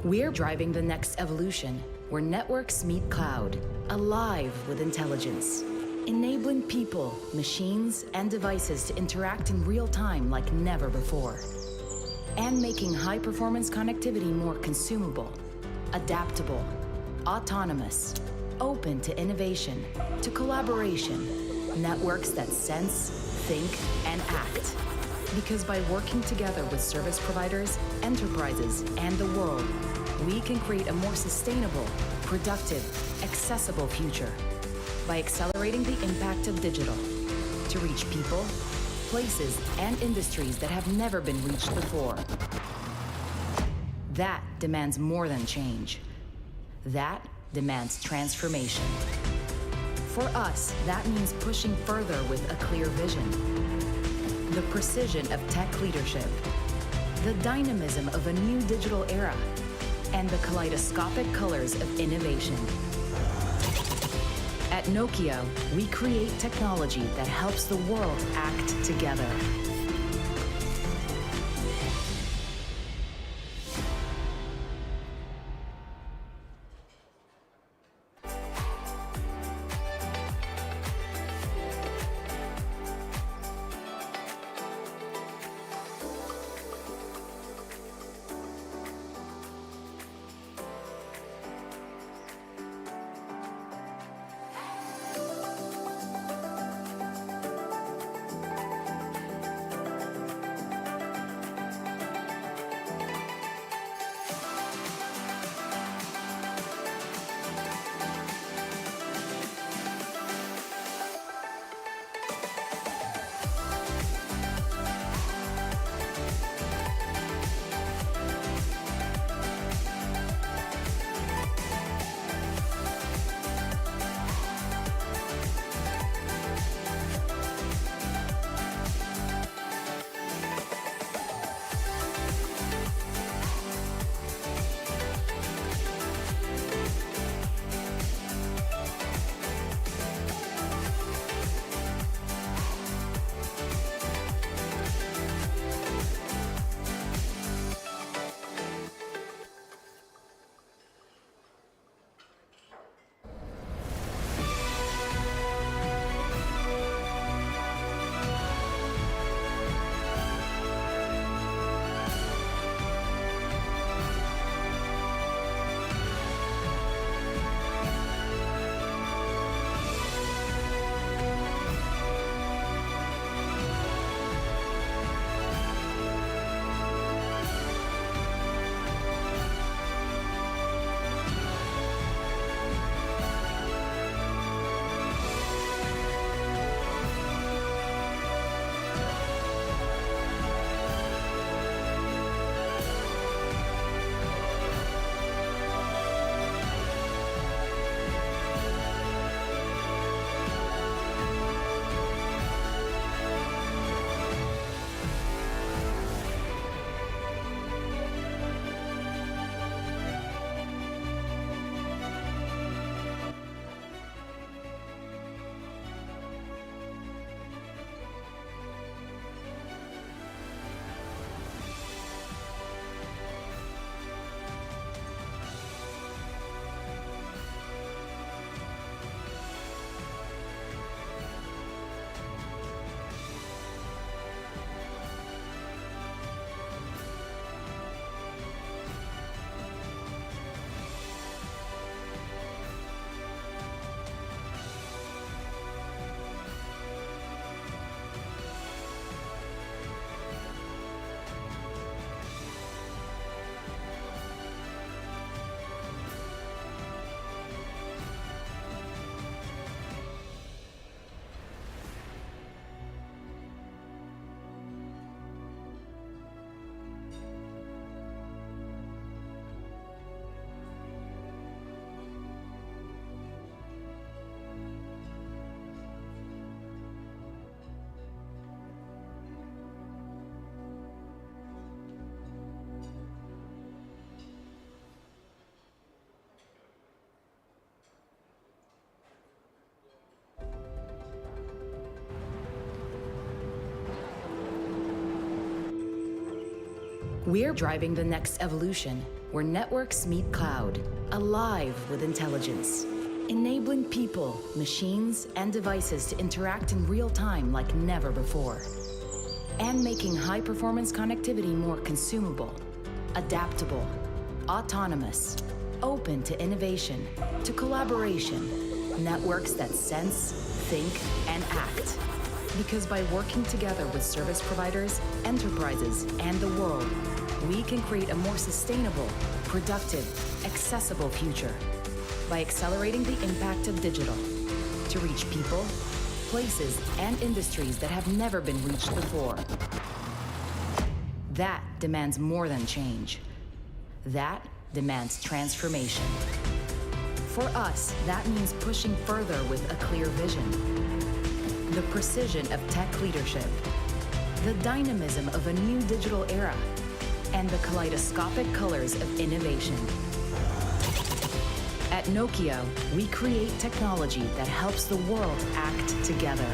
We're driving the next evolution, where networks meet cloud, alive with intelligence, enabling people, machines, and devices to interact in real time like never before, and making high-performance connectivity more consumable, adaptable, autonomous, open to innovation, to collaboration, networks that sense, think, and act. Because by working together with service providers, enterprises, and the world, we can create a more sustainable, productive, accessible future by accelerating the impact of digital to reach people, places, and industries that have never been reached before. That demands more than change. That demands transformation. For us, that means pushing further with a clear vision, the precision of tech leadership, the dynamism of a new digital era, and the kaleidoscopic colors of innovation. At Nokia, we create technology that helps the world act together. We're driving the next evolution where networks meet cloud, alive with intelligence, enabling people, machines, and devices to interact in real time like never before, and making high-performance connectivity more consumable, adaptable, autonomous, open to innovation, to collaboration, networks that sense, think, and act. Because by working together with service providers, enterprises, and the world, we can create a more sustainable, productive, accessible future by accelerating the impact of digital to reach people, places, and industries that have never been reached before. That demands more than change. That demands transformation. For us, that means pushing further with a clear vision, the precision of tech leadership, the dynamism of a new digital era, and the kaleidoscopic colors of innovation. At Nokia, we create technology that helps the world act together.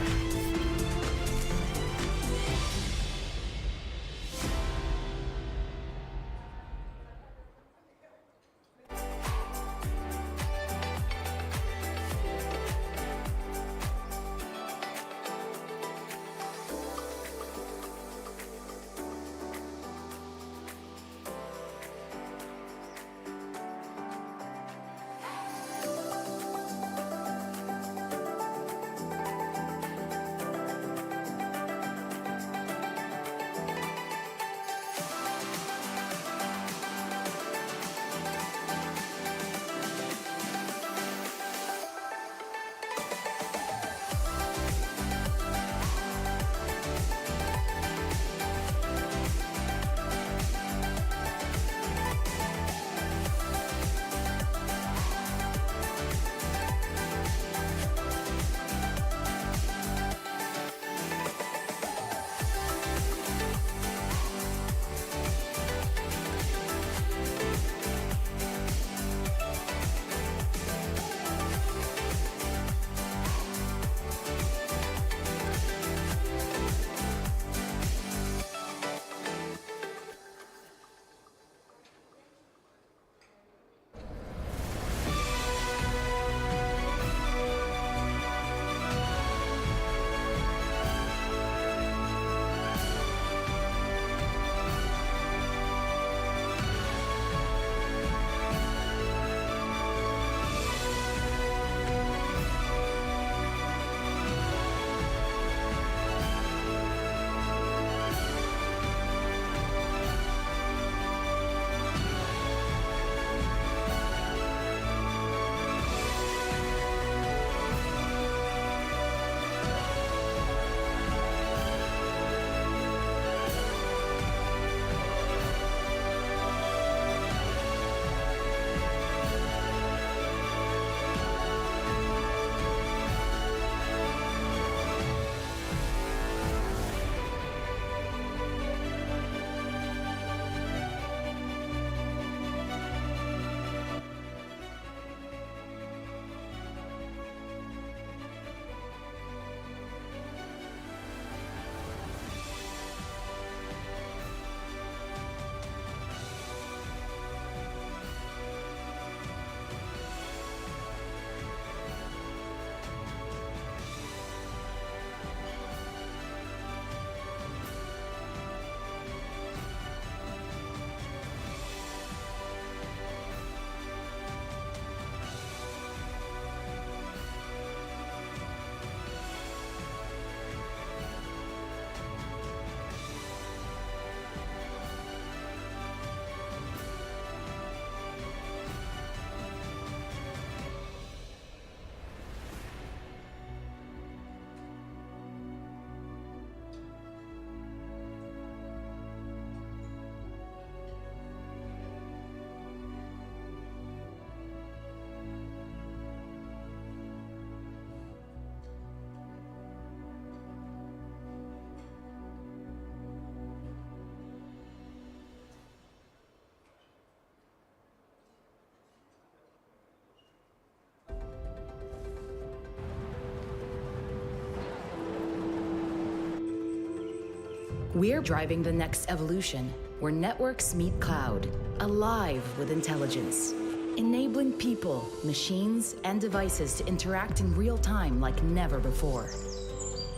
We're driving the next evolution where networks meet cloud, alive with intelligence, enabling people, machines, and devices to interact in real time like never before,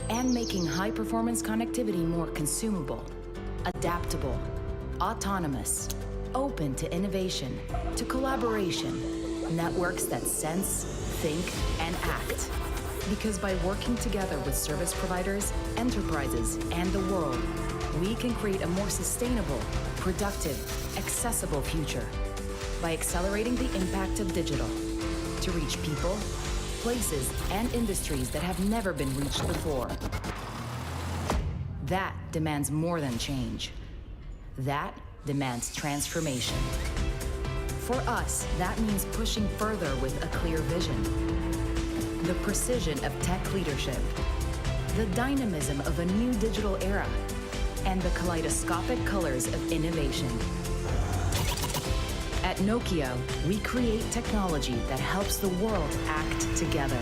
and making high-performance connectivity more consumable, adaptable, autonomous, open to innovation, to collaboration, networks that sense, think, and act. Because by working together with service providers, enterprises, and the world, we can create a more sustainable, productive, accessible future by accelerating the impact of digital to reach people, places, and industries that have never been reached before. That demands more than change. That demands transformation. For us, that means pushing further with a clear vision. The precision of tech leadership, the dynamism of a new digital era, and the kaleidoscopic colors of innovation. At Nokia, we create technology that helps the world act together.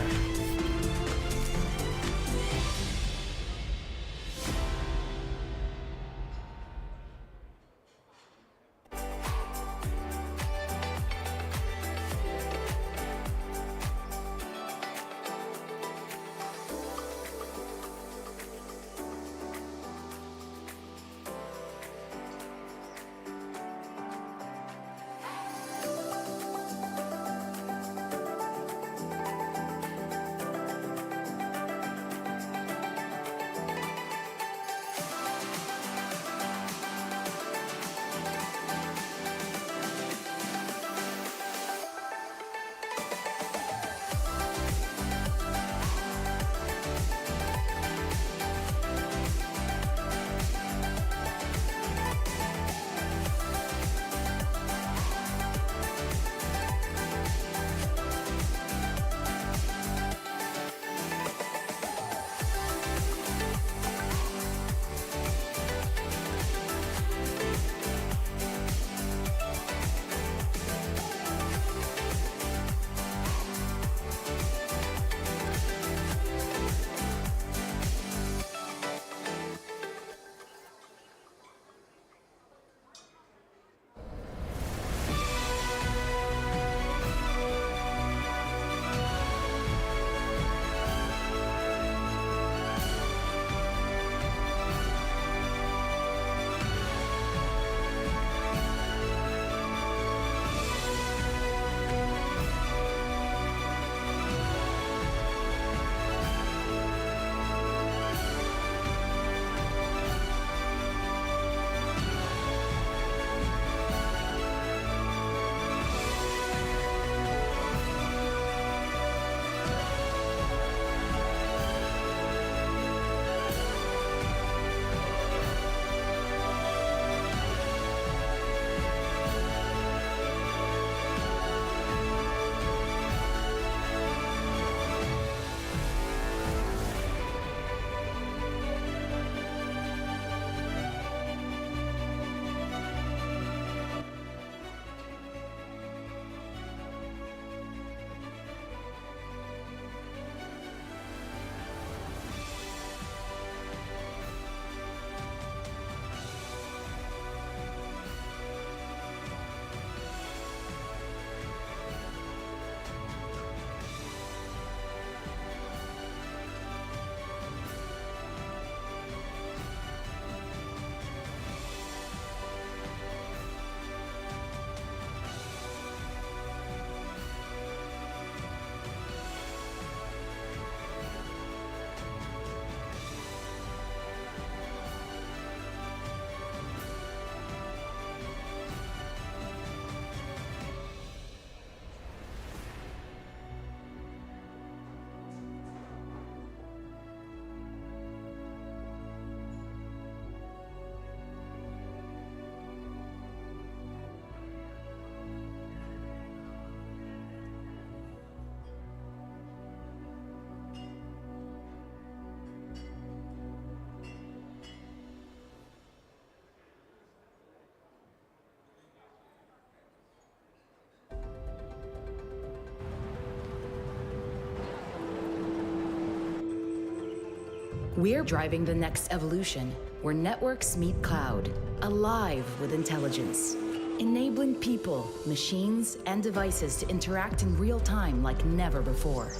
We're driving the next evolution where networks meet cloud, alive with intelligence, enabling people, machines, and devices to interact in real time like never before,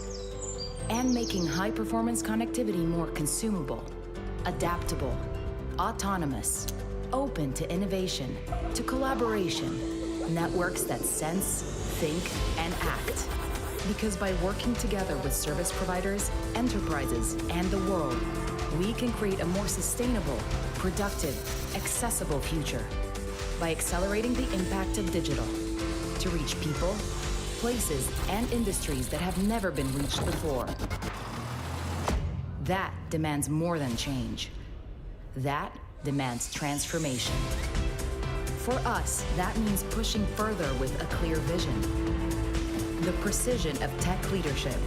and making high-performance connectivity more consumable, adaptable, autonomous, open to innovation, to collaboration, networks that sense, think, and act. Because by working together with service providers, enterprises, and the world, we can create a more sustainable, productive, accessible future by accelerating the impact of digital to reach people, places, and industries that have never been reached before. That demands more than change. That demands transformation. For us, that means pushing further with a clear vision. The precision of tech leadership,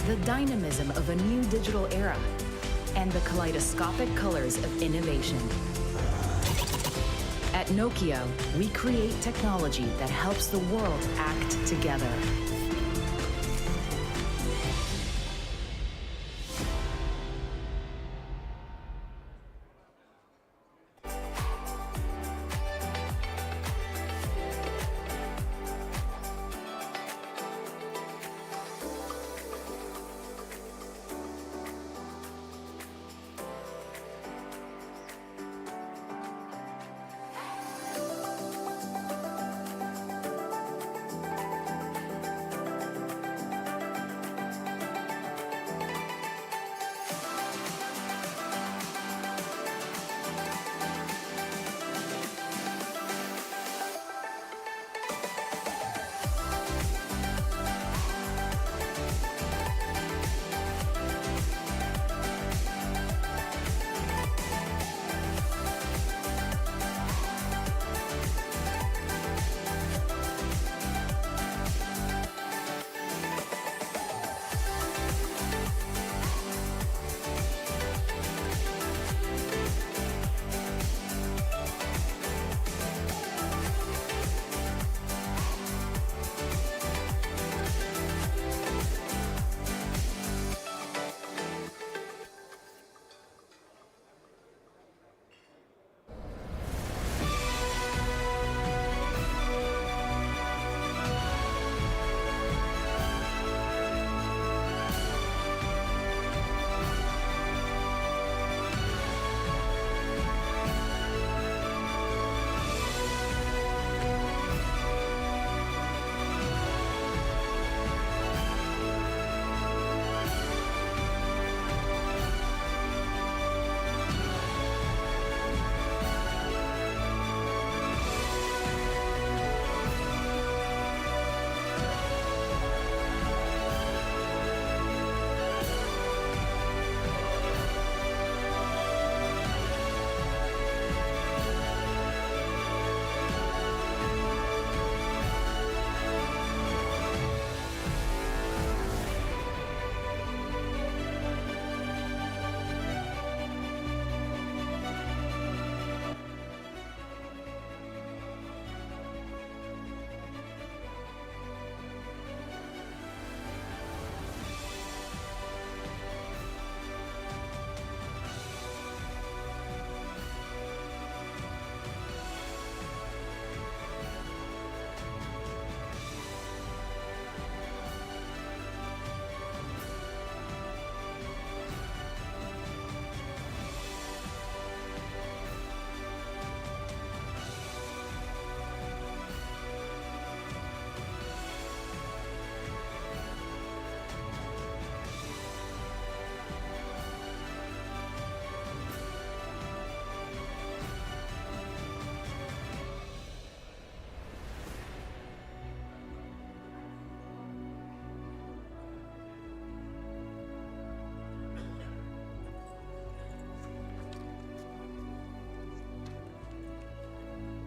the dynamism of a new digital era, and the kaleidoscopic colors of innovation. At Nokia, we create technology that helps the world act together.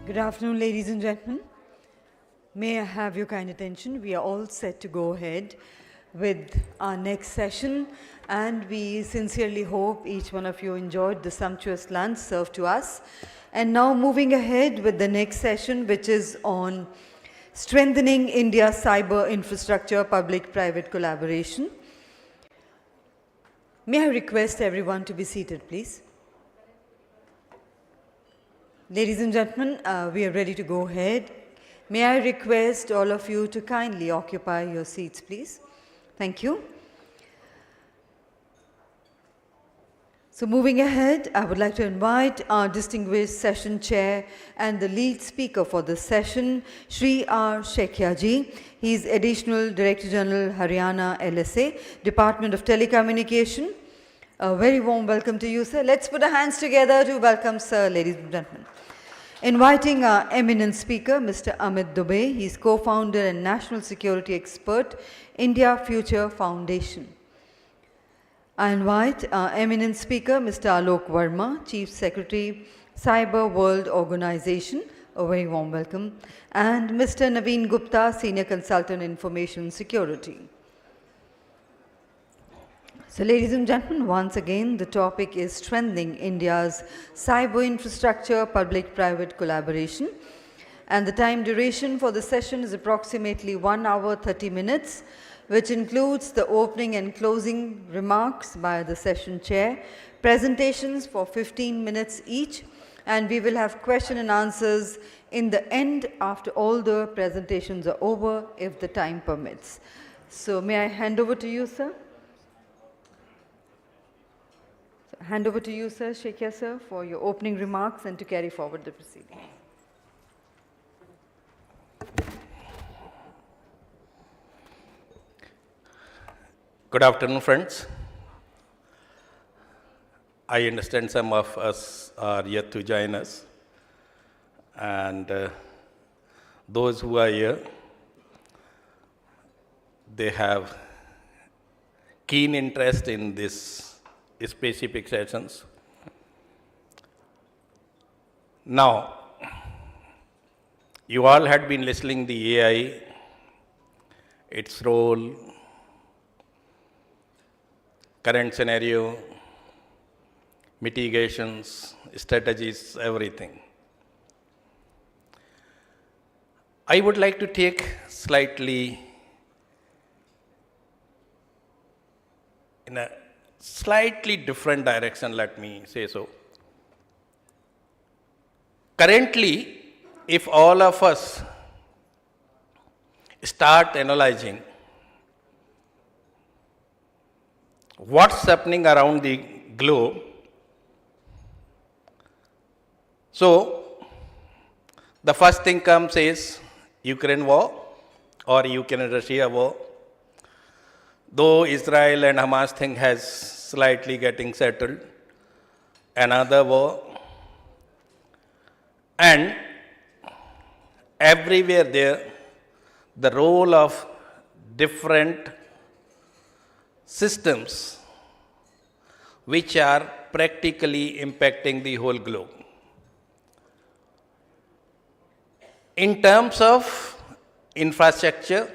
Good afternoon, ladies and gentlemen. May I have your kind attention? We are all set to go ahead with our next session, and we sincerely hope each one of you enjoyed the sumptuous lunch served to us. And now moving ahead with the next session, which is on strengthening India's cyber infrastructure, public-private collaboration. May I request everyone to be seated, please? Ladies and gentlemen, we are ready to go ahead. May I request all of you to kindly occupy your seats, please? Thank you. So moving ahead, I would like to invite our distinguished session chair and the lead speaker for this session, Shri R. Shekhya ji. He is Additional Director General, Haryana LSA, Department of Telecommunication. A very warm welcome to you, sir. Let's put our hands together to welcome sir, ladies and gentlemen. Inviting our eminent speaker, Mr. Amit Dubey. He is co-founder and national security expert, India Future Foundation. I invite our eminent speaker, Mr. Alok Verma, Chief Secretary, Cyber World Organization. A very warm welcome. And Mr. Naveen Gupta, Senior Consultant, Information Security. So, ladies and gentlemen, once again, the topic is strengthening India's cyber infrastructure, public-private collaboration. And the time duration for the session is approximately 1 hour 30 minutes, which includes the opening and closing remarks by the session chair, presentations for 15 minutes each, and we will have question and answers in the end after all the presentations are over, if the time permits. So, may I hand over to you, sir? Hand over to you, sir, Shekhya sir, for your opening remarks and to carry forward the proceedings. Good afternoon, friends. I understand some of us are yet to join us, and those who are here, they have keen interest in this specific sessions. Now, you all had been listening the AI, its role, current scenario, mitigations, strategies, everything. I would like to take slightly in a slightly different direction, let me say so. Currently, if all of us start analyzing what's happening around the globe, so the first thing comes is Ukraine war or Ukraine-Russia war. Though Israel and Hamas thing has slightly getting settled, another war, and everywhere there, the role of different systems which are practically impacting the whole globe. In terms of infrastructure,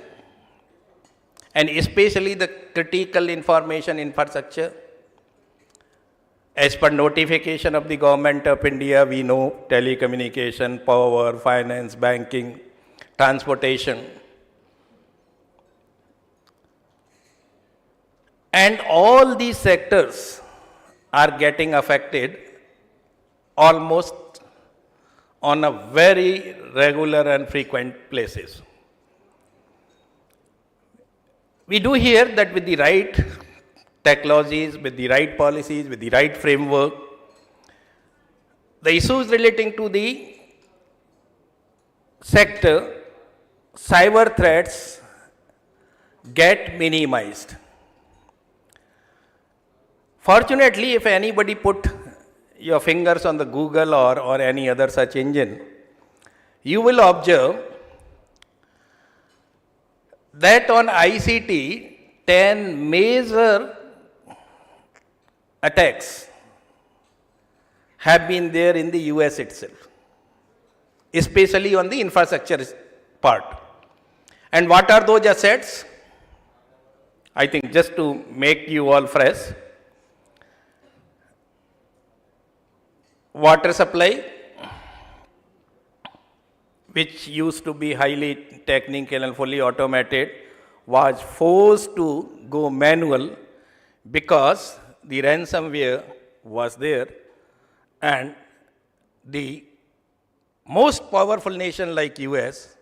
and especially the critical information infrastructure, as per notification of the Government of India, we know telecommunication, power, finance, banking, transportation. And all these sectors are getting affected almost on a very regular and frequent basis. We do hear that with the right technologies, with the right policies, with the right framework, the issues relating to the sector, cyber threats get minimized. Fortunately, if anybody put your fingers on the Google or any other such engine, you will observe that on ICT, 10 major attacks have been there in the US itself, especially on the infrastructure part. And what are those assets? I think just to make you all fresh, water supply, which used to be highly technical and fully automated, was forced to go manual because the ransomware was there, and the most powerful nation like US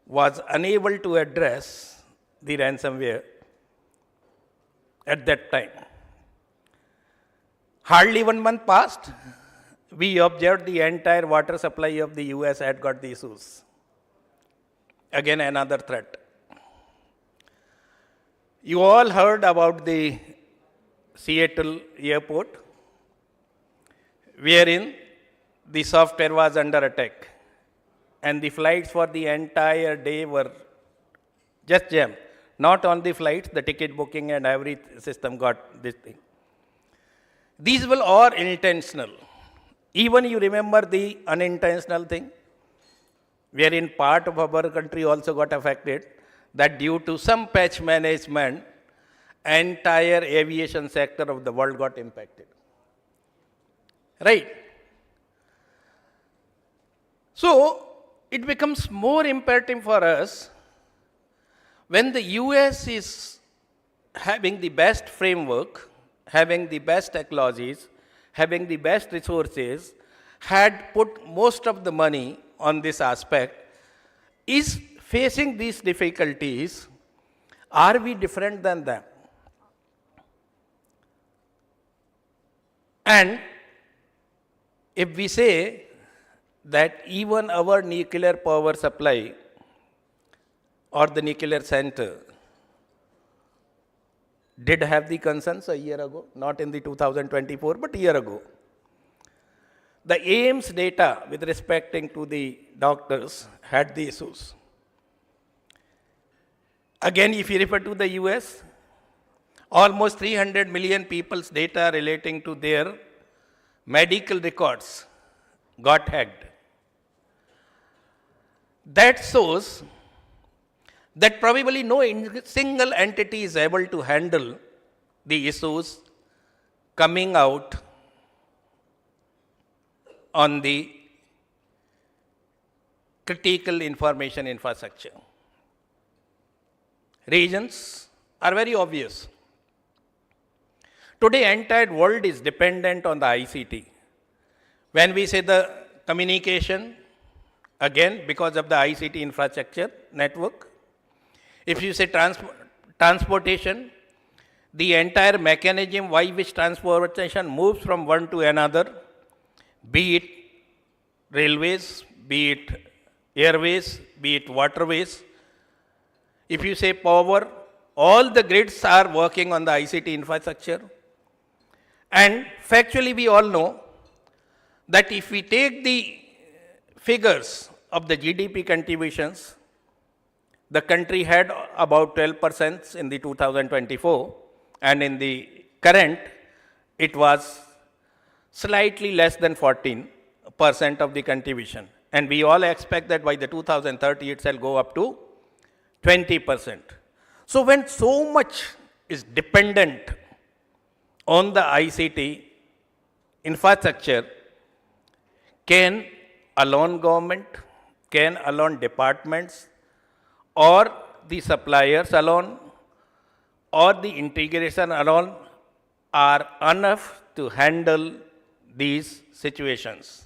was unable to address the ransomware at that time. Hardly 1 month passed, we observed the entire water supply of the US had got the issues. Again, another threat. You all heard about the Seattle airport, wherein the software was under attack, and the flights for the entire day were just jammed. Not on the flights, the ticket booking and every system got this thing. These were all intentional. Even you remember the unintentional thing, wherein part of our country also got affected, that due to some patch management, entire aviation sector of the world got impacted. Right? So, it becomes more imperative for us when the US is having the best framework, having the best technologies, having the best resources, had put most of the money on this aspect, is facing these difficulties. Are we different than them? And if we say that even our nuclear power supply or the nuclear center did have the concerns a year ago, not in the 2024, but a year ago. The AIMS data with respecting to the doctors had the issues. Again, if you refer to the US, almost 300 million people's data relating to their medical records got hacked. That shows that probably no single entity is able to handle the issues coming out on the critical information infrastructure. Reasons are very obvious. Today, entire world is dependent on the ICT. When we say the communication, again, because of the ICT infrastructure network. If you say transportation, the entire mechanism by which transportation moves from one to another, be it railways, be it airways, be it waterways. If you say power, all the grids are working on the ICT infrastructure. And factually, we all know that if we take the figures of the GDP contributions, the country had about 12% in the 2024, and in the current, it was slightly less than 14% of the contribution. And we all expect that by the 2030, it shall go up to 20%. So when so much is dependent on the ICT infrastructure, can alone government, can alone departments, or the suppliers alone, or the integration alone are enough to handle these situations?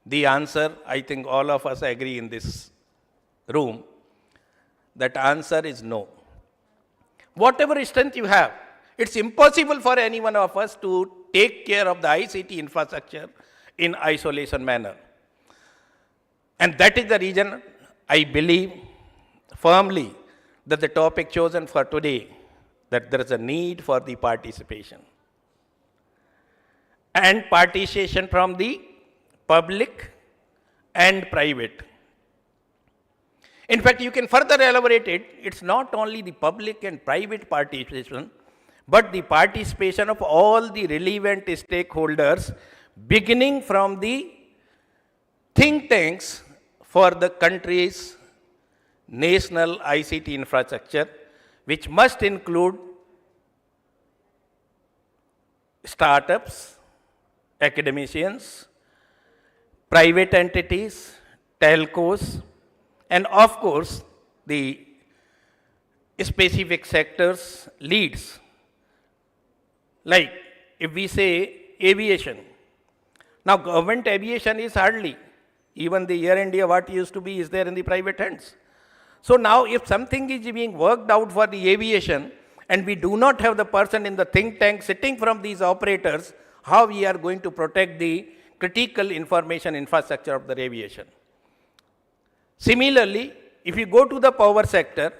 The answer, I think all of us agree in this room, that answer is no. Whatever strength you have, it's impossible for any one of us to take care of the ICT infrastructure in isolation manner. And that is the reason I believe firmly that the topic chosen for today, that there is a need for the participation. And participation from the public and private. In fact, you can further elaborate it. It's not only the public and private participation, but the participation of all the relevant stakeholders, beginning from the think tanks for the country's national ICT infrastructure, which must include startups, academicians, private entities, telcos, and of course, the specific sectors leads, like if we say aviation, now government aviation is hardly, even the Air India what used to be is there in the private hands. So now if something is being worked out for the aviation and we do not have the person in the think tank sitting from these operators, how we are going to protect the critical information infrastructure of the aviation? Similarly, if you go to the power sector,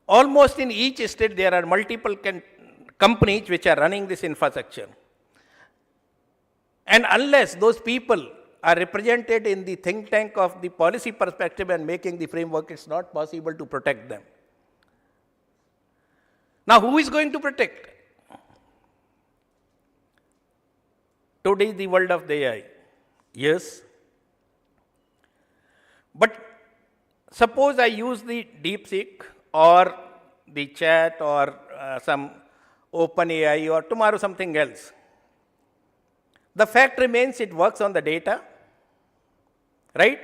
almost in each state there are multiple companies which are running this infrastructure. And unless those people are represented in the think tank of the policy perspective and making the framework, it's not possible to protect them. Now, who is going to protect? Today is the world of the AI. Yes. But suppose I use the DeepSeek or the chat or some OpenAI or tomorrow something else. The fact remains it works on the data, right?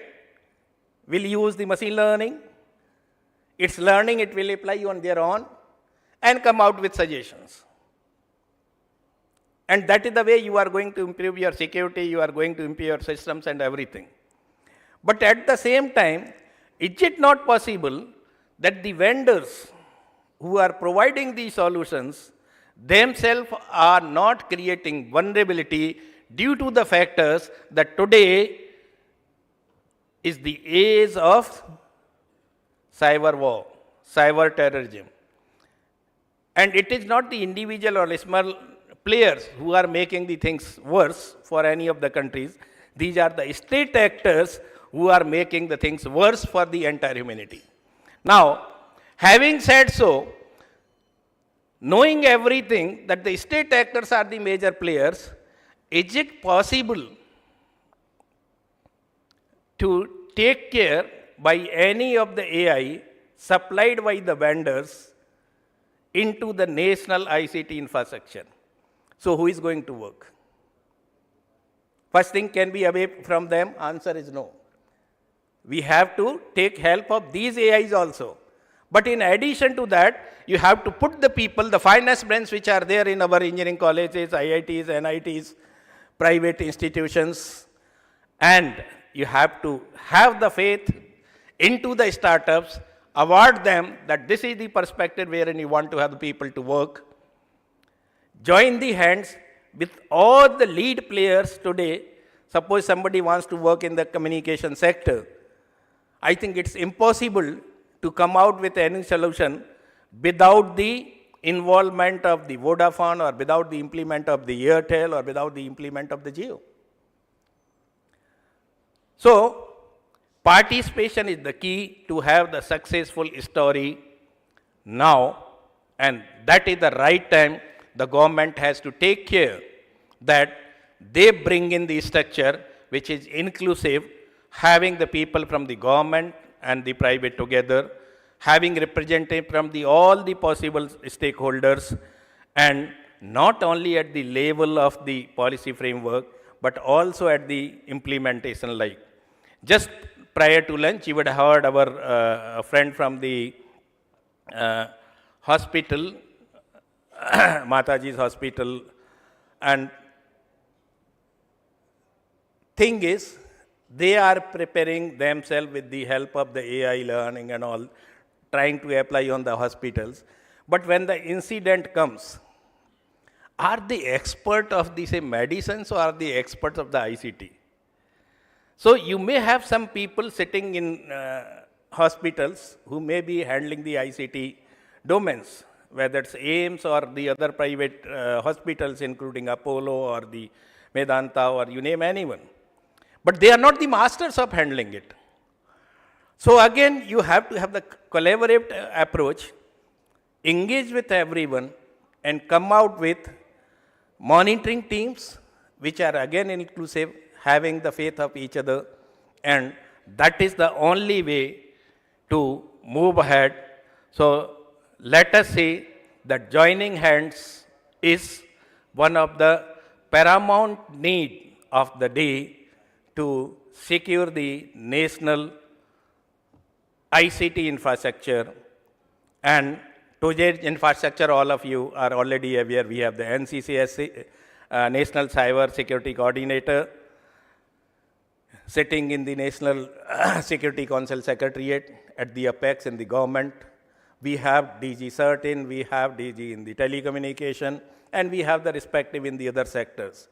We'll use the machine learning. It's learning, it will apply on their own and come out with suggestions. And that is the way you are going to improve your security, you are going to improve your systems and everything. But at the same time, is it not possible that the vendors who are providing these solutions themselves are not creating vulnerability due to the factors that today is the age of cyber war, cyber terrorism. And it is not the individual or small players who are making the things worse for any of the countries. These are the state actors who are making the things worse for the entire humanity. Now, having said so, knowing everything that the state actors are the major players, is it possible to take care by any of the AI supplied by the vendors into the national ICT infrastructure? So who is going to work? First thing, can be away from them? Answer is no. We have to take help of these AIs also. But in addition to that, you have to put the people, the finest brains which are there in our engineering colleges, IITs, NITs, private institutions, and you have to have the faith into the startups, award them that this is the perspective wherein you want to have the people to work. Join the hands with all the lead players today. Suppose somebody wants to work in the communication sector. I think it's impossible to come out with any solution without the involvement of the Vodafone or without the implement of the Airtel or without the implement of the Jio. So, participation is the key to have the successful story now, and that is the right time the government has to take care that they bring in the structure which is inclusive, having the people from the government and the private together, having representatives from all the possible stakeholders, and not only at the level of the policy framework, but also at the implementation. Like just prior to lunch, you would have heard our friend from the hospital, Mataji's hospital, and thing is, they are preparing themselves with the help of the AI learning and all, trying to apply on the hospitals. But when the incident comes, are they expert of the same medicines or are they experts of the ICT? So you may have some people sitting in hospitals who may be handling the ICT domains, whether it's AIMS or the other private hospitals, including Apollo or the Medanta or you name anyone. But they are not the masters of handling it. So again, you have to have the collaborative approach, engage with everyone, and come out with monitoring teams, which are again inclusive, having the faith of each other, and that is the only way to move ahead. So let us say that joining hands is one of the paramount need of the day to secure the national ICT infrastructure and today's infrastructure, all of you are already aware, we have the NCCSC, National Cyber Security Coordinator, sitting in the National Security Council Secretariat at the apex in the government. We have DG certain, we have DG in the telecommunication, and we have the respective in the other sectors.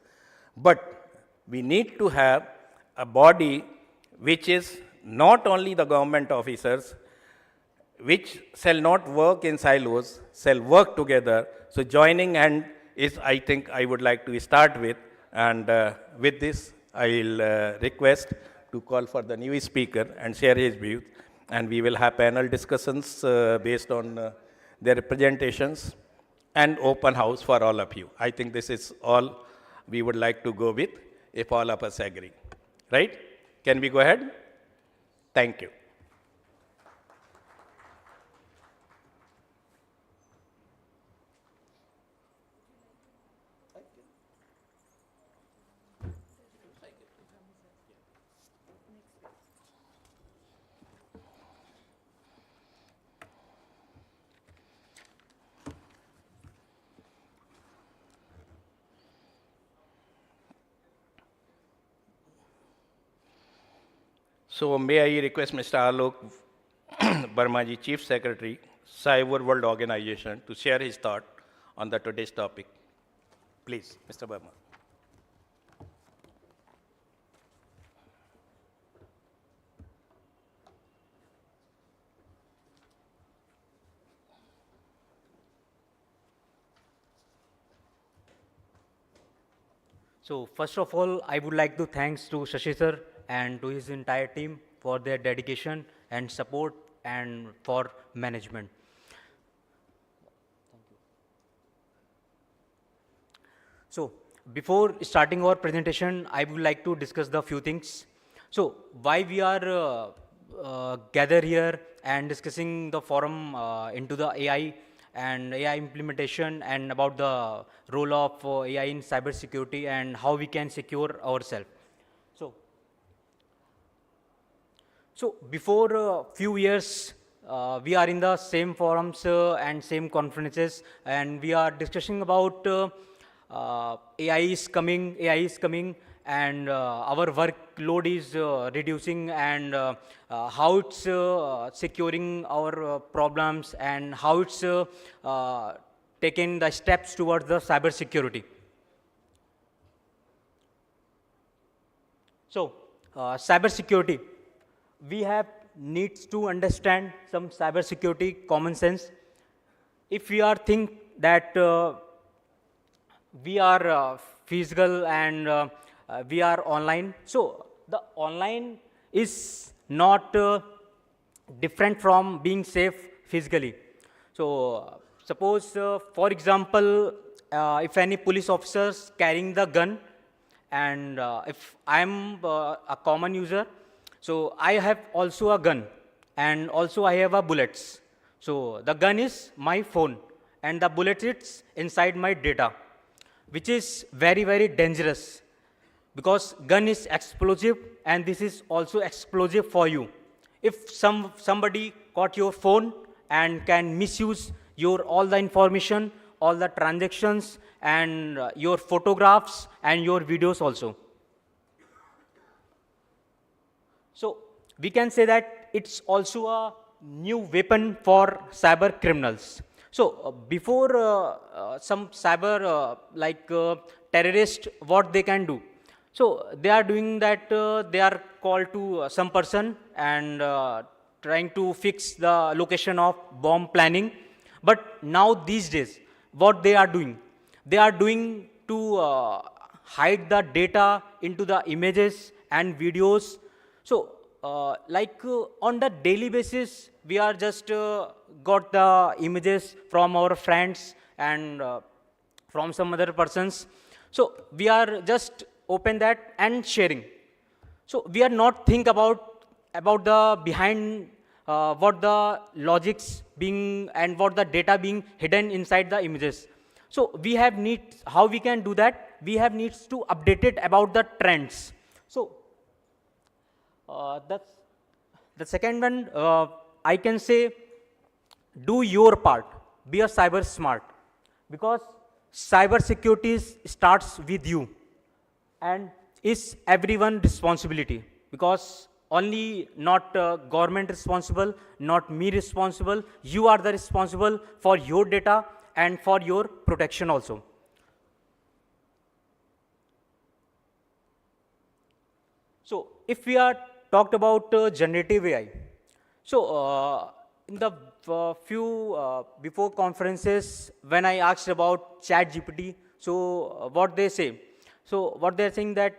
But we need to have a body which is not only the government officers, which shall not work in silos, shall work together. So joining hand is, I think, I would like to start with. And with this, I will request to call for the new speaker and share his views. And we will have panel discussions based on their presentations and open house for all of you. I think this is all we would like to go with, if all of us agree. Right? Can we go ahead? Thank you. So may I request Mr. Alok Barmaji, Chief Secretary, Cyber World Organization, to share his thought on the today's topic. Please, Mr. Barma. So first of all, I would like to thanks to Shashi sir and to his entire team for their dedication and support and for management. So before starting our presentation, I would like to discuss the few things. So why we are gathered here and discussing the forum into the AI and AI implementation and about the role of AI in cybersecurity and how we can secure ourselves. So before a few years, we are in the same forums and same conferences, and we are discussing about AI is coming, and our workload is reducing, and how it's securing our problems, and how it's taking the steps towards the cyber security. So cyber security, we have needs to understand some cyber security common sense. If we are think that we are physical and we are online, so the online is not different from being safe physically. So suppose for example, if any police officers carrying the gun, and if I am a common user, so I have also a gun, and also I have a bullets. So the gun is my phone, and the bullet is inside my data, which is very, very dangerous, because gun is explosive, and this is also explosive for you. If somebody caught your phone and can misuse your all the information, all the transactions, and your photographs and your videos also. So we can say that it's also a new weapon for cyber criminals. So before some cyber terrorists, what they can do? So they are doing that, they are called to some person and trying to fix the location of bomb planning. But now these days, what they are doing? They are doing to hide the data into the images and videos. So on the daily basis, we are just got the images from our friends and from some other persons. So we are just open that and sharing. So we are not think about the behind what the logics being and what the data being hidden inside the images. So we have needs, how we can do that? We have needs to update it about the trends. So that's the second one. I can say, do your part, be a cyber smart, because cyber security starts with you and is everyone responsibility, because only not government responsible, not me responsible, you are the responsible for your data and for your protection also. So if we are talked about generative AI, so in the before conferences, when I asked about chat GPT, so what they say, so what they're saying that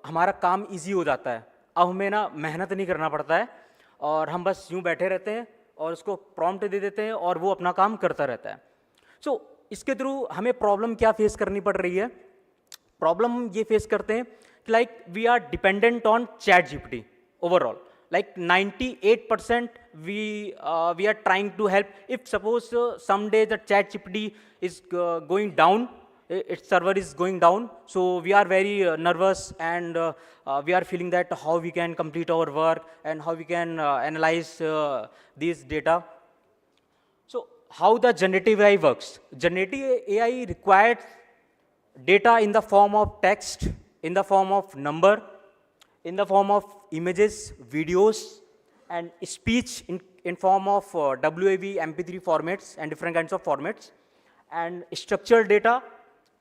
हमारा काम easy हो जाता है, अब हमें ना मेहनत नहीं करना पड़ता है और हम बस यूं बैठे रहते हैं और उसको prompt दे देते हैं और वो अपना काम करता रहता है. So इसके थ्रू हमें प्रॉब्लम क्या फेस करनी पड़ रही है? प्रॉब्लम ये फेस करते हैं कि like we are dependent on chat GPT overall. Like 98% we are trying to help. If suppose someday the chat GPT is going down, its server is going down, so we are very nervous and we are feeling that how we can complete our work and how we can analyze these data. So how the generative AI works? Generative AI requires data in the form of text, in the form of number, in the form of images, videos, and speech in form of WAV, MP3 formats and different kinds of formats, and structured data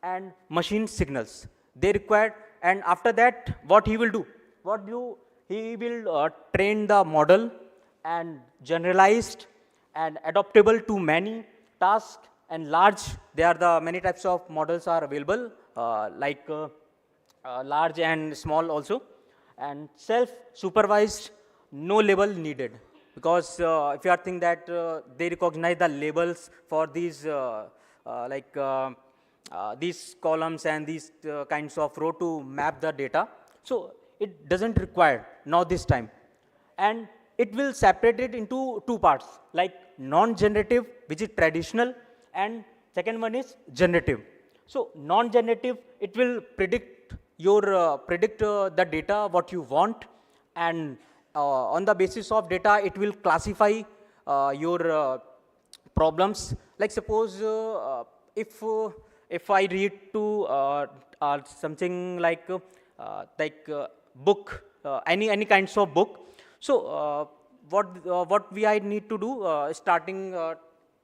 and machine signals. They require, and after that, what he will do? He will train the model and generalized and adaptable to many tasks and large. There are the many types of models are available, like large and small also, and self-supervised, no label needed, because if you are thinking that they recognize the labels for these these columns and these kinds of row to map the data, so it doesn't require now this time. And it will separate it into two parts, like non-generative, which is traditional, and second one is generative. So non-generative, it will predict the data what you want, and on the basis of data it will classify your problems. Like suppose if I read to something like book, any kinds of book, so what I need to do, starting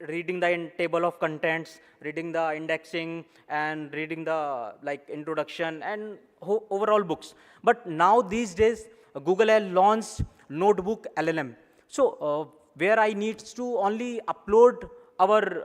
reading the table of contents, reading the indexing, and reading the introduction and overall books. But now these days Google has launched notebook LLM, so where I need to only upload our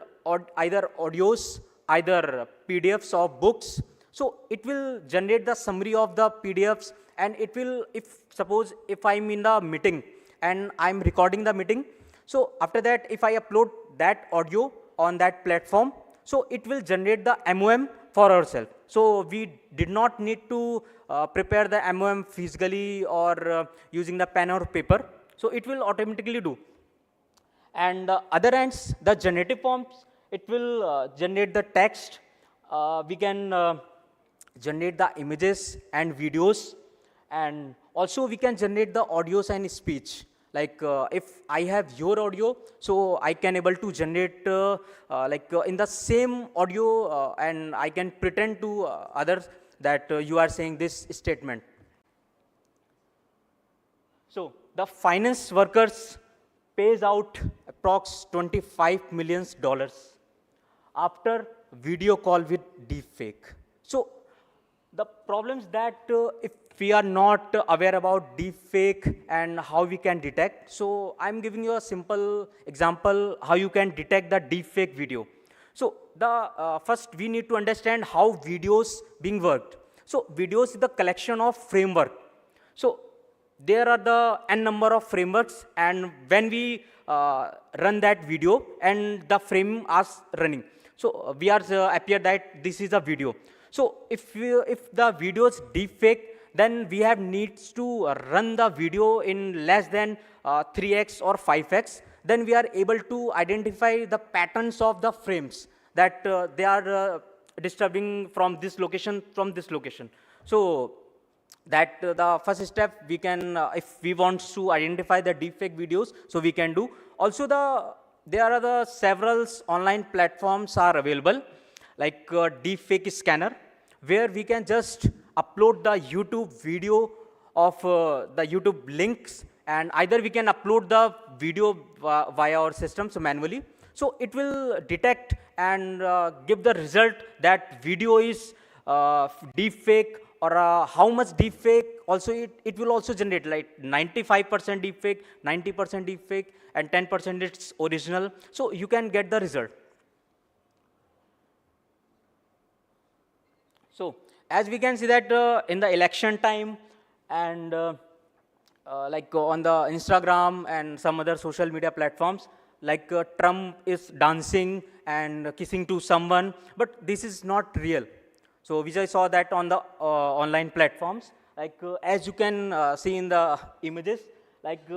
either audios, either PDFs of books, so it will generate the summary of the PDFs, and it will, suppose if I'm in the meeting and I'm recording the meeting, so after that if I upload that audio on that platform, so it will generate the MOM for ourselves. So we did not need to prepare the MOM physically or using the pen or paper, so it will automatically do. And other ends, the generative forms, it will generate the text, we can generate the images and videos, and also we can generate the audios and speech. Like if I have your audio, so I can able to generate in the same audio, and I can pretend to others that you are saying this statement. So the finance workers pays out approx $25 million after video call with deepfake. So the problem is that if we are not aware about deepfake and how we can detect, so I'm giving you a simple example how you can detect the deepfake video. So the first we need to understand how videos being worked. So videos is the collection of framework. So there are the n number of frameworks, and when we run that video and the frame is running, so we are appear that this is a video. So if the video is deepfake, then we have needs to run the video in less than 3x or 5x. Then we are able to identify the patterns of the frames that they are disturbing from this location, from this location. So that the first step we can, if we want to identify the deepfake videos, so we can do. Also the there are the several online platforms are available, like deepfake scanner, where we can just upload the YouTube video of the YouTube links, and either we can upload the video via our systems manually. So it will detect and give the result that video is deepfake, or how much deepfake. Also, it will also generate like 95% deepfake, 90% deepfake, and 10% it's original. So you can get the result. So as we can see that in the election time, and like on the Instagram and some other social media platforms, like Trump is dancing and kissing to someone, but this is not real. So which I saw that on the online platforms, like as you can see in the images, like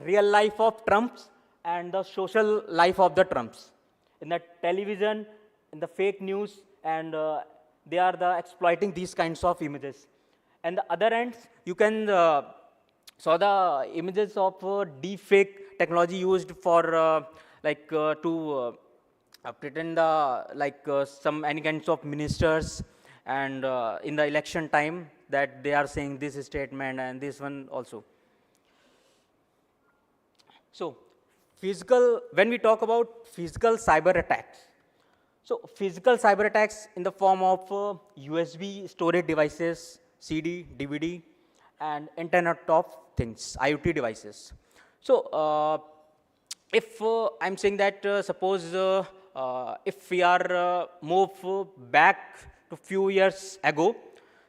real life of Trumps and the social life of the Trumps. In the television, in the fake news, and they are exploiting these kinds of images. And the other ends, you can saw the images of deepfake technology used for to pretend some any kinds of ministers, and in the election time that they are saying this statement and this one also. So when we talk about physical cyber attacks, so physical cyber attacks in the form of USB storage devices, CD, DVD, and Internet of Things, IoT devices. So if I'm saying that suppose if we are move back to few years ago,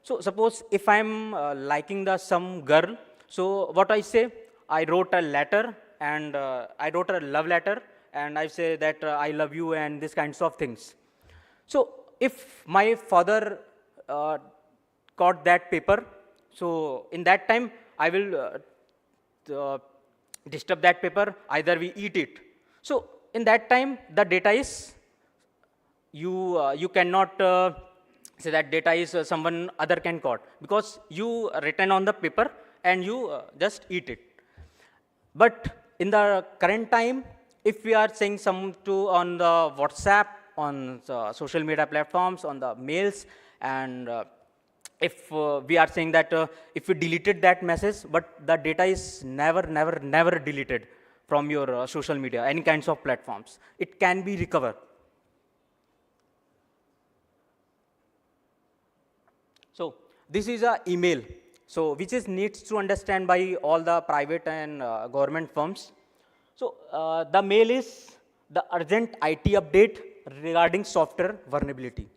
so suppose if I'm liking some girl, so what I say, I wrote a letter, and I wrote a love letter, and I say that I love you and these kinds of things. So if my father got that paper, so in that time I will disturb that paper, either we eat it. So in that time the data is, you cannot say that data is someone other can got, because you written on the paper and you just eat it. But in the current time, if we are saying some to on the WhatsApp, on the social media platforms, on the mails, and if we are saying that if we deleted that message, but the data is never deleted from your social media, any kinds of platforms, it can be recovered. So this is a email, so which is needs to understand by all the private and government firms. So the mail is the urgent IT update regarding software vulnerability.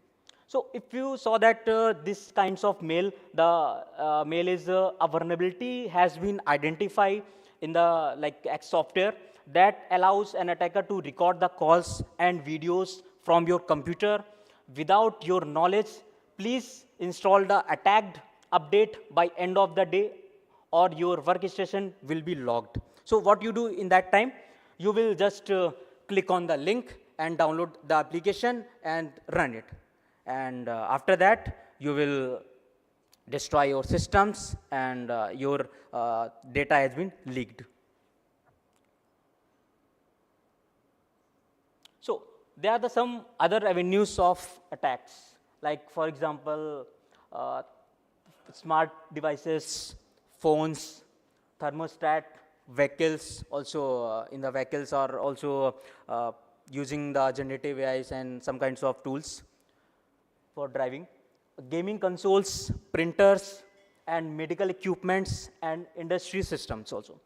So if you saw that this kinds of mail, the mail is a vulnerability has been identified in the X software that allows an attacker to record the calls and videos from your computer without your knowledge. Please install the attacked update by end of the day, or your workstation will be logged. So what you do in that time, you will just click on the link and download the application and run it. And after that, you will destroy your systems, and your data has been leaked. So there are some other avenues of attacks, like for example, smart devices, phones, thermostat, vehicles. Also in the vehicles are also using the generative AIs and some kinds of tools for driving. Gaming consoles, printers, and medical equipments, and industry systems also.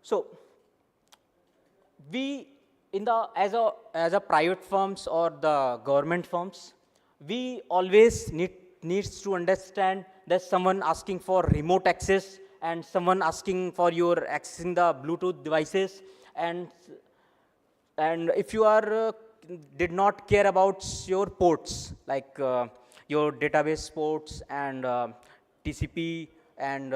So we as a private firms or the government firms, we always needs to understand that someone asking for remote access, and someone asking for your accessing the Bluetooth devices, and if you are did not care about your ports, like your database ports and TCP and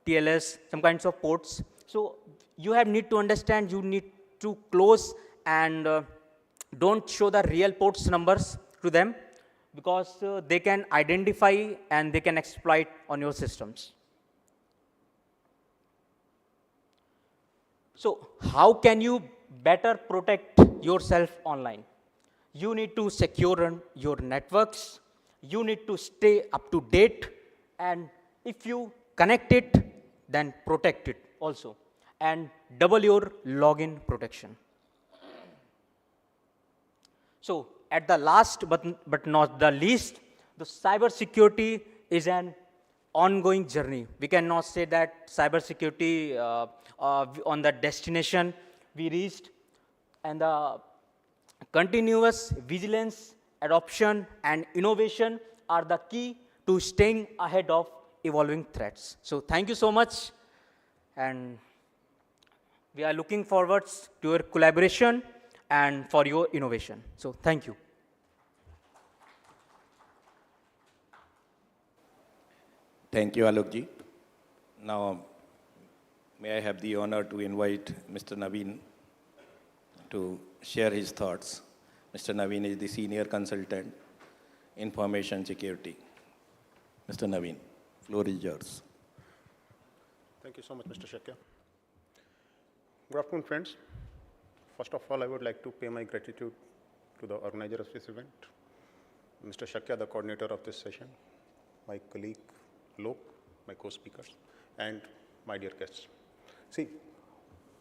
TLS, some kinds of ports. So you have need to understand, you need to close and don't show the real ports numbers to them, because they can identify and they can exploit on your systems. So how can you better protect yourself online. You need to secure your networks. You need to stay up to date. And if you connect it, then protect it also. And double your login protection. So at the last but not the least, the cybersecurity is an ongoing journey. We cannot say that cybersecurity on the destination we reached, and the continuous vigilance, adoption, and innovation are the key to staying ahead of evolving threats. So thank you so much, and we are looking forward to your collaboration and for your innovation. So thank you. Thank you, Alokji. Now, may I have the honor to invite Mr. Naveen to share his thoughts. Mr. Naveen is the Senior Consultant, Information Security. Mr. Naveen, floor is yours. Thank you so much, Mr. Shakya. Good afternoon, friends. First of all, I would like to pay my gratitude to the organizer of this event, Mr. Shakya, the coordinator of this session, my colleague, Lok, my co-speakers, and my dear guests. See,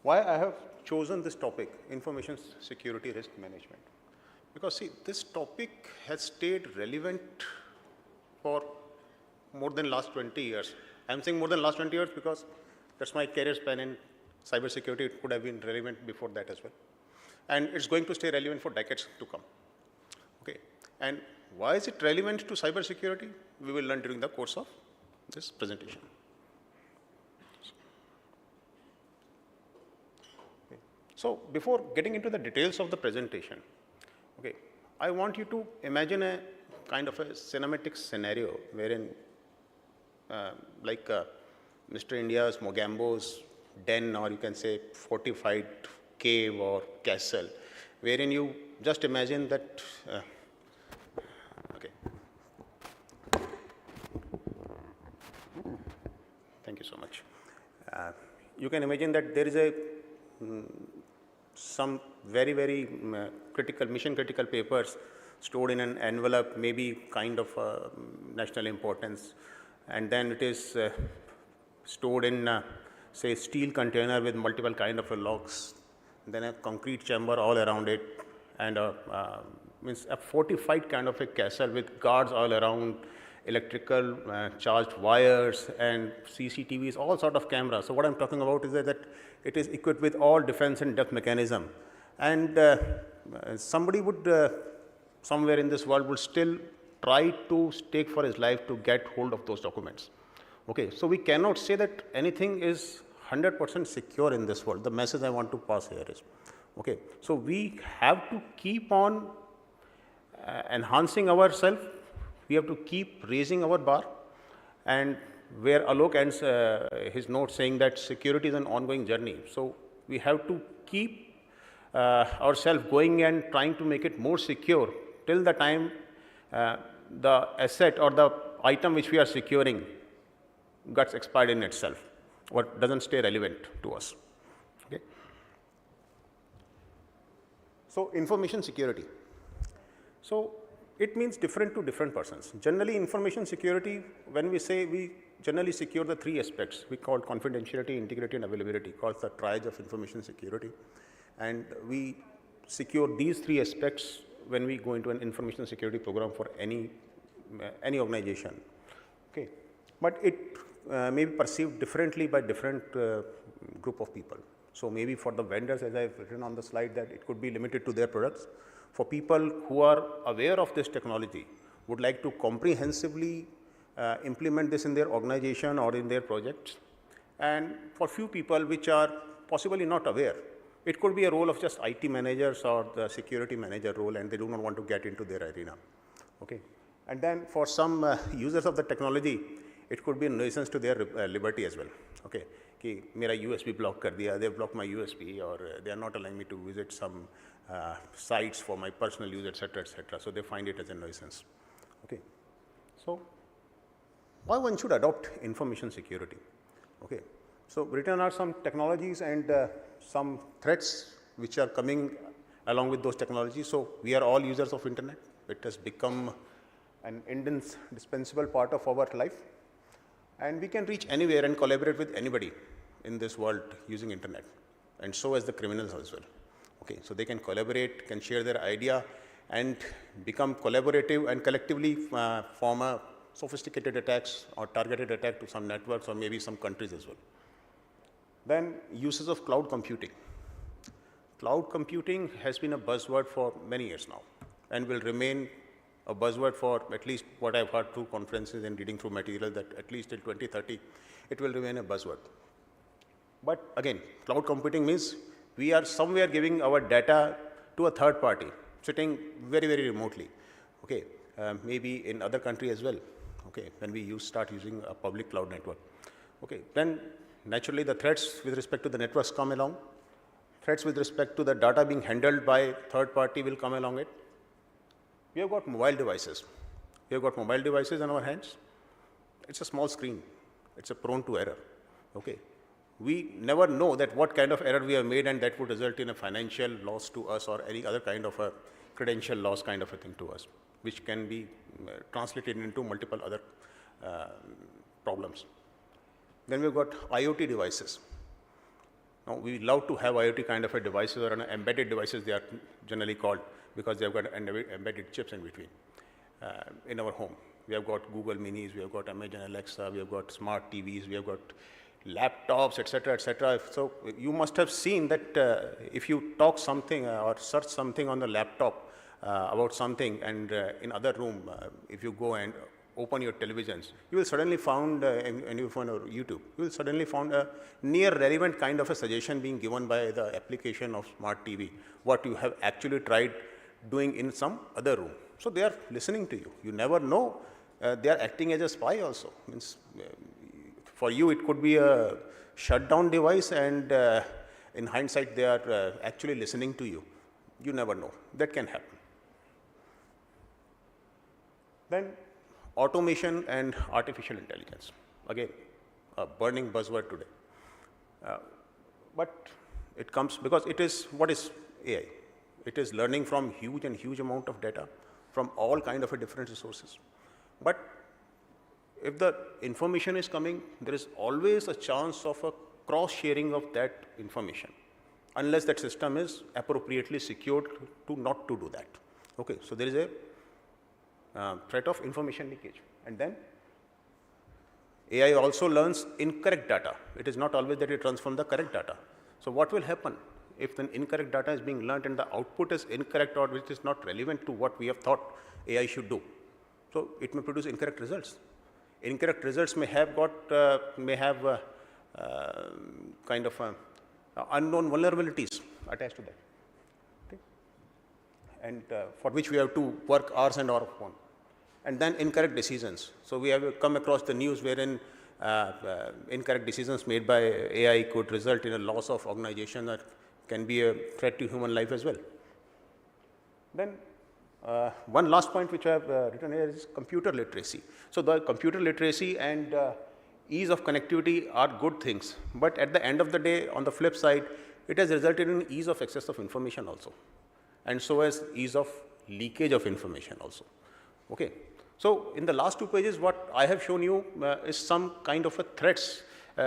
why I have chosen this topic, information security risk management. Because see, this topic has stayed relevant for more than last 20 years. I'm saying more than last 20 years because that's my career span in cybersecurity. It could have been relevant before that as well. And it's going to stay relevant for decades to come. Okay. And why is it relevant to cybersecurity? We will learn during the course of this presentation. Okay. So before getting into the details of the presentation, okay, I want you to imagine a kind of a cinematic scenario wherein Mr. India's Mogambo's den, or you can say fortified cave or castle, wherein you just imagine that, okay. Thank you so much. You can imagine that there is a some very, very critical, mission critical papers stored in an envelope, maybe kind of national importance, and then it is stored in say steel container with multiple kind of locks, then a concrete chamber all around it, and means a fortified kind of a castle with guards all around, electrical charged wires and CCTVs, all sort of cameras. So what I'm talking about is that it is equipped with all defense and depth mechanism, and somebody would somewhere in this world would still try to stake for his life to get hold of those documents. Okay, so we cannot say that anything is 100% secure in this world. The message I want to pass here is, okay, so we have to keep on enhancing ourselves. We have to keep raising our bar, and where Alok ends his note saying that security is an ongoing journey. So we have to keep ourselves going and trying to make it more secure till the time the asset or the item which we are securing gets expired in itself or doesn't stay relevant to us. Okay. So information security. So it means different to different persons. Generally, information security, when we say we generally secure the three aspects, we call confidentiality, integrity, and availability, called the triad of information security. And we secure these three aspects when we go into an information security program for any organization. Okay. But it may be perceived differently by different group of people. So maybe for the vendors, as I've written on the slide, that it could be limited to their products. For people who are aware of this technology, would like to comprehensively implement this in their organization or in their projects. And for few people which are possibly not aware, it could be a role of just IT managers or the security manager role, and they do not want to get into their arena. Okay. And then for some users of the technology, it could be a nuisance to their liberty as well. Okay. Ki mera USB block kar diya, they block my USB, or they are not allowing me to visit some sites for my personal use, etc., etc. So they find it as a nuisance. Okay. So why one should adopt information security? Okay. So written are some technologies and some threats which are coming along with those technologies. So we are all users of internet. It has become an indispensable part of our life. And we can reach anywhere and collaborate with anybody in this world using internet. And so as the criminals as well. Okay, so they can collaborate, can share their idea, and become collaborative and collectively form a sophisticated attacks or targeted attack to some networks or maybe some countries as well. Then uses of cloud computing. Cloud computing has been a buzzword for many years now and will remain a buzzword for at least what I've heard through conferences and reading through material, that at least till 2030, it will remain a buzzword. But again, cloud computing means we are somewhere giving our data to a third party, sitting very, very remotely. Okay, maybe in other countries as well. Okay, when we start using a public cloud network. Okay, then naturally the threats with respect to the networks come along. Threats with respect to the data being handled by third party will come along it. We have got mobile devices. We have got mobile devices in our hands. It's a small screen. It's prone to error. Okay. We never know that what kind of error we have made, and that would result in a financial loss to us or any other kind of a credential loss kind of a thing to us, which can be translated into multiple other problems. Then we've got IoT devices. Now, we love to have IoT kind of a devices or embedded devices, they are generally called, because they have got embedded chips in between in our home. We have got Google Minis, we have got Amazon Alexa, we have got smart TVs, we have got laptops, etc., etc. So you must have seen that if you talk something or search something on the laptop about something, and in other room, if you go and open your televisions, you will suddenly find, and you find YouTube, you will suddenly find a near relevant kind of a suggestion being given by the application of smart TV, what you have actually tried doing in some other room. So they are listening to you. You never know. They are acting as a spy also. Means, for you, it could be a shutdown device, and in hindsight, they are actually listening to you. You never know. That can happen. Then automation and artificial intelligence. Again, a burning buzzword today. But it comes because it is, what is AI? It is learning from huge amount of data from all kind of different resources. But if the information is coming, there is always a chance of a cross-sharing of that information, unless that system is appropriately secured to not to do that. Okay, so there is a threat of information leakage. And then AI also learns incorrect data. It is not always that it runs from the correct data. So what will happen if the incorrect data is being learned and the output is incorrect, or which is not relevant to what we have thought AI should do? So it may produce incorrect results. Incorrect results may have got kind of unknown vulnerabilities attached to that, okay? And for which we have to work hours and hours upon. And then incorrect decisions. So we have come across the news wherein incorrect decisions made by AI could result in a loss of organization that can be a threat to human life as well. Then one last point which I have written here is computer literacy. So the computer literacy and ease of connectivity are good things, but at the end of the day, on the flip side, it has resulted in ease of access of information also, and so as ease of leakage of information also. Okay. So in the last 2 pages, what I have shown you is some kind of a threats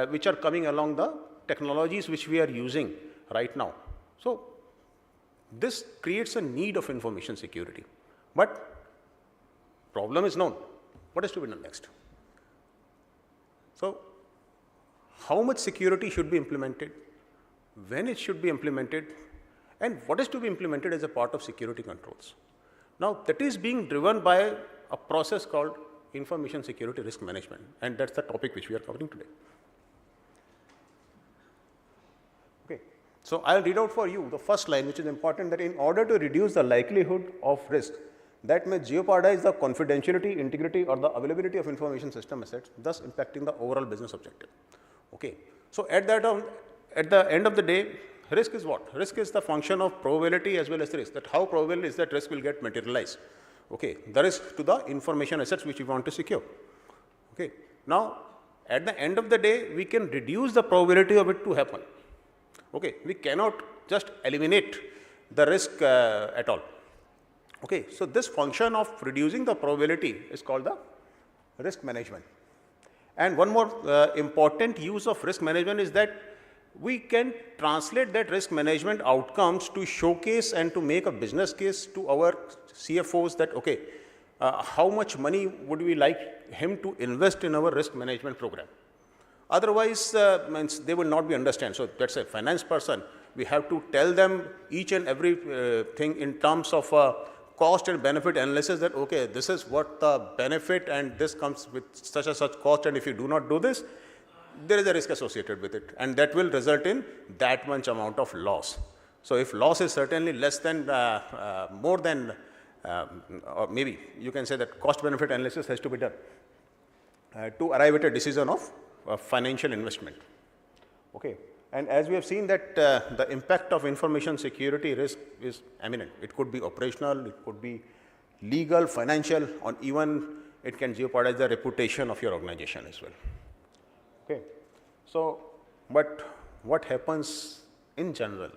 which are coming along the technologies which we are using right now. So this creates a need of information security, but problem is known. What is to be done next? So how much security should be implemented, when it should be implemented, and what is to be implemented as a part of security controls? Now that is being driven by a process called information security risk management, and that's the topic which we are covering today. Okay. So I'll read out for you the first line, which is important, that in order to reduce the likelihood of risk that may jeopardize the confidentiality, integrity, or the availability of information system assets, thus impacting the overall business objective. Okay. So at the end of the day, risk is what? Risk is the function of probability as well as the risk. That how probable is that risk will get materialized. Okay. The risk to the information assets which we want to secure. Okay. Now, at the end of the day, we can reduce the probability of it to happen. Okay, we cannot just eliminate the risk at all. Okay, so this function of reducing the probability is called the risk management. And one more important use of risk management is that we can translate that risk management outcomes to showcase and to make a business case to our CFOs that, okay, how much money would we like him to invest in our risk management program? Otherwise, means they will not be understand. So that's a finance person. We have to tell them each and every thing in terms of cost and benefit analysis that, okay, this is what the benefit and this comes with such and such cost, and if you do not do this, there is a risk associated with it, and that will result in that much amount of loss. So if loss is certainly less than, more than, or maybe you can say that cost benefit analysis has to be done to arrive at a decision of financial investment. Okay. And as we have seen that the impact of information security risk is eminent. It could be operational, it could be legal, financial, or even it can jeopardize the reputation of your organization as well. Okay. So, but what happens in general?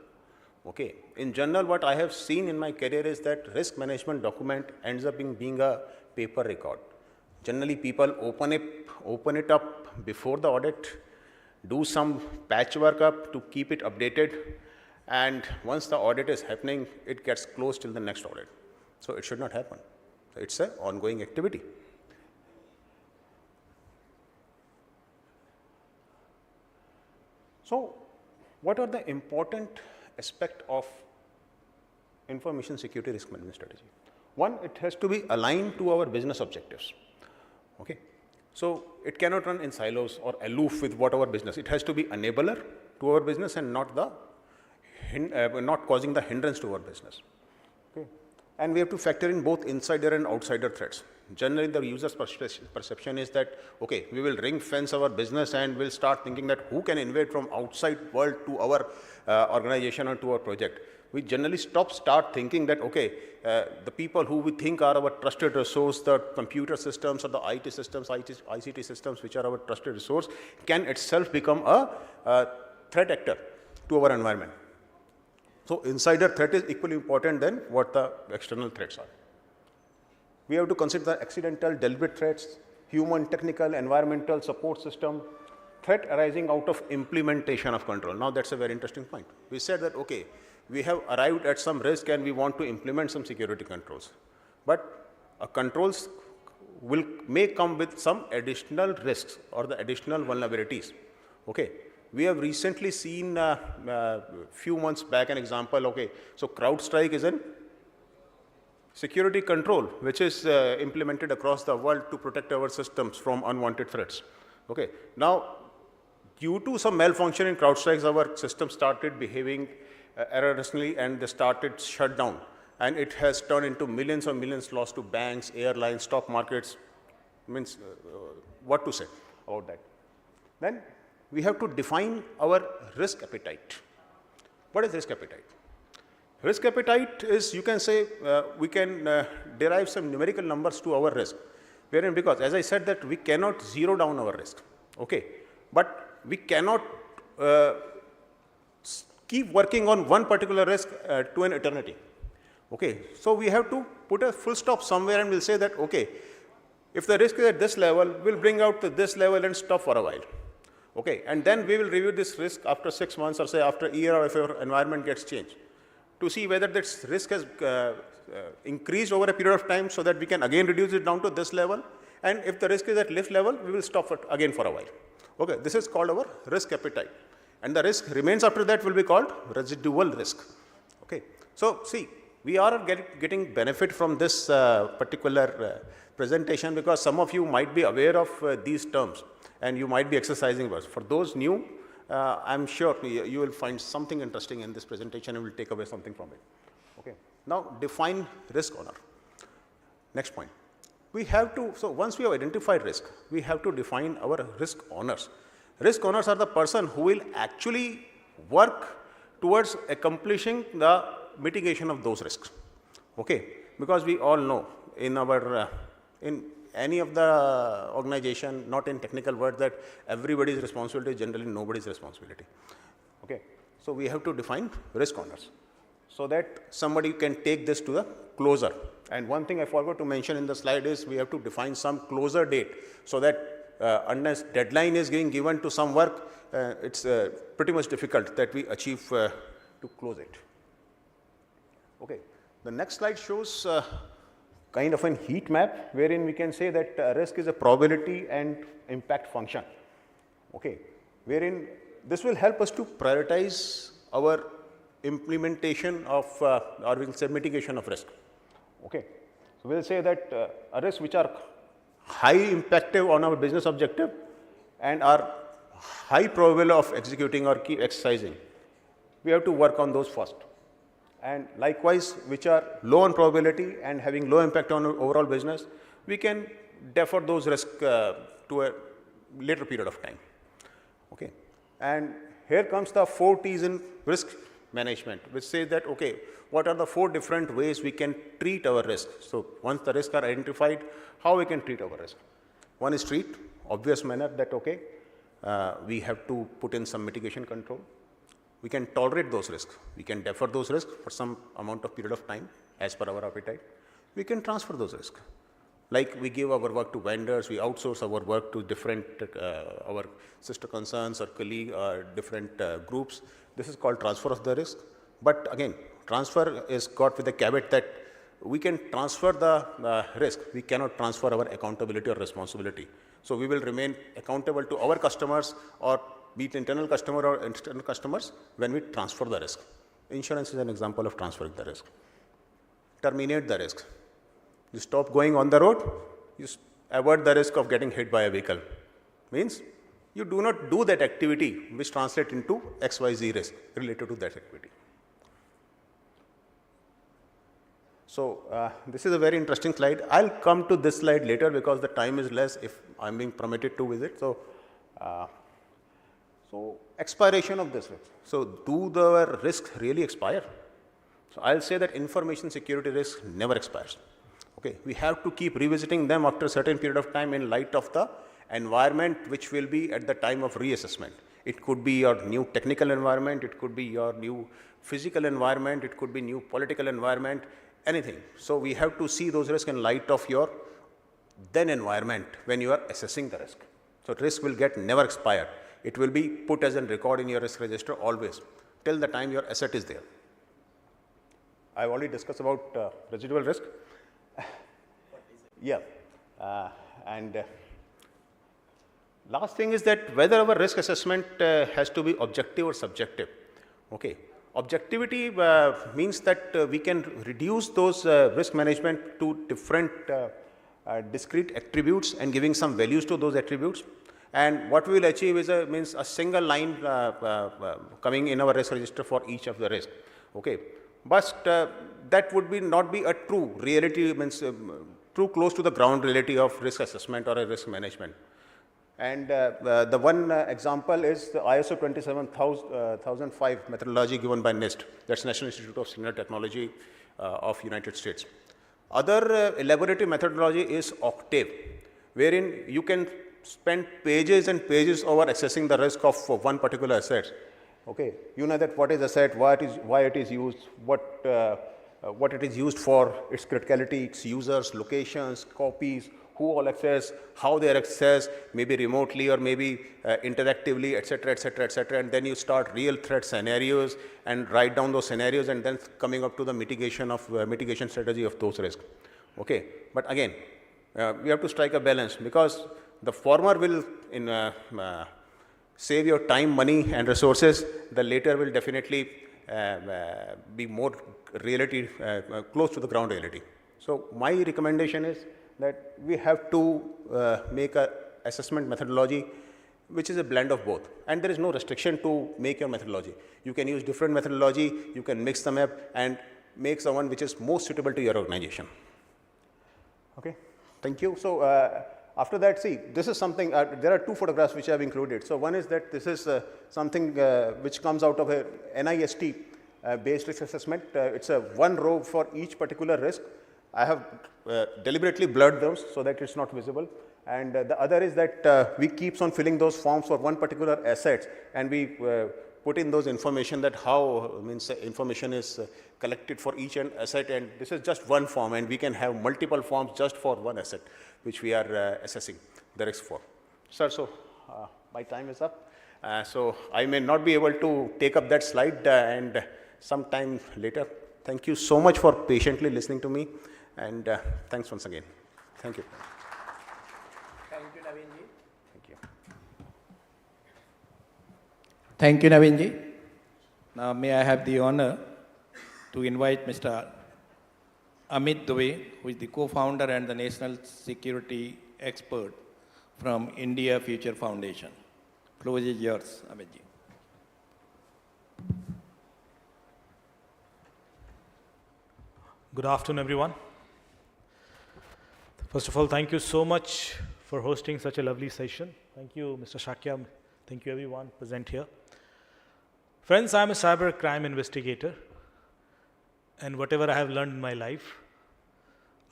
Okay. In general, what I have seen in my career is that risk management document ends up being a paper record. Generally, people open it up before the audit, do some patchwork up to keep it updated, and once the audit is happening, it gets closed till the next audit. So it should not happen. So it's an ongoing activity. So what are the important aspects of information security risk management strategy? One, it has to be aligned to our business objectives. Okay. So it cannot run in silos or aloof with what our business. It has to be enabler to our business and not not causing the hindrance to our business. Okay. And we have to factor in both insider and outsider threats. Generally, the user's perception is that, okay, we will ring fence our business and we'll start thinking that who can invade from outside world to our organization or to our project. We generally start thinking that, okay, the people who we think are our trusted resource, the computer systems or the IT systems, ICT systems, which are our trusted resource, can itself become a threat actor to our environment. So insider threat is equally important than what the external threats are. We have to consider the accidental, deliberate threats, human, technical, environmental support system, threat arising out of implementation of control. Now that's a very interesting point. We said that, okay, we have arrived at some risk and we want to implement some security controls. But controls may come with some additional risks or the additional vulnerabilities. Okay. We have recently seen few months back an example. Okay. So CrowdStrike is a security control which is implemented across the world to protect our systems from unwanted threats. Okay. Now, due to some malfunction in CrowdStrike, our system started behaving erroneously and they started shut down, and it has turned into millions and millions lost to banks, airlines, stock markets. Means what to say about that? Then we have to define our risk appetite. What is risk appetite? Risk appetite is, you can say, we can derive some numerical numbers to our risk, wherein, because as I said that we cannot zero down our risk, okay, but we cannot keep working on one particular risk to an eternity. Okay, so we have to put a full stop somewhere and we'll say that, okay, if the risk is at this level, we'll bring out to this level and stop for a while. Okay, and then we will review this risk after 6 months or say after a year, or if our environment gets changed, to see whether this risk has increased over a period of time so that we can again reduce it down to this level. And if the risk is at this level, we will stop it again for a while. Okay, this is called our risk appetite. And the risk remains after that will be called residual risk. Okay. So see, we are getting benefit from this particular presentation because some of you might be aware of these terms and you might be exercising words. For those new, I'm sure you will find something interesting in this presentation and will take away something from it. Okay. Now define risk owner. Next point. We have to, so once we have identified risk, we have to define our risk owners. Risk owners are the person who will actually work towards accomplishing the mitigation of those risks. Okay, because we all know in our in any of the organization, not in technical words, that everybody's responsibility is generally nobody's responsibility. Okay, So we have to define risk owners so that somebody can take this to the closer. And one thing I forgot to mention in the slide is we have to define some closer date so that unless deadline is being given to some work, it's pretty much difficult that we achieve to close it. Okay. The next slide shows kind of a heat map wherein we can say that risk is a probability and impact function. Okay. Wherein this will help us to prioritize our implementation of or we'll say mitigation of risk. Okay. So we'll say that risks which are high impactive on our business objective and are high probable of executing or keep exercising, we have to work on those first. And likewise, which are low on probability and having low impact on our overall business, we can defer those risks to a later period of time. Okay. And here comes the 4 T's in risk management, which says that, okay, what are the 4 different ways we can treat our risk? So once the risks are identified, how we can treat our risk? One is treat, obvious manner that, okay, we have to put in some mitigation control. We can tolerate those risks. We can defer those risks for some amount of period of time as per our appetite. We can transfer those risks. Like we give our work to vendors, we outsource our work to different, our sister concerns or colleague or different groups. This is called transfer of the risk. But again, transfer is got with the caveat that we can transfer the risk. We cannot transfer our accountability or responsibility. So we will remain accountable to our customers or be it internal customer or external customers when we transfer the risk. Insurance is an example of transferring the risk. Terminate the risk. You stop going on the road, you avoid the risk of getting hit by a vehicle. Means you do not do that activity which translates into XYZ risk related to that activity. So this is a very interesting slide. I'll come to this slide later because the time is less if I'm being permitted to visit. So expiration of this risk. So do the risks really expire? So I'll say that information security risk never expires. Okay, we have to keep revisiting them after a certain period of time in light of the environment which will be at the time of reassessment. It could be your new technical environment, it could be your new physical environment, it could be new political environment, anything. So we have to see those risks in light of your then environment when you are assessing the risk. So risk will get never expire. It will be put as a record in your risk register always till the time your asset is there. I've already discussed about residual risk. Yeah. Last thing is that whether our risk assessment has to be objective or subjective. Okay. Objectivity means that we can reduce those risk management to different discrete attributes and giving some values to those attributes. And what we will achieve is a single line coming in our risk register for each of the risk. Okay. But that would not be a true reality, means true close to the ground reality of risk assessment or a risk management. And the one example is the ISO 27005 methodology given by NIST, that's National Institute of Signal Technology of United States. Other elaborative methodology is Octave, wherein you can spend pages and pages over assessing the risk of one particular asset. Okay, you know that what is asset, why it is used, what it is used for, its criticality, its users, locations, copies, who all access, how they are accessed, maybe remotely or maybe interactively, etc., etc., etc. And then you start real threat scenarios and write down those scenarios and then coming up to the mitigation strategy of those risks. Okay, but again, we have to strike a balance because the former will save your time, money and resources. The later will definitely be more reality, close to the ground reality. So my recommendation is that we have to make a assessment methodology which is a blend of both, and there is no restriction to make your methodology. You can use different methodology, you can mix them up and make someone which is most suitable to your organization. Okay, thank you. So after that, see, this is something, there are 2 photographs which I have included. So one is that this is something which comes out of a NIST based risk assessment. It's a one row for each particular risk. I have deliberately blurred those so that it's not visible. And the other is that we keeps on filling those forms for one particular asset and we put in those information that how means information is collected for each asset, and this is just one form, and we can have multiple forms just for one asset, which we are assessing the risk for. Sir, so my time is up. So I may not be able to take up that slide and sometime later. Thank you so much for patiently listening to me, and thanks once again. Thank you. Thank you, Naveen ji. Thank you. Thank you, Naveen ji. Now, may I have the honor to invite Mr. Amit Dubey, who is the co-founder and the national security expert from India Future Foundation. Floor is yours, Amit ji. Good afternoon, everyone. First of all, thank you so much for hosting such a lovely session. Thank you, Mr. Shakya. Thank you, everyone present here. Friends, I'm a cyber crime investigator, and whatever I have learned in my life,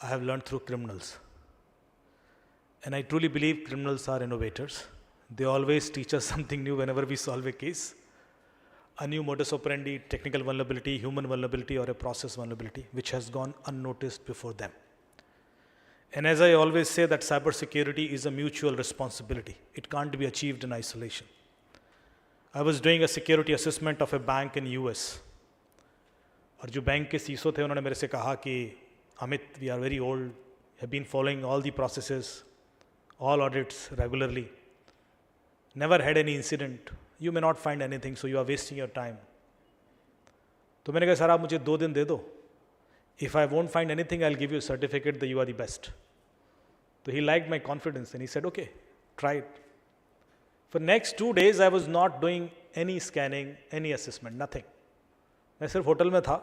I have learned through criminals. And I truly believe criminals are innovators. They always teach us something new whenever we solve a case. A new modus operandi, technical vulnerability, human vulnerability, or a process vulnerability, which has gone unnoticed before them. And as I always say, that cybersecurity is a mutual responsibility. It can't be achieved in isolation. I was doing a security assessment of a bank in US. और जो bank के सीसो थे उन्होंने मेरे से कहा कि Amit, we are very old, have been following all the processes, all audits regularly, never had any incident. You may not find anything, so you are wasting your time. तो मैंने कहा सर आप मुझे 2 दिन दे दो. If I won't find anything, I'll give you a certificate that you are the best. So he liked my confidence and he said, okay, try it. For next 2 days, I was not doing any scanning, any assessment, nothing. मैं सिर्फ hotel में था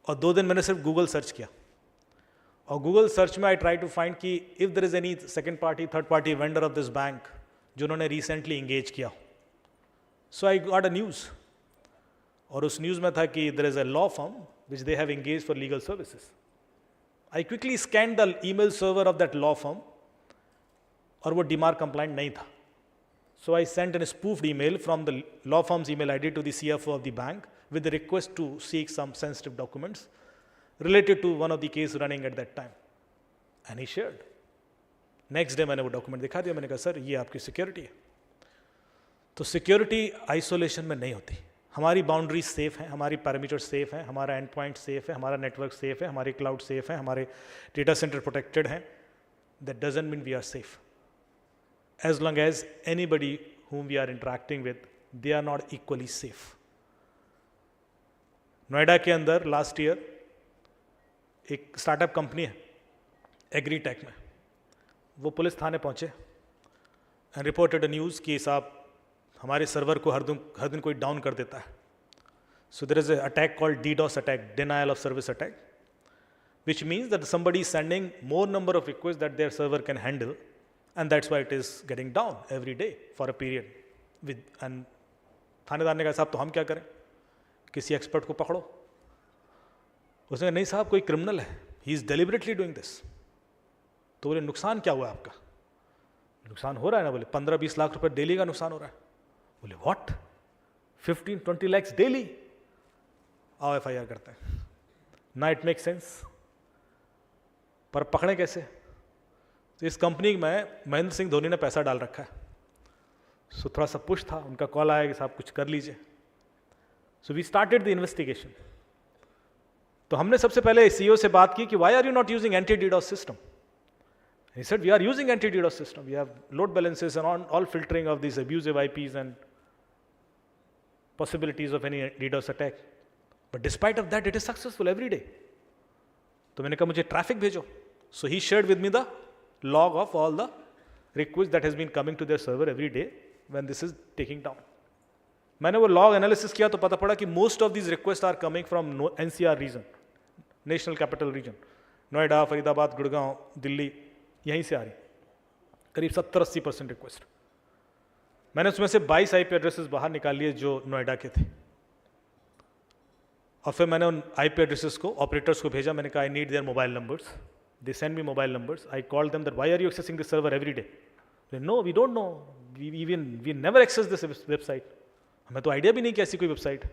और 2 दिन मैंने सिर्फ Google search किया. और गूगल सर्च में I try to find कि if there is any second party, third party vendor of this bank जिन्होंने recently engage किया. So I got a news. और उस न्यूज़ में था कि there is a law firm which they have engaged for legal services. I quickly scanned the email server of that law firm और वो DMAR compliant नहीं था. So I sent a spoofed email from the law firm's email ID to the CFO of the bank with the request to seek some sensitive documents related to one of the case running at that time. And he shared. Next day मैंने वो document दिखा दिया. मैंने कहा sir ये आपकी security है. तो सिक्योरिटी आइसोलेशन में नहीं होती. हमारी बाउंड्रीज सेफ हैं, हमारी पैरामीटर सेफ हैं, हमारा एंड पॉइंट सेफ है, हमारा नेटवर्क सेफ है, हमारे क्लाउड सेफ है, हमारे डेटा सेंटर प्रोटेक्टेड हैं. That doesn't mean we are safe. As long as anybody whom we are interacting with, they are not equally safe. Noida के अंदर लास्ट ईयर एक स्टार्टअप कंपनी है agritech में. वो पुलिस थाने पहुंचे एंड रिपोर्टेड अ न्यूज़ कि साहब हमारे सर्वर को हर दिन कोई डाउन कर देता है. So there is a attack called DDoS attack, denial of service attack, which means that somebody is sending more number of requests that their server can handle, and that's why it is getting down every day for a period. And थानेदार ने कहा साहब तो हम क्या करें, किसी expert को पकड़ो. उसने कहा नहीं साहब कोई क्रिमिनल है, he is deliberately doing this. तो बोले नुकसान क्या हुआ आपका? नुकसान हो रहा है ना. बोले 15-20 लाख रुपए डेली का नुकसान हो रहा है. बोले व्हाट, 15-20 lakhs डेली? आओ FIR करते हैं ना. It make sense. पर पकड़े कैसे? तो इस कंपनी में महेंद्र सिंह धोनी ने पैसा डाल रखा है. सो थोड़ा सा पुश था, उनका कॉल आया कि साहब कुछ कर लीजिए. So we started the investigation. तो हमने सबसे पहले CEO से बात की कि why are you not using anti DDoS system. He said we are using anti DDoS system. We have load balancers and all filtering of these abusive IPs and possibilities of any DDoS attack. But despite of that, it is successful every day. तो मैंने कहा मुझे traffic भेजो. So he shared with me the log of all the requests that has been coming to their server every day when this is taking down. मैंने वो log analysis किया तो पता पड़ा कि most of these requests are coming from NCR region, National Capital Region. Noida, Faridabad, Gurgaon, Delhi, यहीं से आ रही. करीब 70-80% रिक्वेस्ट. मैंने उसमें से 22 IP एड्रेसेस बाहर निकाल लिए जो नोएडा के थे. और फिर मैंने उन IP एड्रेसेस को ऑपरेटर्स को भेजा. मैंने कहा I need their mobile numbers. They send me mobile numbers. I called them that why are you accessing this server every day. No we don't know, we never access this website. हमें तो idea भी नहीं कि ऐसी कोई website.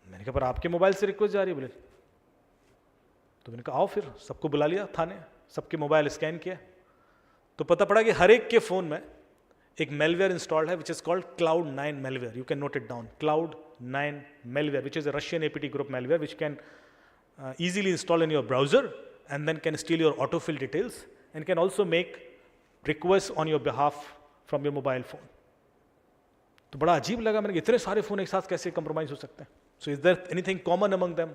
मैंने कहा पर आपके मोबाइल से रिक्वेस्ट जा रही है। बोले तो मैंने कहा आओ फिर, सबको बुला लिया थाने, सबके मोबाइल स्कैन किया, तो पता पड़ा कि हर एक के फ़ोन में एक मेलवेयर इंस्टॉल्ड है which is called Cloud9 malware. You can note it down. Cloud9 malware, which is a Russian APT group malware which can easily install in your browser and then can steal your autofill details and can also make requests on your behalf from your mobile phone. तो बड़ा अजीब लगा, मैंने इतने सारे phone एक साथ कैसे कंप्रोमाइज़ हो सकते हैं। So is there anything common among them?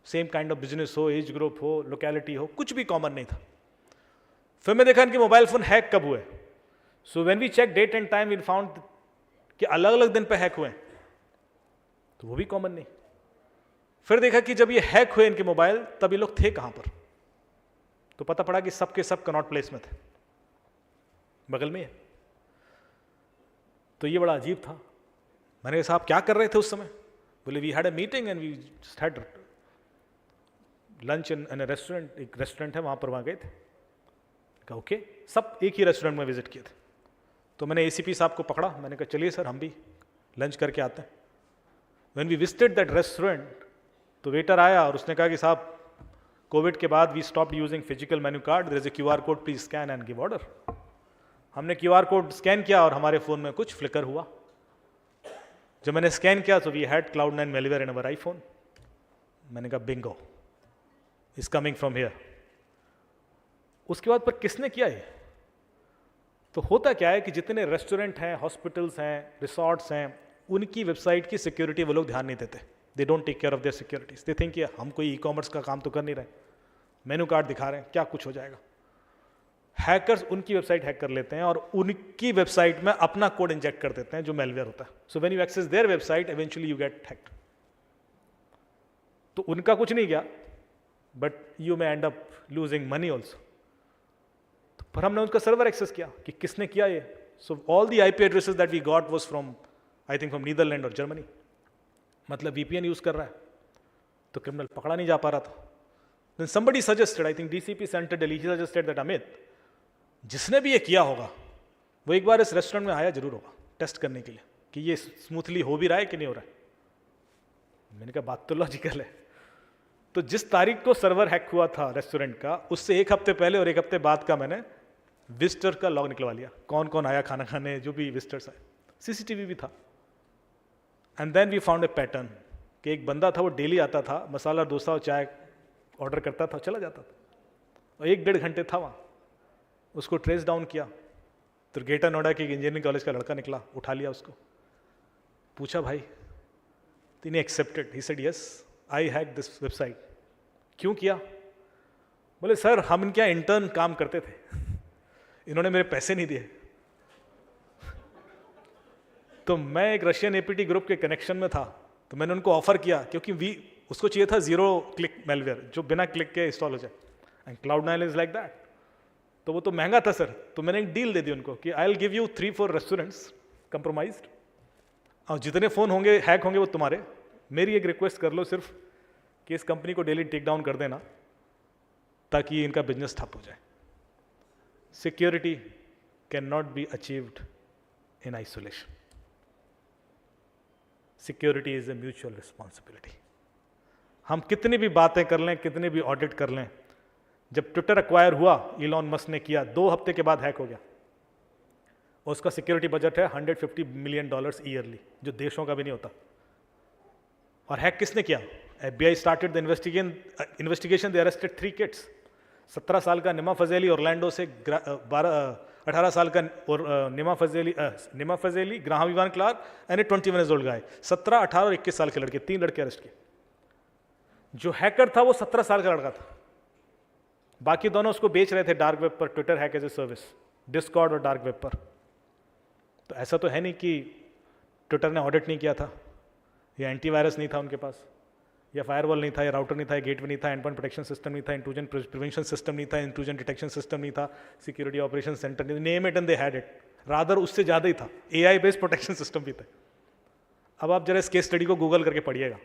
Same kind of business हो, एज ग्रुप हो, लोकेलिटी हो, कुछ भी कॉमन नहीं था। फिर मैं देखा इनके मोबाइल फ़ोन हैक कब हुए। So when we check date and time we found कि अलग अलग दिन पे हैक हुए, तो वो भी कॉमन नहीं। फिर देखा कि जब ये हैक हुए इनके मोबाइल, तब ये लोग थे कहां पर, तो पता पड़ा कि सबके सब कनॉट प्लेस में थे, बगल में है। तो ये बड़ा अजीब था। मैंने कहा साहब क्या कर रहे थे उस समय? बोले we had a meeting and we just had lunch in a restaurant, एक रेस्टोरेंट है वहां पर, वहां गए थे। कहा ओके, सब एक ही रेस्टोरेंट में विजिट किए थे। तो मैंने एसीपी साहब को पकड़ा, मैंने कहा चलिए सर हम भी लंच करके आते हैं। When we visited that restaurant, तो वेटर आया और उसने कहा कि साहब कोविड के बाद we stopped using physical menu card, there is a QR code, please scan and give order. हमने QR कोड स्कैन किया और हमारे फ़ोन में कुछ फ्लिकर हुआ। जब मैंने स्कैन किया तो we had Cloud9 malware in our iPhone. मैंने कहा bingo, is coming from here. उसके बाद पर किसने किया ये? तो होता क्या है कि जितने रेस्टोरेंट हैं, हॉस्पिटल्स हैं, रिसॉर्ट्स हैं, उनकी वेबसाइट की सिक्योरिटी वो लोग ध्यान नहीं देते। They don't take care of their securities. They think हम कोई ई-कॉमर्स का काम तो कर नहीं रहे, मेनू कार्ड दिखा रहे हैं, क्या कुछ हो जाएगा। हैकर्स उनकी वेबसाइट हैक कर लेते हैं और उनकी वेबसाइट में अपना कोड इंजेक्ट कर देते हैं जो मेलवेयर होता है। So when you access their website, eventually you get hacked. तो उनका कुछ नहीं गया, but you may end up losing money also. पर हमने उसका सर्वर एक्सेस किया कि किसने किया ये। So all the IP addresses that we got was from, I think from Netherland और जर्मनी। मतलब VPN यूज कर रहा है, तो क्रिमिनल पकड़ा नहीं जा पा रहा था। Then somebody suggested, I think DCP Center Delhi, he suggested that Amit, जिसने भी ये किया होगा वो एक बार इस रेस्टोरेंट में आया जरूर होगा टेस्ट करने के लिए कि ये स्मूथली हो भी रहा है कि नहीं हो रहा है। मैंने कहा बात तो लॉजिकल है। तो जिस तारीख को सर्वर हैक हुआ था रेस्टोरेंट का, उससे एक हफ्ते पहले और एक हफ्ते बाद का मैंने विजिटर का लॉग निकलवा लिया, कौन कौन आया खाना खाने, जो भी विजिटर्स आए। CCTV भी था। And then we found a pattern कि एक बंदा था, वो डेली आता था, मसाला डोसा और चाय ऑर्डर करता था, चला जाता था, और 1-1.5 घंटे था वहाँ। उसको ट्रेस डाउन किया तो ग्रेटर नोएडा के इंजीनियरिंग कॉलेज का लड़का निकला, उठा लिया उसको, पूछा भाई तीने accepted? He said yes, I hack this website. क्यों किया? बोले सर हम इनके यहाँ इंटर्न काम करते थे, इन्होंने मेरे पैसे नहीं दिए, तो मैं एक रशियन APT ग्रुप के कनेक्शन में था, तो मैंने उनको ऑफर किया, क्योंकि उसको चाहिए था 0 क्लिक मेलवेयर जो बिना क्लिक के इंस्टॉल हो जाए, and Cloud9 is like that. तो वो तो महंगा था सर, तो मैंने एक डील दे दी उनको कि I will give you 3-4 restaurants compromised, और जितने फ़ोन होंगे हैक होंगे वो तुम्हारे। मेरी एक रिक्वेस्ट कर लो सिर्फ कि इस कंपनी को डेली टेक डाउन कर देना ताकि इनका बिजनेस ठप हो जाए। Security can not be achieved in isolation. Security is a mutual responsibility. हम कितनी भी बातें कर लें, कितने भी ऑडिट कर लें, जब ट्विटर एक्वायर हुआ, इलॉन मस्क ने किया, 2 हफ्ते के बाद हैक हो गया, और उसका सिक्योरिटी बजट है $150 मिलियन ईयरली, जो देशों का भी नहीं होता। और हैक किसने किया? FBI started the investigation, they arrested 3 kids. 17 साल का निमा फजेली ऑरलैंडो से, 18 साल का Nima Fazeli, Graham Evan Clark and a 21 years old guy. 17, 18 और 21 साल के लड़के, 3 लड़के अरेस्ट किए। जो हैकर था वो 17 साल का लड़का था, बाकी दोनों उसको बेच रहे थे डार्क वेब पर, Twitter hack as a service, Discord और डार्क वेब पर। तो ऐसा तो है नहीं कि ट्विटर ने ऑडिट नहीं किया था, या एंटीवायरस नहीं था उनके पास, या फायरवॉल नहीं था, या राउटर नहीं था, या गेटवे नहीं था, एंड पॉइंट प्रोटेक्शन सिस्टम नहीं था, इंट्रूजन प्रिवेंशन सिस्टम नहीं था, इंट्रूजन डिटेक्शन सिस्टम नहीं था, सिक्योरिटी ऑपरेशन सेंटर नहीं था, name it and they had it. Rather उससे ज़्यादा ही था, AI बेस्ड प्रोटेक्शन सिस्टम भी था। अब आप जरा इस केस स्टडी को गूगल करके पढ़िएगा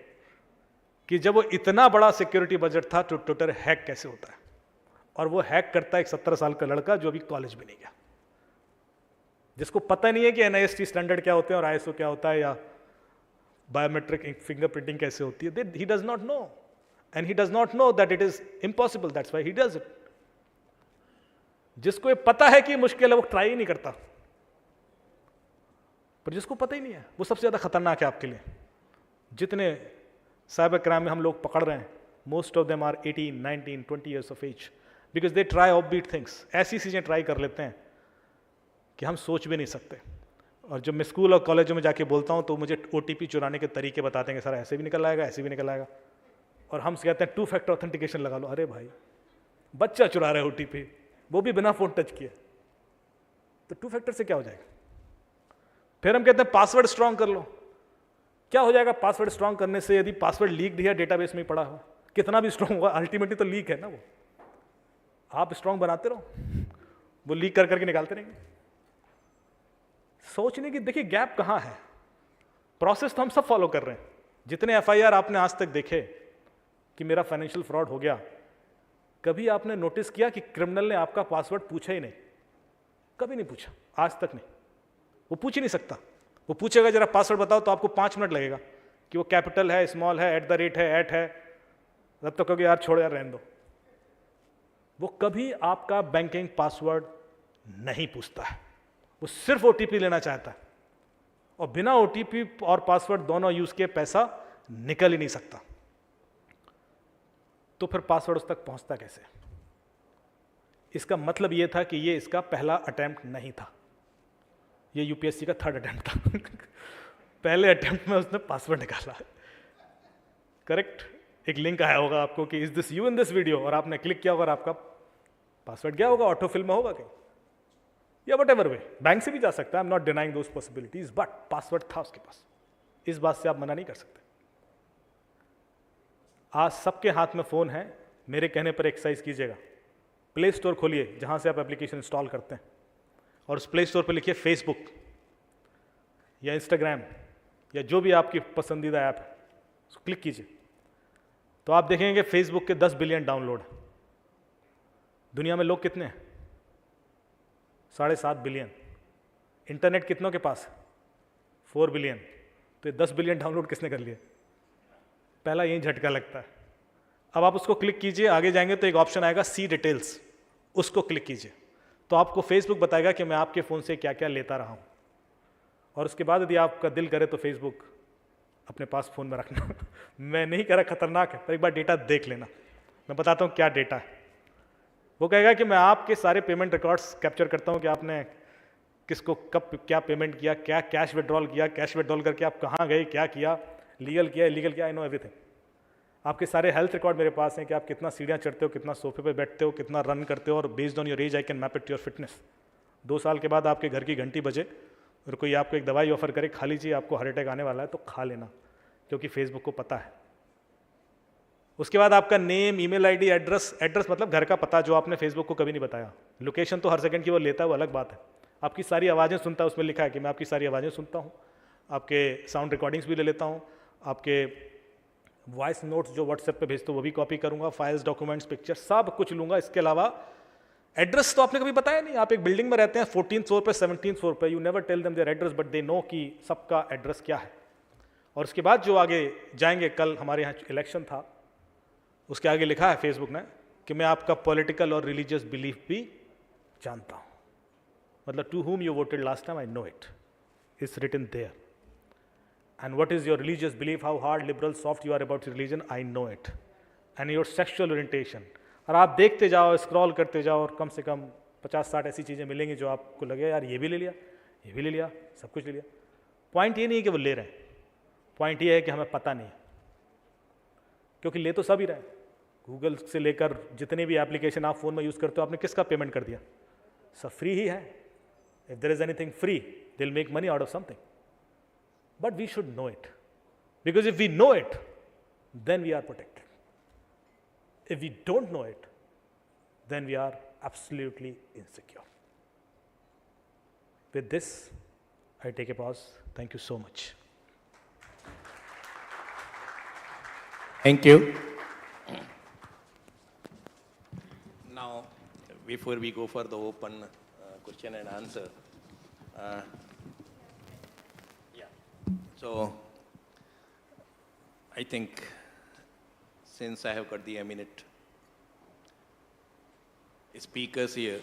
कि जब वो इतना बड़ा सिक्योरिटी बजट था तो ट्विटर हैक कैसे होता है, और वो हैक करता है एक 17 साल का लड़का जो अभी कॉलेज भी नहीं गया। जिसको पता नहीं है कि NIST स्टैंडर्ड क्या होते हैं और ISO क्या होता है या बायोमेट्रिक फिंगरप्रिंटिंग कैसे होती है, he does not know. And he does not know that it is impossible. That's why he does it. जिसको ये पता है कि मुश्किल है वो ट्राई ही नहीं करता, पर जिसको पता ही नहीं है वो सबसे ज्यादा खतरनाक है आपके लिए। जितने साइबर क्राइम में हम लोग पकड़ रहे हैं, most of them are 18, 19, 20 years of age because they try offbeat things. ऐसी चीजें ट्राई कर लेते हैं कि हम सोच भी नहीं सकते। और जब मैं स्कूल और कॉलेजों में जाके बोलता हूँ तो मुझे OTP चुराने के तरीके बताते हैं कि सर ऐसे भी निकल आएगा, ऐसे भी निकल आएगा, और हम कहते हैं 2 factor ऑथेंटिकेशन लगा लो। अरे भाई, बच्चा चुरा रहा है OTP, वो भी बिना फोन टच किए, तो 2 factor से क्या हो जाएगा? फिर हम कहते हैं पासवर्ड स्ट्रांग कर लो। क्या हो जाएगा पासवर्ड स्ट्रांग करने से? यदि पासवर्ड लीक है डेटाबेस में ही पड़ा हो, कितना भी स्ट्रांग होगा, अल्टीमेटली तो लीक है ना वो। आप स्ट्रांग बनाते रहो, वो लीक कर करके निकालते रहेंगे। सोचने की देखिए गैप कहां है। प्रोसेस तो हम सब फॉलो कर रहे हैं। जितने FIR आपने आज तक देखे कि मेरा फाइनेंशियल फ्रॉड हो गया, कभी आपने नोटिस किया कि क्रिमिनल ने आपका पासवर्ड पूछा ही नहीं? कभी नहीं पूछा, आज तक नहीं। वो पूछ ही नहीं सकता। वो पूछेगा जरा पासवर्ड बताओ तो आपको 5 मिनट लगेगा कि वो कैपिटल है, स्मॉल है, @ है, @ है, तब तो कहोगे यार छोड़ो यार, रहने दो। वो कभी आपका बैंकिंग पासवर्ड नहीं पूछता है, वो सिर्फ OTP लेना चाहता है, और बिना OTP और पासवर्ड दोनों यूज के पैसा निकल ही नहीं सकता। तो फिर पासवर्ड उस तक पहुंचता कैसे? इसका मतलब यह था कि ये इसका पहला अटेम्प्ट नहीं था, ये UPSC का 3rd अटेम्प्ट था। पहले अटेम्प्ट में उसने पासवर्ड निकाला है। करेक्ट? एक लिंक आया होगा आपको कि is this you in this video, और आपने क्लिक किया होगा और आपका पासवर्ड गया होगा, ऑटोफिल में होगा कहीं, या वट एवर वे। बैंक से भी जा सकता है, I am not denying those possibilities, but password था उसके पास। इस बात से आप मना नहीं कर सकते। आज सबके हाथ में फोन है। मेरे कहने पर एक्सरसाइज कीजिएगा, प्ले स्टोर खोलिए जहां से आप एप्लीकेशन इंस्टॉल करते हैं, और उस प्ले स्टोर पर लिखिए फेसबुक या इंस्टाग्राम या जो भी आपकी पसंदीदा ऐप है, उसको क्लिक कीजिए तो आप देखेंगे फेसबुक के 10 बिलियन डाउनलोड। दुनिया में लोग कितने हैं? 7.5 बिलियन। इंटरनेट कितनों के पास है? 4 बिलियन। तो ये 10 बिलियन डाउनलोड किसने कर लिए? पहला यही झटका लगता है। अब आप उसको क्लिक कीजिए, आगे जाएंगे तो एक ऑप्शन आएगा सी डिटेल्स, उसको क्लिक कीजिए तो आपको फेसबुक बताएगा कि मैं आपके फ़ोन से क्या क्या लेता रहा हूँ, और उसके बाद यदि आपका दिल करे तो फेसबुक अपने पास फ़ोन में रखना। मैं नहीं कह रहा खतरनाक है, पर एक बार डेटा देख लेना। मैं बताता हूँ क्या डेटा है। वो कहेगा कि मैं आपके सारे पेमेंट रिकॉर्ड्स कैप्चर करता हूँ कि आपने किसको कब क्या पेमेंट किया, क्या कैश विड्रॉल किया, कैश विड्रॉल करके आप कहाँ गए, क्या किया, लीगल किया, इलीगल किया, आई नो एवरीथिंग। आपके सारे हेल्थ रिकॉर्ड मेरे पास हैं कि आप कितना सीढ़ियाँ चढ़ते हो, कितना सोफे पे बैठते हो, कितना रन करते हो, और based on your age I can map it to your fitness. 2 साल के बाद आपके घर की घंटी बजे और कोई आपको एक दवाई ऑफर करे, खा लीजिए, आपको हार्ट अटैक आने वाला है, तो खा लेना, क्योंकि फेसबुक को पता है। उसके बाद आपका नेम, ईमेल आईडी, एड्रेस मतलब घर का पता, जो आपने फेसबुक को कभी नहीं बताया। लोकेशन तो हर सेकंड की वो लेता है, वो अलग बात है। आपकी सारी आवाज़ें सुनता है, उसमें लिखा है कि मैं आपकी सारी आवाज़ें सुनता हूँ, आपके साउंड रिकॉर्डिंग्स भी ले लेता हूँ, आपके वॉइस नोट्स जो व्हाट्सएप पे भेजते हो वो भी कॉपी करूँगा, फाइल्स, डॉक्यूमेंट्स, पिक्चर्स सब कुछ लूँगा। इसके अलावा एड्रेस तो आपने कभी बताया नहीं। आप एक बिल्डिंग में रहते हैं 14th फ्लोर पे, 17th फ्लोर पे, you never tell them their address, but they know कि सबका एड्रेस क्या है। और उसके बाद जो आगे जाएंगे, कल हमारे यहाँ इलेक्शन था, उसके आगे लिखा है फेसबुक ने कि मैं आपका पॉलिटिकल और रिलीजियस बिलीफ भी जानता हूँ। मतलब to whom you voted last time, I know it. It's written there. And what is your religious belief, how hard, liberal, soft you are about your religion, I know it. And your sexual orientation. और आप देखते जाओ, scroll करते जाओ, और कम से कम 50-60 ऐसी चीज़ें मिलेंगी जो आपको लगे यार ये भी ले लिया, ये भी ले लिया, सब कुछ ले लिया। पॉइंट ये नहीं है कि वो ले रहे हैं, पॉइंट ये है कि हमें पता नहीं है, क्योंकि ले तो सब ही रहे हैं। गूगल से लेकर जितने भी एप्लीकेशन आप फ़ोन में यूज़ करते हो, आपने किसका पेमेंट कर दिया? सब फ्री ही है। If there is anything free, they will make money out of something, but we should know it, because if we know it then we are protected. If we don't know it, then we are absolutely insecure. With this, I take a pause. Thank you so much. Thank you. Now, before we go for the open question and answer, Uh, So, I think since I have got the eminent speakers here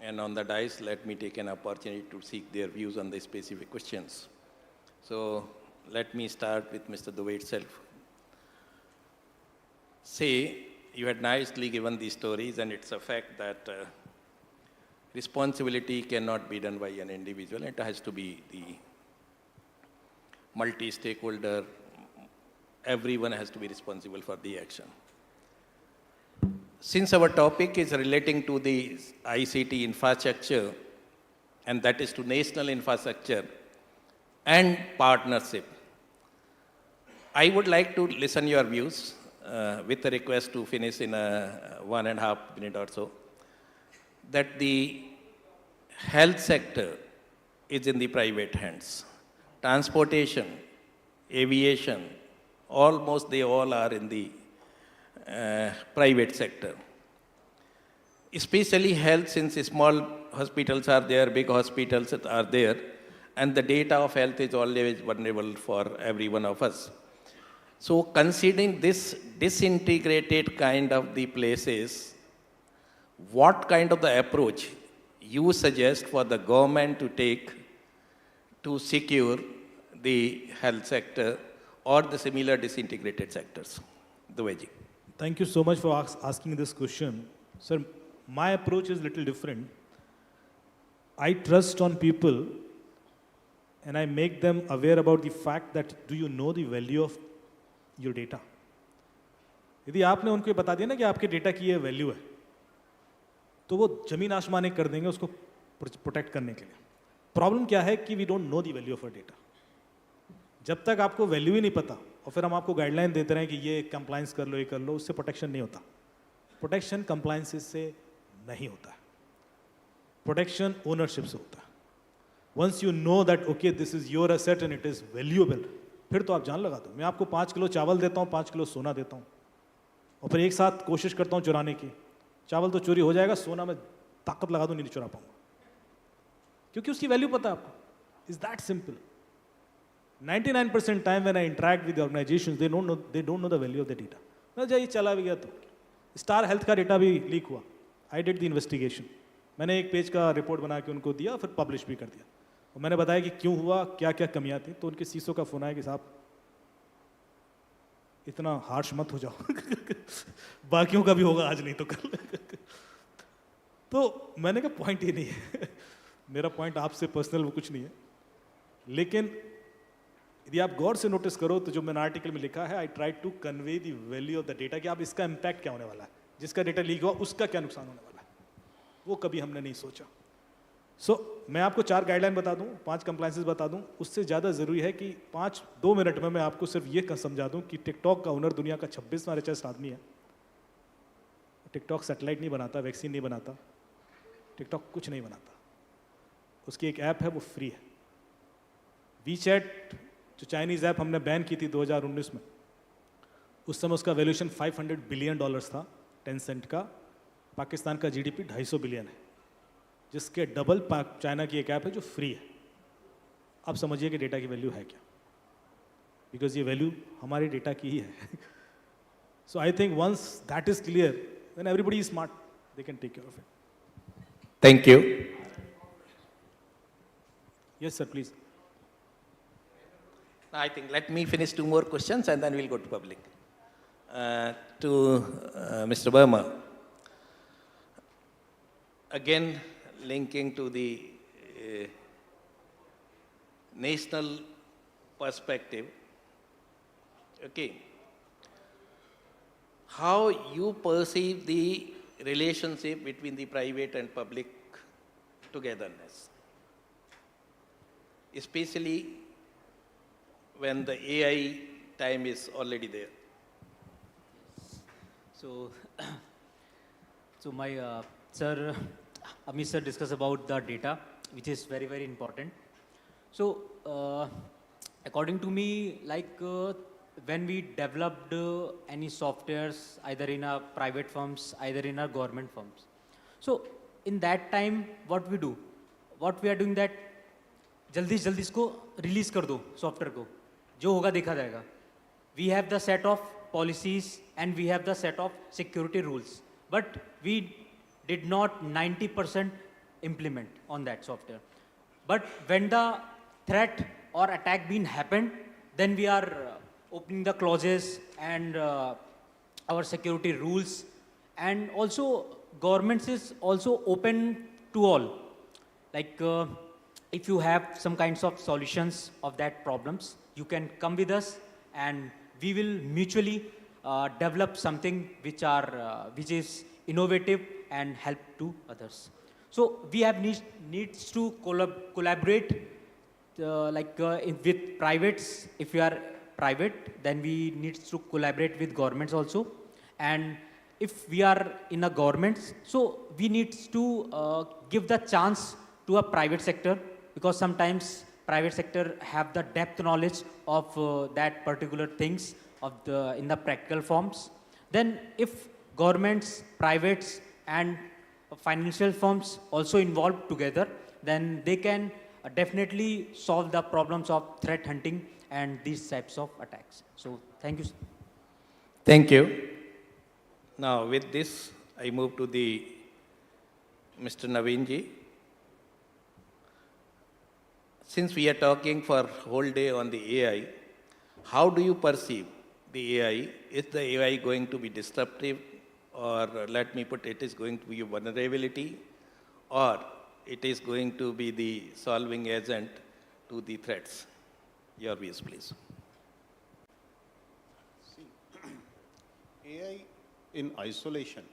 and on the dais, let me take an opportunity to seek their views on the specific questions. So, let me start with Mr. Dubey itself. Say, you had nicely given these stories, and it's a fact that responsibility cannot be done by an individual. It has to be the multi-stakeholder, everyone has to be responsible for the action. Since our topic is relating to the ICT infrastructure, and that is to national infrastructure and partnership, I would like to listen your views with a request to finish in 1.5 minutes or so, that the health sector is in the private hands. Transportation, aviation, almost they all are in the private sector. Especially health, since small hospitals are there, big hospitals are there, and the data of health is always vulnerable for every one of us. So considering this disintegrated kind of the places, what kind of the approach you suggest for the government to take to secure the health sector or the similar disintegrated sectors? Dubeyji. Thank you so much for asking this question. Sir, my approach is a little different. I trust on people and I make them aware about the fact that do you know the value of your data? यदि आपने उनको ये बता दिया ना कि आपके data की ये वैल्यू है, तो वो जमीन आसमान कर देंगे उसको प्रोटेक्ट करने के लिए. प्रॉब्लम क्या है कि we don't know the value of a data. जब तक आपको वैल्यू ही नहीं पता और फिर हम आपको गाइडलाइन देते रहे कि ये कंप्लायंस कर लो, ये कर लो, उससे प्रोटेक्शन नहीं होता. प्रोटेक्शन कंप्लायंसेस से नहीं होता है. प्रोटेक्शन ओनरशिप से होता है. Once you know that okay this is your asset and it is valuable, फिर तो आप जान लगा दो. मैं आपको 5 किलो चावल देता हूँ, 5 किलो सोना देता हूँ, और फिर एक साथ कोशिश करता हूँ चुराने की. चावल तो चोरी हो जाएगा, सोना में ताकत लगा दूँ नहीं चुरा पाऊंगा, क्योंकि उसकी वैल्यू पता है आपको. Is that simple. 99% time when I interact with organisations they don't know the value of the data. ना जाइए चला भी गया तो स्टार हेल्थ का डेटा भी लीक हुआ. I did the investigation. मैंने एक पेज का रिपोर्ट बना के उनको दिया, फिर पब्लिश भी कर दिया, और मैंने बताया कि क्यों हुआ, क्या क्या कमियां थी. तो उनके सीसो का फोन आया कि साहब इतना हार्श मत हो जाओ बाकियों का भी होगा आज नहीं तो कल तो मैंने कहा पॉइंट ये नहीं है मेरा पॉइंट आपसे पर्सनल वो कुछ नहीं है. लेकिन यदि आप गौर से नोटिस करो तो जो मैंने आर्टिकल में लिखा है, I try to convey the value of the data, कि आप इसका इम्पैक्ट क्या होने वाला है, जिसका डेटा लीक हुआ उसका क्या नुकसान होने वाला है, वो कभी हमने नहीं सोचा. मैं आपको 4 गाइडलाइन बता दूं, 5 कंप्लायंसेस बता दूं. उससे ज़्यादा ज़रूरी है कि 2 मिनट में मैं आपको सिर्फ ये समझा दूं कि टिकटॉक का ओनर दुनिया का 26वां रिचेस्ट आदमी है. टिकटॉक सैटेलाइट नहीं बनाता, वैक्सीन नहीं बनाता, टिकटॉक कुछ नहीं बनाता. उसकी एक ऐप है, वो फ्री है. वीचैट जो चाइनीज़ ऐप हमने बैन की थी 2019 में, उस समय उसका वैल्यूएशन $500 बिलियन था, टेंसेंट का. पाकिस्तान का जीडीपी 250 बिलियन है, जिसके डबल चाइना की एक ऐप है जो फ्री है. आप समझिए कि डेटा की वैल्यू है क्या, बिकॉज ये वैल्यू हमारे डेटा की ही है. So I think once that is clear, then everybody is smart, they can take care of it. Thank you. Yes, sir, please. I think let me finish 2 more questions and then we'll go to public. To Mr. Verma, again linking to the national perspective, okay, how you perceive the relationship between the private and public togetherness, especially when the AI time is already there. So my sir, Amit sir discussed about the data, which is very, very important. So according to me, like when we developed any softwares, either in our private firms, either in our government firms, so in that time, what we do? What we are doing that जल्दी से जल्दी इसको release कर दो software को, जो होगा देखा जाएगा. We have the set of policies and we have the set of security rules, but we did not 90% implement on that software. But when the threat or attack been happened, then we are opening the clauses and our security rules, and also governments is also open to all. Like if you have some kinds of solutions of that problems, you can come with us and we will mutually develop something which is innovative and help to others. So we have needs to collaborate with privates. If we are private, then we need to collaborate with governments also. And if we are in a government, so we need to give the chance to a private sector, because sometimes private sector have the depth knowledge of that particular things in the practical forms. Then if governments, privates and financial firms also involved together, then they can definitely solve the problems of threat hunting and these types of attacks. So thank you. Thank you. Now with this, I move to the Mr. Naveen-ji. Since we are talking for whole day on the AI, how do you perceive the AI? Is the AI going to be disruptive, or let me put it is going to be a vulnerability, or it is going to be the solving agent to the threats? Your views, please. See, AI in isolation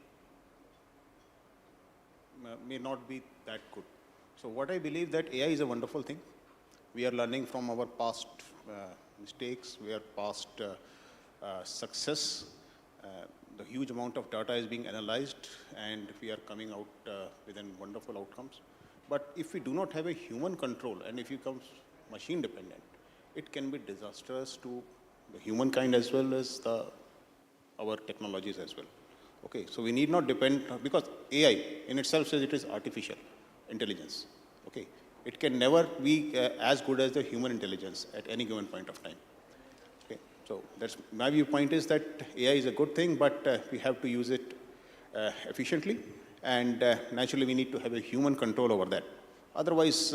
may not be that good. So what I believe that AI is a wonderful thing. We are learning from our past mistakes, our past success. The huge amount of data is being analyzed and we are coming out with wonderful outcomes. But if we do not have a human control and if it becomes machine dependent, it can be disastrous to the humankind as well as our technologies as well. Okay, so we need not depend, because AI in itself says it is artificial intelligence. Okay, it can never be as good as the human intelligence at any given point of time. Okay, so that's my viewpoint, is that AI is a good thing, but we have to use it efficiently, and naturally we need to have a human control over that. Otherwise,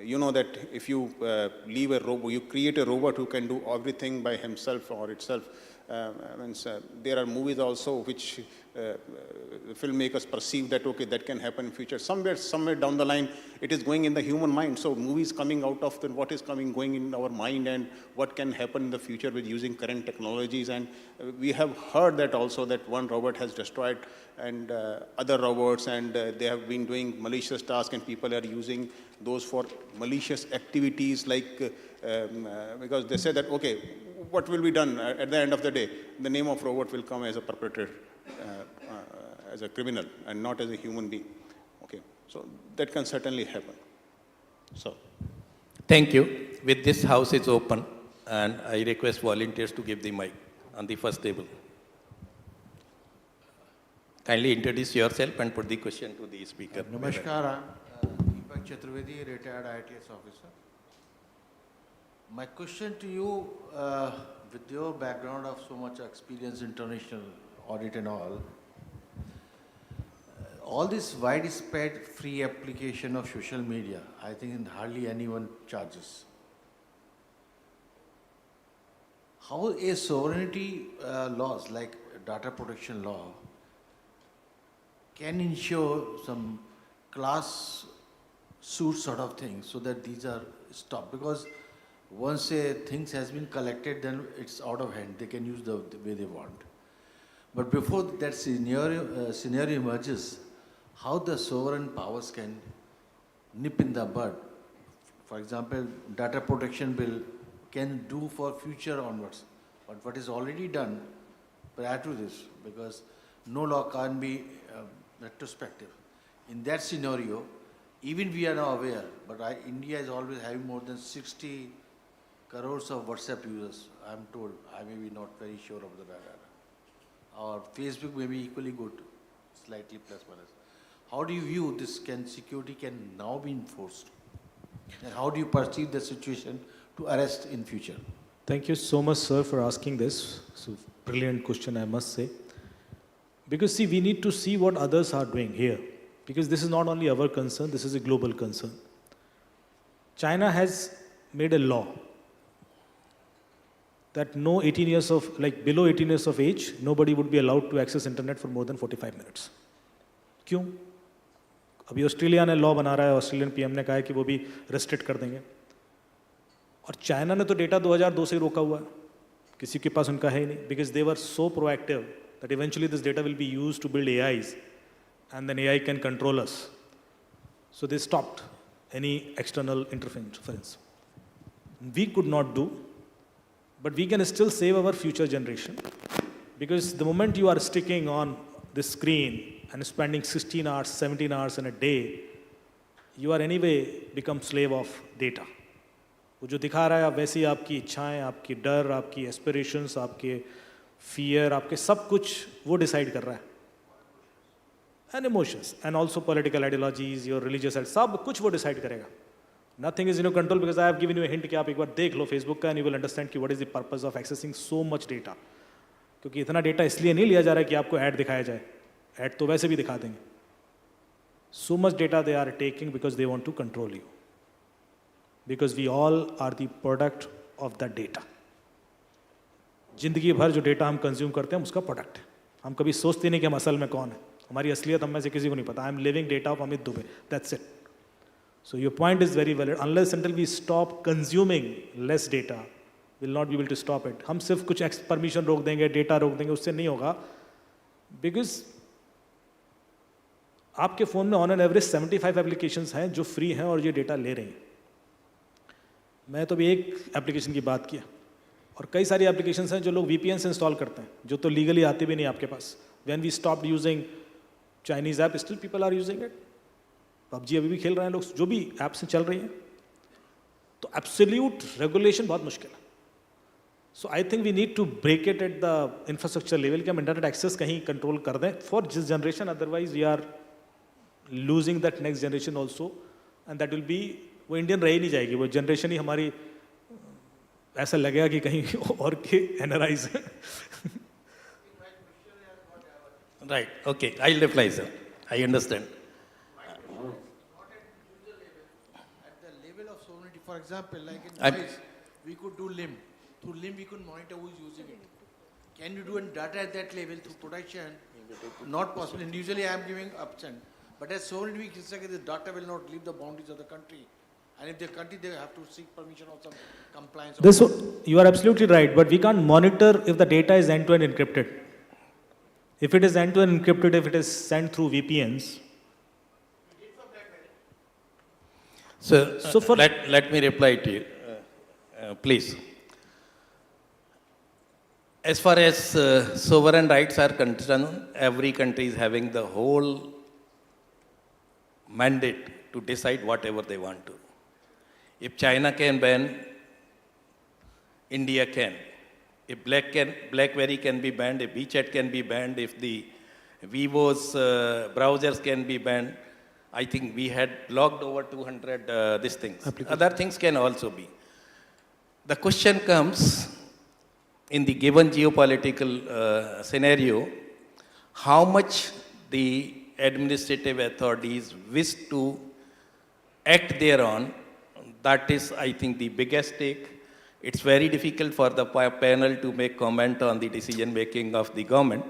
you know that if you leave a robot, you create a robot who can do everything by himself or itself. There are movies also which filmmakers perceive that, okay, that can happen in future. Somewhere down the line, it is going in the human mind. So movies coming out of what is going in our mind and what can happen in the future with using current technologies. And we have heard that also, that one robot has destroyed and other robots, and they have been doing malicious tasks, and people are using those for malicious activities, like because they say that, okay, what will be done at the end of the day? The name of robot will come as a perpetrator, as a criminal, and not as a human being. Okay, so that can certainly happen. So, thank you. With this, house is open, and I request volunteers to give the mic on the first table. Kindly introduce yourself and put the question to the speaker. Namaskar, Deepak Chaturvedi, retired ITS officer. My question to you, with your background of so much experience, international audit and all this widespread free application of social media, I think hardly anyone charges. How a sovereignty laws like data protection law can ensure some class suit sort of thing so that these are stopped? Because once a things has been collected, then it's out of hand. They can use the way they want. But before that scenario emerges, how the sovereign powers can nip in the bud? For example, data protection bill can do for future onwards, but what is already done prior to this, because no law can be retrospective. In that scenario, even we are now aware, but India is always having more than 60 crores of WhatsApp users, I'm told. I may be not very sure of the data. Or Facebook may be equally good, slightly plus minus. How do you view this? Security can now be enforced? And how do you perceive the situation to arrest in future? Thank you so much, sir, for asking this. So brilliant question, I must say. Because see, we need to see what others are doing here. Because this is not only our concern, this is a global concern. China has made a law that no 18 years of, like below 18 years of age, nobody would be allowed to access internet for more than 45 minutes. क्यों? अभी Australia ने law बना रहा है, Australian PM ने कहा है कि वो भी रेस्ट्रिक्ट कर देंगे. और चाइना ने तो डेटा 2002 से रोका हुआ है, किसी के पास उनका है ही नहीं, because they were so proactive that eventually this data will be used to build AIs and then AI can control us. So they stopped any external interference. We could not do, but we can still save our future generation, because the moment you are sticking on this screen and spending 16 hours, 17 hours in a day, you are anyway become slave of data. वो जो दिखा रहा है वैसे ही आपकी इच्छाएं, आपकी डर, आपकी एस्पिरेशंस, आपके फियर, आपके सब कुछ वो डिसाइड कर रहा है. And emotions and also political ideologies, your religious, सब कुछ वो डिसाइड करेगा. Nothing is in your control, because I have given U a hint कि आप एक बार देख लो फेसबुक का एंड यू विल अंडरस्टैंड कि what is the purpose of accessing so much data. क्योंकि इतना डेटा इसलिए नहीं लिया जा रहा है कि आपको ऐड दिखाया जाए, ऐड तो वैसे भी दिखा देंगे. So much data they are taking because they want to control you, because we all are the product of that data. जिंदगी भर जो डेटा हम कंज्यूम करते हैं उसका प्रोडक्ट है. हम कभी सोचते नहीं कि हम असल में कौन है, हमारी असलियत हम में से किसी को नहीं पता. I am living data of Amit Dubey, that's it. So your point is very valid. Unless until we stop consuming less data, will not be able to stop it. हम सिर्फ कुछ परमिशन रोक देंगे, डेटा रोक देंगे, उससे नहीं होगा. बिकॉज आपके फ़ोन में ऑन एन एवरेज 75 एप्लीकेशंस हैं जो फ्री हैं और ये डेटा ले रही हैं. मैं तो भी एक एप्लीकेशन की बात किया, और कई सारी एप्लीकेशंस हैं जो लोग VPN से इंस्टॉल करते हैं, जो तो लीगली आते भी नहीं आपके पास. When we stopped using Chinese app, still people are using it. PUBG अभी भी खेल रहे हैं लोग, जो भी ऐप्स चल रही हैं. तो एब्सोल्यूट रेगुलेशन बहुत मुश्किल है. So I think we need to break it at the infrastructure level कि हम इंटरनेट एक्सेस कहीं कंट्रोल कर दें for this generation. Otherwise we are losing that next generation also, and that will be, वो Indian रह ही नहीं जाएगी. वो जनरेशन ही हमारी ऐसा लगेगा कि कहीं और के एनआरआईज है. Right, okay, I'll reply, sir. I understand. At the level of sovereignty, for example, like in voice, we could do LIM. Through LIM, we could monitor who is using it. Can you do data at that level through production? Not possible. And usually I am giving option. But as sovereignty, we can say that the data will not leave the boundaries of the country. And if the country, they have to seek permission of some compliance. This, you are absolutely right, but we can't monitor if the data is end-to-end encrypted. If it is end-to-end encrypted, if it is sent through VPNs. So for let me reply to you, please. As far as sovereign rights are concerned, every country is having the whole mandate to decide whatever they want to. If China can ban, India can. If BlackBerry can be banned, if WeChat can be banned, if the Vivo's browsers can be banned, I think we had blocked over 200 these things. Other things can also be. The question comes, in the given geopolitical scenario, how much the administrative authorities wish to act thereon. That is, I think, the biggest stake. It's very difficult for the panel to make comment on the decision making of the government,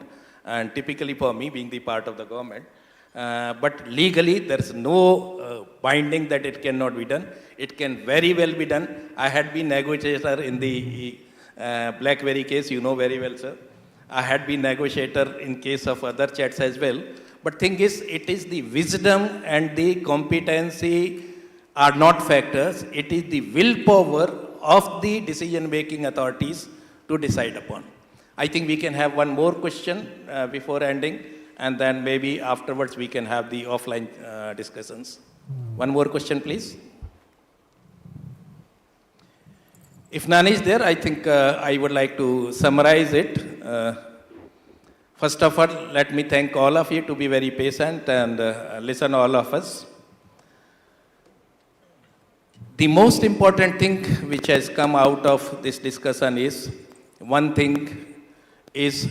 and typically for me being the part of the government. But legally, there's no binding that it cannot be done. It can very well be done. I had been negotiator in the BlackBerry case, you know very well, sir. I had been negotiator in case of other chats as well. But thing is, it is the wisdom and the competency are not factors. It is the willpower of the decision-making authorities to decide upon. I think we can have one more question before ending, and then maybe afterwards we can have the offline discussions. One more question, please. If none is there, I think I would like to summarize it. First of all, let me thank all of you to be very patient and listen all of us. The most important thing which has come out of this discussion is, one thing is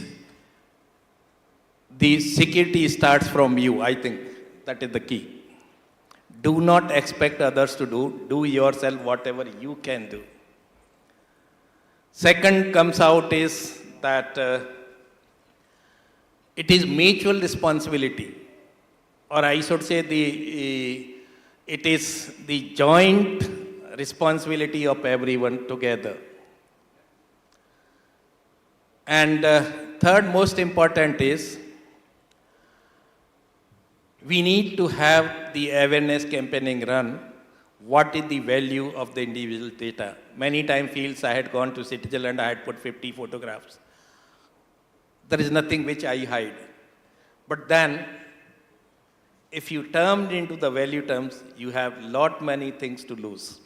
the security starts from you. I think that is the key. Do not expect others to do yourself whatever you can do. Second comes out is that it is mutual responsibility, or I should say it is the joint responsibility of everyone together. And third most important is, we need to have the awareness campaigning run. What is the value of the individual data? Many times feels I had gone to Switzerland, I had put 50 photographs. There is nothing which I hide. But then, if you termed into the value terms, you have lot many things to lose.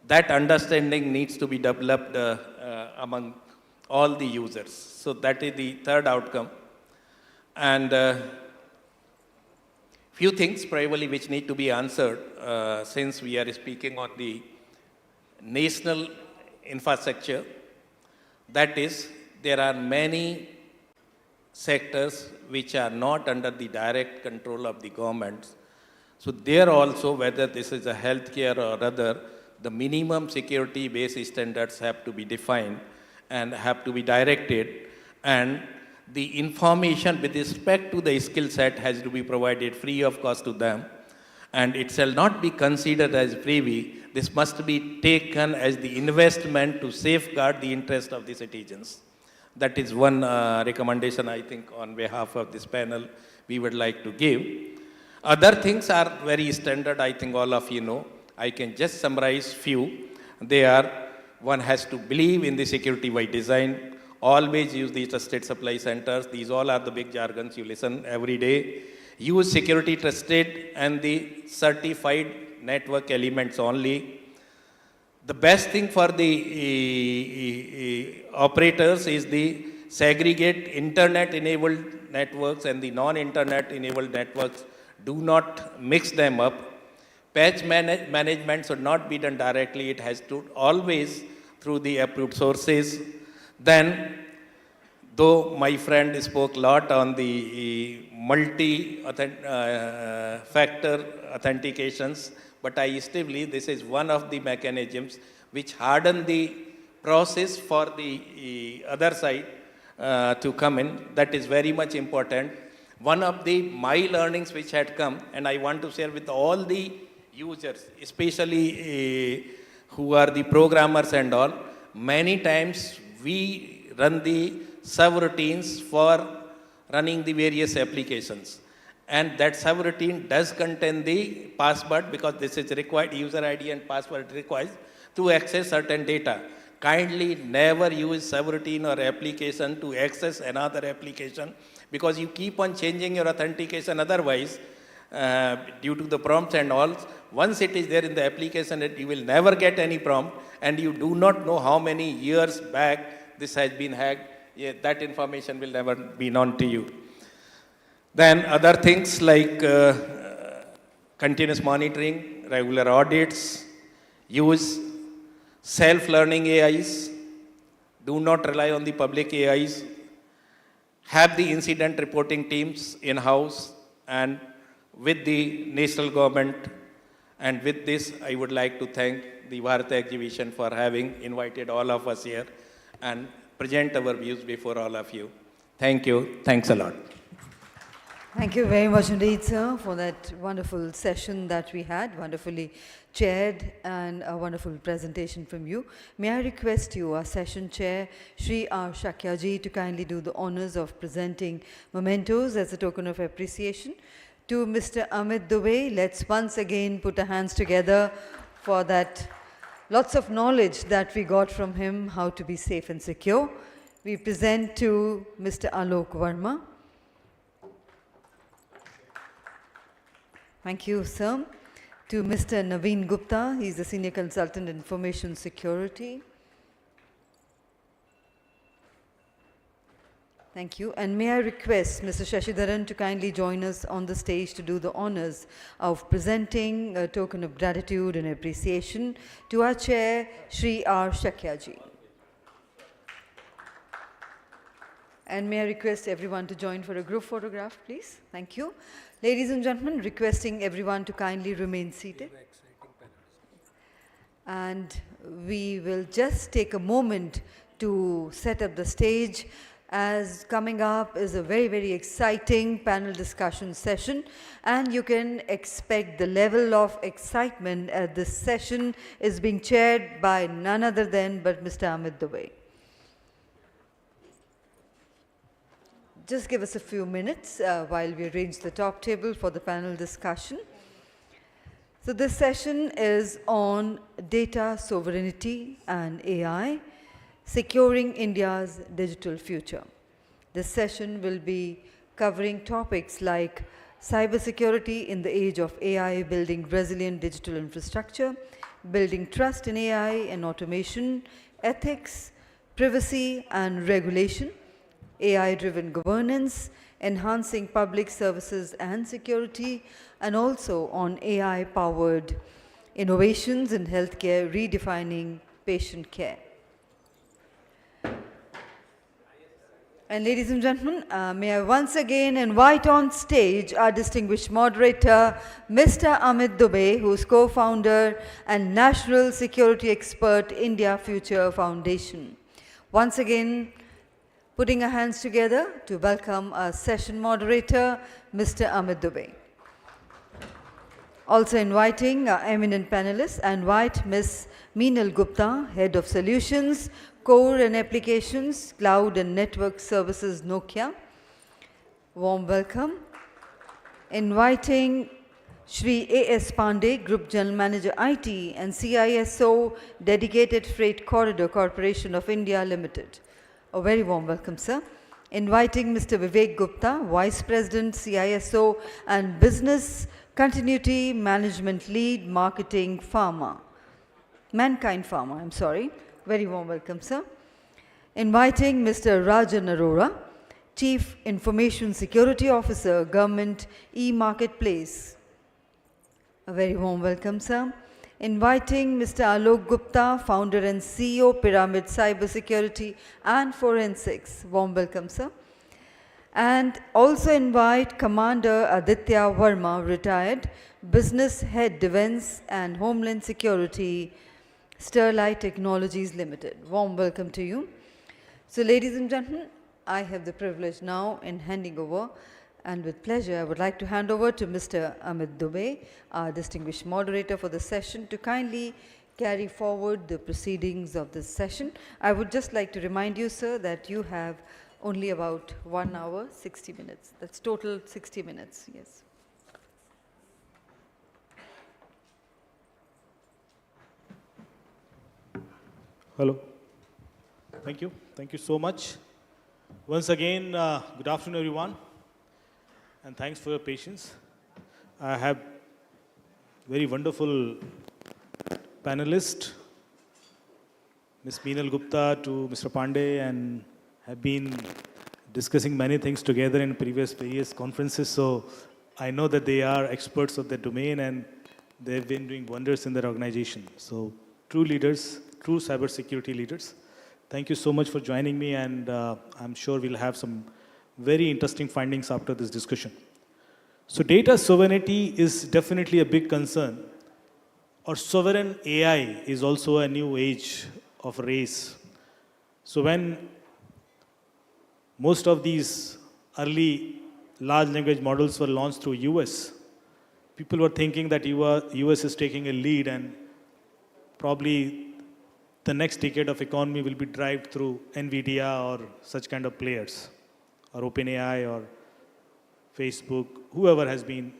That understanding needs to be developed among all the users. So that is the third outcome. And few things probably which need to be answered since we are speaking on the national infrastructure. That is, there are many sectors which are not under the direct control of the government. So there also, whether this is a healthcare or other, the minimum security based standards have to be defined and have to be directed, and the information with respect to the skill set has to be provided free of cost to them, and it shall not be considered as freebie. This must be taken as the investment to safeguard the interest of the citizens. That is one recommendation, I think, on behalf of this panel we would like to give. Other things are very standard, I think all of you know. I can just summarize few. They are, one has to believe in the security by design, always use the trusted supply centers. These all are the big jargons you listen every day. Use security trusted and the certified network elements only. The best thing for the operators is the segregate internet-enabled networks and the non-internet-enabled networks. Do not mix them up. Patch management should not be done directly. It has to always through the approved sources. Then, though my friend spoke a lot on the multi-factor authentications, but I still believe this is one of the mechanisms which harden the process for the other side to come in. That is very much important. One of my learnings which had come, and I want to share with all the users, especially who are the programmers and all, many times we run the subroutines for running the various applications. And that subroutine does contain the password, because this is required, user ID and password requires to access certain data. Kindly never use subroutine or application to access another application, because you keep on changing your authentication otherwise due to the prompts and all. Once it is there in the application, you will never get any prompt, and you do not know how many years back this has been hacked. Yeah, that information will never be known to you. Then other things like continuous monitoring, regular audits, use self-learning AIs, do not rely on the public AIs, have the incident reporting teams in-house and with the national government. And with this, I would like to thank the Bharat exhibition for having invited all of us here and present our views before all of you. Thank you. Thanks a lot. Thank you very much indeed, sir, for that wonderful session that we had, wonderfully chaired, and a wonderful presentation from you. May I request you, our session chair, Shri R. Shakyaji, to kindly do the honors of presenting mementos as a token of appreciation. To Mr. Amit Dubey, let's once again put our hands together for that lots of knowledge that we got from him, how to be safe and secure. We present to Mr. Alok Verma. Thank you, sir. To Mr. Naveen Gupta, he is a Senior Consultant in Information Security. Thank you. And may I request Mr. Shashidharan to kindly join us on the stage to do the honors of presenting a token of gratitude and appreciation to our chair, Shri R. Shakyaji. And may I request everyone to join for a group photograph, please? Thank you. Ladies and gentlemen, requesting everyone to kindly remain seated. And we will just take a moment to set up the stage, as coming up is a very, very exciting panel discussion session, and you can expect the level of excitement at this session is being chaired by none other than but Mr. Amit Dubey. Just give us a few minutes while we arrange the top table for the panel discussion. So this session is on data sovereignty and AI, securing India's digital future. This session will be covering topics like cybersecurity in the age of AI, building resilient digital infrastructure, building trust in AI and automation, ethics, privacy and regulation, AI-driven governance, enhancing public services and security, and also on AI-powered innovations in healthcare, redefining patient care. And ladies and gentlemen, may I once again invite on stage our distinguished moderator, Mr. Amit Dubey, who is co-founder and National Security Expert, India Future Foundation. Once again, putting our hands together to welcome our session moderator, Mr. Amit Dubey. Also inviting our eminent panelists, I invite Ms. Meenal Gupta, Head of Solutions, Core and Applications, Cloud and Network Services, Nokia. Warm welcome. Inviting Shri A.S. Pandey, Group General Manager IT and CISO, Dedicated Freight Corridor Corporation of India Limited. A very warm welcome, sir. Inviting Mr. Vivek Gupta, Vice President, CISO and Business Continuity Management Lead, Marketing Pharma. Mankind Pharma, I'm sorry. Very warm welcome, sir. Inviting Mr. Rajan Arora, Chief Information Security Officer, Government E-Marketplace. A very warm welcome, sir. Inviting Mr. Alok Gupta, Founder and CEO, Pyramid Cybersecurity and Forensics. Warm welcome, sir. And also invite Commander Aditya Verma, retired, Business Head Defense and Homeland Security, Sterlite Technologies Limited. Warm welcome to you. So ladies and gentlemen, I have the privilege now in handing over, and with pleasure, I would like to hand over to Mr. Amit Dubey, our distinguished moderator for the session, to kindly carry forward the proceedings of this session. I would just like to remind you, sir, that you have only about 1 hour, 60 minutes. That's total 60 minutes, yes. Hello. Thank you. Thank you so much. Once again, good afternoon, everyone. And thanks for your patience. I have very wonderful panelists, Ms. Meenal Gupta to Mr. Pandey, and have been discussing many things together in various conferences. So I know that they are experts of their domain and they've been doing wonders in their organization. So true leaders, true cybersecurity leaders. Thank you so much for joining me, and I'm sure we'll have some very interesting findings after this discussion. So data sovereignty is definitely a big concern. Or sovereign AI is also a new age of race. So when most of these early large language models were launched through US, people were thinking that US is taking a lead, and probably the next decade of economy will be driven through NVIDIA or such kind of players, or OpenAI or Facebook, whoever has been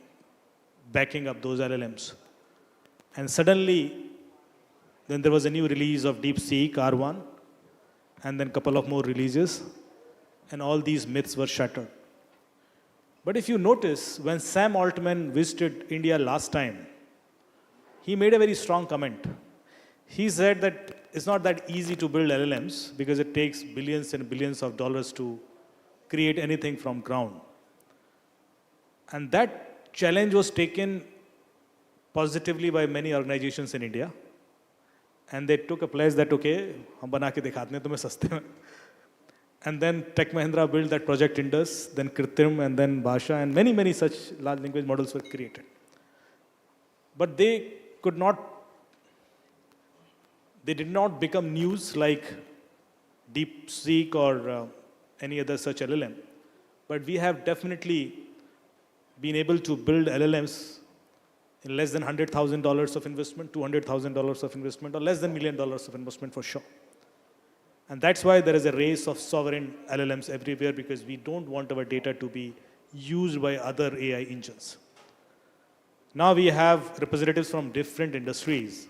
backing up those LLMs. And suddenly, then there was a new release of DeepSeek R1, and then a couple of more releases, and all these myths were shattered. But if you notice, when Sam Altman visited India last time, he made a very strong comment. He said that it's not that easy to build LLMs because it takes billions and billions of dollars to create anything from ground. And that challenge was taken positively by many organizations in India. And they took a pledge that, okay, hum bana ke dikhate hain tumhe saste mein. And then Tech Mahindra built that Project Indus, then Kritim, and then Bhasha, and many, many such large language models were created. But they did not become news like DeepSeek or any other such LLM. But we have definitely been able to build LLMs in less than $100,000 of investment, $200,000 of investment, or less than $1 million of investment for sure. And that's why there is a race of sovereign LLMs everywhere, because we don't want our data to be used by other AI engines. Now we have representatives from different industries,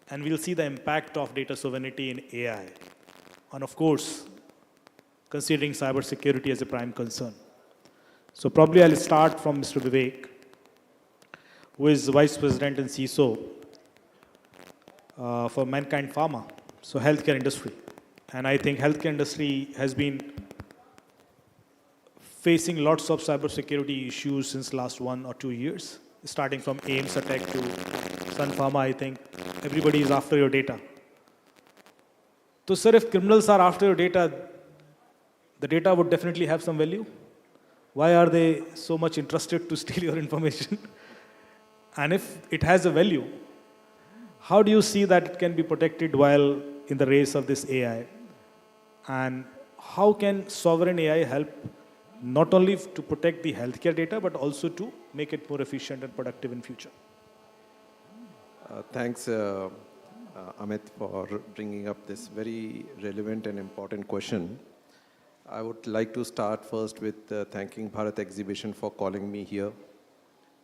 and we'll see the impact of data sovereignty in AI. And of course, considering cybersecurity as a prime concern. So probably I'll start from Mr. Vivek, who is Vice President and CISO for Mankind Pharma, so healthcare industry. And I think healthcare industry has been facing lots of cybersecurity issues since last 1 or 2 years, starting from AIMS attack to Sun Pharma. I think everybody is after your data. So sir, if criminals are after your data, the data would definitely have some value. Why are they so much interested to steal your information? And if it has a value, how do you see that it can be protected while in the race of this AI? And how can sovereign AI help not only to protect the healthcare data, but also to make it more efficient and productive in future? Thanks, Amit, for bringing up this very relevant and important question. I would like to start first with thanking Bharat Exhibition for calling me here.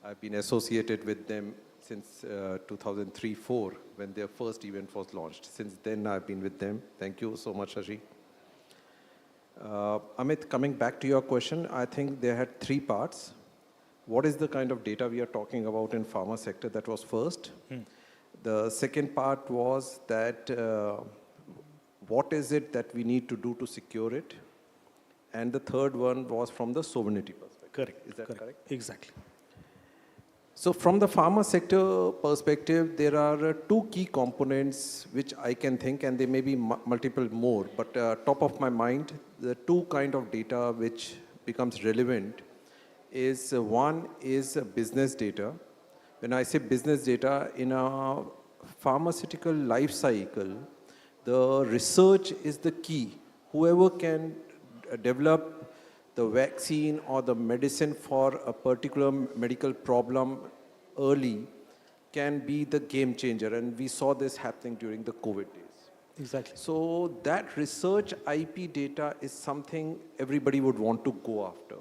I've been associated with them since 2003-04, when their first event was launched. Since then, I've been with them. Thank you so much, Shashi. Amit, coming back to your question, I think they had 3 parts. What is the kind of data we are talking about in pharma sector? That was first. The second part was that what is it that we need to do to secure it? And the third one was from the sovereignty perspective. Correct. Is that correct? Exactly. So from the pharma sector perspective, there are 2 key components which I can think, and there may be multiple more, but top of my mind, the 2 kind of data which becomes relevant is one is business data. When I say business data, in a pharmaceutical life cycle, the research is the key. Whoever can develop the vaccine or the medicine for a particular medical problem early can be the game changer. And we saw this happening during the COVID days. Exactly. So that research IP data is something everybody would want to go after.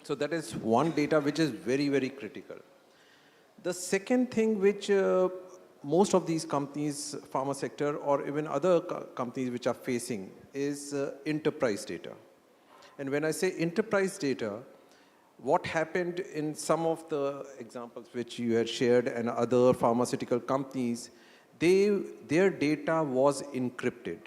So that is one data which is very, very critical. The second thing which most of these companies, pharma sector or even other companies which are facing is enterprise data. And when I say enterprise data, what happened in some of the examples which you had shared and other pharmaceutical companies, their data was encrypted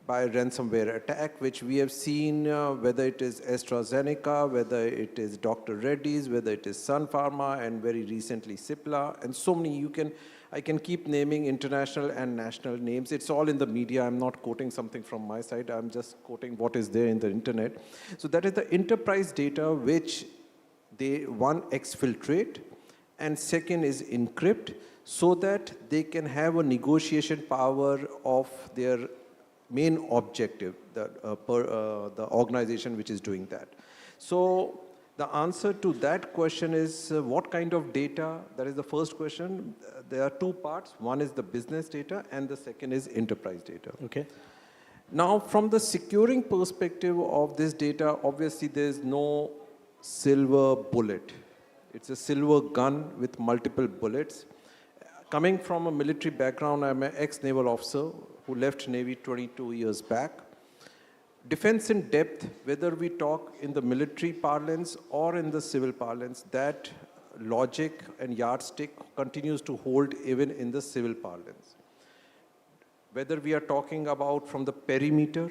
by ransomware attack, which we have seen whether it is AstraZeneca, whether it is Dr. Reddy's, whether it is Sun Pharma, and very recently Cipla, and so many. I can keep naming international and national names. It's all in the media. I'm not quoting something from my side. I'm just quoting what is there in the internet. So that is the enterprise data which they, one, exfiltrate, and second is encrypt, so that they can have a negotiation power of their main objective, the organization which is doing that. So the answer to that question is what kind of data? That is the first question. There are 2 parts. One is the business data and the second is enterprise data. Okay. Now, from the securing perspective of this data, obviously there is no silver bullet. It's a silver gun with multiple bullets. Coming from a military background, I'm an ex-naval officer who left Navy 22 years back. Defense in depth, whether we talk in the military parlance or in the civil parlance, that logic and yardstick continues to hold even in the civil parlance. Whether we are talking about from the perimeter,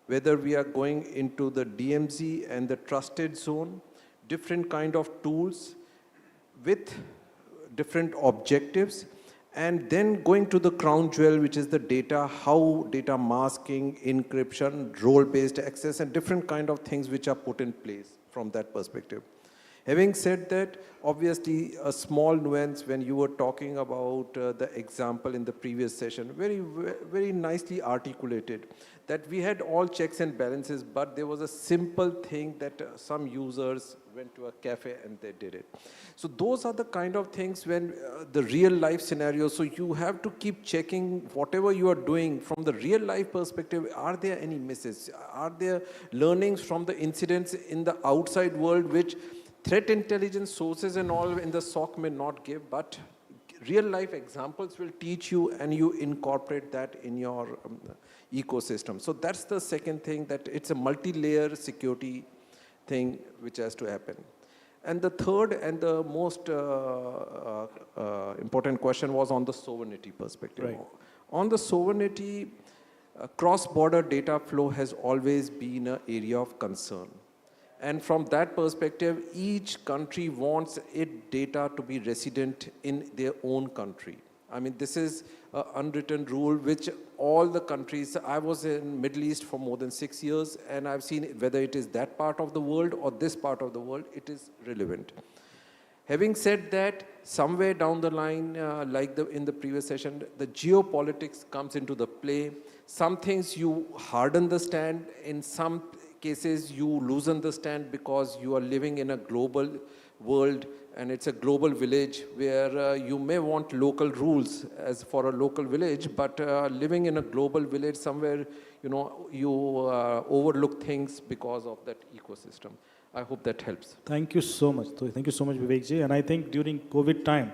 whether we are going into the DMZ and the trusted zone, different kind of tools with different objectives, and then going to the crown jewel, which is the data, how data masking, encryption, role-based access, and different kind of things which are put in place from that perspective. Having said that, obviously a small nuance when you were talking about the example in the previous session, very nicely articulated, that we had all checks and balances, but there was a simple thing that some users went to a cafe and they did it. So those are the kind of things when the real life scenario, so you have to keep checking whatever you are doing from the real life perspective, are there any misses? Are there learnings from the incidents in the outside world which threat intelligence sources and all in the SOC may not give, but real life examples will teach you and you incorporate that in your ecosystem. So that's the second thing, that it's a multi-layer security thing which has to happen. And the third and the most important question was on the sovereignty perspective. Right. On the sovereignty, cross-border data flow has always been an area of concern. And from that perspective, each country wants its data to be resident in their own country. I mean, this is an unwritten rule which all the countries, I was in Middle East for more than 6 years, and I've seen whether it is that part of the world or this part of the world, it is relevant. Having said that, somewhere down the line, like in the previous session, the geopolitics comes into the play. Some things you hard understand, in some cases you lose understand because you are living in a global world and it's a global village where you may want local rules as for a local village, but living in a global village somewhere, you overlook things because of that ecosystem. I hope that helps. Thank you so much. Thank you so much, Vivekji. And I think during COVID time,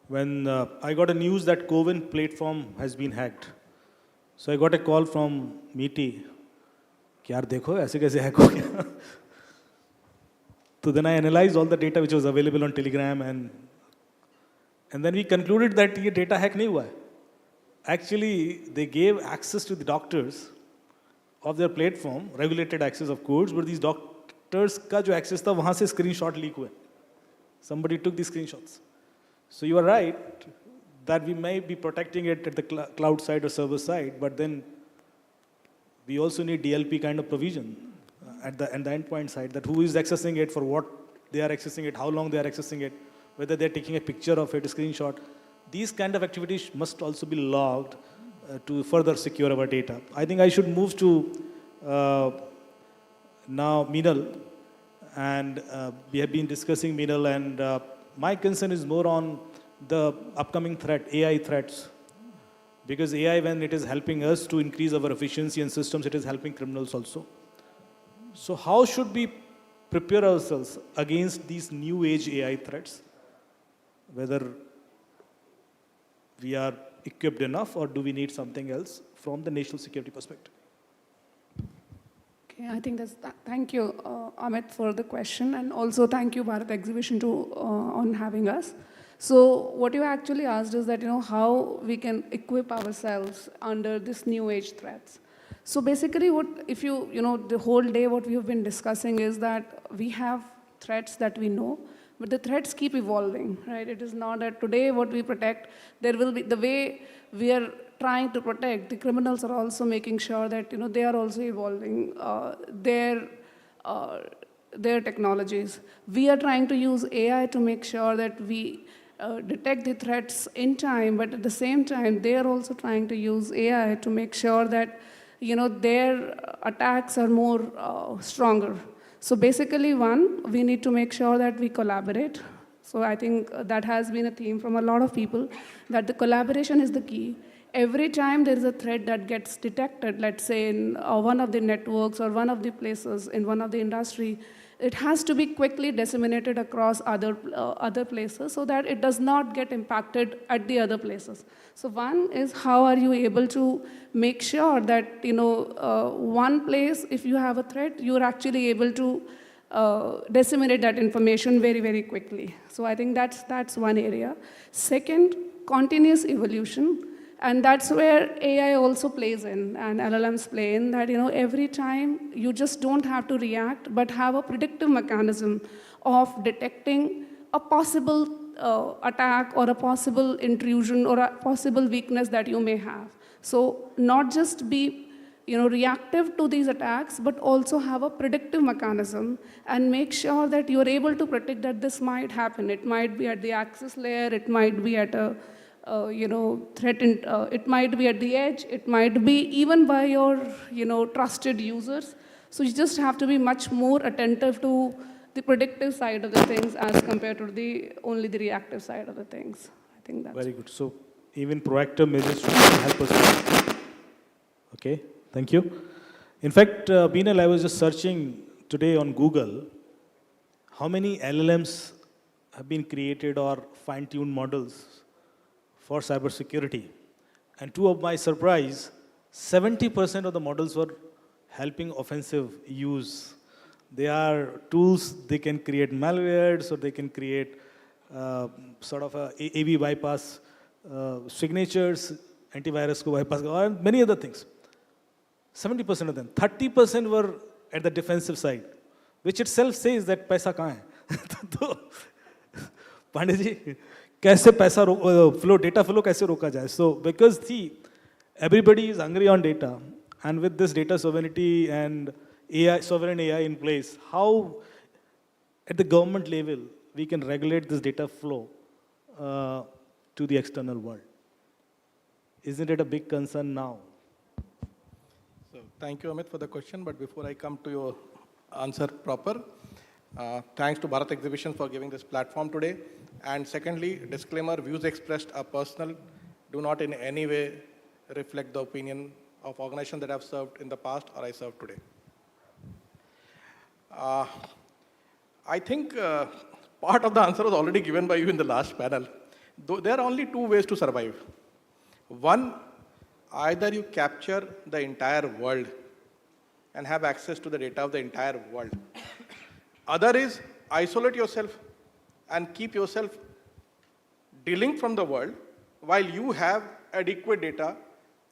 when I got a news that COVID platform has been hacked, so I got a call from MITI, यार देखो ऐसे कैसे hack हो गया. So then I analyzed all the data which was available on Telegram, and then we concluded that ये data hack नहीं हुआ है. Actually, they gave access to the doctors of their platform, regulated access of course, but these doctors का जो access था वहाँ से screenshot leak हुए. Somebody took these screenshots. So you are right that we may be protecting it at the cloud side or server side, but then we also need DLP kind of provision at the endpoint side, that who is accessing it, for what they are accessing it, how long they are accessing it, whether they're taking a picture of it, a screenshot. These kind of activities must also be logged to further secure our data. I think I should move to now Meenal, and we have been discussing Meenal, and my concern is more on the upcoming threat, AI threats. Because AI, when it is helping us to increase our efficiency and systems, it is helping criminals also. So how should we prepare ourselves against these new age AI threats? Whether we are equipped enough, or do we need something else from the national security perspective? Okay, I think thank you, Amit, for the question, and also thank you, Bharat Exhibition, on having us. So what you actually asked is that, how we can equip ourselves under this new age threats. So basically the whole day what we have been discussing is that we have threats that we know, but the threats keep evolving, right? It is not that today what we protect, there will be, the way we are trying to protect, the criminals are also making sure that, they are also evolving their technologies. We are trying to use AI to make sure that we detect the threats in time, but at the same time, they are also trying to use AI to make sure that, their attacks are more stronger. So basically, we need to make sure that we collaborate. So I think that has been a theme from a lot of people, that the collaboration is the key. Every time there is a threat that gets detected, let's say in one of the networks or one of the places in one of the industry, it has to be quickly disseminated across other places so that it does not get impacted at the other places. So one is, how are you able to make sure that, one place, if you have a threat, you're actually able to disseminate that information very, very quickly. So I think that's one area. Second, continuous evolution. And that's where AI also plays in, and LLMs play in, that every time you just don't have to react, but have a predictive mechanism of detecting a possible attack or a possible intrusion or a possible weakness that you may have. So not just be reactive to these attacks, but also have a predictive mechanism and make sure that you're able to predict that this might happen. It might be at the access layer, it might be at a it might be at the edge, it might be even by your trusted users. So you just have to be much more attentive to the predictive side of the things as compared to only the reactive side of the things. I think that's very good. So even proactive measures should help us. Okay, thank you. In fact, Beenal, I was just searching today on Google how many LLMs have been created or fine-tuned models for cybersecurity. And to my surprise, 70% of the models were helping offensive use. They are tools, they can create malware, so they can create sort of a AV bypass signatures, antivirus ko bypass, or many other things. 70% of them. 30% were at the defensive side, which itself says that paisa kahan hai? Pandey ji, कैसे पैसा flow, data flow कैसे रोका जाए? So because everybody is hungry on data, and with this data sovereignty and AI, sovereign AI in place, how at the government level we can regulate this data flow to the external world? Isn't it a big concern now? So thank you, Amit, for the question. But before I come to your answer proper, thanks to Bharat Exhibition for giving this platform today. And secondly, disclaimer, views expressed are personal, do not in any way reflect the opinion of organizations that I've served in the past or I serve today. I think part of the answer was already given by you in the last panel. Though there are only two ways to survive. One, either you capture the entire world and have access to the data of the entire world. Other is isolate yourself and keep yourself dealing from the world while you have adequate data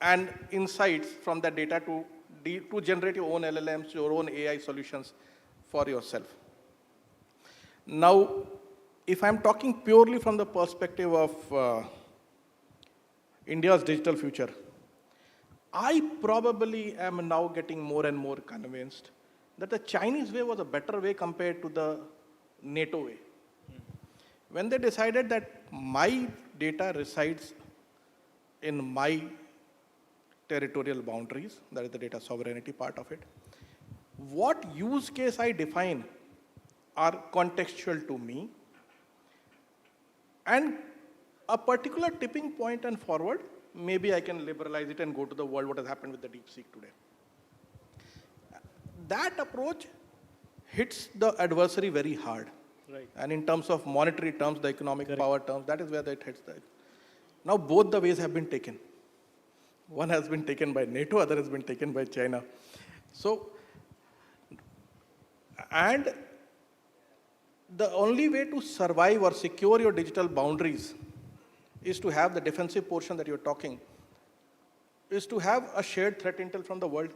and insights from that data to generate your own LLMs, your own AI solutions for yourself. Now, if I'm talking purely from the perspective of India's digital future, I probably am now getting more and more convinced that the Chinese way was a better way compared to the NATO way. When they decided that my data resides in my territorial boundaries, that is the data sovereignty part of it, what use case I define are contextual to me, and a particular tipping point and forward, maybe I can liberalize it and go to the world, what has happened with the DeepSeek today. That approach hits the adversary very hard. Right. And in terms of monetary terms, the economic power terms, that is where it hits that. Now both the ways have been taken. One has been taken by NATO, other has been taken by China. So, and the only way to survive or secure your digital boundaries is to have the defensive portion that you're talking, is to have a shared threat intel from the world.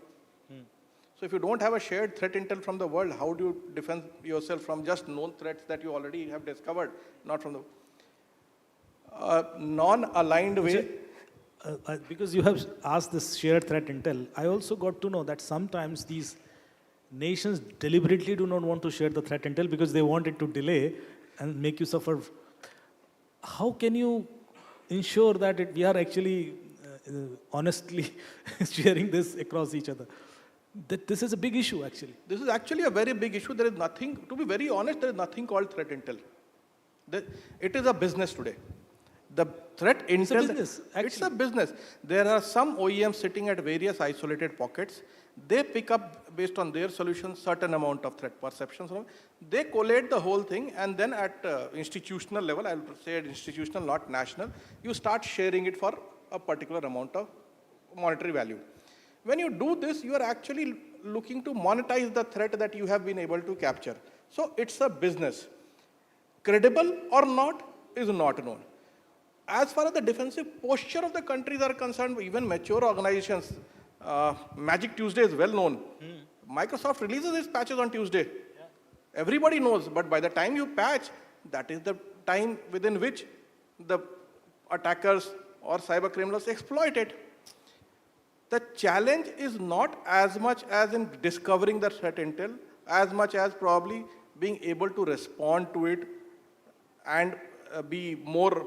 So if you don't have a shared threat intel from the world, how do you defend yourself from just known threats that you already have discovered, not from the non-aligned way? Because you have asked this shared threat intel, I also got to know that sometimes these nations deliberately do not want to share the threat intel because they want it to delay and make you suffer. How can you ensure that we are actually honestly sharing this across each other? That this is a big issue, actually. This is actually a very big issue. There is nothing, to be very honest, there is nothing called threat intel. It is a business today. The threat intel, it's a business, it's a business. There are some OEMs sitting at various isolated pockets. They pick up, based on their solutions, certain amount of threat perceptions. They collate the whole thing, and then at institutional level, I will say at institutional, not national, you start sharing it for a particular amount of monetary value. When you do this, you are actually looking to monetize the threat that you have been able to capture. So it's a business. Credible or not is not known. as far as the defensive posture of the countries are concerned, even mature organizations, Magic Tuesday is well known. Microsoft releases its patches on Tuesday. Everybody knows, but by the time you patch, that is the time within which the attackers or cyber criminals exploit it. The challenge is not as much as in discovering the threat intel, as much as probably being able to respond to it and be more,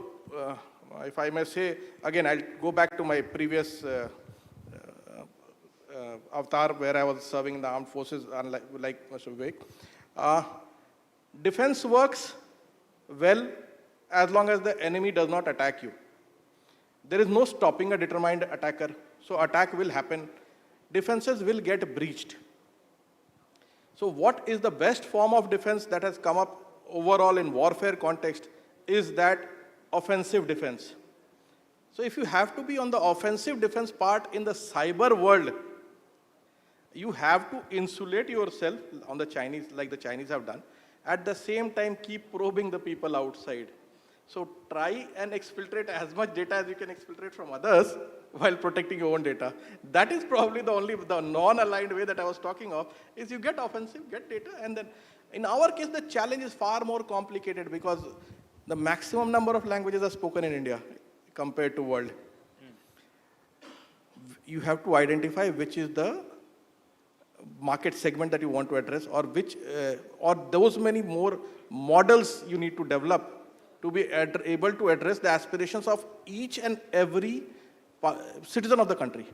if I may say, again, I'll go back to my previous avatar where I was serving in the armed forces, like Mr. Vivek. Defense works well as long as the enemy does not attack you. There is no stopping a determined attacker, so attack will happen. Defenses will get breached. So what is the best form of defense that has come up overall in warfare context is that offensive defense. So if you have to be on the offensive defense part in the cyber world, you have to insulate yourself on the Chinese, like the Chinese have done. At the same time, keep probing the people outside. So try and exfiltrate as much data as you can exfiltrate from others while protecting your own data. That is probably the non-aligned way that I was talking of, is you get offensive, get data, and then in our case, the challenge is far more complicated because the maximum number of languages are spoken in India compared to world. You have to identify which is the market segment that you want to address, or which, or those many more models you need to develop to be able to address the aspirations of each and every citizen of the country.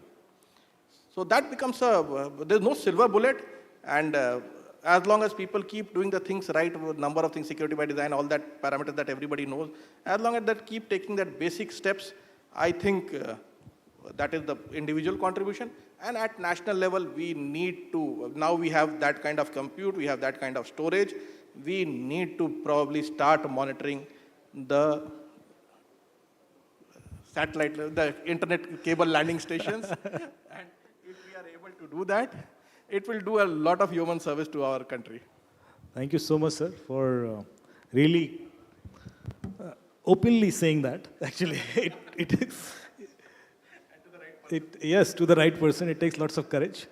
So that becomes there's no silver bullet, and as long as people keep doing the things right, number of things, security by design, all that parameters that everybody knows, as long as they keep taking that basic steps, I think that is the individual contribution. And at national level, we need to, now we have that kind of compute, we have that kind of storage, we need to probably start monitoring the satellite, the internet cable landing stations. And if we are able to do that, it will do a lot of human service to our country. Thank you so much, sir, for really openly saying that. Actually, yes, to the right person, it takes lots of courage.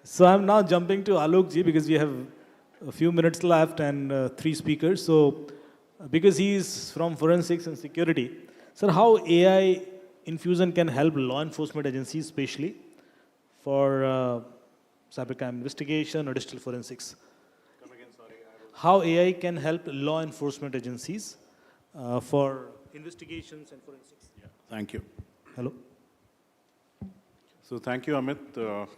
So I'm now jumping to Alok ji because we have a few minutes left and 3 speakers. So because he is from forensics and security, sir, how AI infusion can help law enforcement agencies, especially for cybercrime investigation or digital forensics? Come again, sorry. How AI can help law enforcement agencies for investigations and forensics? Yeah, thank you. Hello. So thank you, Amit,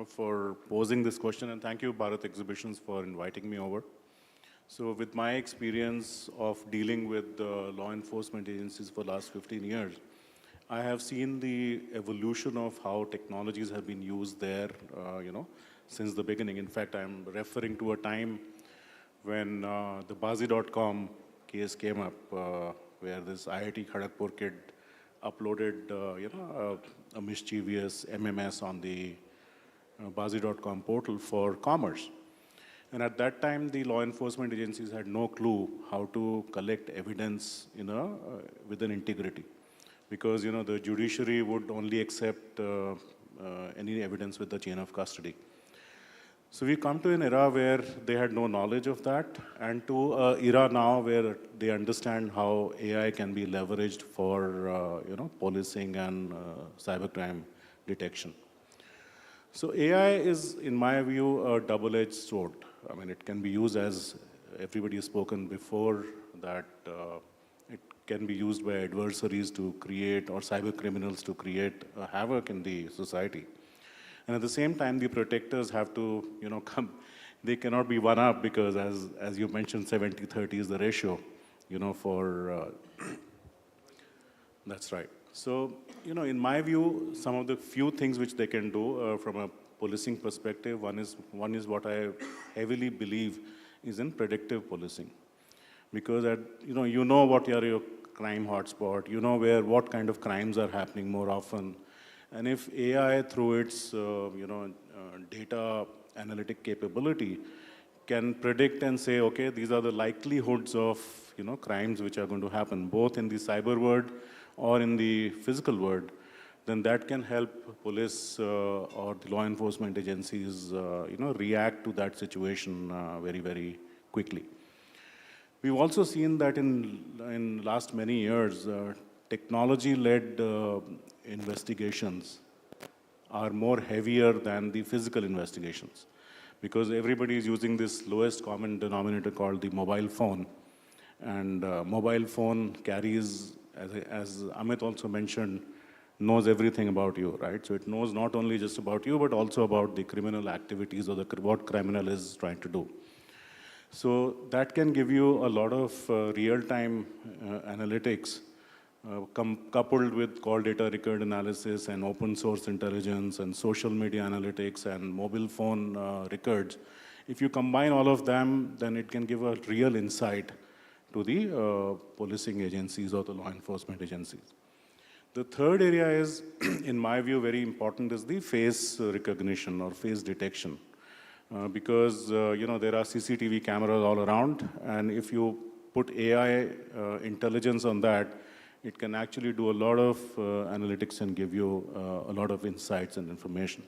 for posing this question, and thank you, Bharat Exhibitions, for inviting me over. So with my experience of dealing with law enforcement agencies for the last 15 years, I have seen the evolution of how technologies have been used there, since the beginning. In fact, I'm referring to a time when the Bazi.com case came up, where this IIT Kharagpur kid uploaded, a mischievous MMS on the Bazi.com portal for commerce. And at that time, the law enforcement agencies had no clue how to collect evidence, with an integrity. Because, the judiciary would only accept any evidence with the chain of custody. So we come to an era where they had no knowledge of that, and to an era now where they understand how AI can be leveraged for, policing and cybercrime detection. So AI is, in my view, a double-edged sword. I mean, it can be used, as everybody has spoken before, that it can be used by adversaries to create, or cyber criminals to create havoc in the society. And at the same time, the protectors have to, come. They cannot be one up because, as you mentioned, 70-30 is the ratio, for, that's right. So, in my view, some of the few things which they can do from a policing perspective, one is what I heavily believe is in predictive policing. Because, you know what your crime hotspot, what kind of crimes are happening more often. And if AI, through its data analytic capability, can predict and say, okay, these are the likelihoods of crimes which are going to happen, both in the cyber world or in the physical world, then that can help police or the law enforcement agencies, react to that situation very, very quickly. We've also seen that in last many years, technology-led investigations are more heavier than the physical investigations, because everybody is using this lowest common denominator called the mobile phone. And mobile phone carries, as Amit also mentioned, knows everything about you, right? So it knows not only just about you, but also about the criminal activities or what criminal is trying to do. So that can give you a lot of real-time analytics coupled with call data record analysis and open source intelligence and social media analytics and mobile phone records. If you combine all of them, then it can give a real insight to the policing agencies or the law enforcement agencies. The third area is, in my view, very important is the face recognition or face detection. Because there are CCTV cameras all around, and if you put AI intelligence on that, it can actually do a lot of analytics and give you a lot of insights and information.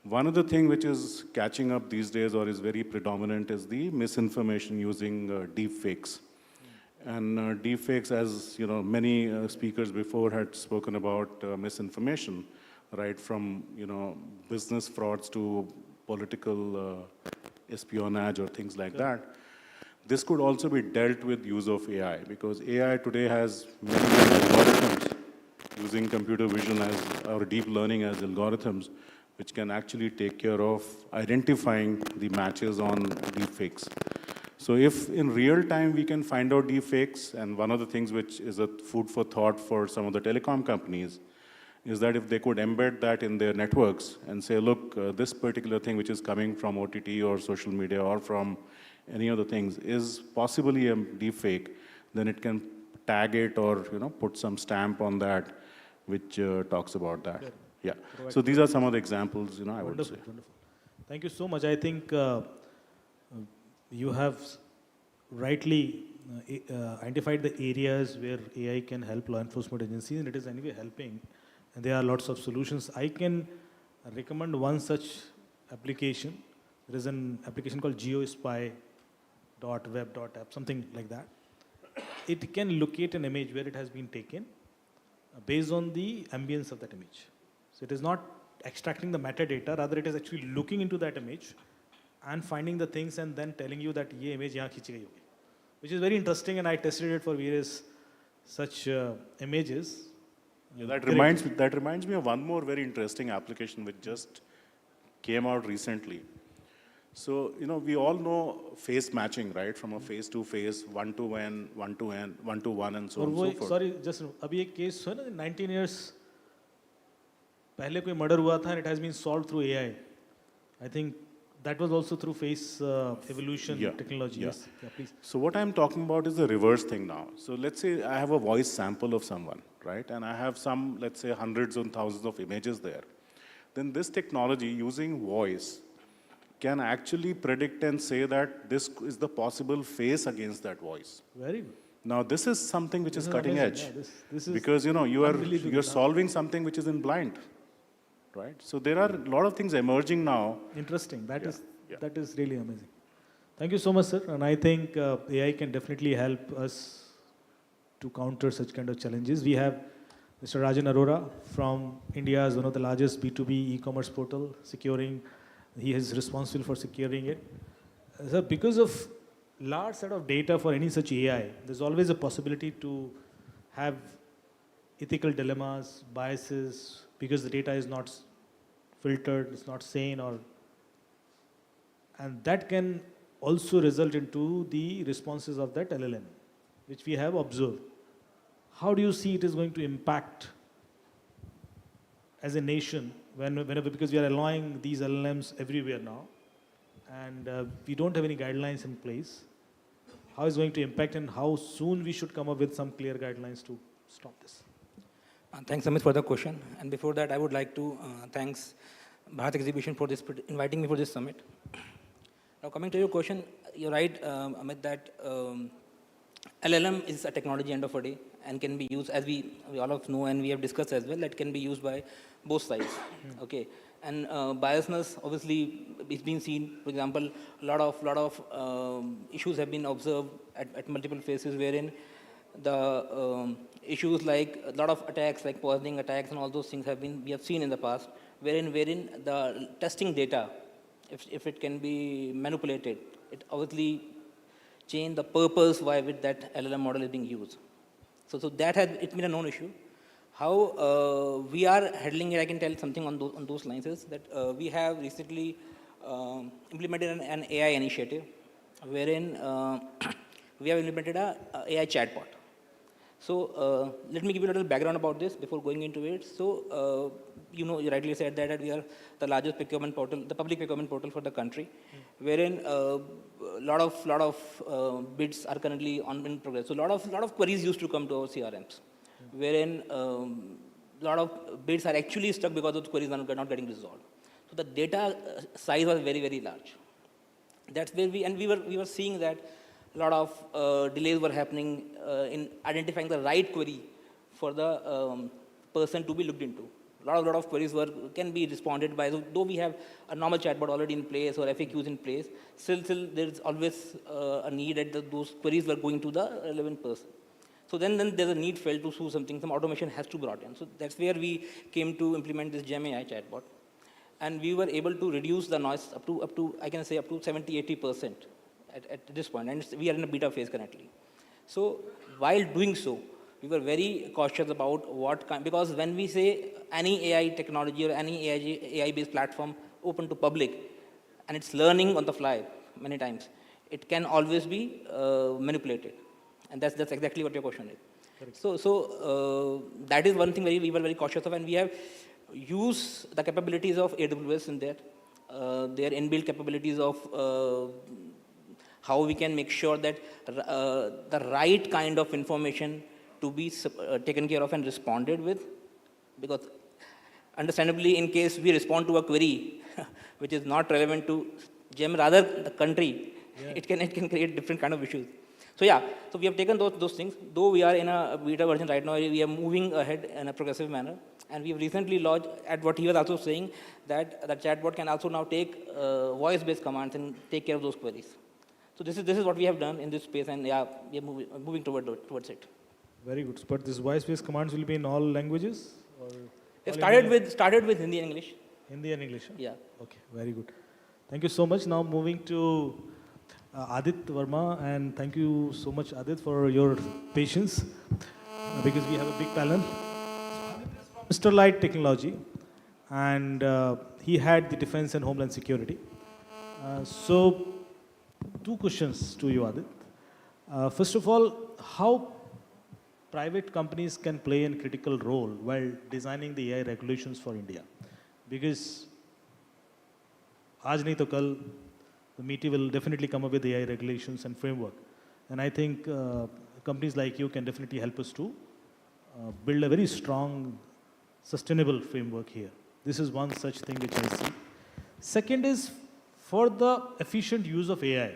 One of the things which is catching up these days or is very predominant is the misinformation using deep fakes. And deep fakes, as many speakers before had spoken about misinformation, right from business frauds to political espionage or things like that. This could also be dealt with use of AI, because AI today has many algorithms using computer vision or deep learning as algorithms, which can actually take care of identifying the matches on deepfakes. So if in real time we can find out deepfakes, and one of the things which is a food for thought for some of the telecom companies is that if they could embed that in their networks and say, look, this particular thing which is coming from OTT or social media or from any other things is possibly a deepfake, then it can tag it or put some stamp on that which talks about that. Good. Yeah. So these are some of the examples, I would say. Wonderful. Thank you so much. I think you have rightly identified the areas where AI can help law enforcement agencies, and it is anyway helping. And there are lots of solutions. I can recommend one such application. There is an application called geospy.web.app, something like that. It can locate an image where it has been taken based on the ambience of that image. So it is not extracting the metadata, rather it is actually looking into that image and finding the things and then telling you that ye image yahan khichi gayi hogi, which is very interesting, and I tested it for various such images. Yeah, that reminds me of one more very interesting application which just came out recently. So, we all know face matching, right? From a face to face, one to N, one to N, one to one, and so on and so forth. Sorry, just abhi ek case hai na, 19 years pehle koi murder hua tha and it has been solved through AI. I think that was also through face evolution technology. Yeah. Yes. Yeah, please. So what I'm talking about is the reverse thing now. So let's say I have a voice sample of someone, right? And I have some, let's say, hundreds and thousands of images there. Then this technology using voice can actually predict and say that this is the possible face against that voice. Very good. Now this is something which is cutting edge. Yeah, this is because you're solving something which is in blind. Right? So there are a lot of things emerging now. Interesting. That is really amazing. Thank you so much, sir. And I think AI can definitely help us to counter such kind of challenges. We have Mr. Rajan Arora from India's one of the largest B2B e-commerce portal, he is responsible for securing it. So because of large set of data for any such AI, there's always a possibility to have ethical dilemmas, biases, because the data is not filtered, it's not sane, and that can also result into the responses of that LLM, which we have observed. How do you see it is going to impact as a nation whenever, because we are allowing these LLMs everywhere now, and we don't have any guidelines in place. How is it going to impact, and how soon we should come up with some clear guidelines to stop this? Thanks, Amit, for the question. And before that, I would like to thanks Bharat Exhibition for inviting me for this summit. Now, coming to your question, you're right, Amit, that LLM is a technology end of a day, and can be used, as we all of know and we have discussed as well, that can be used by both sides. Okay, and biasness obviously is being seen. For example, a lot of issues have been observed at multiple phases, wherein the issues like a lot of attacks, like poisoning attacks and all those things we have seen in the past, wherein the testing data, if it can be manipulated, it obviously change the purpose why with that LLM model is being used. So that it's been a known issue. How we are handling it, I can tell something on those lines is that we have recently implemented an AI initiative, wherein we have implemented a AI chatbot. So let me give you a little background about this before going into it. So you rightly said that we are the largest procurement portal, the public procurement portal for the country, wherein a lot of bids are currently in progress. So a lot of queries used to come to our CRMs, wherein a lot of bids are actually stuck because those queries are not getting resolved. So the data size was very, very large. That's where we were seeing that a lot of delays were happening in identifying the right query for the person to be looked into. A lot of queries can be responded by, though we have a normal chatbot already in place or FAQs in place, still there is always a need that those queries were going to the relevant person. So then there's a need felt to do something, some automation has to be brought in. So that's where we came to implement this Gem AI chatbot. And we were able to reduce the noise up to I can say up to 70-80% at this point, and we are in a beta phase currently. So while doing so, we were very cautious about because when we say any AI technology or any AI-based platform open to public, and it's learning on the fly many times, it can always be manipulated, and that's exactly what your question is. Correct. So that is one thing we were very cautious of, and we have used the capabilities of AWS in that, their inbuilt capabilities of how we can make sure that the right kind of information to be taken care of and responded with, because understandably, in case we respond to a query which is not relevant to GEM, rather the country, it can create different kind of issues. So so we have taken those things. Though we are in a beta version right now, we are moving ahead in a progressive manner, and we have recently launched, at what he was also saying, that the chatbot can also now take voice-based commands and take care of those queries. So this is what we have done in this space, and we are moving towards it. Very good. But this voice-based commands will be in all languages? Or it started with Hindi and English. Hindi and English? Yeah. Okay, very good. Thank you so much. Now moving to Adit Verma, and thank you so much, Adit, for your patience, because we have a big panel. Mr. Light Technology, and he had the Defense and Homeland Security. So, two questions to you, Adit. First of all, how private companies can play a critical role while designing the AI regulations for India? Because aaj nahi to kal, the MeitY will definitely come up with AI regulations and framework. And I think companies like you can definitely help us to build a very strong, sustainable framework here. This is one such thing which I see. Second is for the efficient use of AI.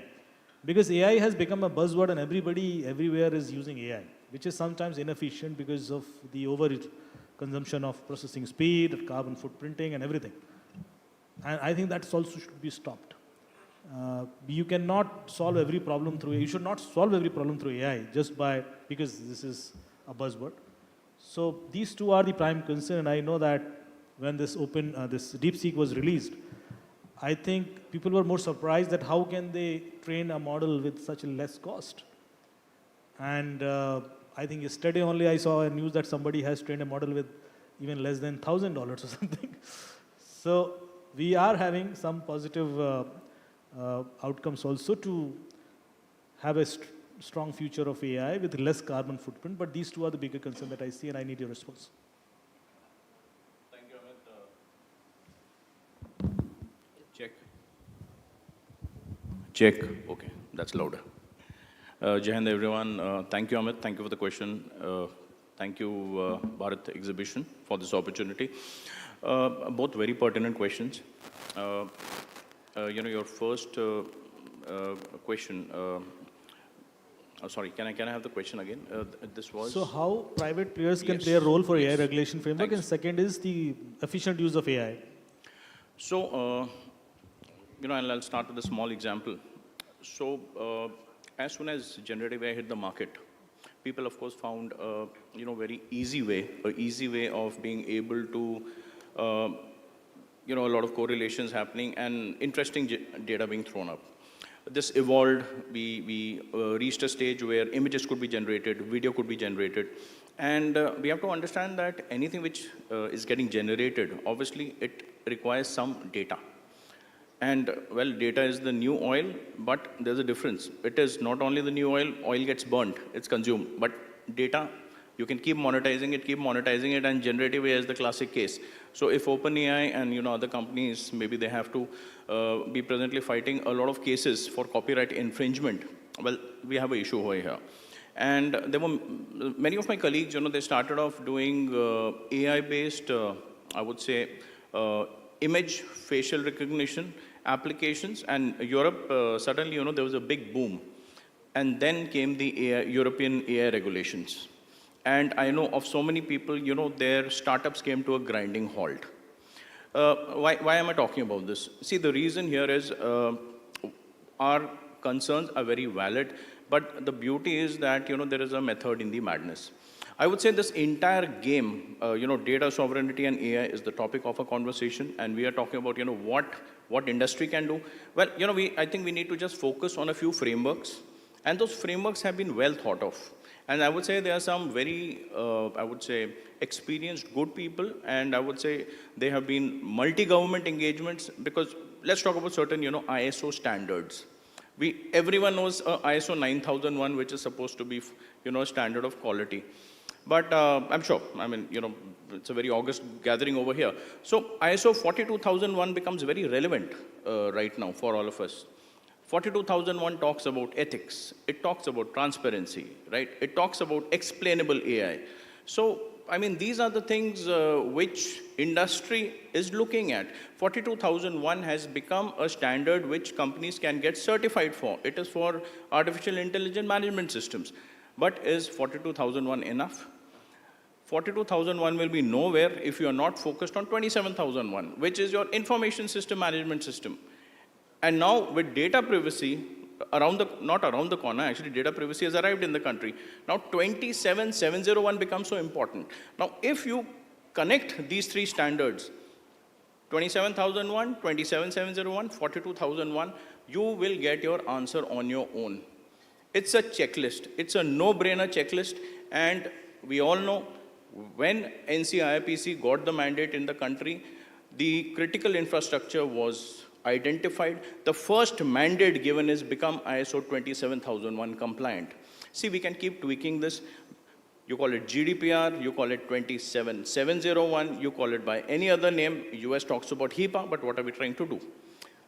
Because AI has become a buzzword and everybody everywhere is using AI, which is sometimes inefficient because of the over consumption of processing speed, carbon footprinting and everything. And I think that also should be stopped. You cannot solve every problem through AI. You should not solve every problem through AI just because this is a buzzword. So these two are the prime concern, and I know that when this DeepSeek was released, I think people were more surprised that how can they train a model with such a less cost. And I think yesterday only I saw a news that somebody has trained a model with even less than $1,000 or something. So we are having some positive outcomes also to have a strong future of AI with less carbon footprint, but these two are the bigger concerns that I see, and I need your response. Thank you, Amit. Check. Okay, that's louder. Jai Hind, everyone. Thank you, Amit. Thank you for the question. Thank you, Bharat Exhibition, for this opportunity. Both very pertinent questions. Your first question, Oh, sorry, can I have the question again? This was... So how private players can play a role for AI regulation framework, and second is the efficient use of AI. So, and I'll start with a small example. So, as soon as generative AI hit the market, people, of course, found very easy way of being able to, a lot of correlations happening and interesting data being thrown up. This evolved. We reached a stage where images could be generated, video could be generated, and we have to understand that anything which is getting generated, obviously, it requires some data. And well, data is the new oil, but there's a difference. It is not only the new oil gets burnt, it's consumed, but data, you can keep monetizing it, and generative AI is the classic case. So if OpenAI and other companies, maybe they have to be presently fighting a lot of cases for copyright infringement, well, we have an issue over here. And there were many of my colleagues, they started off doing AI-based, I would say, image facial recognition applications, and Europe, suddenly, there was a big boom. And then came the European AI regulations. And I know of so many people, their startups came to a grinding halt. Why am I talking about this? See, the reason here is our concerns are very valid, but the beauty is that, there is a method in the madness. I would say this entire game, data sovereignty and AI is the topic of a conversation, and we are talking about, what industry can do. Well, I think we need to just focus on a few frameworks, and those frameworks have been well thought of. And I would say there are some very, experienced, good people, and I would say they have been multi-government engagements, because let's talk about certain, ISO standards. Everyone knows ISO 9001, which is supposed to be, a standard of quality. But I'm sure, it's a very august gathering over here. So ISO 42001 becomes very relevant right now for all of us. 42001 talks about ethics. It talks about transparency, right? It talks about explainable AI. So, these are the things which industry is looking at. 42001 has become a standard which companies can get certified for. It is for artificial intelligence management systems. But is 42001 enough? 42001 will be nowhere if you are not focused on 27001, which is your information system management system. And now with data privacy, not around the corner, actually data privacy has arrived in the country. Now 27701 becomes so important. Now if you connect these three standards, 27001, 27701, 42001, you will get your answer on your own. It's a checklist. It's a no-brainer checklist. And we all know when NCIPC got the mandate in the country, the critical infrastructure was identified. The first mandate given is become ISO 27001 compliant. See, we can keep tweaking this. You call it GDPR, you call it 27701, you call it by any other name. US talks about HIPAA, but what are we trying to do?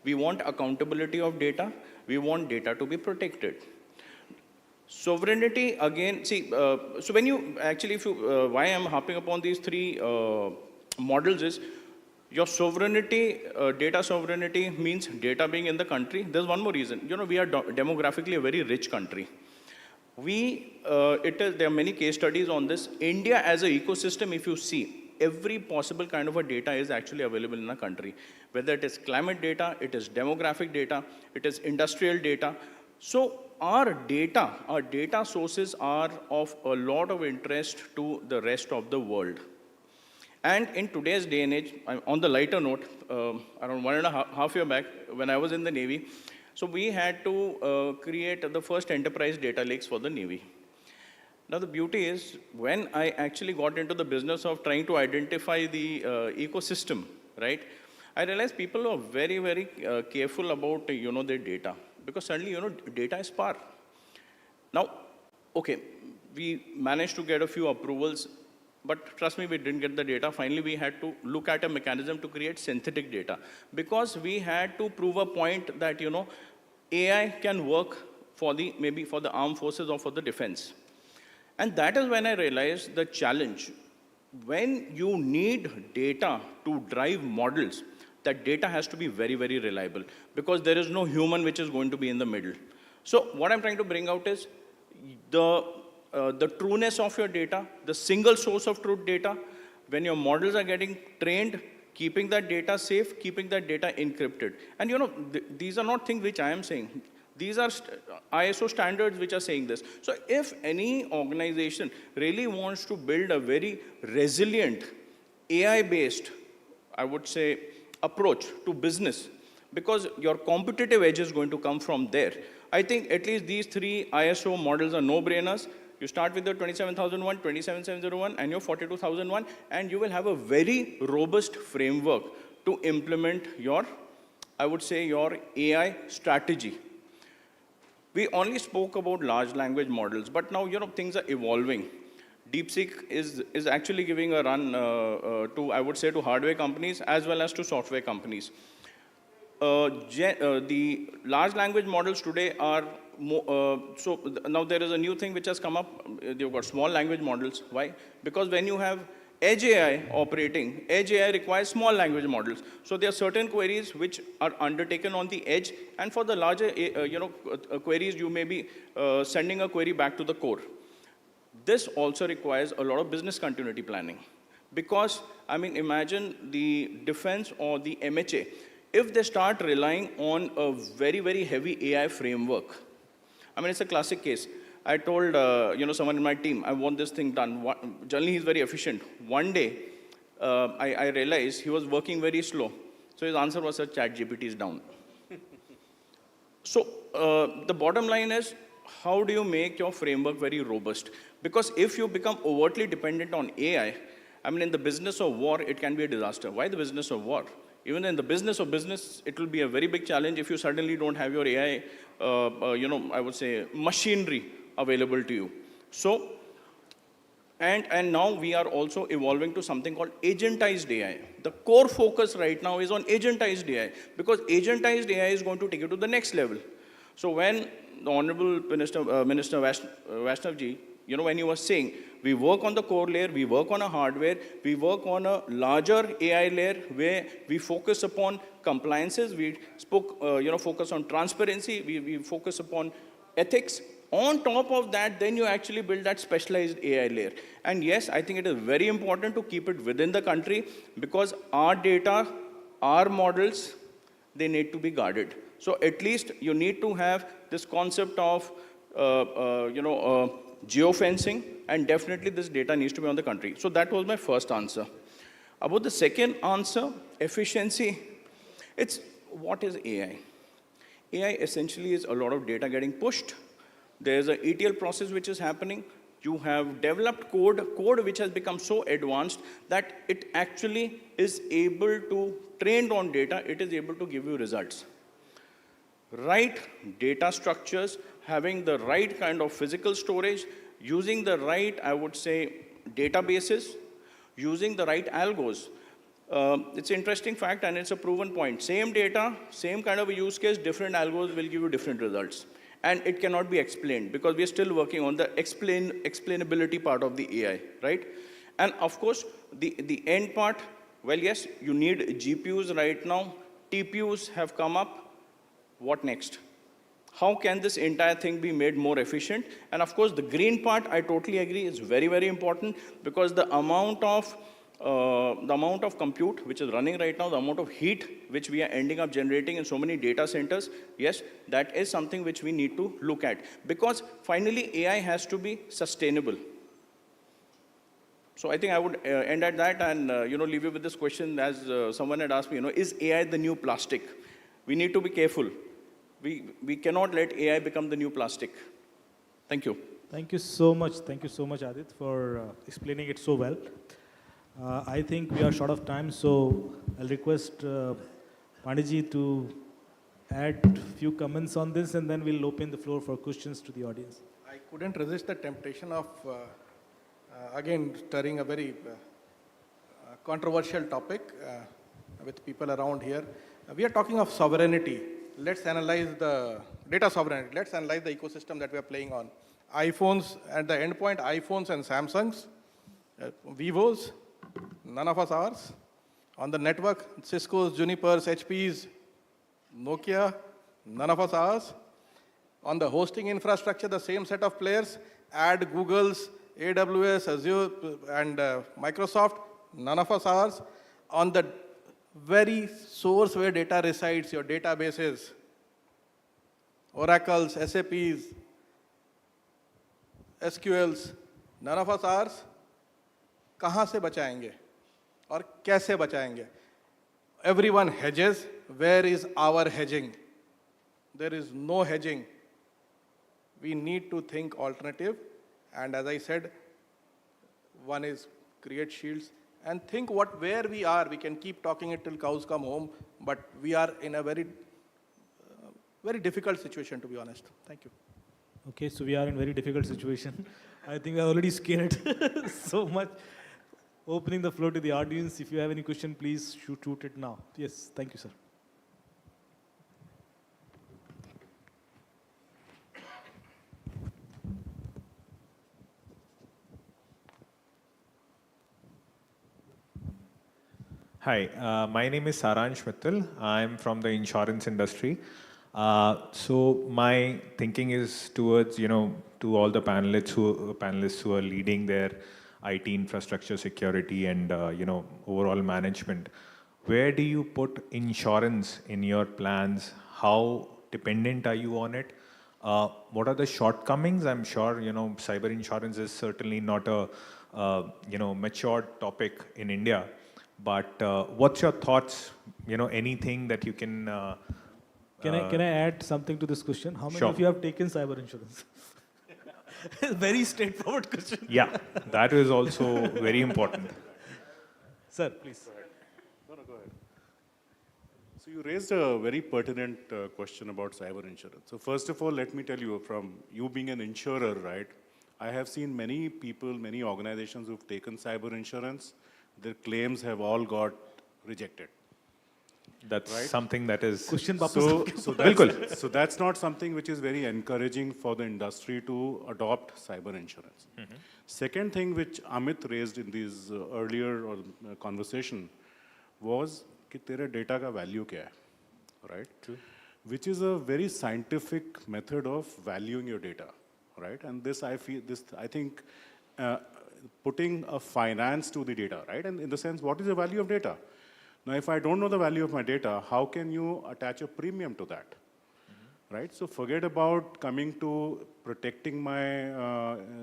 We want accountability of data. We want data to be protected. Sovereignty, again, see, so when you actually, why I'm harping upon these three models is, your sovereignty, data sovereignty means data being in the country. There's one more reason. We are demographically a very rich country. There are many case studies on this. India as an ecosystem, if you see, every possible kind of a data is actually available in the country. Whether it is climate data, it is demographic data, it is industrial data. So our data sources are of a lot of interest to the rest of the world. And in today's day and age, on the lighter note, around 1.5 years back, when I was in the Navy, so we had to create the first enterprise data lakes for the Navy. Now the beauty is, when I actually got into the business of trying to identify the ecosystem, right, I realized people are very, very careful about, their data. Because suddenly, data is power. Now, okay, we managed to get a few approvals, but trust me, we didn't get the data. Finally, we had to look at a mechanism to create synthetic data, because we had to prove a point that, AI can work maybe for the armed forces or for the defense. And that is when I realized the challenge. When you need data to drive models, that data has to be very, very reliable, because there is no human which is going to be in the middle. So what I'm trying to bring out is, the trueness of your data, the single source of truth data, when your models are getting trained, keeping that data safe, keeping that data encrypted. And these are not things which I am saying. These are ISO standards which are saying this. So if any organization really wants to build a very resilient, AI-based, I would say, approach to business, because your competitive edge is going to come from there. I think at least these three ISO models are no-brainers. You start with the 27001, 27701, and your 42001, and you will have a very robust framework to implement your, I would say, your AI strategy. We only spoke about large language models, but now, things are evolving. DeepSeek is actually giving a run to, I would say, to hardware companies as well as to software companies. The large language models today are now there is a new thing which has come up. You've got small language models. Why? Because when you have edge AI operating, edge AI requires small language models. So there are certain queries which are undertaken on the edge, and for the larger queries, you may be sending a query back to the core. This also requires a lot of business continuity planning. Because, I mean, imagine the defense or the MHA, if they start relying on a very, very heavy AI framework. I mean, it's a classic case. I told someone in my team, I want this thing done. Generally, he's very efficient. One day, I realized he was working very slow. So his answer was that ChatGPT is down. So the bottom line is, how do you make your framework very robust? Because if you become overtly dependent on AI, I mean, in the business of war, it can be a disaster. Why the business of war? Even in the business of business, it will be a very big challenge if you suddenly don't have your AI, I would say, machinery available to you. So, and now we are also evolving to something called agentized AI. The core focus right now is on agentized AI, because agentized AI is going to take you to the next level. So when the Honorable Minister Vaishnav-ji, when he was saying, we work on the core layer, we work on a hardware, we work on a larger AI layer where we focus upon compliances, we focus on transparency, we focus upon ethics. On top of that, then you actually build that specialized AI layer. And yes, I think it is very important to keep it within the country, because our data, our models, they need to be guarded. So at least you need to have this concept of, geofencing, and definitely this data needs to be on the country. So that was my first answer. About the second answer, efficiency, it's what is AI? AI essentially is a lot of data getting pushed. There's an ETL process which is happening. You have developed code which has become so advanced that it actually is able to, trained on data, it is able to give you results. Right data structures, having the right kind of physical storage, using the right, I would say, databases, using the right algos. It's an interesting fact, and it's a proven point. Same data, same kind of a use case, different algos will give you different results. And it cannot be explained, because we're still working on the explainability part of the AI, right? And of course, the end part, well, yes, you need GPUs right now. TPUs have come up. What next? How can this entire thing be made more efficient? And of course, the green part, I totally agree, is very, very important, because the amount of compute which is running right now, the amount of heat which we are ending up generating in so many data centers, yes, that is something which we need to look at. Because finally, AI has to be sustainable. So I think I would end at that and leave you with this question, as someone had asked me, is AI the new plastic? We need to be careful. We cannot let AI become the new plastic. Thank you. Thank you so much. Thank you so much, Adit, for explaining it so well. I think we are short of time, so I'll request Panditji to add a few comments on this, and then we'll open the floor for questions to the audience. I couldn't resist the temptation of, again, stirring a very controversial topic with people around here. We are talking of sovereignty. Let's analyze the data sovereignty. Let's analyze the ecosystem that we are playing on. iPhones, at the endpoint, iPhones and Samsungs, Vivos, none of us ours. On the network, Cisco's, Juniper's, HP's, Nokia, none of us ours. On the hosting infrastructure, the same set of players, add Google's, AWS, Azure, and Microsoft, none of us ours. On the very source where data resides, your databases, Oracles, SAPs, SQLs, none of us ours. कहाँ से बचाएंगे और कैसे बचाएंगे? Everyone hedges. Where is our hedging? There is no hedging. We need to think alternative. And as I said, one is create shields and think where we are. We can keep talking it till cows come home, but we are in a very difficult situation, to be honest. Thank you. Okay, so we are in a very difficult situation. I think we are already scared so much. Opening the floor to the audience. If you have any question, please shoot it now. Yes, thank you, sir. Hi, my name is Saransh Mittal. I'm from the insurance industry. So my thinking is towards, to all the panelists who are leading their IT infrastructure security and, overall management. Where do you put insurance in your plans? How dependent are you on it? What are the shortcomings? I'm sure, cyber insurance is certainly not a, mature topic in India. But what's your thoughts? Anything that you can... Can I add something to this question? How many Sure. of you have taken cyber insurance? Very straightforward question. Yeah, that is also very important. Sir, please. Go ahead. So you raised a very pertinent question about cyber insurance. So first of all, let me tell you, from you being an insurer, right? I have seen many people, many organizations who've taken cyber insurance. Their claims have all got rejected. That's right? something that is... So that's not something which is very encouraging for the industry to adopt cyber insurance. Mm-hmm. Second thing which Amit raised in these earlier conversation was कि तेरे data का value क्या है, right? True. Which is a very scientific method of valuing your data, right? And I think putting a finance to the data, right? And in the sense, what is the value of data? Now, if I don't know the value of my data, how can you attach a premium to that, right? So forget about coming to protecting my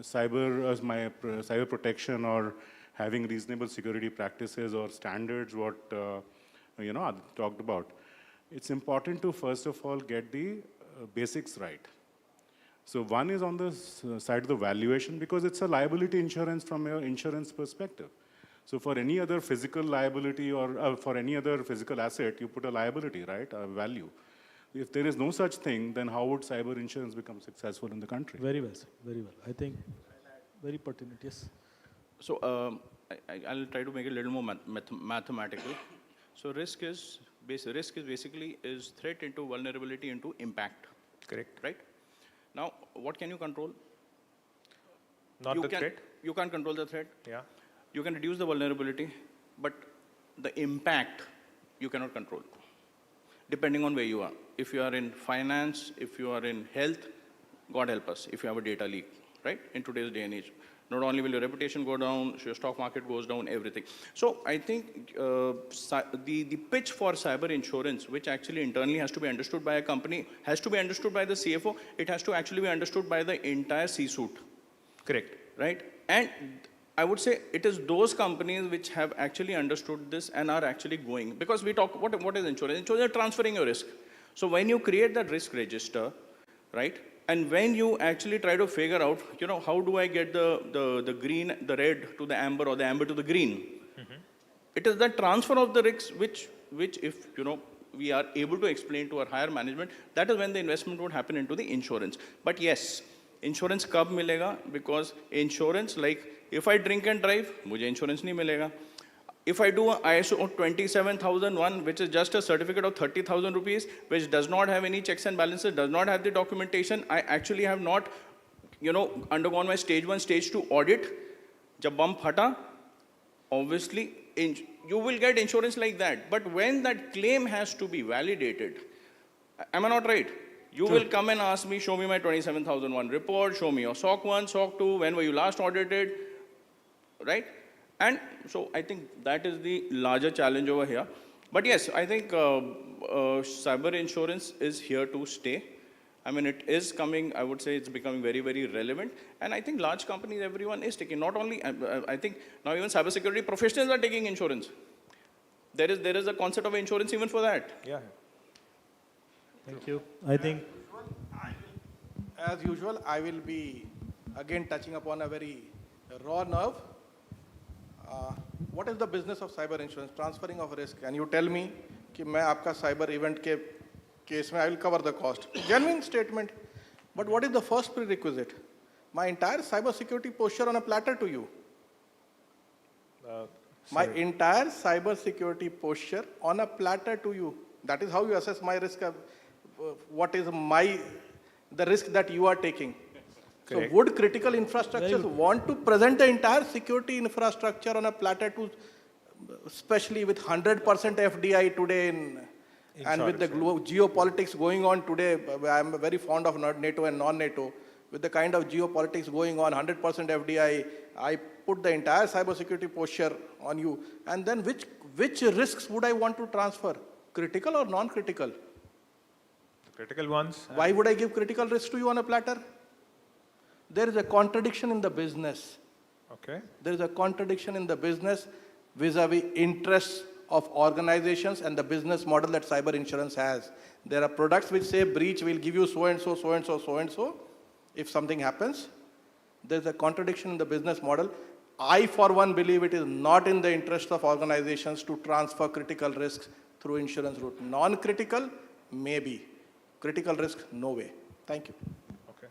cyber protection or having reasonable security practices or standards, what I talked about. It's important to first of all get the basics right. So one is on the side of the valuation, because it's a liability insurance from your insurance perspective. So for any other physical liability or for any other physical asset, you put a liability, right, a value. If there is no such thing, then how would cyber insurance become successful in the country? Very well, sir. Very well. I think very pertinent, yes. So I'll try to make it a little more mathematical. So risk is basically threat into vulnerability into impact. Correct. Right? Now, what can you control? Not the threat. You can't control the threat. Yeah. You can reduce the vulnerability, but the impact you cannot control, depending on where you are. If you are in finance, if you are in health, God help us, if you have a data leak, right? In today's day and age. Not only will your reputation go down, your stock market goes down, everything. So I think the pitch for cyber insurance, which actually internally has to be understood by a company, has to be understood by the CFO, it has to actually be understood by the entire C-suite. Correct. Right? And I would say it is those companies which have actually understood this and are actually going. Because we talk, what is insurance? Insurance is transferring your risk. So when you create that risk register, right? And when you actually try to figure out, how do I get the green, the red to the amber or the amber to the green? Mm-hmm. It is the transfer of the risks which if, we are able to explain to our higher management, that is when the investment would happen into the insurance. But yes, insurance kab milega? Because insurance, like if I drink and drive, mujhe insurance nahi milega. If I do ISO 27001, which is just a certificate of 30,000 rupees, which does not have any checks and balances, does not have the documentation, I actually have not, undergone my stage 1, stage 2 audit. Jab bum phata, obviously, you will get insurance like that. But when that claim has to be validated, am I not right? You will come and ask me, show me my 27001 report, show me your SOC 1, SOC 2, when were you last audited, right? And so I think that is the larger challenge over here. But yes, I think cyber insurance is here to stay. I mean, it is coming, I would say it's becoming very, very relevant. And I think large companies, everyone is taking, not only, I think now even cybersecurity professionals are taking insurance. There is a concept of insurance even for that. Yeah. Thank you. I think, as usual, I will be again touching upon a very raw nerve. What is the business of cyber insurance? Transferring of risk. And you tell me that मैं आपका cyber event के case में I will cover the cost. Genuine statement. But what is the first prerequisite? My entire cyber security posture on a platter to you. My entire cyber security posture on a platter to you. That is how you assess my risk. What is the risk that you are taking? Correct. So would critical infrastructures want to present the entire security infrastructure on a platter to, especially with 100% FDI today and with the geopolitics going on today, I am very fond of NATO and non-NATO, with the kind of geopolitics going on, 100% FDI, I put the entire cybersecurity posture on you. And then which risks would I want to transfer? Critical or non-critical? Critical ones. Why would I give critical risk to you on a platter? There is a contradiction in the business. Okay. There is a contradiction in the business vis-a-vis interests of organizations and the business model that cyber insurance has. There are products which say breach will give you so and so, so and so, so and so. If something happens, there is a contradiction in the business model. I, for one, believe it is not in the interest of organizations to transfer critical risks through insurance route. Non-critical, maybe. Critical risk, no way. Thank you. okay.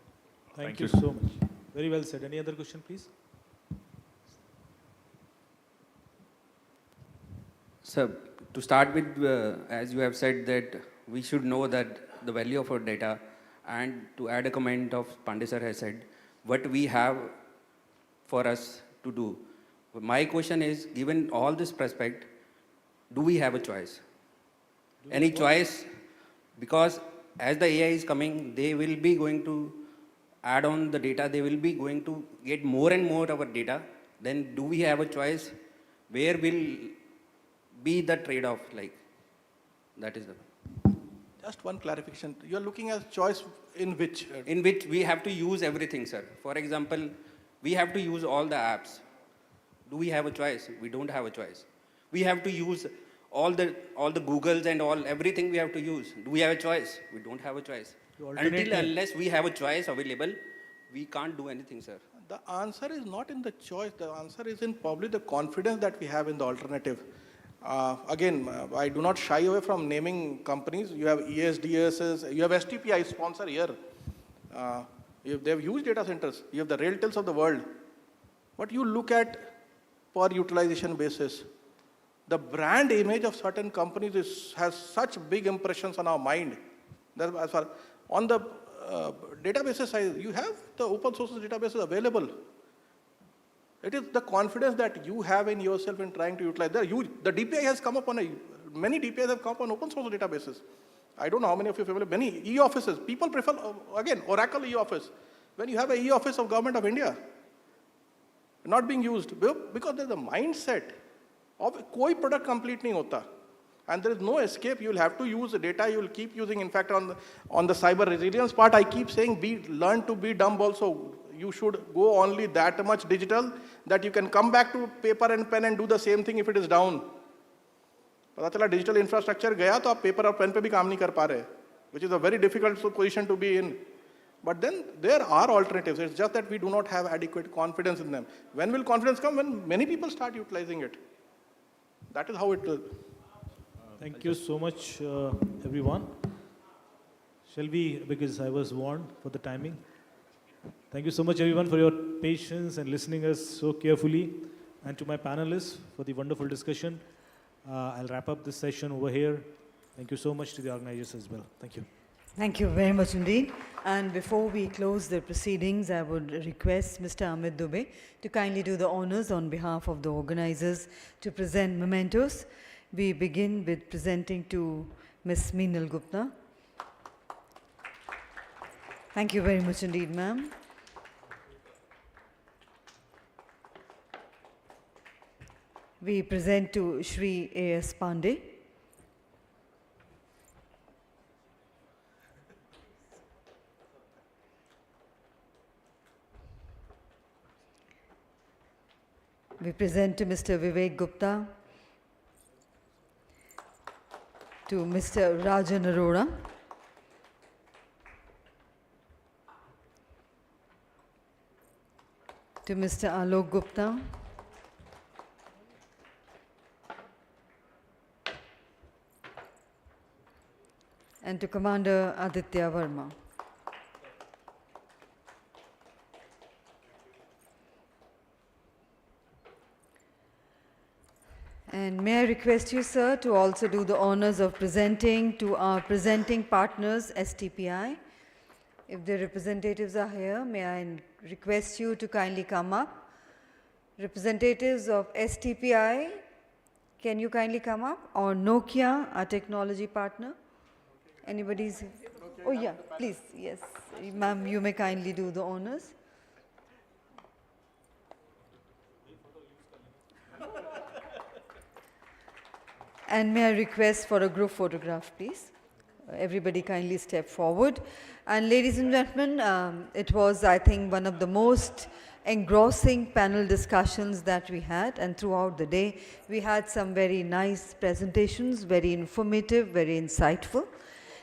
Thank you so much. Very well said. Any other question, please? Sir, to start with, as you have said that we should know that the value of our data, and to add a comment of Pandey sir has said, what we have for us to do. My question is, given all this prospect, do we have a choice? Any choice? Because as the AI is coming, they will be going to add on the data, they will be going to get more and more of our data. Then do we have a choice? Where will be the trade-off like? That is the... Just one clarification. You are looking at choice in which? In which we have to use everything, sir. For example, we have to use all the apps. Do we have a choice? We don't have a choice. We have to use all the Googles and everything we have to use. Do we have a choice? We don't have a choice. Unless we have a choice available, we can't do anything, sir. The answer is not in the choice. The answer is in probably the confidence that we have in the alternative. Again, I do not shy away from naming companies. You have ESDSs, you have STPI sponsor here. They have huge data centers. You have the RailTels of the world. But you look at per utilization basis. The brand image of certain companies has such big impressions on our mind. As far on the databases side, you have the open source databases available. It is the confidence that you have in yourself in trying to utilize. The DPI has come up on many DPIs have come up on open source databases. I don't know how many of you are familiar. Many e-offices. People prefer, again, Oracle e-office. When you have an e-office of Government of India, not being used, because there's a mindset of koi product complete nahi hota. And there is no escape. You'll have to use the data. You'll keep using. In fact, on the cyber resilience part, I keep saying, learn to be dumb also. You should go only that much digital that you can come back to paper and pen and do the same thing if it is down. पता चला digital infrastructure गया तो आप paper और pen पे भी काम नहीं कर पा रहे, which is a very difficult position to be in. But then there are alternatives. It's just that we do not have adequate confidence in them. When will confidence come? When many people start utilizing it. That is how it will. Thank you so much, everyone. Shall we, because I was warned for the timing. Thank you so much, everyone, for your patience and listening us so carefully. And to my panelists for the wonderful discussion. I'll wrap up this session over here. Thank you so much to the organizers as well. Thank you. Thank you very much indeed. And before we close the proceedings, I would request Mr. Amit Dubey to kindly do the honors on behalf of the organizers to present mementos. We begin with presenting to Ms. Meenal Gupta. Thank you very much indeed, ma'am. We present to Shri A.S. Pandey. We present to Mr. Vivek Gupta, to Mr. Rajan Arora, to Mr. Alok Gupta, and to Commander Aditya Verma. And may I request you, sir, to also do the honors of presenting to our presenting partners, STPI. If the representatives are here, may I request you to kindly come up. Representatives of STPI, can you kindly come up? Or Nokia, our technology partner? Anybody's? Oh yeah, please, yes. Ma'am, you may kindly do the honors. And may I request for a group photograph, please? Everybody kindly step forward. And ladies and gentlemen, it was, I think, one of the most engrossing panel discussions that we had, and throughout the day, we had some very nice presentations, very informative, very insightful.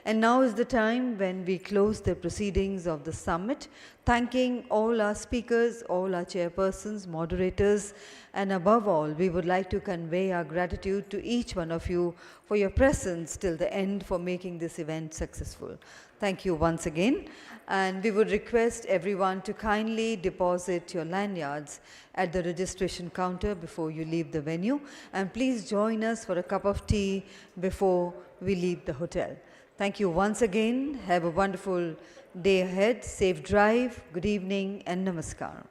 And now is the time when we close the proceedings of the summit, thanking all our speakers, all our chairpersons, moderators, and above all, we would like to convey our gratitude to each one of you for your presence till the end, for making this event successful. Thank you once again. And we would request everyone to kindly deposit your lanyards at the registration counter before you leave the venue. And please join us for a cup of tea before we leave the hotel. Thank you once again. Have a wonderful day ahead. Safe drive. Good evening and namaskar.